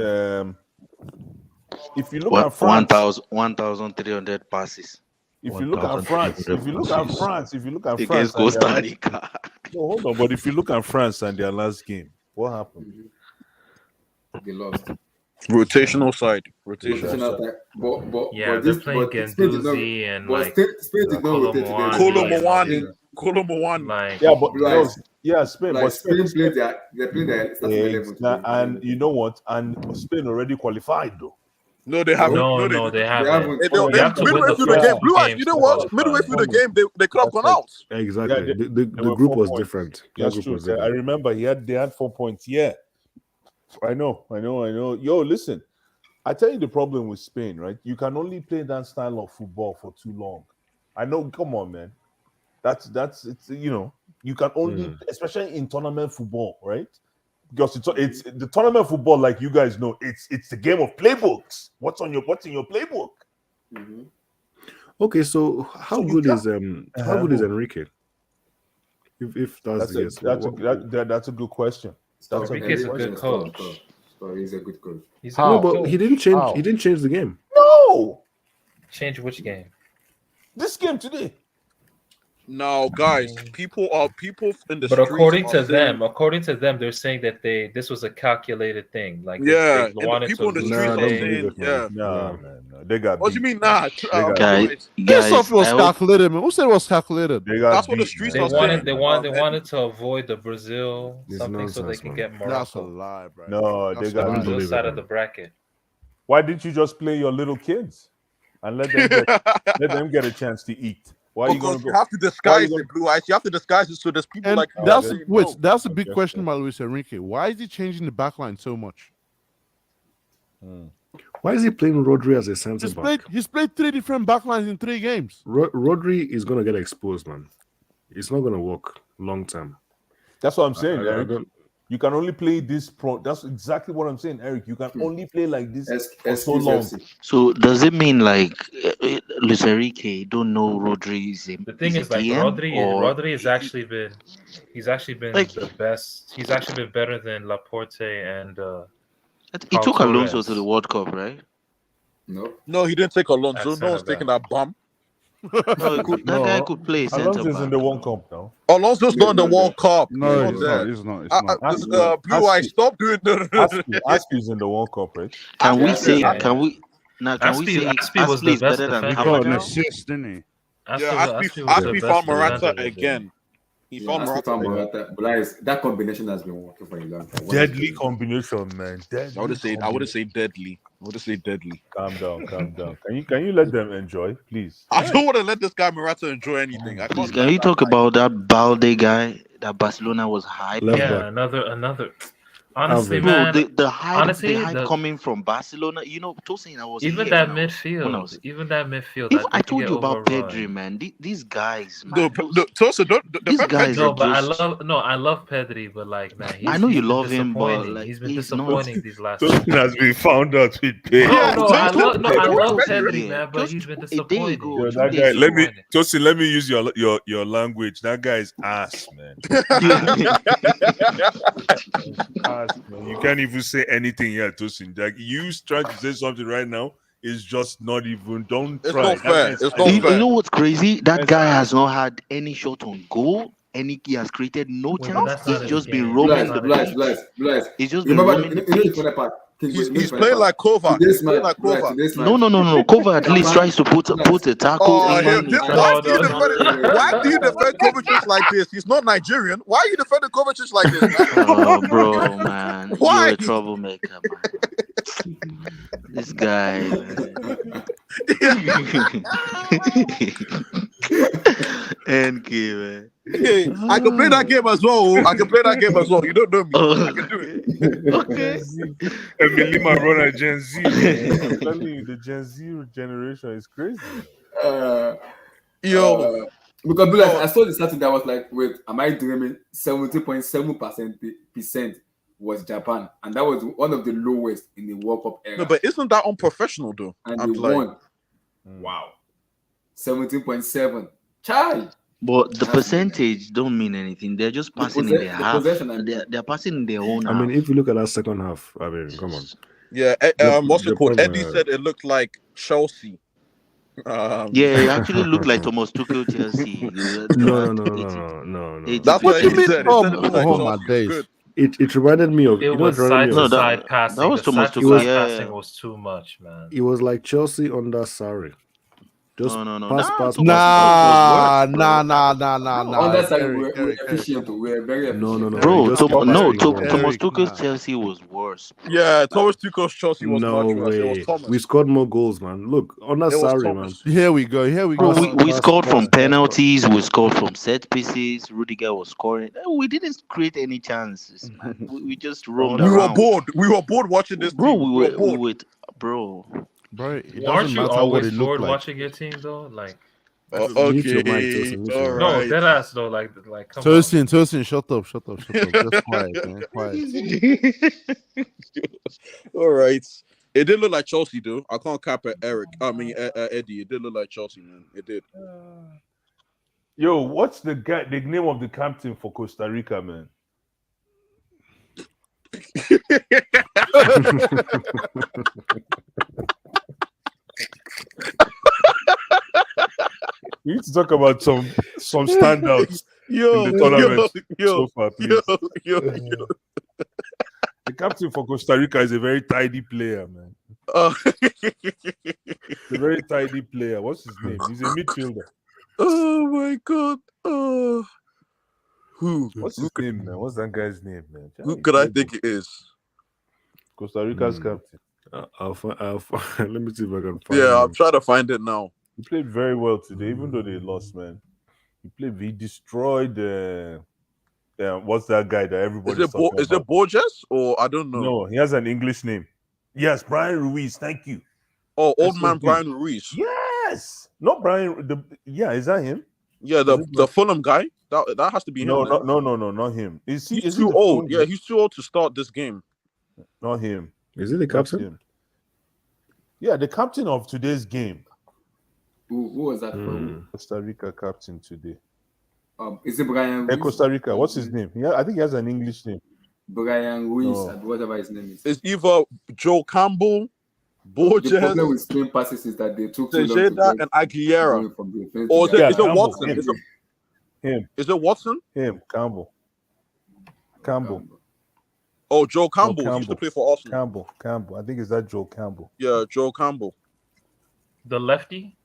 if you look at France, 1,300 passes. If you look at France, against Costa Rica. No, hold on. But if you look at France and their last game, what happened? They lost. Rotational side. Rotational side. But they're playing Guendouzi and like Kolomoan. Like Spain. Like But Spain played their starting 11. And you know what? And Spain already qualified though. No, they haven't. No, they haven't. Midway through the game, Blue Eyes. You know what? Midway through the game, they could have gone out. Exactly. Yeah, the group was different. That's true. I remember they had 4 points. Yeah, I know. Yo, listen. I tell you the problem with Spain, right? You can only play that style of football for too long. I know. Come on, man. That's it's you can only, especially in tournament football, right? Because it's the tournament football, like you guys know, it's the game of playbooks. What's in your playbook? Mm-hmm. Okay, so how good is Enrique? If that's the case, that's a good question. Enrique's a good coach. He's a good coach. But he didn't change. How? He didn't change the game. No. Change which game? This game today. No, guys, people in the But streets according to saying, them, they're saying that this was a calculated thing. Like they they wanted people in the to streets lose. are saying, No, they got. What do you mean, nah? Guys, This stuff was calculated, man. Who said it was calculated? That's what the streets are saying. They wanted to avoid the Brazil something so they can get Morocco. That's a lie, bro. No, they got Brazil side of the bracket. Why didn't you just play your little kids and let them get a chance to eat? Why are you going to have to disguise it, Blue Eyes. You have to disguise it so there's people and like that's a big question about Luis Enrique. Why is he changing the backline so much? Why is he playing Rodri as a center back? He's played 3 different backlines in 3 games. Rodri is going to get exposed, man. It's not going to work long term. That's what I'm saying, Eric. You can only play this That's exactly what I'm saying, Eric. You can only play like this for so long. So does it mean like Luis Enrique don't know Rodri is the thing is like Rodri has actually been like, the best. He's actually been better than Laporte and he took Alonso to the World Cup, right? No, he didn't take Alonso. No one's taking that bum. No, that guy could play center Alonso's back. in the World Cup now. Alonso's not in the World Cup. No, he's not. Blue Eyes, stop doing that. Aspie's in the World Cup, right? Can we say Aspie was the best better than defender. He got an Carvajal? assist, didn't he? Aspie found Morata again. He found Morata. But that combination has been working for a long time. Deadly combination, man. I would say deadly. Calm down. Can you let them enjoy, please? I don't want to let this guy Morata enjoy anything. Can you talk about that Balde guy that Barcelona was hyped? Yeah, another. Honestly, man, the hype coming from Barcelona. You know, Tosin, I was even that midfield. If I told you about Pedri, man, these guys. Man, Tosin, these guys. No, but I love Pedri, but like, man, I know you love him, but like, he's been disappointing these last. Tosin has been found out with Pedri. I love Pedri, man, but he's been disappointing. Tosin, let me use your language. That guy's ass, man. You can't even say anything here, Tosin. Like, you trying to say something right now is just not even. Don't try. It's not fair. It's not fair. You know what's crazy? That guy has not had any shot on goal. He has created no chance. He's just been roaming. He's just been roaming. He's playing like Kovac. No. Kovac at least tries to put a tackle. Why do you defend Kovacic like this? He's not Nigerian. Why are you defending Kovacic like this, man? Oh, bro, man. Why? You're a troublemaker, man. This guy. NK, man. Hey, I can play that game as well. You don't know me. I can do it. Okay. Emily, my brother, Gen Z. I'm telling you, the Gen Z generation is crazy. Because I saw the Saturday, I was like, wait, am I dreaming? 70.7% was Japan, and that was one of the lowest in the World Cup era. No, but isn't that unprofessional though? And I'm they like, won. Wow. 17.7. Chai. But the percentage don't mean anything. They're just passing in their half. They're passing in their own half. I mean, if you look at that second half, I mean, come on. Yeah, what's it called? Eddie said it looked like Chelsea. Yeah, it actually looked like Thomas Tuchel Chelsea. No. That's what he said. He said it looked like my Chelsea days. was good. It reminded me of. It was side to side passing. That was the Thomas side to Tuchel. side Yeah. passing was too much, man. It was like Chelsea under Sarri. Just No. pass. Nah. Under Sarri, we're efficient. We're very efficient. No. Bro, Thomas Tuchel's Chelsea was worse. Yeah, Thomas Tuchel's Chelsea was No much worse. It was way. Thomas. We scored more goals, man. Look, under It was Sarri, Thomas. man. Here we go. Bro, we scored from penalties. We scored from set pieces. Rudiger was scoring. We didn't create any chances, man. We just roamed We were around. bored. We were bored watching this Bro, team. we bored. were bro. Bro, it Aren't doesn't you matter what always it looked bored like. watching your team though? Like, Mute your mic, Okay, Tosin, mute all your mic. no, right. dead ass though. Like, come on. Tosin, shut up. Just quiet, man. Quiet. All right. It did look like Chelsea, though. I can't cap at Eddie. It did look like Chelsea, man. It did. Yo, what's the name of the captain for Costa Rica, man? We need to talk about some standouts in the tournament so far, please. The captain for Costa Rica is a very tidy player, man. He's a very tidy player. What's his name? He's a midfielder. Oh my god. Oh. What's his name, man? What's that guy's name, man? Who could I think it is? Costa Rica's captain. I'll let me see if I can find Yeah, him. I'm trying to find it now. He played very well today, even though they lost, man. He destroyed what's that guy that everybody Is it Borges or I don't know? No, he has an English name. Yes, Brian Ruiz. Thank you. Oh, That's old man his Brian name. Ruiz. Yes, not Brian. Is that him? Yeah, the Fulham guy. That has to be him. No, man. no, not him. Is He's too old. Yeah, he's too old to start this game. Not him. Is he the captain? Him. Yeah, the captain of today's game. Who was that from? Costa Rica captain today. Is it Brian Hey, Ruiz? Costa Rica. What's his name? Yeah, I think he has an English name. Brian Ruiz, No. and whatever his name is. It's either Joe Campbell, Borges, The problem with Spain passes is that they took too long to Tejeda, get and Aguilera. going from the defense Or to the is it attack. Watson? Him. Is it Watson? Him. Campbell. Oh, Joe Campbell. He used to play for Arsenal. Campbell. I think it's that Joe Campbell. Yeah, Joe Campbell. The lefty.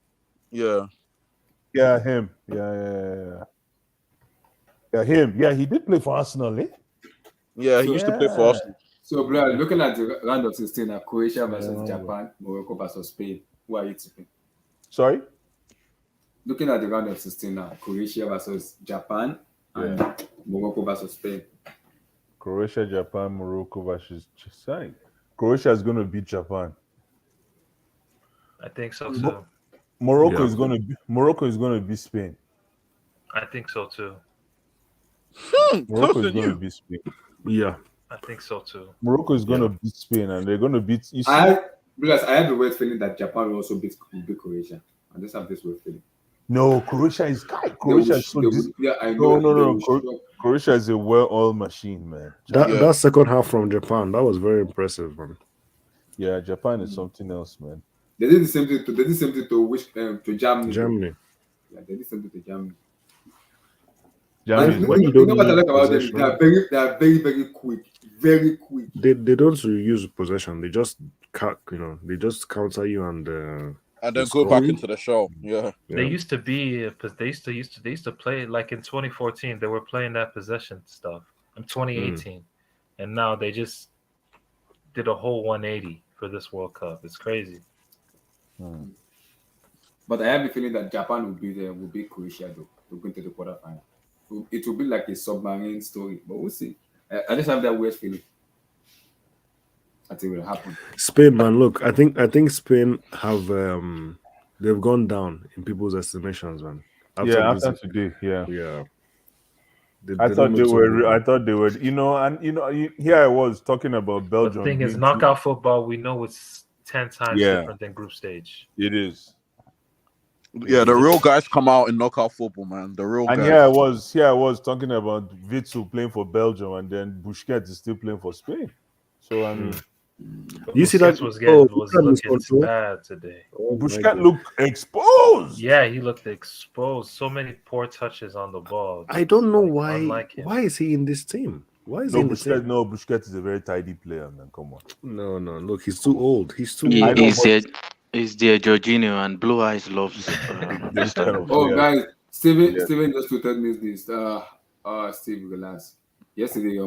Yeah. Yeah, him. Yeah, him. Yeah, he did play for Arsenal, eh? Yeah, he used to play for Arsenal. So, bro, looking at the round of 16 now, Croatia versus Japan, Morocco versus Spain. Who are you tipping? Sorry? Looking at the round of 16 now, Croatia versus Japan and Morocco versus Spain. Croatia, Japan, Morocco versus Spain. Croatia is going to beat Japan. I think so too. Morocco is going to beat Spain. I think so too. Morocco is going to beat Spain. Yeah. I think so too. Morocco is going to beat Spain, and they're going to beat. I have a weird feeling that Japan will also beat Croatia. I just have this weird feeling. No, Croatia is Croatia is so I know. No. Croatia is a well-oiled machine, man. That second half from Japan, that was very impressive, man. Yeah, Japan is something else, man. They did the same thing to Germany. Germany. Yeah, they did the same thing to Germany. Germany. You know what I like about them? They are very, very quick. Very quick. They don't use possession. They just they just counter you and then go back into the show. Yeah. They used to be because they used to play like in 2014. They were playing that possession stuff in 2018, and now they just did a whole 180 for this World Cup. It's crazy. But I have a feeling that Japan will beat Croatia though to go into the quarterfinal. It will be like a submarine story, but we'll see. I just have that weird feeling that it will happen. Spain, man. Look, I think Spain have they've gone down in people's estimations, man. After today, yeah. They don't make so good. I thought they were. Here I was talking about Belgium. The thing is, being knockout football, we know it's 10 times Yeah. different than group stage. It is. Yeah, the real guys come out in knockout football, man. The real And guys. here I was talking about Witsel playing for Belgium, and then Busquets is still playing for Spain. So I mean, You see that? was Busquets looking bad today. Busquets looked exposed. Yeah, he looked exposed. So many poor touches on the ball. I don't know why. unlike him. Why is he in this team? Why is he in the team? Busquets is a very tidy player, man. Come on. No. Look, he's too old. He's too. Is there Jorginho and Blue Eyes loves this kind of guys, Steven just tweeted me this. Steve, relax. Yesterday,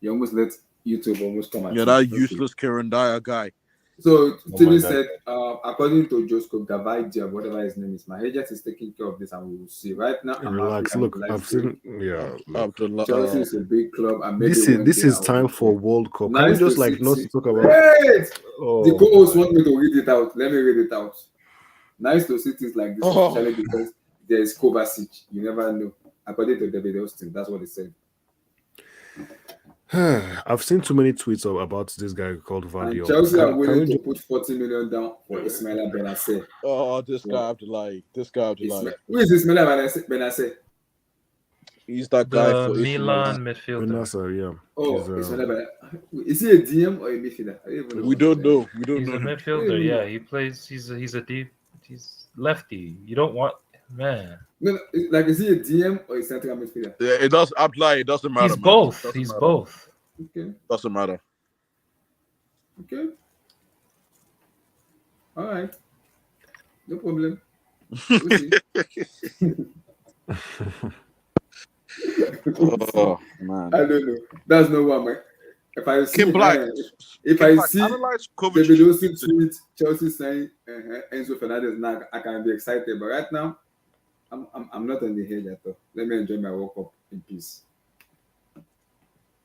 you almost let YouTube almost come at you. Yeah, that useless Kieran Dyer guy. So Steven said, according to Josko Gavadia, whatever his name is, my agent is taking care of this, and we will see. Right now, Relax. Look, I've seen. Yeah. Chelsea is a big club, and This is time for World Cup. Can we just not talk about? Wait! The co-host want me to read it out. Let me read it out. Nice to see things like this, especially because there is Kovacic. You never know. According to David Austin, that's what he said. I've seen too many tweets about this guy called Vadio. And Chelsea are willing to put 40 million down for Ismaila Benacer. Oh, this guy have to lie. Who is Ismaila Benacer? He's that guy The for Milan midfielder. Benacer, yeah. Oh, Ismaila Benacer. Is he a DM or a midfielder? We don't know. He's a midfielder. Yeah, he plays. He's a deep. He's lefty. You don't want man. No, like is he a DM or a central midfielder? Yeah, it does. I'm lying. It doesn't matter. He's both. He's both. Okay. Doesn't matter. Okay. All right. No problem. We'll see. Oh man. I don't know. That's not what my. If I see, David Wilson tweet Chelsea saying Enzo Fernandez, now I can be excited. But right now, I'm not on the edge at all. Let me enjoy my World Cup in peace.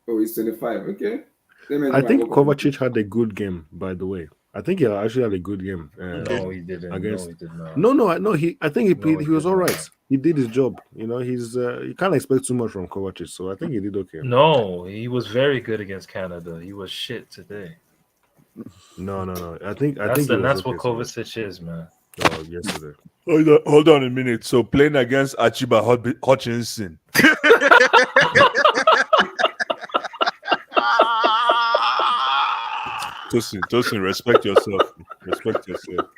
Oh, he's 25. Okay. I think Kovacic had a good game, by the way. I think he actually had a good game. No, he didn't. Against... No, he did not. No. I think he played. He was all right. He did his job. You know, you can't expect too much from Kovacic, so I think he did okay. No, he was very good against Canada. He was shit today. No. I think that's what Kovacic is, man. Oh, yesterday. Hold on a minute. So playing against Achiba Hutchinson. Tosin, respect yourself. Respect yourself.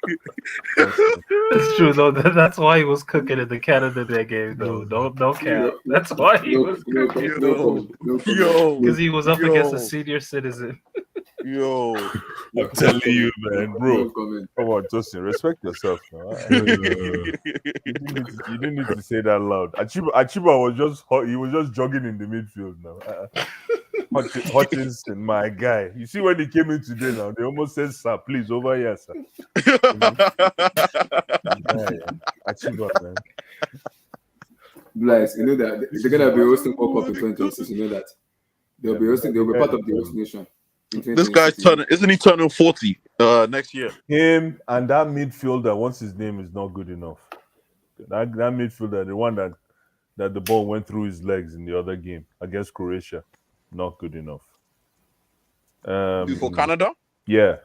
It's true though. That's why he was cooking in the Canada Day game, though. Don't cap. That's why he was cooking. Because he was up against a senior citizen. Yo, I'm telling you, man, bro. Come on, Tosin, respect yourself, man. You didn't need to say that loud. Achiba was just jogging in the midfield now. Hutchinson, my guy. You see when he came in today now, they almost said, "Sir, please over here, sir." Achiba, man. Bless, you know that they're gonna be hosting World Cup in 2026. You know that they'll be part of the host nation. This guy's isn't he turning 40 next year? Him and that midfielder, once his name is not good enough. That midfielder, the one that the ball went through his legs in the other game against Croatia, not good enough. For Canada? Yeah.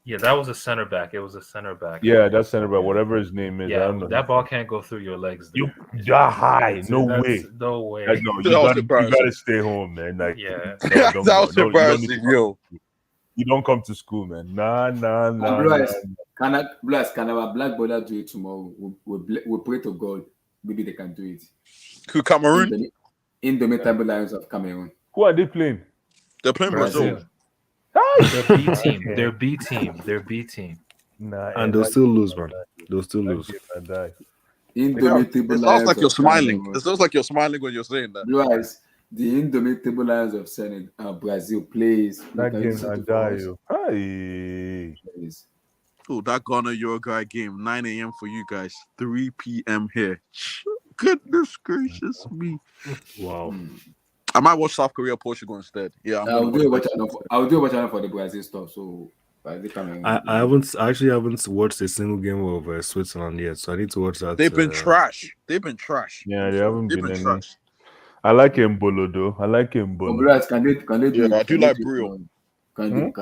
Yeah, that was a center back. It was a center back. Yeah, that center back, whatever his name is. Yeah, I don't know. that ball can't go through your legs. You're high. No way. No way. You gotta stay home, man. Like, yeah. That was embarrassing, yo. You don't come to school, man. Nah. Can our black brother do it tomorrow? We'll pray to God. Maybe they can do it. Who, Cameroon? Indomitable Lions of Cameroon. Who are they playing? They're playing Brazil. They're B team. They're B team. Nah, and they'll still lose, man. They'll still lose. Indomitable it sounds like you're smiling. It sounds like you're smiling when you're saying that. Blue Eyes, the Indomitable Lions of Brazil plays. That game and die. Oh, that Ghana Uruguay game, 9 a.m. for you guys, 3 p.m. here. Goodness gracious me! Wow. I might watch South Korea, Portugal instead. Yeah, I'll do a watch out for the Brazil stuff. So I actually haven't watched a single game of Switzerland yet, so I need to watch that. They've been trash. They've been trash. Yeah, they haven't They've been been any. trash. I like Mbolo though. I like Mbolo. Congrats, can they do? Yeah, I do can they like do, Brio. Can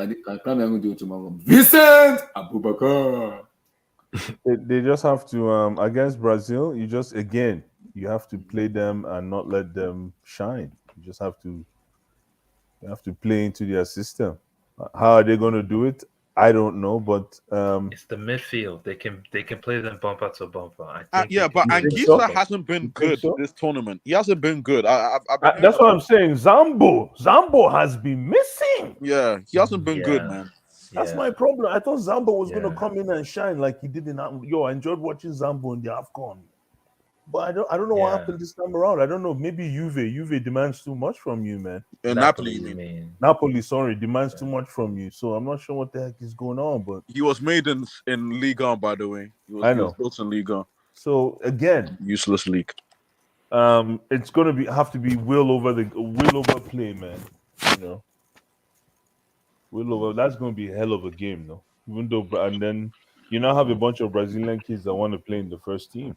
Cameroon do it tomorrow? Vincent Abubakar. They just have to against Brazil. You have to play them and not let them shine. You have to play into their system. How are they going to do it? I don't know, but It's the midfield. They can play them bumper to bumper. I think. Yeah, but Anguissa hasn't been good this tournament. He hasn't been good. That's what I'm saying. Zambo has been missing. Yeah, he hasn't been good, man. That's my problem. I thought Zambo was going to come in and shine like he did in. I enjoyed watching Zambo in the AFCON. But I don't know what happened this time around. I don't know. Maybe Juve demands too much from you, man. Napoli, you mean? Napoli, sorry, demands too much from you. So I'm not sure what the heck is going on. But he was made in Ligue 1, by the way. He was built in Ligue 1. So again, useless league. It's gonna have to be will over play, man. That's gonna be a hell of a game, though. Even though, and then you now have a bunch of Brazilian kids that want to play in the first team.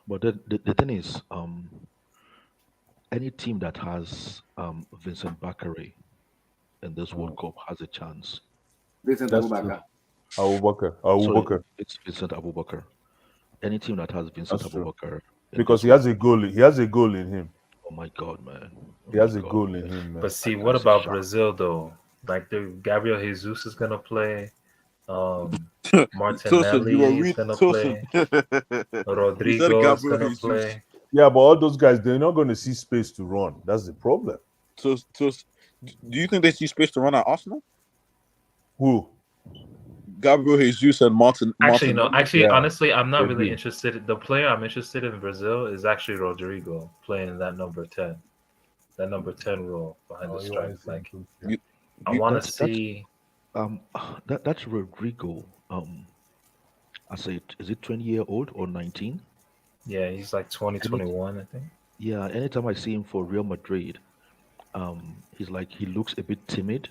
But the thing is, any team that has Vincent Bakary in this World Cup has a chance. Vincent Abubakar. Abubakar. It's Vincent Abubakar. Any team that has Vincent Abubakar, because he has a goal. He has a goal in him. Oh my God, man! He has a goal in him, man. But see, what about Brazil though? Like Gabriel Jesus is gonna play. Martinelli is gonna play. Rodrigo is gonna play. Yeah, but all those guys, they're not going to see space to run. That's the problem. So, do you think they see space to run at Arsenal? Who? Gabriel Jesus and Martin. Honestly, I'm not really interested. The player I'm interested in Brazil is actually Rodrigo playing that number 10. That number 10 role behind the strike. Like, I want to see. That's Rodrigo. I say, is it 20-year-old or 19? Yeah, he's like 20, 21, I think. Yeah, anytime I see him for Real Madrid, he looks a bit timid.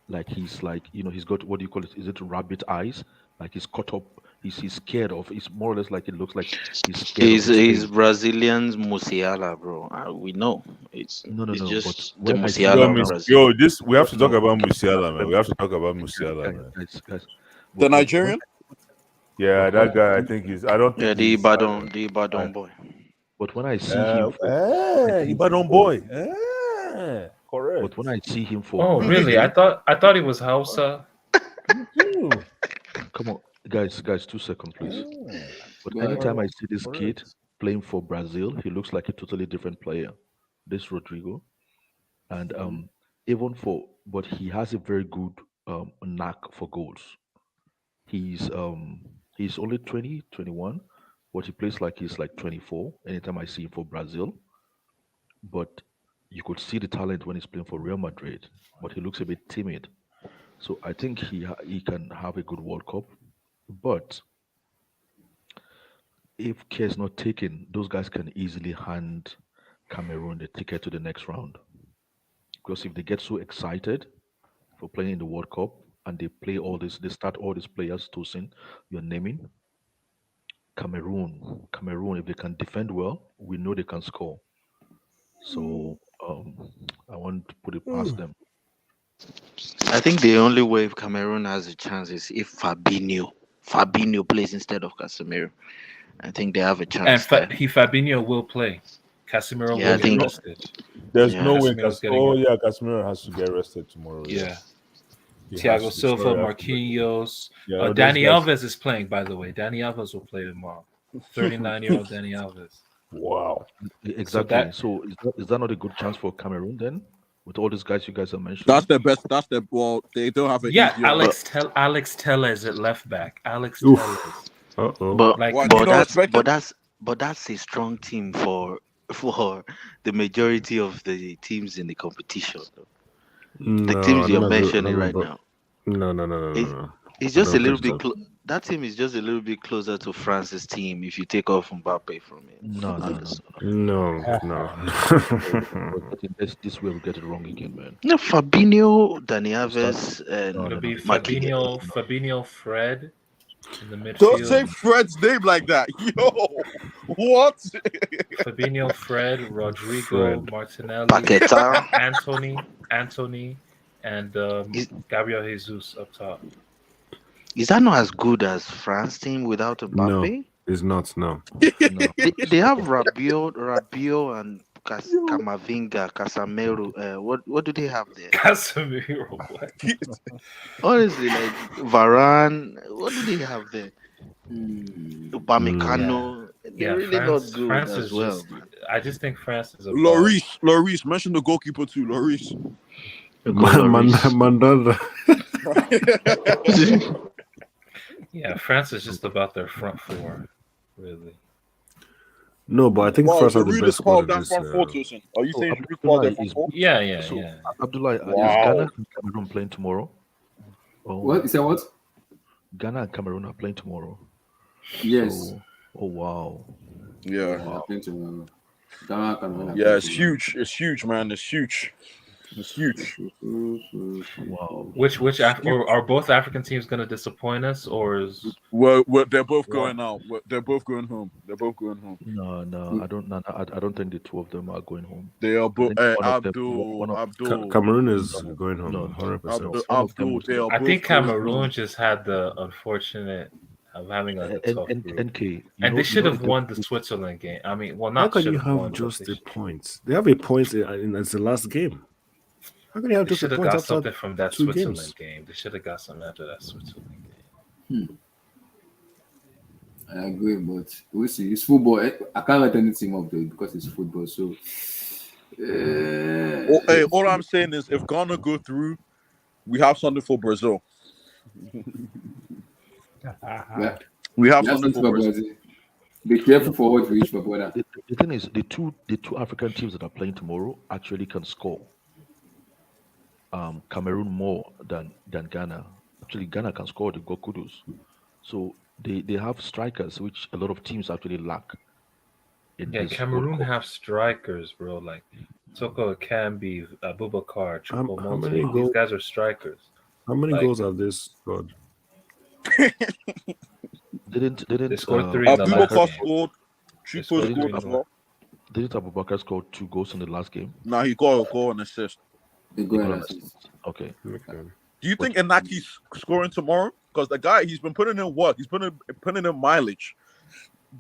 Like he's like, he's got, what do you call it? Is it rabbit eyes? Like he's caught up. He's scared of. It's more or less like it looks like he's scared. He's Brazilian Musiala, bro. We know. It's just the Musiala. We have to talk about Musiala, man. We have to talk about Musiala, man. Guys. The Nigerian. Yeah, that guy. I think he's. I don't think. Yeah, the Ibadan boy. But when I see him, Ibadan boy. Correct. But when I see him for, oh really? I thought he was Hausa. Come on, guys, 2 seconds, please. But anytime I see this kid playing for Brazil, he looks like a totally different player. This Rodrigo, and but he has a very good knack for goals. He's only 20, 21, but he plays like he's like 24. Anytime I see him for Brazil, but you could see the talent when he's playing for Real Madrid, but he looks a bit timid. So I think he can have a good World Cup, but if care is not taken, those guys can easily hand Cameroon the ticket to the next round. Because if they get so excited for playing in the World Cup and they start all these players you're naming, Cameroon, if they can defend well, we know they can score. So I want to put it past them. I think the only way Cameroon has a chance is if Fabinho plays instead of Casemiro. I think they have a chance. And Fabinho will play. Casemiro will get rested. There's no way. Casemiro has to get rested tomorrow. Yeah. Thiago Silva, Marquinhos. Dani Alves is playing, by the way. Dani Alves will play tomorrow. 39-year-old Dani Alves. Wow. Exactly. So is that not a good chance for Cameroon then? With all these guys you guys are mentioning? That's their best. They don't have a Alex Telles at left back. Alex Telles. But that's a strong team for the majority of the teams in the competition. The teams you're mentioning right now. No. It's just a little bit. that team is just a little bit closer to France's team if you take off Mbappe from it. No. This way we get it wrong again, man. Yeah, Fabinho, Dani Alves, and It'll be Marquinhos. Fabinho, Fred in the midfield. Don't say Fred's name like that. Yo, what? Fabinho, Fred, Rodrigo, Fred. Martinelli, Paqueta. Anthony, and Gabriel Jesus up top. Is that not as good as France team without Mbappe? No, it's not. No. They have Rabiot and Camavinga, Casemiro. What do they have there? Casemiro, what? Honestly, like Varane. What do they have there? Upamecano. They're really not good France as is well. I just think France is a Lloris, mention the goalkeeper too, Lloris. Mandanda. Yeah, France is just about their front four, really. No, but I think France are the best squad in this. Are you saying should call that front four? Yeah. Abdullah, is Ghana and Cameroon playing tomorrow? Oh. What? Is that what? Ghana and Cameroon are playing tomorrow. Yes. So, oh wow. Yeah. Wow. Ghana, Cameroon. Yeah, it's huge. It's huge, man. It's huge. It's huge. Wow. Are both African teams going to disappoint us, or is? Well, they're both going out. They're both going home. They're both going home. No, I don't think the two of them are going home. They are both. Abdul. Cameroon is going home. 100%. I think Cameroon just had the unfortunate of having a tough group. And they should have won the Switzerland game. I mean, well, not. How can you have just a point? They have a point in it's the last game. How can you have just a point got after something from that 2 Switzerland games? game? They should have got something after that Switzerland game. I agree, but we'll see. It's football. I can't let any team up there because it's football. So, all I'm saying is, if Ghana go through, we have something for Brazil. We have something for Brazil. Be careful for what we reach, my brother. The thing is, the two African teams that are playing tomorrow actually can score. Cameroon more than Ghana. Actually, Ghana can score. They've got Kudus. So they have strikers, which a lot of teams actually lack. Yeah, Cameroon have strikers, bro. Like Toko Akambi, Abubakar, Choupo-Moting. These guys are strikers. How many goals have they scored? They scored 3 in the last game. scored. Choupo scored as well. Didn't Abubakar score 2 goals in the last game? No, he got a goal and assist. Okay. Do you think Inaki's scoring tomorrow? Because the guy, he's been putting in work. He's putting in mileage,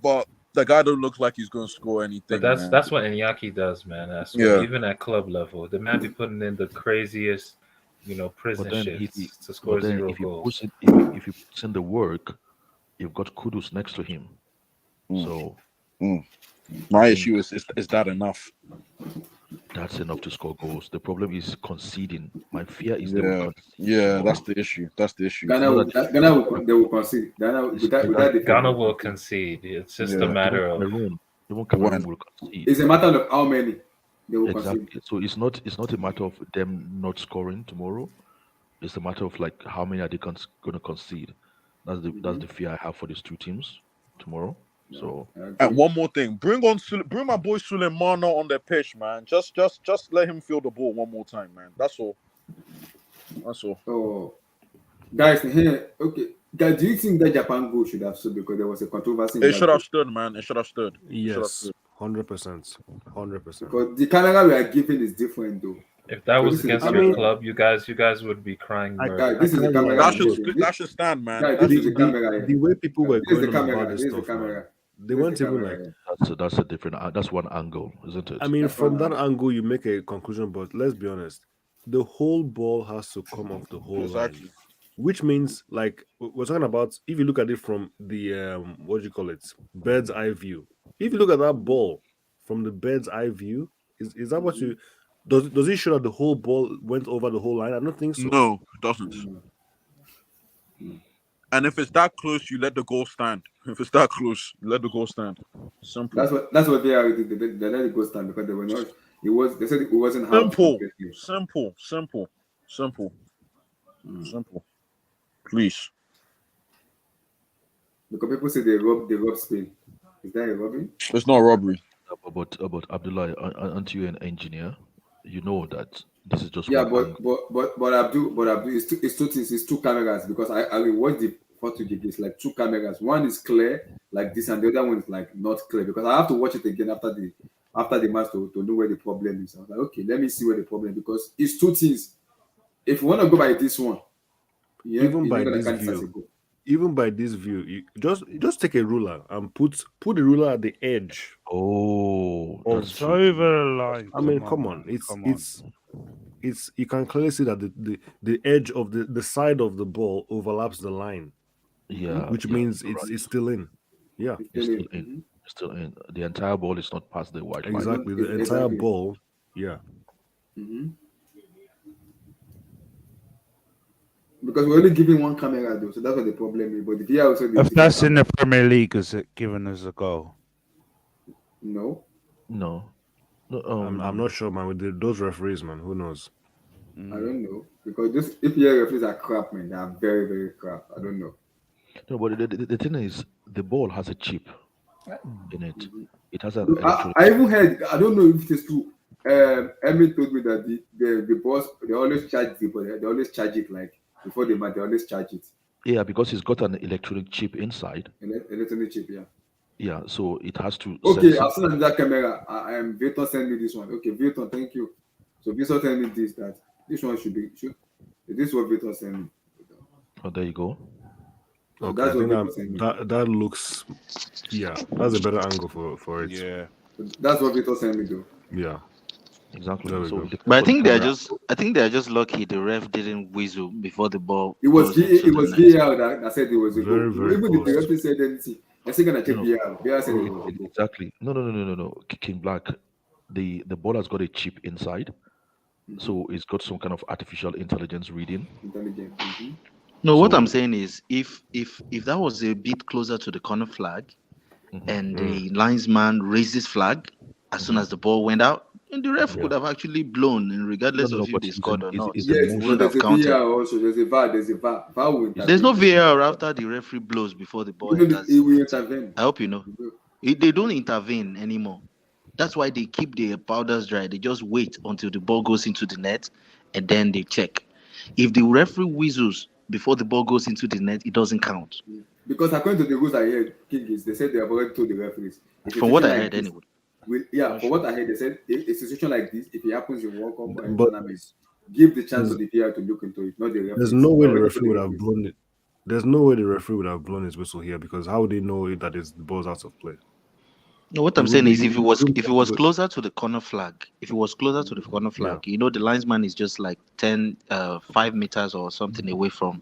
but the guy don't look like he's going to score anything. But that's what Iñaki does, man. Even at club level, the man be putting in the craziest, prison shifts to score 0 goals. If you put in the work, you've got Kudus next to him. So my issue is that enough? That's enough to score goals. The problem is conceding. My fear is that's the issue. That's the issue. Ghana will concede. Ghana will concede. It's just a matter of Cameroon will concede. It's a matter of how many they will concede. So it's not a matter of them not scoring tomorrow. It's a matter of like how many are they going to concede. That's the fear I have for these two teams tomorrow. So and one more thing, bring my boy Sulemana on the pitch, man. Just let him feel the ball one more time, man. That's all. Oh, guys, here, okay. Guys, do you think that Japan goal should have stood because there was a controversy? It should have stood, man. It should have stood. Yes, 100%. Because the camera we are giving is different, though. If that was against your club, you guys would be crying. This is the camera. That should stand, man. The way people were going on about this stuff, man, they weren't even like. That's a different. That's one angle, isn't it? I mean, from that angle, you make a conclusion, but let's be honest. The whole ball has to come off the whole line, which means, like, we're talking about. If you look at it from the what do you call it, bird's eye view. If you look at that ball from the bird's eye view, is that what you? Does it show that the whole ball went over the whole line? I don't think so. No, it doesn't. And if it's that close, you let the goal stand. If it's that close, you let the goal stand. Simple. That's what they are. They let it go stand because they were not. They said it wasn't simple. Please. Because people say they rob Spain. Is that a robbery? It's not robbery. But Abdullah, aren't you an engineer? You know that this is just Yeah, one angle. but Abdul, it's two things. It's two cameras because I will watch the photo gig. It's like two cameras. One is clear like this, and the other one is like not clear because I have to watch it again after the match to know where the problem is. I was like, okay, let me see where the problem is because it's two things. If you want to go by this one, yeah, Even you're by not gonna this count it as a view, goal. even by this view, you just take a ruler and put the ruler at the edge. Oh, Of, It's over the line. I mean, come on. It's you can clearly see that the edge of the side of the ball overlaps the line. Yeah, Which yeah, means you're it's right. still in. Yeah. It's still in. It's still in. The entire ball is not past the white line. Exactly. The entire ball. Yeah. Because we're only giving one camera though, so that's what the problem is. But the VR also If that's in the Premier League, is it giving us a goal? No. No. I'm not sure, man. With those referees, man, who knows? I don't know because this EPL referees are crap, man. They are very, very crap. I don't know. No, but the thing is, the ball has a chip in it. It has an I electronic. even heard. I don't know if it is true. Emmy told me that the boss they always charge the ball. They always charge it like before the match. They always charge it. Yeah, because it's got an electronic chip inside. Electronic chip, yeah. Yeah, so it has to. Okay, sense I've seen another camera. I am Victor send me this one. Okay, Victor, thank you. So Victor tell me that this one should. This is what Victor sent me. Oh, there you go. So Okay, that's I what think Victor sent me. that looks, yeah, that's a better angle for it. Yeah. That's what Victor sent me though. Yeah. Exactly. There we So go. But I think they're just lucky the ref didn't whistle before the ball. It was goes into it was the net. VAR that said it was a goal. Very, very Even if the referee said anything, they're still gonna check No, VAR. VAR said it was a goal. Exactly. No. King Black, the ball has got a chip inside, so it's got some kind of artificial intelligence reading. Intelligent. No, what So- I'm saying is if that was a bit closer to the corner flag and the linesman raised his flag as soon as the ball went out, and the ref could have actually blown, and regardless of if they scored or not. Yes, it but wouldn't there's have a counted. VAR also. There's a VAR. There's a VAR. VAR will There's no intervene. VAR after the referee blows before the ball Even if enters. it will intervene. I hope you know. They don't intervene anymore. That's why they keep their powders dry. They just wait until the ball goes into the net and then they check. If the referee whistles before the ball goes into the net, it doesn't count. Because according to the rules I heard, they said they have already told the referees. If a From what I situation heard, this- anyway. from what I heard, they said a situation like this, if it happens in World Cup or in But tournaments, give the chance to the player to look into it, not the referees. There's no way the Already referee told would the have referees. blown it. There's no way the referee would have blown his whistle here because how would they know that the ball's out of play? No, what I'm It saying would is be- if it was but- closer to the corner flag, you know the linesman is just like 5 meters or something away from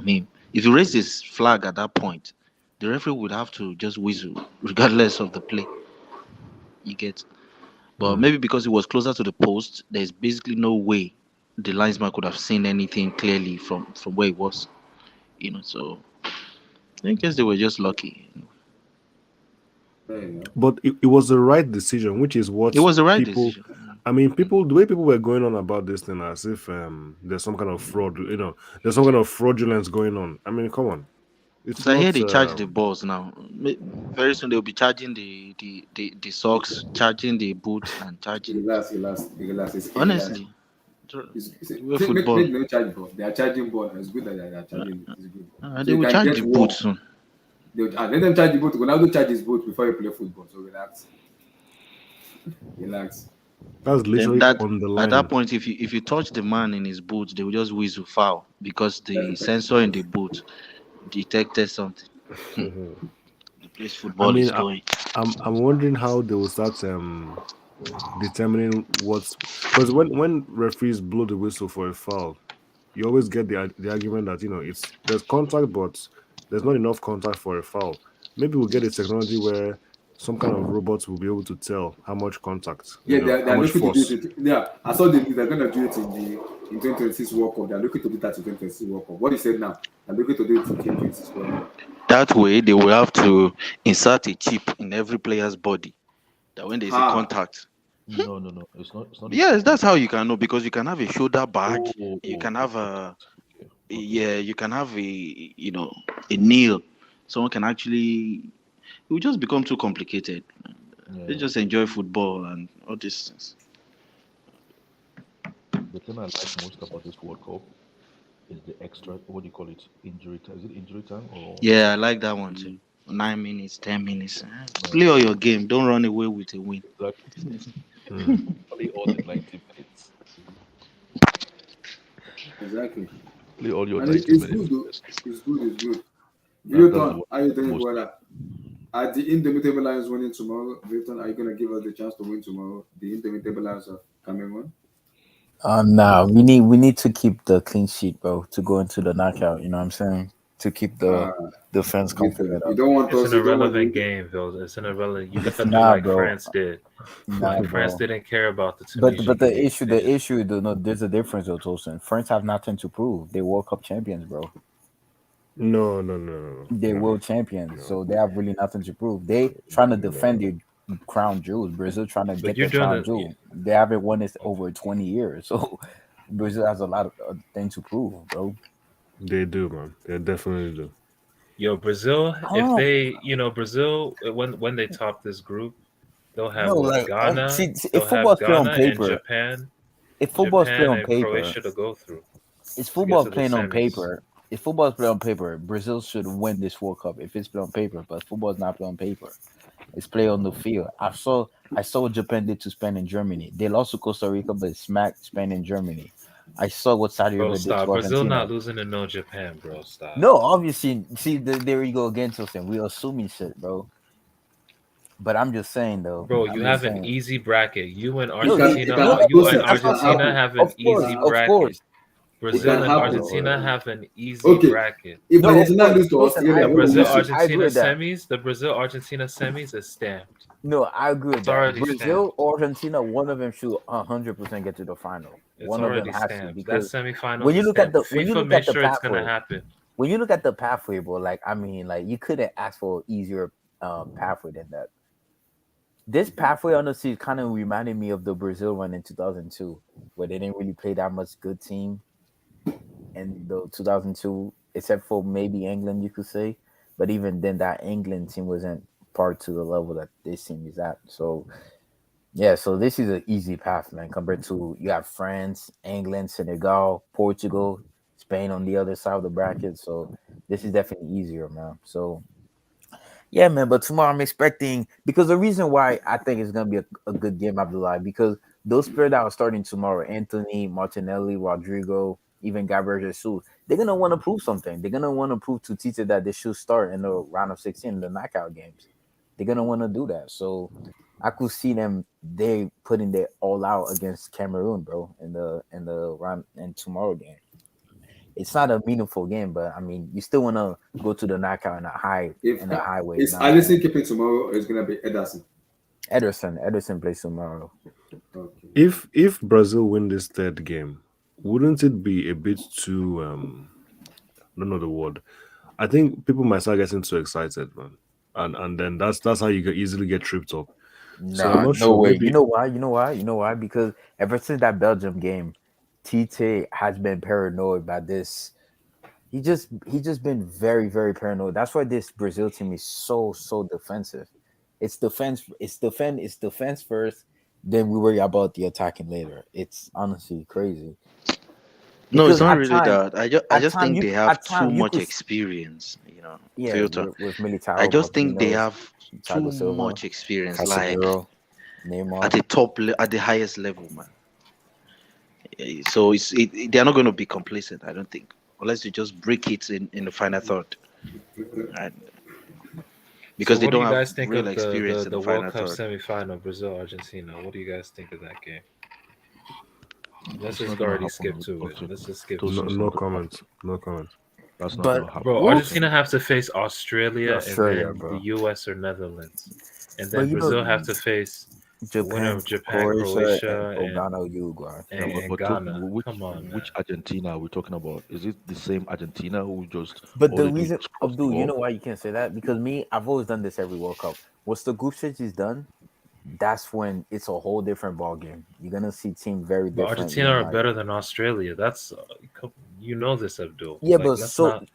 him. If you raise his flag at that point, the referee would have to just whistle regardless of the play. You get, but maybe because it was closer to the post, there's basically no way the linesman could have seen anything clearly from where it was. You know, so I guess they were just lucky. But it was the right decision, which is what It was the right people, decision. I mean, the way people were going on about this thing as if there's some kind of fraud, there's some kind of fraudulence going on. I mean, come on. It's So I hear not, they charge the balls now. Very soon they'll be charging the socks, charging the boots, and charging. Relax. Honestly, Make no charge ball. They are charging ball. It's good that they are charging. It's good. They will charge the boots soon. Let them charge the boot. Ronaldo charge his boot before you play football. So relax. That's literally Then on the at line. that point, if you touch the man in his boots, they will just whistle foul because the sensor in the boot detected something. The place football is going. I'm wondering how they will start determining because when referees blow the whistle for a foul, you always get the argument that there's contact, but there's not enough contact for a foul. Maybe we'll get a technology where some kind of robots will be able to tell how much contact, They're how much looking to force. do it. Yeah, I saw they're gonna do it in 2026 World Cup. They're looking to do that in 2026 World Cup. What you said now, they're looking to do it in 2026 World Cup. That way, they will have to insert a chip in every player's body. That when there's a contact. No. It's not. Yes, that's how you can know, because you can have a shoulder bag, you can have you can have a nail someone can actually. It will just become too complicated. They just enjoy football and all these things. The thing I like most about this World Cup is the extra. What do you call it? Injury time? Is it injury time or? Yeah, I like that one too. 9 minutes, 10 minutes. Play all your game. Don't run away with a win. Exactly. Play all the 90 minutes. Exactly. Play all your And 90 it's minutes. good though. It's good. It's good. That's Vilton, what how you doing, most. brother? Are the Indomitable Lions winning tomorrow? Vilton, are you gonna give us the chance to win tomorrow? The Indomitable Lions of Cameroon. Nah, we need to keep the clean sheet, bro, to go into the knockout. You know what I'm saying? To keep the defense confident You up. don't want It's us. an You don't want irrelevant the. game, Phil. It's an irrelevant. You It's gotta do not, like bro. France did. Nah, Like France bro. didn't care about the But Tunisian the game. issue, there's a difference, though, Tosin. France have nothing to prove. They World Cup champions, bro. No. They're world champions, so they have really nothing to prove. They trying to defend their crown jewels. Brazil trying to But get you're their doing crown the jewel. They haven't won this over 20 years, so Brazil has a lot of things to prove, bro. They do, man. They definitely do. Brazil. I If don't know. they, Brazil, when they top this group, they'll have No, what? like Ghana. if They'll have football's played on Ghana and paper, Japan, if football's played on and paper, Croatia to go through it's to get football to the playing on semis. paper. If football's played on paper, Brazil should win this World Cup if it's played on paper. But football's not played on paper. It's played on the field. I saw what Japan did to Spain and Germany. They lost to Costa Rica, but smacked Spain and Germany. I saw what Saudi Bro, Arabia did stop. to Brazil Argentina. not losing to no Japan, bro. Stop. No, obviously, see, there you go again, Tosin. We assuming shit, bro. But I'm just saying, though. Bro, I'm you just have an saying. easy bracket. You and No, Argentina, you and that's what I'm Argentina saying. have an Of easy course, bracket. It Brazil can and happen. Argentina have an easy Okay. bracket. If No, of Argentina course, lose to listen, Australia, I what will agree we with that. say? I agree with that. The Brazil Argentina semis is stamped. No, I agree with It's that. already Brazil or Argentina, one of them should 100% get to the final. It's One of them already has to stamped. That because semifinals when you is look at stamped. when you FIFA look made at the sure it's gonna pathway, happen. when you look at the pathway, bro, like I mean, like you couldn't ask for easier pathway than that. This pathway, honestly, kind of reminded me of the Brazil run in 2002, where they didn't really play that much good team in the 2002, except for maybe England, you could say. But even then, that England team wasn't part to the level that this team is at. So yeah, so this is an easy path, man. Compared to you have France, England, Senegal, Portugal, Spain on the other side of the bracket. So this is definitely easier, man. So yeah, man. But tomorrow I'm expecting because the reason why I think it's gonna be a good game, Abdullah, because those players that are starting tomorrow, Anthony, Martinelli, Rodrigo, even Gabriel Jesus, they're gonna want to prove something. They're gonna want to prove to Tite that they should start in the round of 16, the knockout games. They're gonna want to do that. So I could see them they putting their all out against Cameroon, bro, in the round and tomorrow game. It's not a meaningful game, but I mean, you still want to go to the knockout in a highway. You Is know what I'm Alisson saying? keeping tomorrow or is gonna be Ederson? Ederson plays tomorrow. If Brazil win this third game, wouldn't it be a bit too I don't know the word. I think people might start getting too excited, man. And then that's how you easily get tripped up. So I'm Nah, not no sure. way. Maybe You know why? You know why? Because ever since that Belgium game, Tite has been paranoid by this. He just been very, very paranoid. That's why this Brazil team is so defensive. It's defense, it's defense first, then we worry about the attacking later. It's honestly crazy. No, it's Because not really that. I just think they have at too time you much could experience, yeah, filter. with I Militao, just think they Marquinhos, have too Thiago Silva, much experience, like Casemiro, at Neymar. the at the highest level, man. So they're not going to be complacent. I don't think, unless you just break it in the final third, right? So Because they what do don't you have guys think real of experience in the the World final Cup third. semifinal, Brazil Argentina? What do you guys think of that game? Let's That's just not gonna already happen. skip to it. Let's just skip to no, Tosin, it. it's no not gonna comment. happen. No comment. That's not But gonna happen. Bro, Argentina have to face Australia and Australia, then the bro. US or Netherlands. And But then Brazil have to face the winner Japan, of Japan, Croatia, and Croatia, Ghana, Uruguay. Yeah, and but Ghana. which Come on, man. Argentina are we talking about? Is it the same Argentina who just But all the they do is reason, just cross the Abdul, you know ball? why you can't say that? Because me, I've always done this every World Cup. Once the group stage is done, that's when it's a whole different ball game. You're gonna see team very But different. Argentina Than are like better than Australia. That's You know this, Abdul. Yeah, Like, but let's so, not.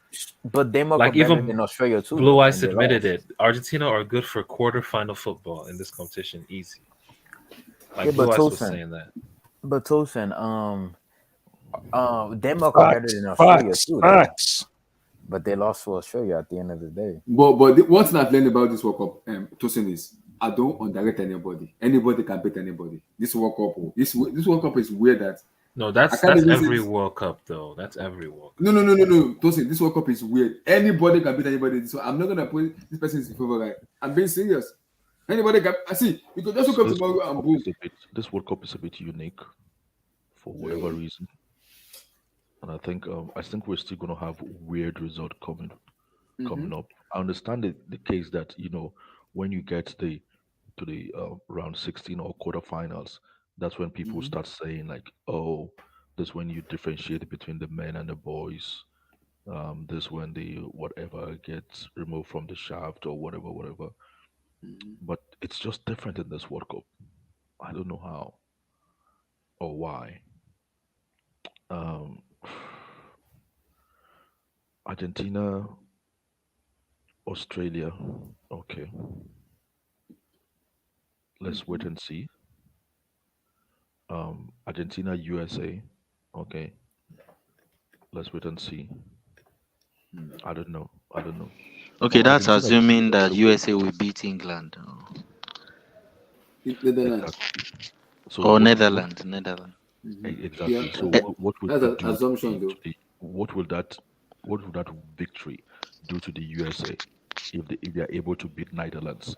but Denmark are Like, better even than Australia too, Blue though, Eyes and they admitted lost. it. Argentina are good for quarterfinal football in this competition, easy. Yeah, Like but Blue Eyes was Tosin, saying that. Denmark are better Facts, than Australia facts, too, though. facts. But they lost to Australia at the end of the day. But one thing I've learned about this World Cup, Tosin, is I don't underrate anybody. Anybody can beat anybody. This World Cup, this World Cup is weird that No, I that's can't even every say. World Cup though. That's every World Cup. No. Tosin, this World Cup is weird. Anybody can beat anybody. So I'm not gonna put this person in favorite. I'm being serious. Anybody can. I see. You could just This, look up this World tomorrow and Cup boom. is a bit. This World Cup is a bit unique for whatever reason, and I think we're still gonna have weird result coming up. I understand the case that when you get to the round 16 or quarterfinals, that's when people start saying like, oh, this when you differentiate between the men and the boys. This when the whatever gets removed from the shaft or whatever. But it's just different in this World Cup. I don't know how or why. Um, Argentina, Australia. Okay, let's wait and see. Argentina, USA. Okay, let's wait and see. I don't know. Okay, But that's Argentina assuming should that win. USA will beat England Netherlands. So or what? Netherlands. Exactly. So Eh, what would That's it an do assumption, to though. the what would that victory do to the USA if they are able to beat Netherlands?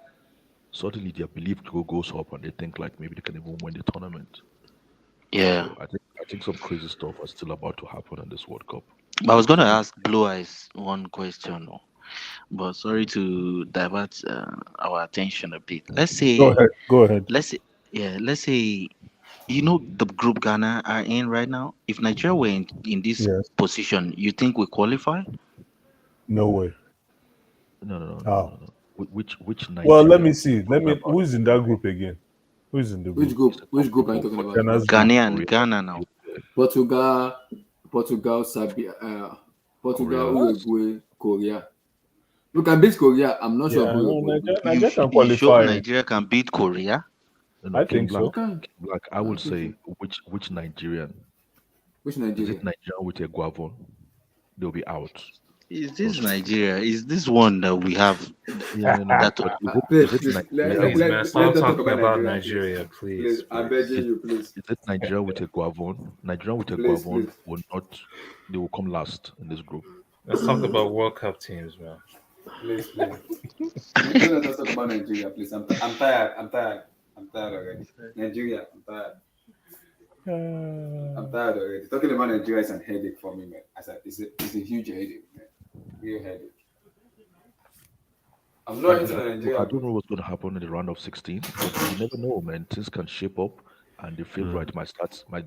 Suddenly their belief goes up and they think like maybe they can even win the tournament. Yeah. So I think some crazy stuff is still about to happen in this World Cup. I was gonna ask Blue Eyes one question, but sorry to divert our attention a bit. Let's say, Go ahead. let's say, the group Ghana are in right now. If Nigeria were in this Yes. position, you think we qualify? No way. No. How? Which Well, let Nigeria? me see. Who's in that group again? Who's in the Which group? group? Which group are you talking about? Ghana's group. Ghanaian, Ghana now. Portugal, Serbia, Portugal, Korea. Uruguay, Korea. Look, at beat Korea. I'm not sure Yeah, who no, will beat. Nigeria can You sure qualify. Nigeria can beat Korea? No, I King think Black. so. Okay. King Black. I would say which Nigerian? Which Is Nigeria? it Nigerian with a guavon? They'll be out. Is this Nigeria? Is this one that we have? No. That But Please, is it please, Nigeria Please, with man, let's stop not talk talking about about Nigeria, Nigeria, please. please. I'm begging you, please. is it Nigeria with a guavon? Nigeria with a Please, guavon please. will not. They will come last in this group. Let's talk about World Cup teams, man. Please. Don't let us talk about Nigeria, please. I'm tired. I'm tired already. Nigeria, I'm tired. I'm tired already. Talking about Nigeria is a headache for me, man. It's a huge headache, man. Real headache. I'm not into Nigeria. I don't know what's going to happen in the round of 16, but you never know, man. Things can shape up, and the favorite might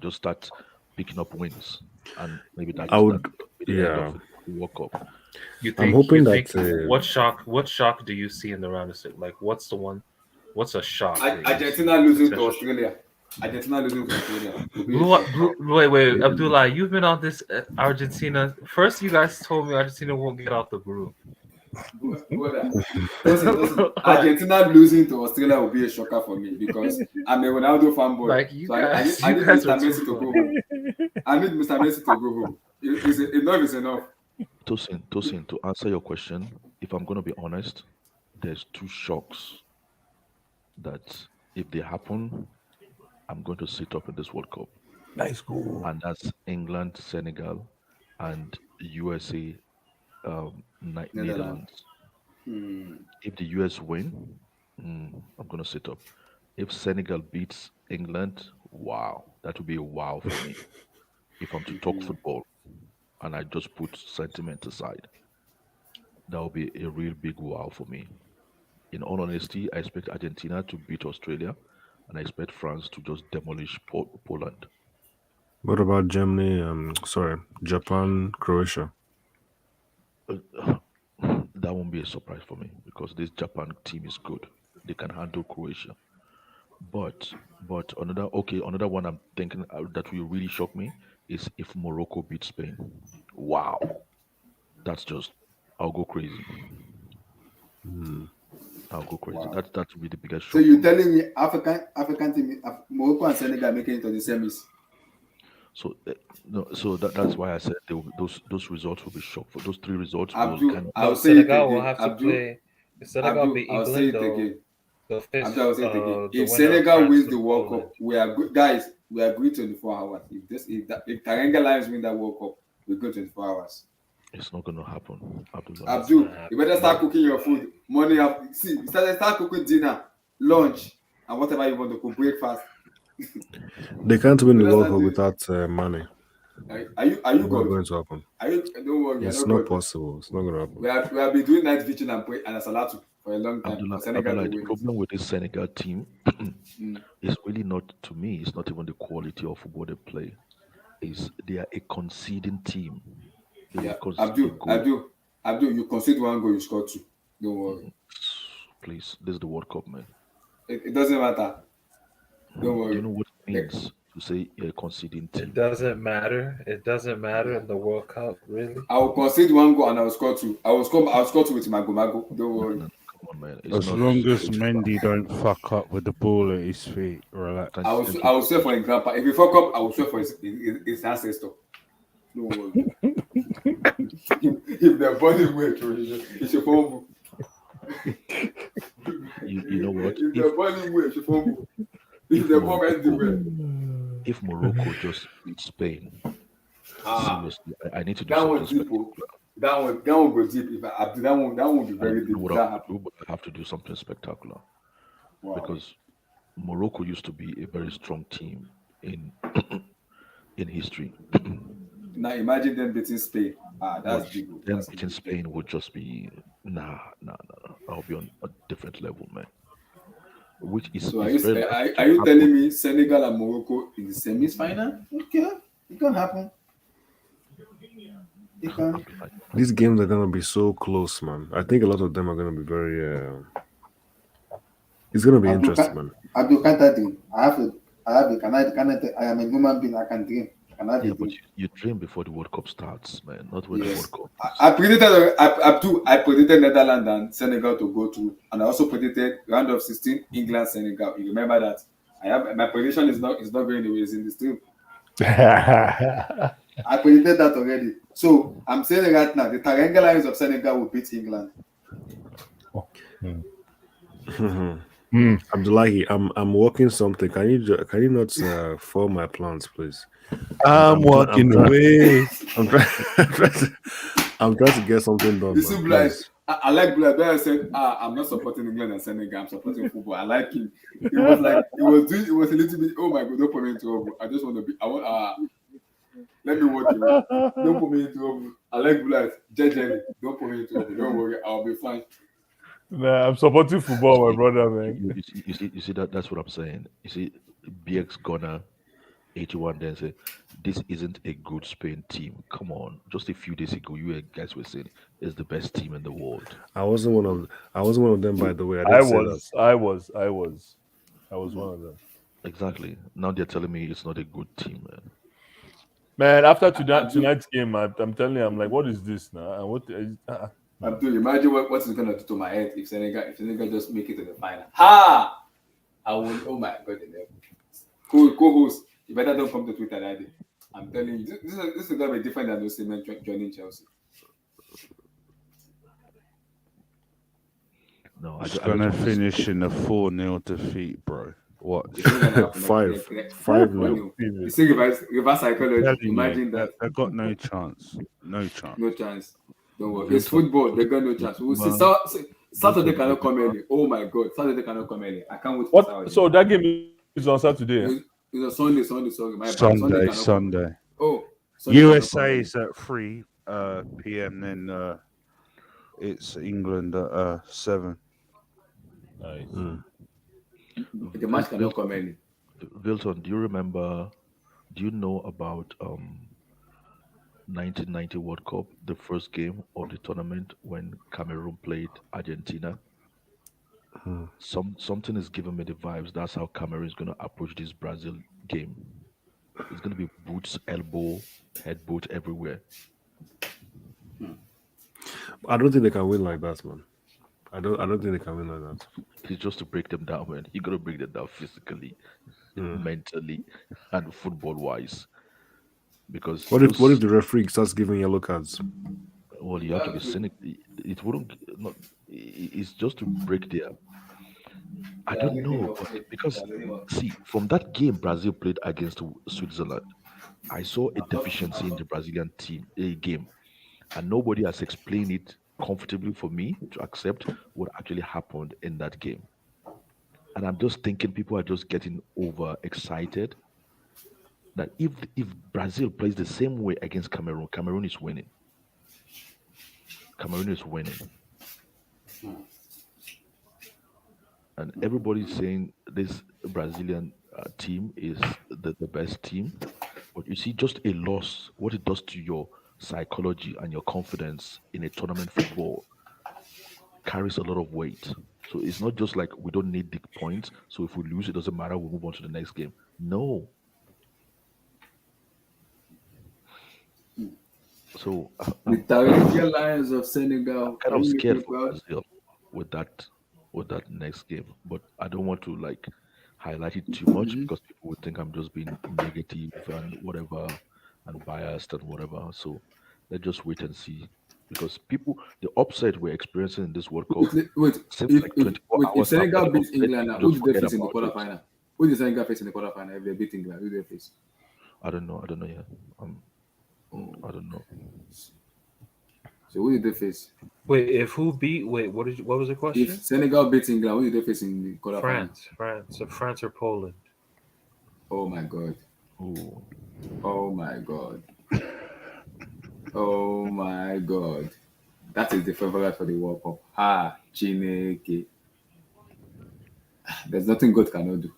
just start picking up wins, and maybe that would, that could be the end yeah. of the World Cup. You I'm think? hoping You that, think? What shock do you see in the round of six? Like, what's the one? What's a shock? that you Argentina see losing to potential- Australia. Argentina losing to Australia. Will be a shock. Wait, Abdullah, you've been on this Argentina. First, you guys told me Argentina won't get out the group. Listen. Argentina losing to Australia will be a shocker for me because I'm a Ronaldo fanboy. Like, you so guys- I you need guys Mr. are too Messi to go funny. home. I need Mr. Messi to go home. Enough is enough. Tosin, to answer your question, if I'm going to be honest, there's two shocks that if they happen, I'm going to sit up in this World Cup. Nice goal. And that's England, Senegal, and USA, Netherlands. If the US win, I'm going to sit up. If Senegal beats England, wow, that would be a wow for me. If I'm to talk football and I just put sentiment aside, that would be a real big wow for me. In all honesty, I expect Argentina to beat Australia, and I expect France to just demolish Poland. What about Germany? Japan, Croatia. That won't be a surprise for me because this Japan team is good. They can handle Croatia. But another one I'm thinking that will really shock me is if Morocco beats Spain. Wow, that's just I'll go crazy. I'll go crazy. Wow. That will be the biggest shock. So you're telling me African team, Morocco and Senegal making it to the semis? So no, so that's why I said those results will be shocked. For those three results will Abdul, kind of I'll No, say it Senegal will again. have to Abdul, play. If Senegal beat I'll say England, it again. they'll face Abdul, I'll say it again. the If winner of Senegal France wins the and World Poland. Cup, we are good, guys. We agree 24 hours. If Taranga Lions win that World Cup, we go 24 hours. it's not gonna happen. Abdul, you better start cooking your food. Morning up. See, start cooking dinner, lunch, and whatever you want to cook, breakfast. They can't win the Better World start Cup doing- without money. Are you It's not God? going to happen. Don't worry, It's you're not not God. possible. It's not going to happen. We have been doing night vigil and pray and a salatu for a long time. For Senegal Abdullah, to the win. problem with this Senegal team is really not, to me, it's not even the quality of football they play. They are a conceding team. Yeah, Abdul, you concede one goal, you score two. Don't worry. Please, this is the World Cup, man. It doesn't matter. Don't worry. Do you know what it means to say a conceding team? It doesn't matter. It doesn't matter in the World Cup, really. I will concede one goal and I will score two. I will score two with Mago. Don't worry. Come on, man. As long as Mendy don't fuck up with the ball at his feet, relax. I will swear for his grandpa. If he fuck up, I will swear for his ancestor. Don't worry. If they're born in way, he should fumble. You know what? If they're born in way, he should fumble. If they're born anywhere. If Morocco just beats Spain, seriously, I need to do That one something deep. That one go deep. If I that one be very deep. I have to do something spectacular. Wow. Because Morocco used to be a very strong team in in history. Now imagine them beating Spain. That's But big. them beating Spain would just be nah. I'll be on a different level, man. Which is So very likely are to you happen. telling me Senegal and Morocco in the semis final? Okay, it can happen. It can. These games are going to be so close, man. I think a lot of them are going to be very... it's going to be interesting, man. Abdul, can't I dream? I have a can I am a human being, I can dream. Yeah, but you dream before the World Cup starts, man. Not when the World Cup. I predicted Netherlands and Senegal to go through, and I also predicted round of 16 England Senegal. You remember that? I have my prediction is not going away. It's in the stream. I predicted that already. So I'm saying right now, the Taranga Lions of Senegal will beat England. Abdullahi, I'm working something. Can you not follow my plans, please? I'm walking away. I'm trying to get something done. This is blind. I like Blair. Blair said, I'm not supporting England and Senegal. I'm supporting football. I like him. It was like it was a little bit. Oh my God! Don't put me into trouble. I just want to be. Let me watch you. Don't put me into trouble. I like Blair. Jejely. Don't put me into trouble. Don't worry. I'll be fine. Nah, I'm supporting football, my brother, man. You see that's what I'm saying. You see, BX Ghana 81 then say this isn't a good Spain team. Come on, just a few days ago, you guys were saying it's the best team in the world. I wasn't one of them, by the way. I was one of them. Exactly. Now they're telling me it's not a good team, man. Man, after tonight's game, I'm telling you, I'm like, what is this now? What? Abdul, imagine what it's gonna do to my head if Senegal just make it to the final. Ha! I will. Oh my God! Co-host, you better don't come to Twitter that day. I'm telling you, this is gonna be different than those men joining Chelsea. No, it's gonna finish in a 4-0 defeat, bro. What? 5-0. You see reverse psychology. Imagine that. They got no chance. No chance. No chance. Don't worry. It's football. They got no chance. We'll see. Saturday cannot come early. Oh my God. Saturday cannot come early. I can't wait for Saturday. So that game is on Saturday? It's a Sunday. Sorry. Sunday. Oh. USA is at 3 p.m. Then it's England at 7. Nice. The match cannot come early. Wilton, do you know about 1990 World Cup, the first game of the tournament when Cameroon played Argentina? Something is giving me the vibes. That's how Cameroon is going to approach this Brazil game. It's gonna be boots, elbow, headbutt everywhere. I don't think they can win like that, man. I don't think they can win like that. It's just to break them down, man. You gotta break them down physically, mentally, and football wise. Because What if those, the referee starts giving yellow cards? well, you have to be cynical. It wouldn't not. It's just to break their. I don't know, but because see, from that game Brazil played against Switzerland, I saw a deficiency in the Brazilian team a game, and nobody has explained it comfortably for me to accept what actually happened in that game. And I'm just thinking people are just getting overexcited that if Brazil plays the same way against Cameroon, Cameroon is winning. Cameroon is winning. And everybody's saying this Brazilian team is the best team. But you see, just a loss, what it does to your psychology and your confidence in a tournament football carries a lot of weight. So it's not just like we don't need the points. So if we lose, it doesn't matter. We move on to the next game. No. So The Taranga Lions of Senegal. I'm kind of scared for Brazil with that next game. But I don't want to like highlight it too much because people would think I'm just being negative and whatever and biased and whatever. So let's just wait and see. Because people, the upset we're experiencing in this World Cup, Wait, seems if, like if, 24 wait, if hours Senegal after the beats upset, England now, people who just did they forget face in the about it. quarterfinal? Who did Senegal face in the quarterfinal if they beat England? Who did they face? I don't know yet. I don't know. So who did they face? Wait, if who beat? Wait, what was the question? If Senegal beats England, who did they face in the quarterfinal? France or Poland? Oh my God. Ooh. Oh my God. Oh my God. That is the favorite for the World Cup. Chineke. There's nothing God cannot do.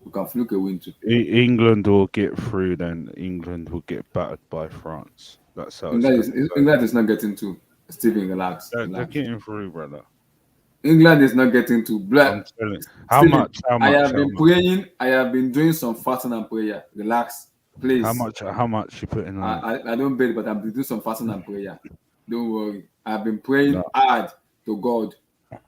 You can fluke a win too. England will get through, then England will get battered by France. That's how England is not getting to. Stephen, relax. They're getting through, brother. England is not getting to. I'm telling you. How Stephen, much? I have been praying. I have been doing some fasting and prayer. Relax, please. How much you putting on? I don't bet, but I've been doing some fasting and prayer. Don't worry. I've been praying hard to God.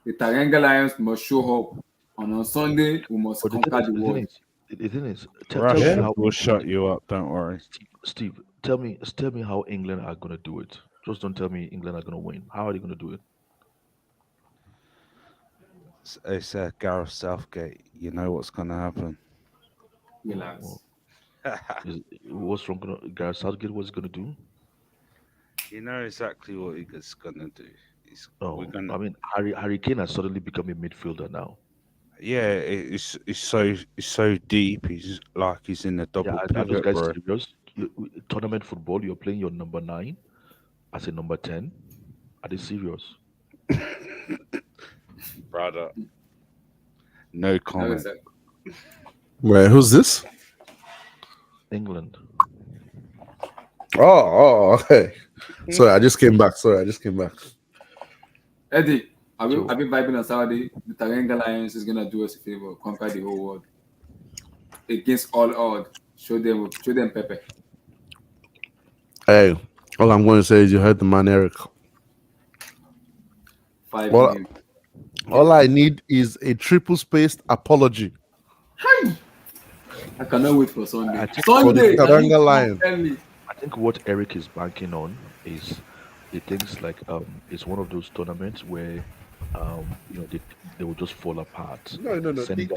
The Taranga Lions must show up. And on Sunday, we must conquer the world. The thing is, Russia will shut you up. Don't worry. Steve, tell me how England are gonna do it. Just don't tell me England are gonna win. How are they gonna do it? It's Gareth Southgate. You know what's gonna happen. Relax. What's wrong? Gareth Southgate, what's he gonna do? You know exactly what he's gonna do. I mean, Harry Kane has suddenly become a midfielder now. Yeah, it's so deep. He's in the double pivot, those guys bro. serious? Tournament football, you're playing your number 9 as a number 10. Are they serious? Brother. No comment. Wait, who's this? England. Oh, okay. Sorry, I just came back. Eddie, I've been vibing on Saturday. The Taranga Lions is gonna do us a favor, conquer the whole world. Against all odds. Show them Pepe. Hey, all I'm going to say is you heard the man, Eric. All I need is a triple spaced apology. I cannot wait for Sunday. For the Taranga Lions. I think what Eric is banking on is he thinks like it's one of those tournaments where they will just fall apart. No. Senegal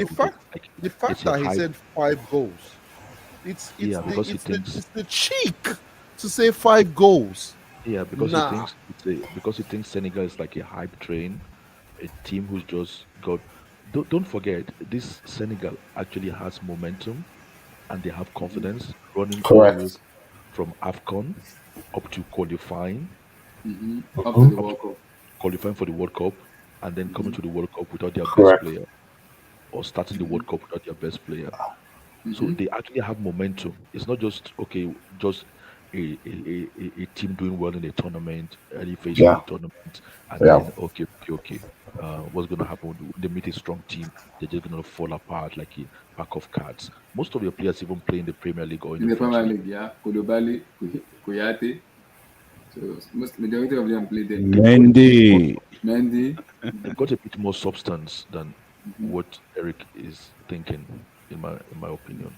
The fact that he said 5 goals. It's the cheek to say 5 goals. Yeah, because he thinks Senegal is like a hype train, a team who's just got. Don't forget, this Senegal actually has momentum, and they have confidence running all the way from AFCON up to qualifying, up to the World Cup, qualifying for the World Cup, and then coming to the World Cup without their best player, or starting the World Cup without their best player. So they actually have momentum. It's not just a team doing well in a tournament, early phase of Yeah. the tournament, and Yeah. then okay. What's going to happen when they meet a strong team? They're just going to fall apart like a pack of cards. Most of your players even play in the Premier League or in In the the French Premier league. League, yeah. Koulibaly, Kouyaté. So most majority of them play there. Mendy. Mendy. They've got a bit more substance than Mhm. what Eric is thinking, in my opinion.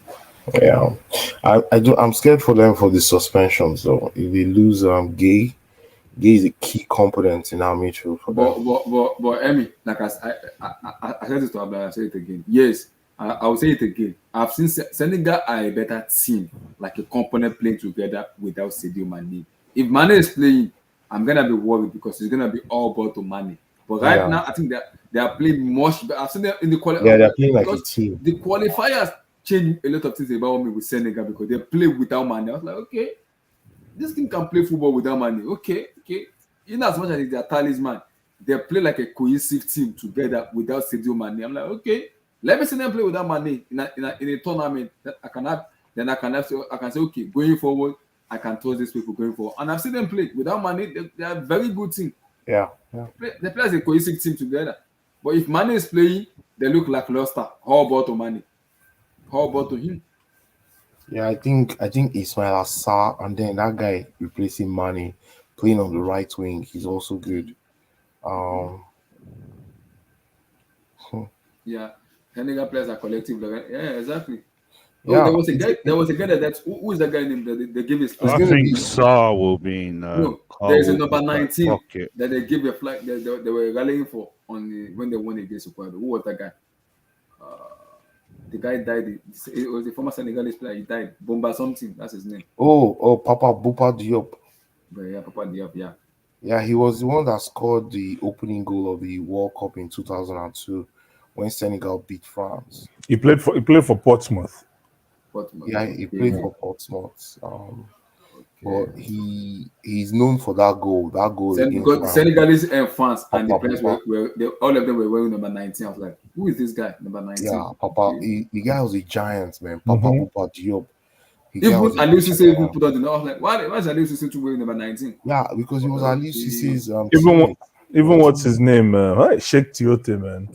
Yeah. I'm scared for them for the suspensions though. If they lose Gay is a key component in our midfield for them. But Emmy, like I said it to Abla, I say it again. Yes, I will say it again. I've seen Senegal are a better team, like a component playing together without Sadio Mane. If Mane is playing, I'm gonna be worried because it's gonna be all about to Mane. But right Yeah. now, I think that they are playing much better. I've seen them in the Yeah, qualifier they're playing like a because team. the qualifiers change a lot of things about me with Senegal because they play without Mane. I was like, okay, this team can play football without Mane. Okay. In as much as it's their talisman, they play like a cohesive team together without Sadio Mane. I'm like, okay, let me see them play without Mane in a tournament that I can have. Then I can say, okay, going forward, I can trust these people going forward. And I've seen them play without Mane. They are a very good team. Yeah. They play as a cohesive team together. But if Mane is playing, they look like luster. How about to Mane? How about to him? Yeah, I think Ismail Assar and then that guy replacing Mane playing on the right wing, he's also good. Um Yeah, Senegal players are collective. Yeah, exactly. Oh, yeah, there was a guy who is the guy named that they gave his flag? I think Saar will be in No, Carl there is a Walker's number back 19 pocket. that they gave a flag that they were rallying for when they won against Ecuador. Who was that guy? The guy died. It was a former Senegalese player. He died. Bomba something. That's his name. Papa Bupa Diop. But yeah, Papa Diop. Yeah. Yeah, he was the one that scored the opening goal of the World Cup in 2002 when Senegal beat France. He played for Portsmouth. Yeah, he played for Portsmouth. But he's known for that goal. That goal against Because France. Senegalese and France and the Papa players all of them were wearing number 19. I was like, who is this guy? Number 19. Yeah, Papa. The guy was a giant, man. Papa Bupa Diop. Even Aliou Cisse even put out the number. I was like, why is Aliou Cisse wearing number 19? Yeah, because he was Aliou Cisse's even what's his name? Sheikh Tiote, man.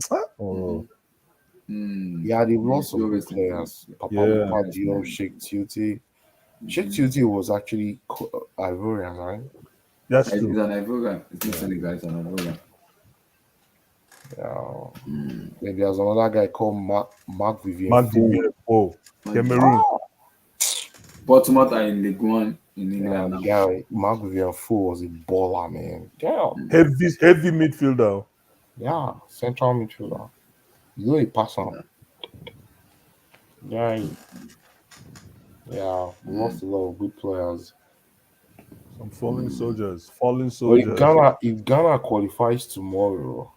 Yeah, they've lost some good players. Papa Bupa Diop, Sheikh Tiote. Sheikh Tiote was actually Ivorian, right? That's He's true. an Ivorian. It's not Senegal, it's an Ivorian. Yeah. Then there's another guy called Mark Vivian. Mark Vivian Fo, Cameroon. Portsmouth are in League One in England now. Yeah, Mark Vivian Fo was a baller, man. Damn. Heavy midfielder. Yeah, central midfielder. He's not a passer. Yeah. Yeah, we lost a lot of good players. Some fallen soldiers. Fallen But soldiers. if Ghana qualifies tomorrow,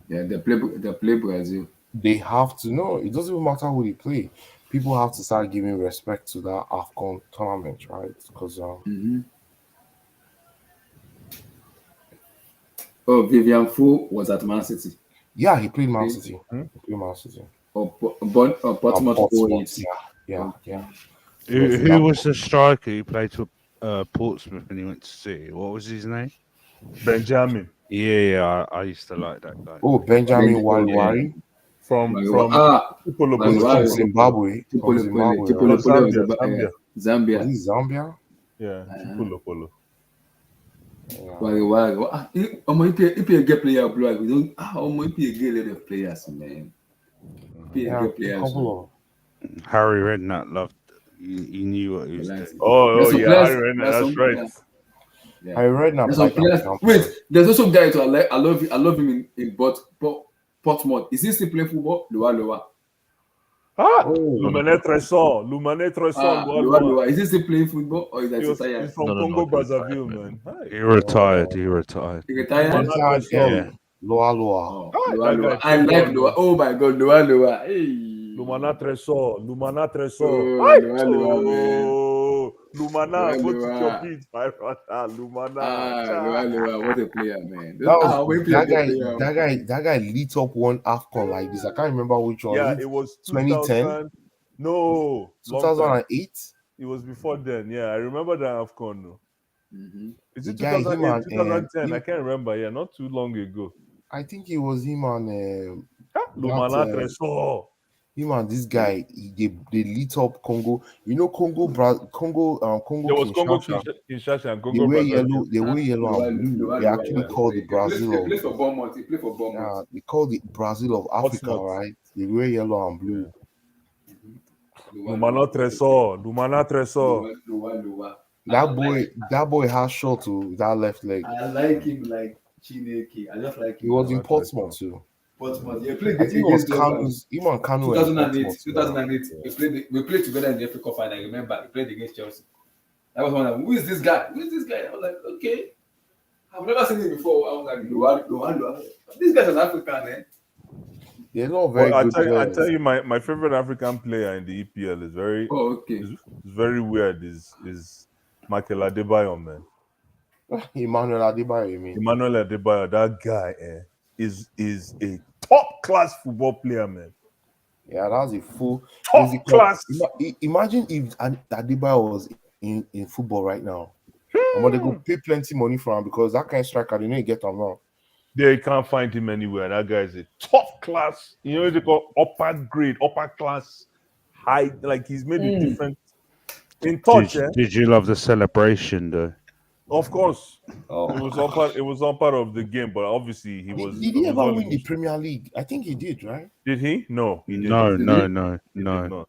yeah, they play Brazil. They have to know. It doesn't even matter who they play. People have to start giving respect to that AFCON tournament, right? Because Vivian Fo was at Man City. Yeah, he played Man City. He played Man City. Portsmouth. Yeah. Who was the striker who played for Portsmouth when he went to City? What was his name? Benjamin. Yeah, I used to like that guy. Oh, Benjamin Wari. From Zimbabwe. Zambia. Was he Zambia? Yeah, Chipolo. If you get player blood, we don't. If you get a lot of players, man. Harry Redknapp loved. He knew what he was doing. Harry Redknapp. That's right. Yeah. Harry Redknapp. Wait, there's also a guy to I love him in Portsmouth. Is he still playing football? Loa. Lumane Tresor. Loa. Is he still playing football or is that retired? He's from Congo Brazzaville, man. He retired. He retired? Yeah. Loa. I like Loa. Oh my God, Loa. Hey. Lumana Tresor. Lumana, go to your feet, my brother. Lumana. Loa, what a player, man. That guy lit up one AFCON like this. I can't remember which one. Yeah, it was 2010. No, 2008. It was before then. Yeah, I remember that AFCON. No. Is The it guy, him 2008, and 2010? I can't remember. Yeah, not too long ago. I think it was him and Lumana Tresor. him and this guy. They lit up Congo. You know Congo, Congo, There was Congo Kinshasa. Kinshasa and They Congo wear Brazzaville. yellow. They wear yellow and blue. They actually call the He Brazil plays of for Bournemouth. He plays for yeah. Bournemouth. They call the Brazil of Africa, Portsmouth. right? They wear yellow and blue. Lumana Tresor. Lumana Tresor. That boy has shot to that left leg. I like him like Chineke. I just like He him. was in Portsmouth too. Portsmouth. Yeah, played I think it was against Jordan. Kanu. Him and Kanu were in 2008. Portsmouth. 2008. We played together in the Africa final. I remember we played against Chelsea. That was one of them. Who is this guy? Who is this guy? I was like, okay. I've never seen him before. I was like, Luan. This guy's an African, eh? They're not very Well, good I players. tell you, my favorite African player in the EPL is very is very weird. Is Michael Adebayo, man. Emmanuel Adebayo, you mean? Emmanuel Adebayo, that guy is a top class football player, man. Yeah, that's a full top class. Imagine if Adebayo was in football right now. But they go pay plenty money for him because that kind of striker, they need to get him wrong. They can't find him anywhere. That guy is a top class. You know what they call upper grade, upper class, high. Like he's made a difference in touch. Did you love the celebration though? Of course, it was all part. It was all part of the game, but obviously he was. Did he ever win the Premier League? I think he did, right? Did he? No, he didn't. No. He did not. No.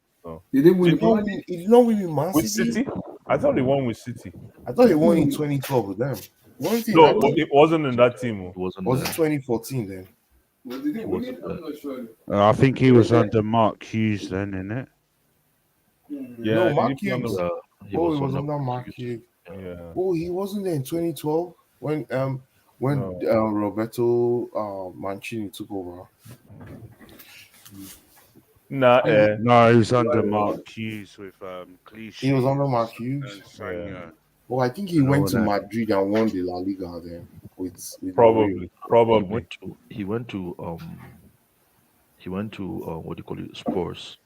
He didn't win. He did not win with Man With City. City? I thought he won with City. I thought he won in 2012 with them. Wasn't he? No, it wasn't in that team. It was it 2014 then? Did he win it? I'm not sure. I think he was under Mark Hughes then, innit? Yeah, No, Mark he Hughes. he Oh, was he was under under Mark Hughes. Yeah. Oh, he wasn't there in 2012 when Roberto Mancini took over. Nah, No, he was under Mark Hughes with Clichy. He was under Mark Hughes. And Sagna. Oh, I think he And went all to that. Madrid and won the La Liga then with Probably. He went to what do you call it, Spurs.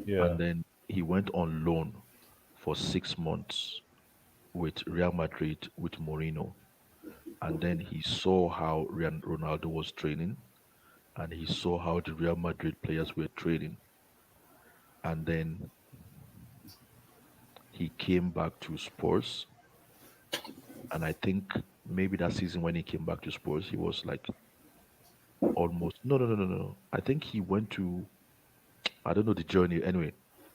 Yeah. And then he went on loan for 6 months with Real Madrid with Mourinho. And then he saw how Ronaldo was training, and he saw how the Real Madrid players were training. And then he came back to Spurs. And I think maybe that season when he came back to Spurs, he was like almost no. I think he went to, I don't know the journey anyway.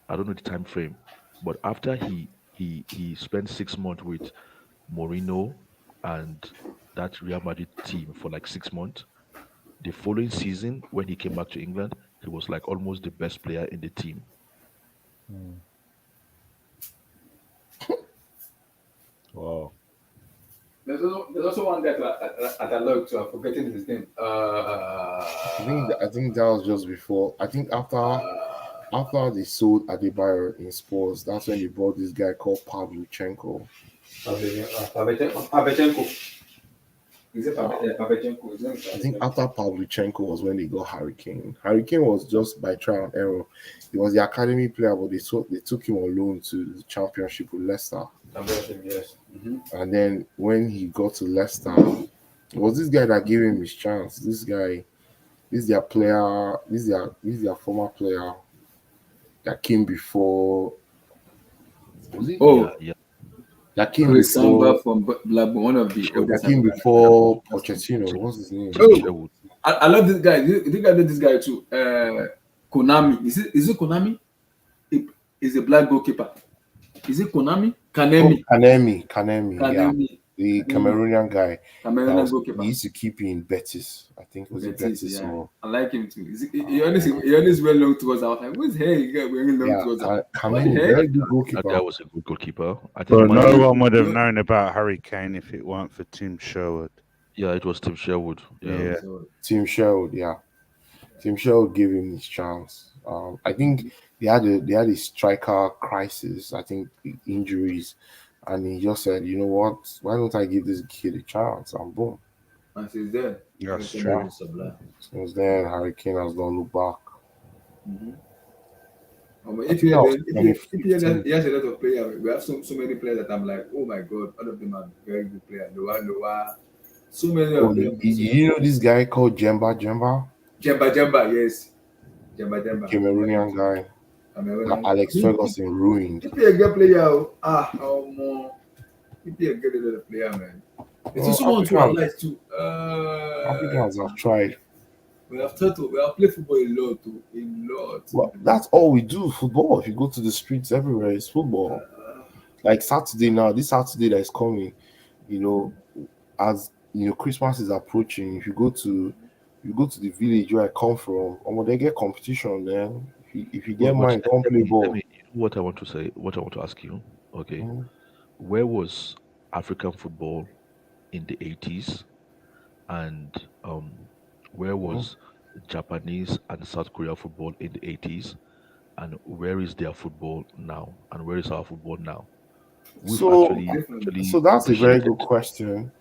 I don't know the time frame. But after he spent 6 months with Mourinho and that Real Madrid team for like 6 months, the following season when he came back to England, he was like almost the best player in the team. Wow. There's also one guy at a log too. I'm forgetting his name. I think that was just before. I think after they sold Adebayo in Spurs, that's when they brought this guy called Pavlyuchenko. Pavlyuchenko. Is it Pavlyuchenko? I think after Pavlyuchenko was when they got Harry Kane. Harry Kane was just by trial and error. He was the academy player, but they took him on loan to the championship with Leicester. Yes. And then when he got to Leicester, it was this guy that gave him his chance. This guy, this is their player, this is their former player that came before. Was it? Oh, yeah. That came Chris before. Samba from Blackburn, one of the. That came before Pochettino. What's his name? Oh, I love this guy. I think I know this guy too. Konami. Is it Konami? Is a black goalkeeper. Is it Konami? Kanemi. Kanemi. Yeah. The Cameroonian guy. Cameroonian goalkeeper. He used to keep in Betis. I think it was Betis. Yeah. Or, I like him too. He always went long towards. I was like, who's hair? He got wearing long towards. Kanemi, very good goalkeeper. That guy was a good goalkeeper. I But think no one would have known about Harry Kane if it weren't for Tim Sherwood. Yeah, it was Tim Sherwood. Yeah. Tim Sherwood, yeah. Tim Sherwood gave him his chance. I think they had a striker crisis. I think injuries, and he just said, "You know what? Why don't I give this kid a chance?" And boom. And she's there. That's true. Since then, Harry Kane has not looked back. Um, I think that EPL, was then EPL 2015. he has a lot of players. We have so many players that I'm like, oh my god, all of them are very good players. Noah, so many Oh, of them. you know this guy called Jemba? Jemba, yes. Jemba. Cameroonian guy that Cameroon. Alex Ferguson ruined. EPL get player. EPL get a lot of player, man. It's Well, also someone to Africans, highlight too. Africans have tried. We have played football a lot too. A lot. Well, that's all we do. Football. If you go to the streets everywhere, it's football. Like Saturday now, this Saturday that is coming, you know, as Christmas is approaching. If you go to the village where I come from, they get competition. Then if you get But mine, come play let ball. me, you know what I want to say, what I want to ask you. Okay, Mhm. where was African football in the 80s, and where Mhm. was Japanese and South Korea football in the 80s, and where is their football now, and where is our football now? We've So, actually so that's a very depreciated. good question.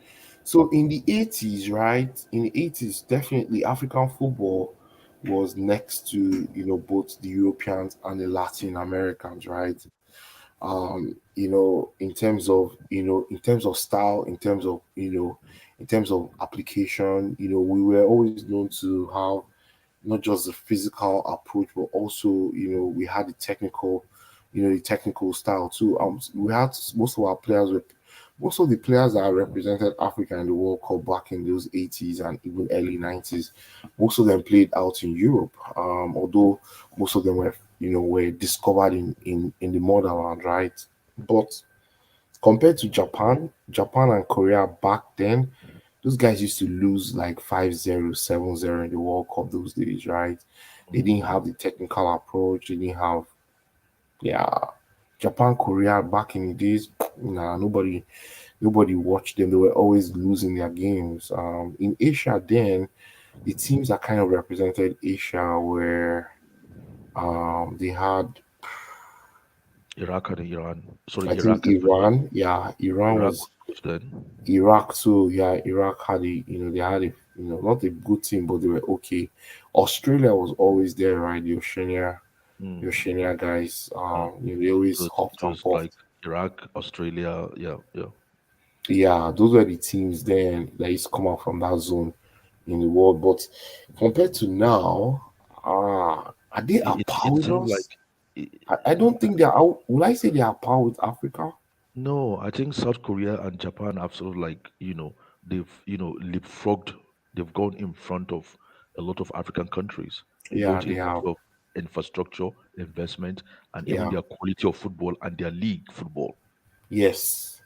So in the 80s, right? In the 80s, definitely African football was next to both the Europeans and the Latin Americans, right? In terms of style, in terms of application, we were always known to have not just the physical approach, but also we had the technical style too. We had most of the players that represented Africa in the World Cup back in those 80s and even early 90s. Most of them played out in Europe, although most of them were discovered in the motherland, right? But compared to Japan and Korea back then, those guys used to lose like 5-0, 7-0 in the World Cup those days, right? They didn't have the technical approach. They didn't have, yeah, Japan, Korea back in the days. Nah, nobody watched them. They were always losing their games. In Asia, then the teams that kind of represented Asia were they had, Iraq and Iran. Sorry, I think, Iraq especially. Iran. Yeah, Iran Iraq was was good then. Iraq too. Yeah, Iraq had they had not a good team, but they were okay. Australia was always there, right? The Mm. Oceania guys. Uh, They it always was hopped it and was like puffed. Iraq, Australia. Yeah, yeah. Yeah, those were the teams then that used to come out from that zone in the world. But compared to now, are they It, at it, par it with seemed us? like it, I don't think they are out. Will I say they are at par with Africa? no. I think South Korea and Japan have sort of like they've leapfrogged. They've gone in front of a lot of African countries, Yeah, both they in terms have. of infrastructure, investment, and even Yeah. their quality of football and their league football. Yes.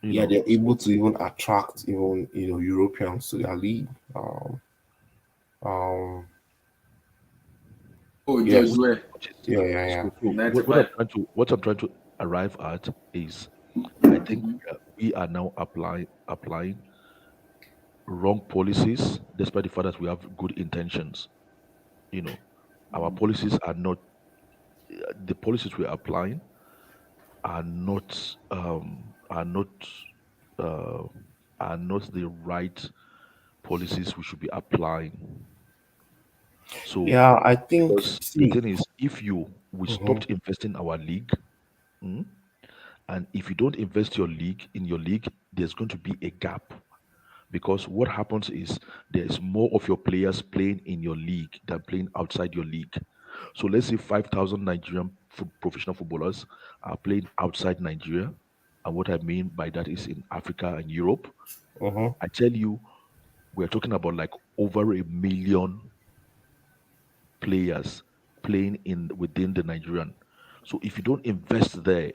Yeah, they're able So to even attract even Europeans to their league. Um, Oh, yeah, George Weah. yeah, yeah, yeah. so '95. what I'm trying to arrive at is I think we are now applying wrong policies, despite the fact that we have good intentions. You know, our policies are not the policies we're applying are not are not uh, are not the right policies we should be applying. So Yeah, I think. because the See. thing is, if we Mhm. stopped investing our league, mm, and if you don't invest in your league, there's going to be a gap. Because what happens is there's more of your players playing in your league than playing outside your league. So let's say 5,000 Nigerian professional footballers are playing outside Nigeria. And what I mean by that is in Africa and Europe. Mhm. I tell you, we're talking about like over 1 million players playing in within the Nigerian. So if you don't invest there,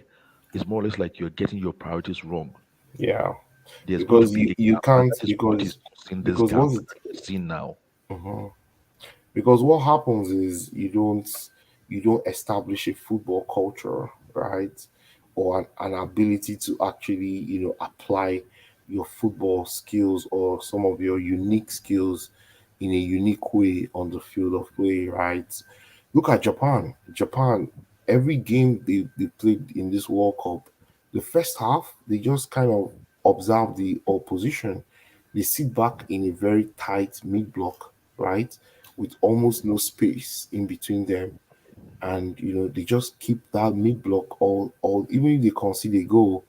it's more or less like you're getting your priorities wrong. Yeah, There's going to because be you a you gap, and can't that is what is because causing this because gap what's that we're seeing now. Mhm. Because what happens is you don't establish a football culture, right? Or an ability to actually apply your football skills or some of your unique skills in a unique way on the field of play, right? Look at Japan, every game they played in this World Cup, the first half they just kind of observe the opposition. They sit back in a very tight mid block, right, with almost no space in between them. and they just keep that mid block all. Even if they concede a goal,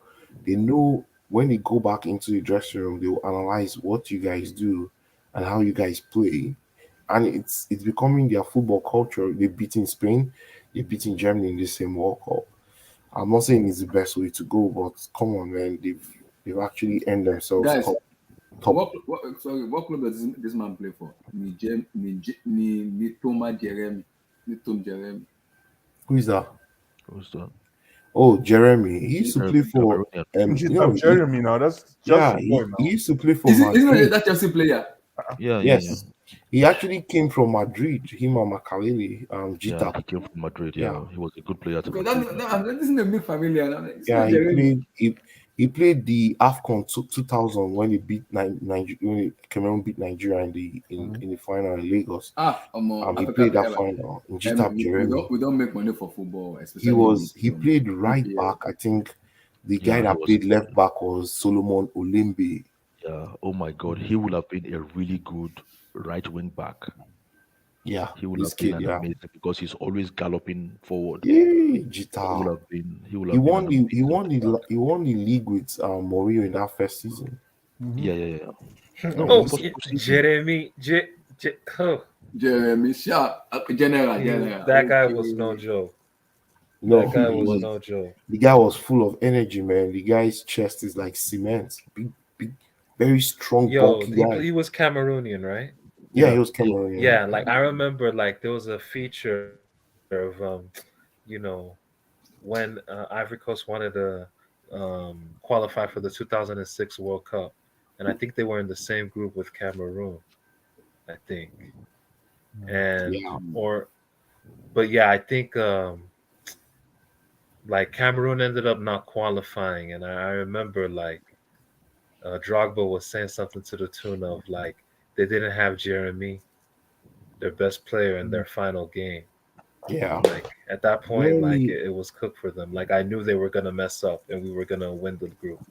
they know when they go back into the dressing room, they will analyze what you guys do and how you guys play, and it's becoming their football culture. They beat in Spain, they beat in Germany in the same World Cup. I'm not saying it's the best way to go, but come on, man, they've actually earned themselves Guys, top. What club does this man play for? Ni Toma Jeremy. Ni Tom Jeremy. Who is that? Who's that? Oh, Jeremy. He used to play for Jeremy now. That's Chelsea boy now. he used to play for Isn't Madrid. that Chelsea player? Yes. He actually came from Madrid. Him and Makaleli, Yeah, Gita. he came from Madrid. Yeah. He was a good player to Because Madrid. that isn't a familiar. Yeah, he played the AFCON 2000 when he beat when Cameroon beat Nigeria in the final in Lagos. He played that final in Gita Jeremy. We don't make money for football, especially. He played right back. I think the guy that played left back was Solomon Olembe. Yeah. Oh my God, he would have been a really good right wing back. Yeah, he would have been amazing because he's always galloping forward. Yeah, Gita. He won the league with Mourinho in that first season. Yeah. No, Jeremy, Jeremy Sharp, General. That guy was no joke. No, that guy was no joke. The guy was full of energy, man. The guy's chest is like cement. Big, very strong, bulky guy. He was Cameroonian, right? Yeah, he was Cameroonian. Yeah, like I remember, like there was a feature of, when Ivory Coast wanted to qualify for the 2006 World Cup, and I think they were in the same group with Cameroon, I think, I think like Cameroon ended up not qualifying, and I remember like Drogba was saying something to the tune of like they didn't have Jeremy, their best player, in their final game. Yeah. Like at that point, like it was cooked for them. Like I knew they were gonna mess up and we were gonna win the group.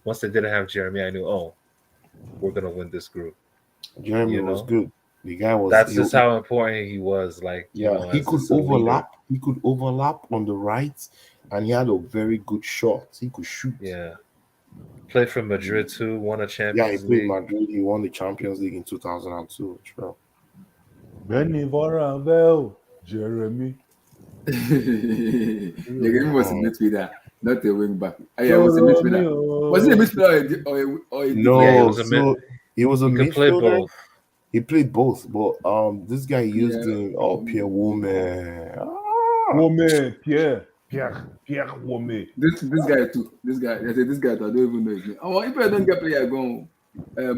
Once they didn't have Jeremy, I knew, we're gonna win this group. Jeremy was good. The guy was. That's just how important he was. Like he could overlap. He could overlap on the right, and he had a very good shot. He could shoot. Yeah. Played for Madrid too. Won a Champions League. League. Madrid. He won the Champions League in 2002. True. Benny Voravel, Jeremy. Jeremy was a midfielder, not a wing back. Yeah, was a midfielder. Was he a midfielder or a No, yeah, he was a midfielder. Play both. He played both, but this guy used him. Pierre Woman. Pierre Woman. This guy too. This guy. I said this guy. I don't even know his name. If I don't get player going,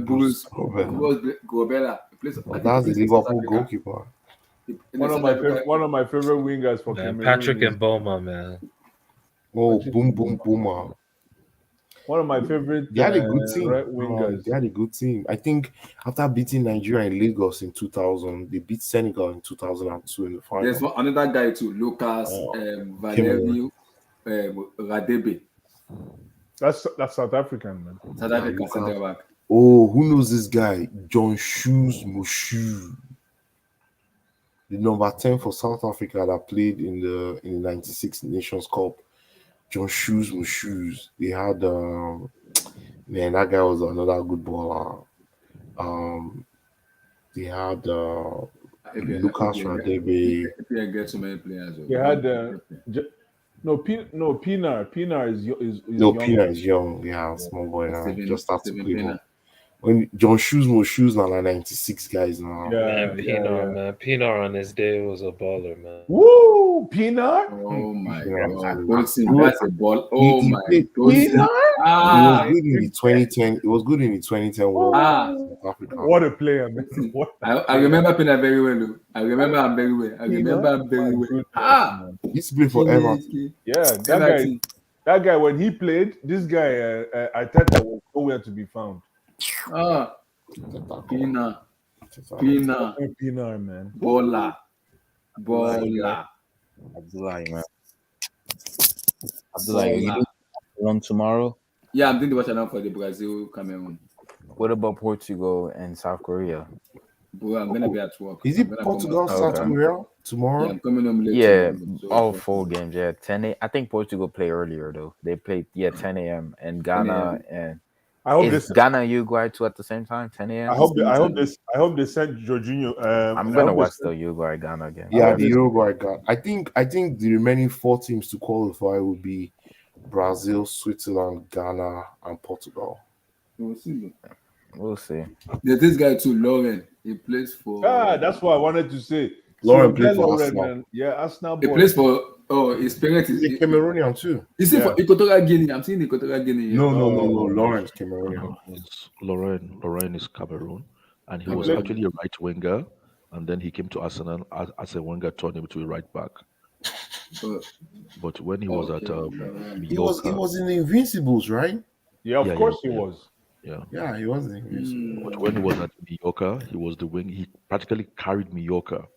Bruce Gobella. That's the Liverpool goalkeeper. One of my favorite wingers for Cameroon. Patrick and Boma, man. Oh, Booma. One of my favorite. They had a good team. Right wingers. They had a good team. I think after beating Nigeria in Lagos in 2000, they beat Senegal in 2002 in the final. There's another guy too, Lucas Valerio Radebe. That's South African, man. South African center back. Oh, who knows this guy? John Shoes Moshu, the number 10 for South Africa that played in the 96 Nations Cup. John Shoes Moshu. They had man, that guy was another good baller. They had Lucas Radebe. They get so many players. They had Pinar. Pinar is young. Pinar is young. Yeah, small boy now. Just started to play ball. When John Shoes now like 96 guys now. Yeah, man. Pinar on his day was a baller, man. Woo! Pinar? Oh my God. That's a ball. Oh my God. It was good in the 2010. It was good in the 2010 World Cup. South Africa. What a player, man. I remember Pinar very well. I remember him very well. He used to play for Everton. Yeah, that guy when he played, this guy Arteta was nowhere to be found. Pinar, man. Bola. Abdullahi, man. Abdullahi, you run tomorrow? Yeah, I'm doing the watch now for the Brazil Cameroon. What about Portugal and South Korea? Bro, I'm gonna be at work. Is I'm it gonna Portugal come starting home. Real tomorrow? Yeah, I'm coming home late Yeah, tomorrow. So all 4 games. Yeah, 10 I think Portugal play earlier though. They played 10 a.m. and 10 Ghana a.m. and I hope is this. Ghana and Uruguay too at the same time? 10 a.m. I hope they sent Jorginho. I'm I gonna hope they watch sent, the Uruguay Ghana game. Yeah, hope the they- Uruguay got. I think the remaining 4 teams to qualify will be Brazil, Switzerland, Ghana, and Portugal. We'll see. We'll see. There's this guy too, Lauren. He plays for. that's what I wanted to say. Lauren So played get for Lauren, Arsenal. man. Yeah, Arsenal He boy. plays for. Oh, his parents He's is. a Cameroonian too. Is he Yeah. for Equatorial Guinea? I'm seeing Equatorial Guinea. No, here. Lawrence Cameroonian. No, it's Lauren is Cameroon, and he Okay. was actually a right winger, and then he came to Arsenal as a winger, turned him to a right back. But when he was at He was Mallorca, in the Invincibles, right? Yeah, of course he was. Yeah, he was in the Invincibles. But when he was at Mallorca, he was the wing. He practically carried Mallorca.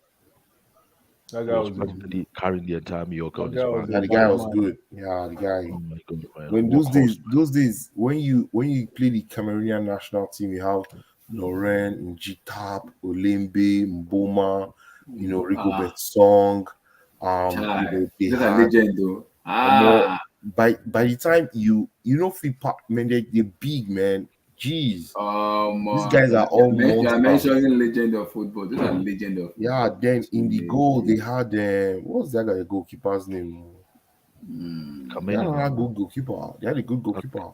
That He guy was was practically carrying the entire Mallorca on his guy was back. Yeah, the guy was good. Yeah, the guy. Oh my god, man! When Workhorse, those days, when you play the Cameroonian national team, you have Lauren, Njitap, Olembe, Mboma, Rigobert Song. They These are had legend though. by the time you FIFA, man, they're big, man. Jeez, these guys are all You are monsters. mentioning legend of football. These are legend of football. Yeah, then in the goal they had what's that guy goalkeeper's name? They had a good goalkeeper. They had a good goalkeeper.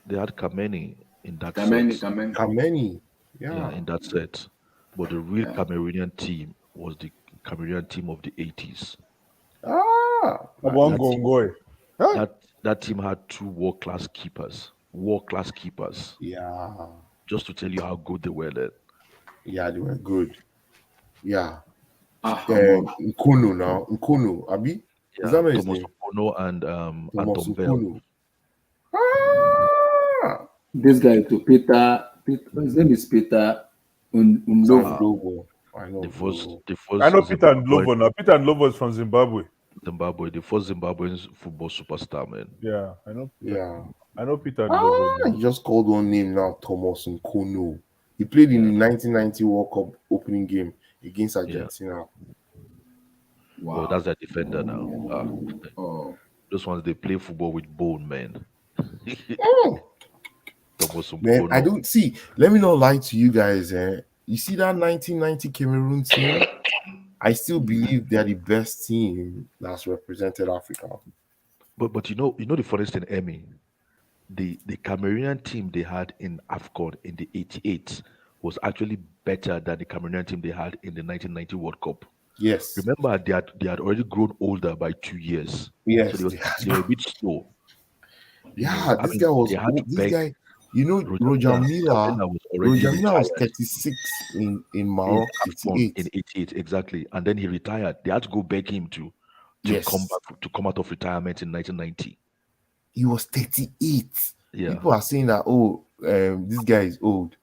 They had Kameni in that Kameni. Yeah, in that set. But the real Cameroonian team was the Cameroonian team of the 80s. That team had 2 world-class keepers. World-class keepers. Yeah. Just to tell you how good they were then. Yeah, they were good. Yeah. Nkunu, Abi? Yeah, Is that his Thomas name? Opono and Thomas Anton Bell. Nkunu. This guy to Peter. His name is Peter Undovo. I know. The first I know Peter and Zimbabwean- Lovo now. Peter and Lovo is from Zimbabwe. Zimbabwe, the first Zimbabwean football superstar, man. Yeah, I know. Yeah. I know Peter and Lovo. He just called one name now, Thomas Nkunu. He played in the 1990 World Cup opening game against Argentina. Wow. Well, that's their defender now. Those ones, they play football with bone, man. Thomas Man, Opono. I don't see. Let me not lie to you guys. You see that 1990 Cameroon team? I still believe they're the best team that's represented Africa. But you know the funniest thing, Emmy, the Cameroonian team they had in AFCON in the 88 was actually better than the Cameroonian team they had in the 1990 World Cup. Yes. Remember, they had already grown older by 2 years. Yes, So they were a bit slow. Yeah, I this mean, guy was they had to this beg- guy. You know, Roger Milla. Roger Milla was 36 in Morocco, in AFCON 88. in 88, exactly. And then he retired. They had to go beg him to Yes. come out of retirement in 1990. He was 38. Yeah. People are saying that, this guy is old.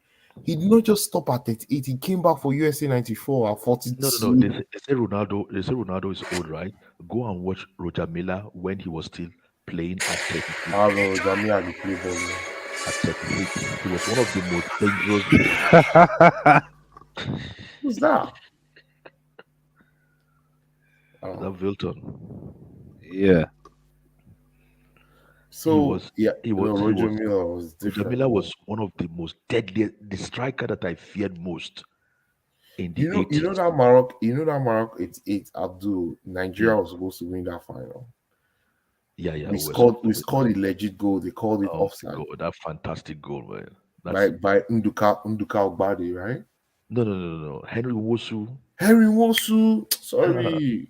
He did not just stop at 38. He came back for USA 94 at 42. No. They say Ronaldo is old, right? Go and watch Roger Milla when he was still playing at 38. Roger Milla did play very well. At 38, he was one of the most dangerous. Who's that? Is that Wilton? Yeah. So he was Roger Milla was different. Roger Milla was one of the most deadly, the striker that I feared most in the 80s. You know that Morocco 88 Abdul, Nigeria was supposed to win that final. Yeah. We scored a legit goal. They called it offside. God, that fantastic goal, man. By Nduka Ogbade, right? No. Henry Wosu. Sorry.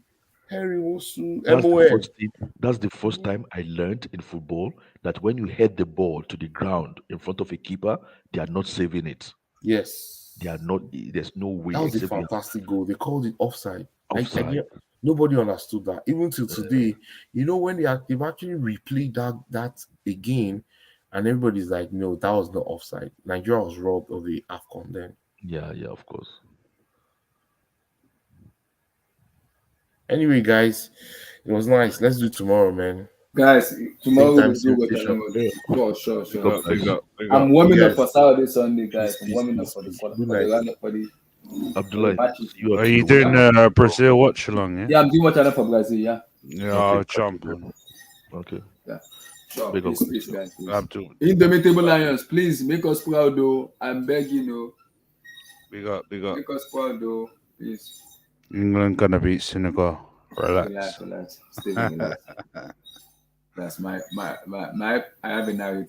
Henry Wosu. That's the first time I learned in football that when you head the ball to the ground in front of a keeper, they are not saving it. Yes. They are not. There's no way. That was a except you have- fantastic goal. They called it offside. Offside. Nobody understood that. Even till today, when they've actually replayed that again, and everybody's like, no, that was not offside. Nigeria was robbed of the AFCON then. Yeah, of course. Anyway, guys, it was nice. Let's do tomorrow, man. Guys, tomorrow we'll do Same what Sure. Big up. I'm warming You up guys- for Saturday, Sunday, guys. I'm Peace, warming up peace, for the peace. for Good the night. round up for the Abdullah, matches. you Are you doing Brazil watch along? Yeah. Yeah, I'm doing what channel for Brazil. Yeah. Yeah, I'll jump on. Okay. Yeah. Sure. Big up, Please, guys. Please. Abdul. Indomitable Lions, please make us proud, though. I'm begging, you. Big up. Make us proud, though. Please. England gonna beat Senegal. Relax. Relax. Stay relax. That's my. I have a narrative.